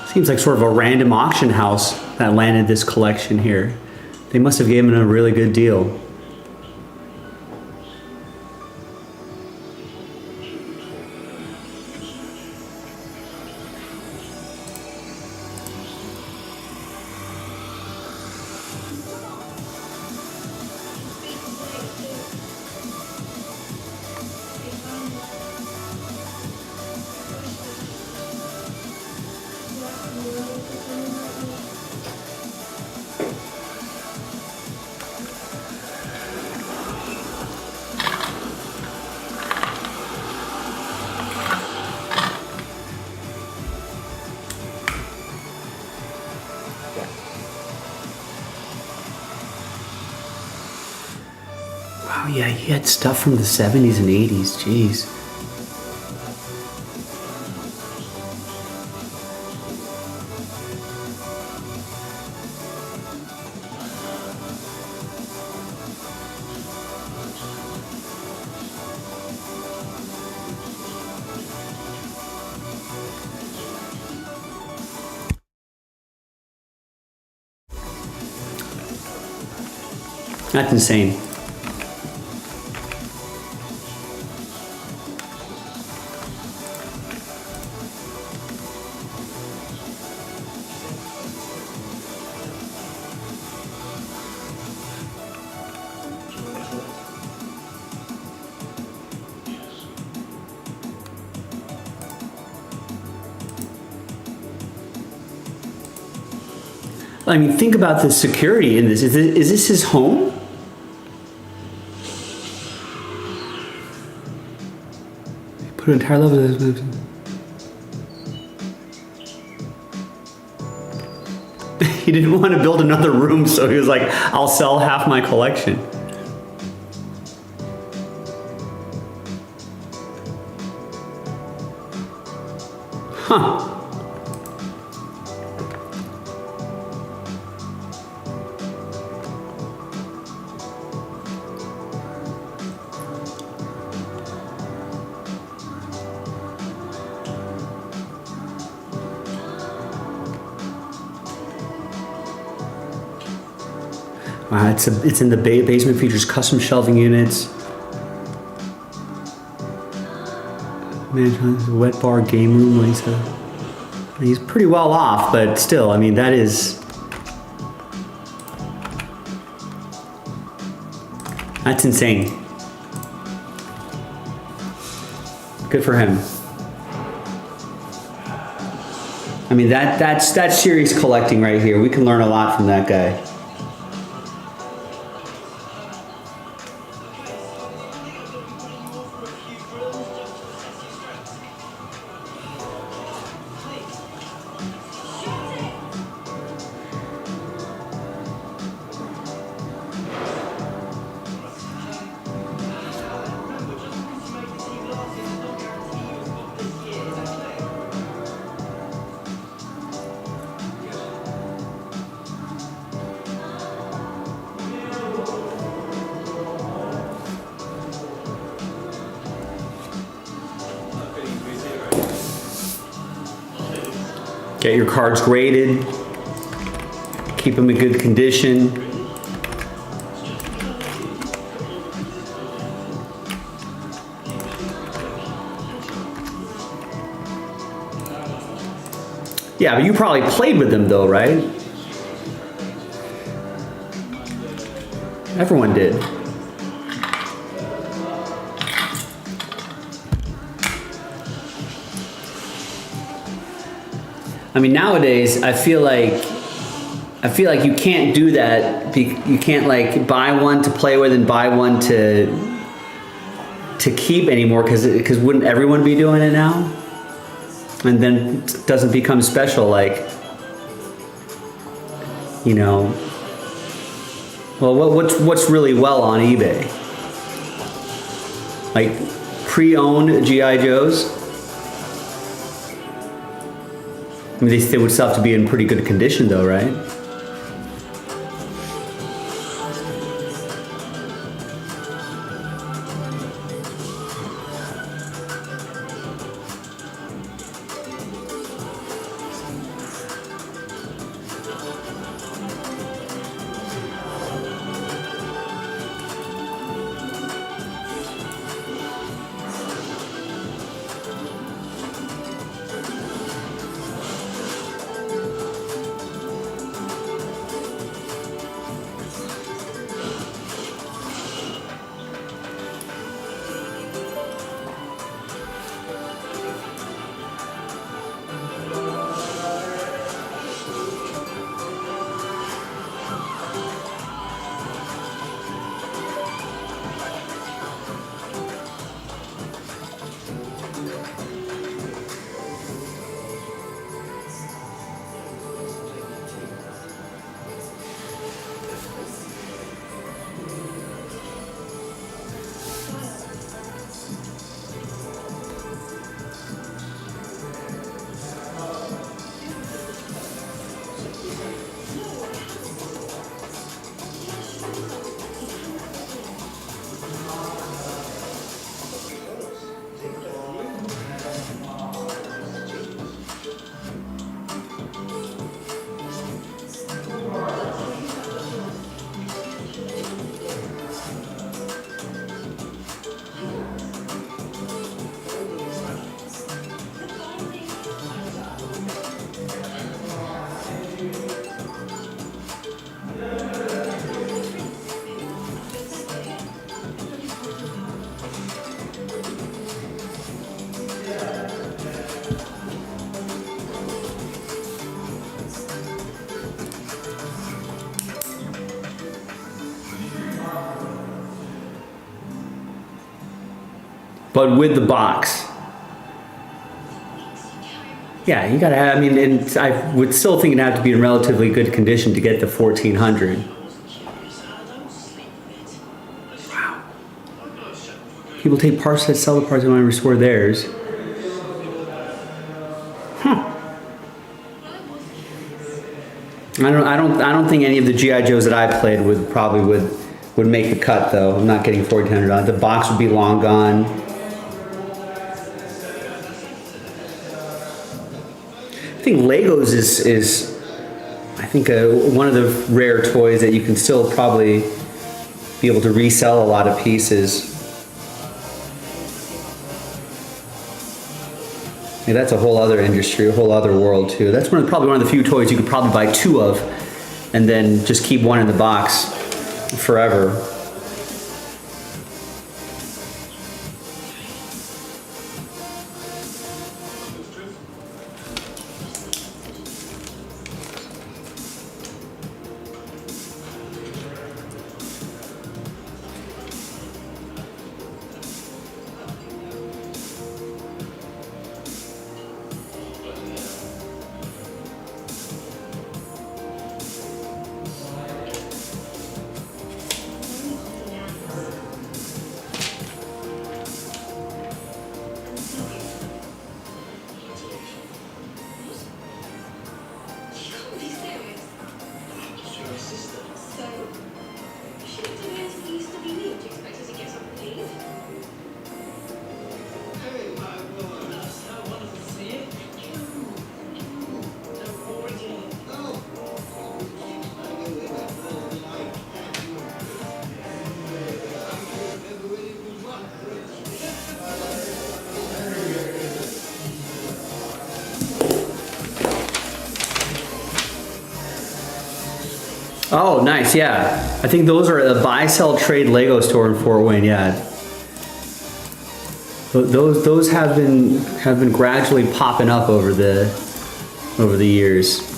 Seems like sort of a random auction house that landed this collection here. They must have given a really good deal. Wow, yeah, he had stuff from the 70s and 80s, jeez. That's insane. I mean, think about the security in this. Is this his home? Put an entire level of this. He didn't want to build another room, so he was like, I'll sell half my collection. Huh. It's in the basement, features custom shelving units. Man, wet bar, game room. He's pretty well off, but still, I mean, that is... That's insane. Good for him. I mean, that's serious collecting right here. We can learn a lot from that guy. Get your cards graded. Keep them in good condition. Yeah, but you probably played with them though, right? Everyone did. I mean, nowadays, I feel like you can't do that. You can't like buy one to play with and buy one to keep anymore, because wouldn't everyone be doing it now? And then it doesn't become special, like, you know. Well, what's really well on eBay? Like pre-owned GI Joes. I mean, they would still have to be in pretty good condition, though, right? But with the box. Yeah, you gotta have, I mean, and I would still think it'd have to be in relatively good condition to get the 1400. Wow. People take parts that sell the parts and want to restore theirs. Huh. I don't think any of the GI Joes that I played would make the cut though. I'm not getting 1400. The box would be long gone. I think Legos is I think one of the rare toys that you can still probably be able to resell a lot of pieces. Yeah, that's a whole other industry, a whole other world too. That's probably one of the few toys you could probably buy two of and then just keep one in the box forever. Oh, nice, yeah. I think those are a buy, sell, trade Lego store in Fort Wayne, yeah. Those have been gradually popping up over the years.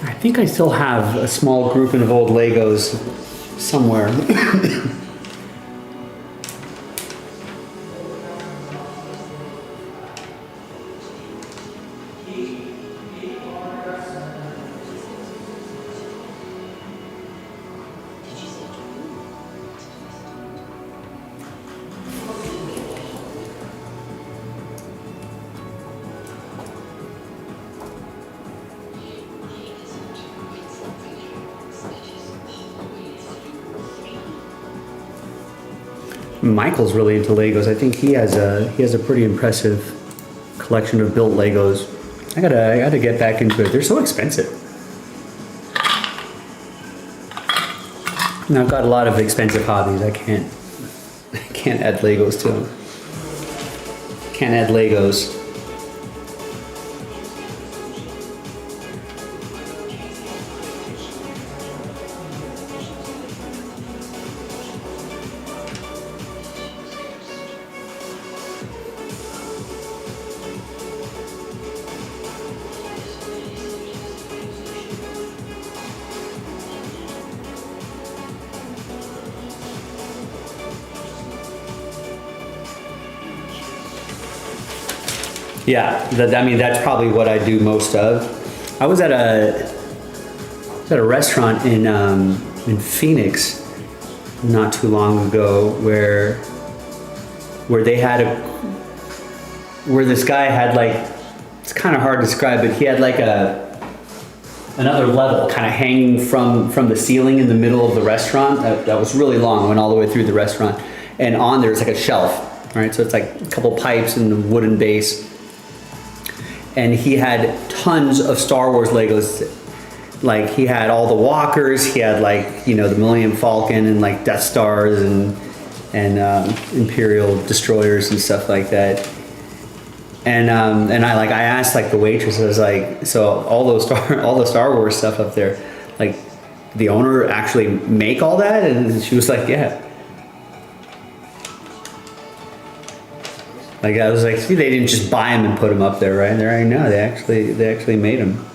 I think I still have a small grouping of old Legos somewhere. Michael's really into Legos. I think he has a pretty impressive collection of built Legos. I gotta get back into it. They're so expensive. And I've got a lot of expensive hobbies. I can't add Legos to them. Can't add Legos. Yeah, I mean, that's probably what I do most of. I was at a restaurant in Phoenix not too long ago where they had where this guy had like, it's kind of hard to describe, but he had like another level kind of hanging from the ceiling in the middle of the restaurant that was really long, went all the way through the restaurant, and on there's like a shelf, right? So it's like a couple pipes and a wooden base. And he had tons of Star Wars Legos. Like he had all the walkers, he had like, you know, the Millennium Falcon and like Death Stars and Imperial destroyers and stuff like that. And I asked like the waitress, I was like, so all the Star Wars stuff up there, like the owner actually make all that? And she was like, yeah. Like I was like, see, they didn't just buy them and put them up there, right? There, I know they actually made them.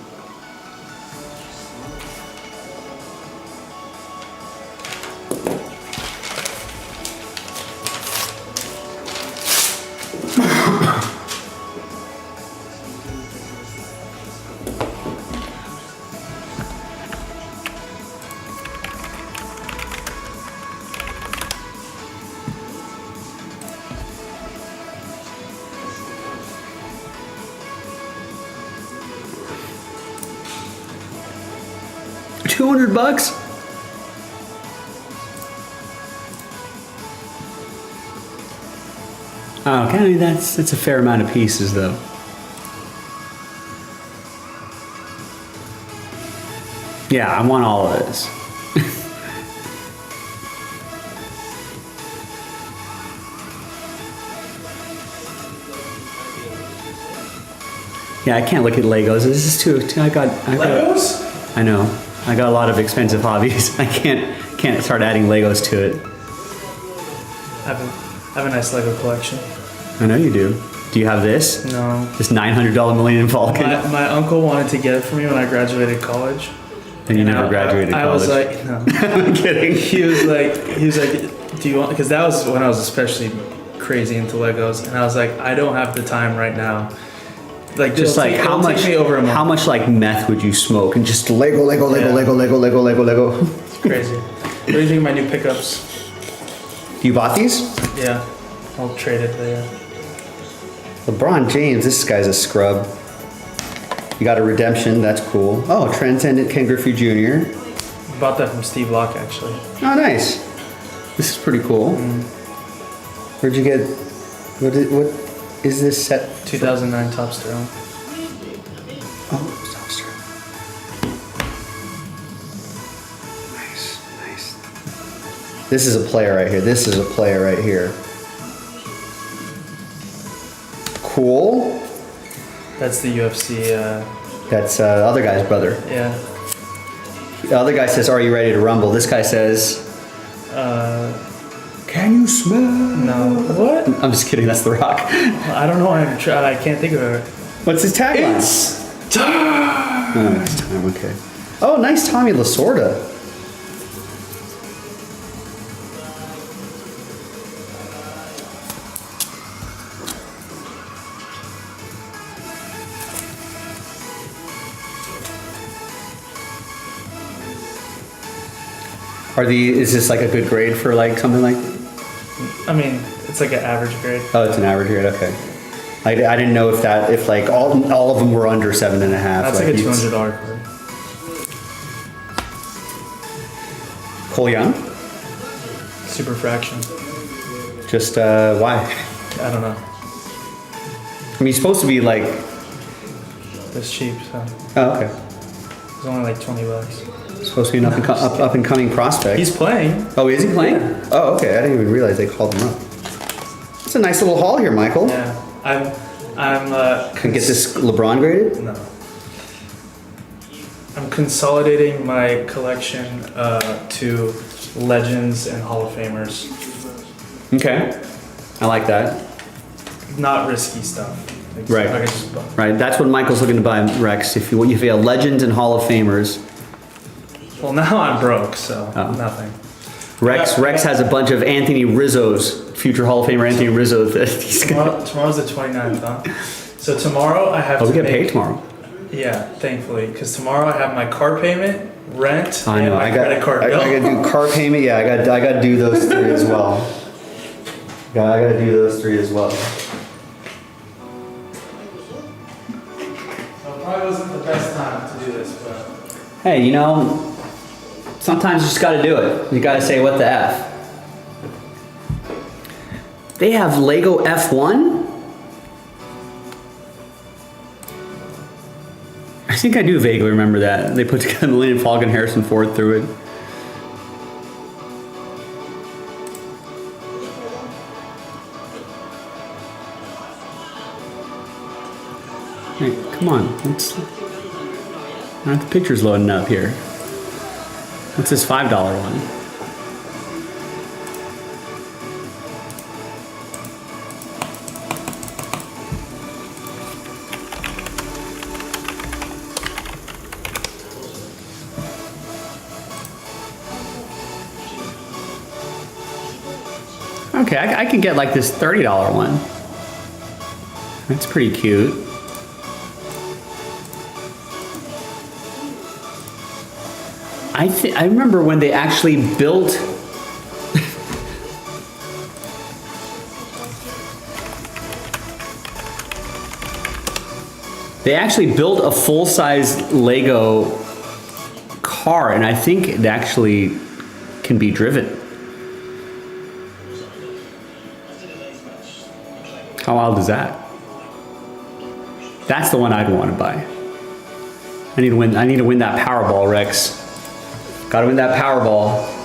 $200? Oh, okay, that's a fair amount of pieces though. Yeah, I want all of this. Yeah, I can't look at Legos. This is too. I got. Legos? I know. I got a lot of expensive hobbies. I can't start adding Legos to it. I have a nice Lego collection. I know you do. Do you have this? No. This $900 Millennium Falcon? My uncle wanted to get it for me when I graduated college. And you never graduated I college. was like, no. I'm kidding. He was like, do you want? Because that was when I was especially crazy into Legos, and I was like, I don't have the time right now. Like, Just like it'll take me over a month. how much like meth would you smoke and just Lego. Yeah. Do Crazy. What do you think of my new pickups? you bought these? Yeah, I'll trade it there. LeBron James, this guy's a scrub. You got a redemption, that's cool. Oh, Transcendent Ken Griffey Jr. Bought that from Steve Locke, actually. Oh, nice. This is pretty cool. Where'd you get? What is this set? 2009 Top Sterling. Oh, Topster. Nice, nice. This is a player right here. Cool. That's the UFC. That's other guy's brother. Yeah. The other guy says, "Are you ready to rumble?" This guy says, "Can you smell?" No. What? I'm just kidding. That's The Rock. I don't know. I can't think of it. What's his tagline? It's time. Oh, it's time. Okay. Oh, nice Tommy Lasorda. Is this like a good grade for like something like? I mean, it's like an average grade. Oh, it's an average grade. Okay. I didn't know if like all of them were under 7.5. That's like a $200 card. Cole Young. Super fraction. Just why? I don't know. I mean, he's supposed to be like. It's cheap, so Oh, okay. it's only like $20. Supposed to be an up and coming prospect. He's playing. Oh, is he playing? Yeah. Oh, okay. I didn't even realize they called him up. It's a nice little haul here, Michael. Yeah. I'm. Can get this LeBron graded? No. I'm consolidating my collection to Legends and Hall of Famers. Okay. I like that. Not risky stuff. Like, Right. I could just buy. Right. That's what Michael's looking to buy, Rex. If you have Legends and Hall of Famers. Well, now I'm broke, so Oh. nothing. Rex has a bunch of Anthony Rizzo's, future Hall of Famer Anthony Rizzo. That he's gonna- Tomorrow's the 29th, huh? So tomorrow I have Oh, to we get make- paid tomorrow. Yeah, thankfully, because tomorrow I have my car payment, rent, I and know. my credit card I bill. gotta do car payment. Yeah, I gotta do those three as well. Yeah, I gotta do those three as well. So it probably wasn't the best time to do this, but Hey, sometimes you just gotta do it. You gotta say what the F. They have Lego F1? I think I do vaguely remember that. They put together Millennium Falcon, Harrison Ford through it. Hey, come on. The picture's loading up here. What's this $5 one? Okay, I can get like this $30 one. That's pretty cute. I remember when they actually built a full-size Lego car, and I think it actually can be driven. How wild is that? That's the one I'd want to buy. I need to win that Powerball, Rex. Gotta win that Powerball.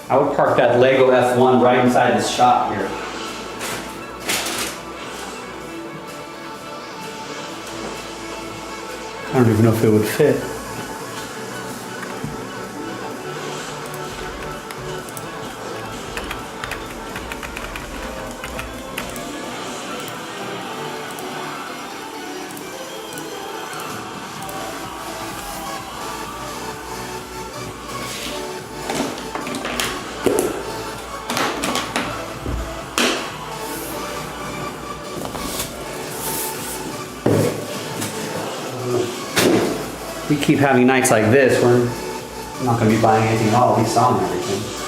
I would park that Lego F1 right inside this shop here. I don't even know if it would fit. We keep having nights like this, we're not going to be buying anything at all. We saw everything.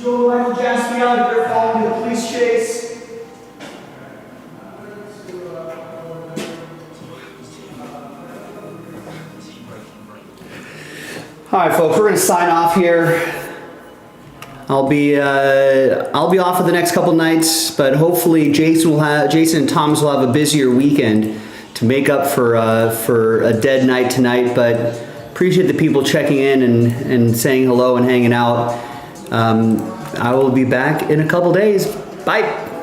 Joe Michael Jaspy out there following the police chase. All right, folks, we're gonna sign off here. I'll be off for the next couple nights, but hopefully Jason and Thomas will have a busier weekend to make up for a dead night tonight. But appreciate the people checking in and saying hello and hanging out. I will be back in a couple days. Bye.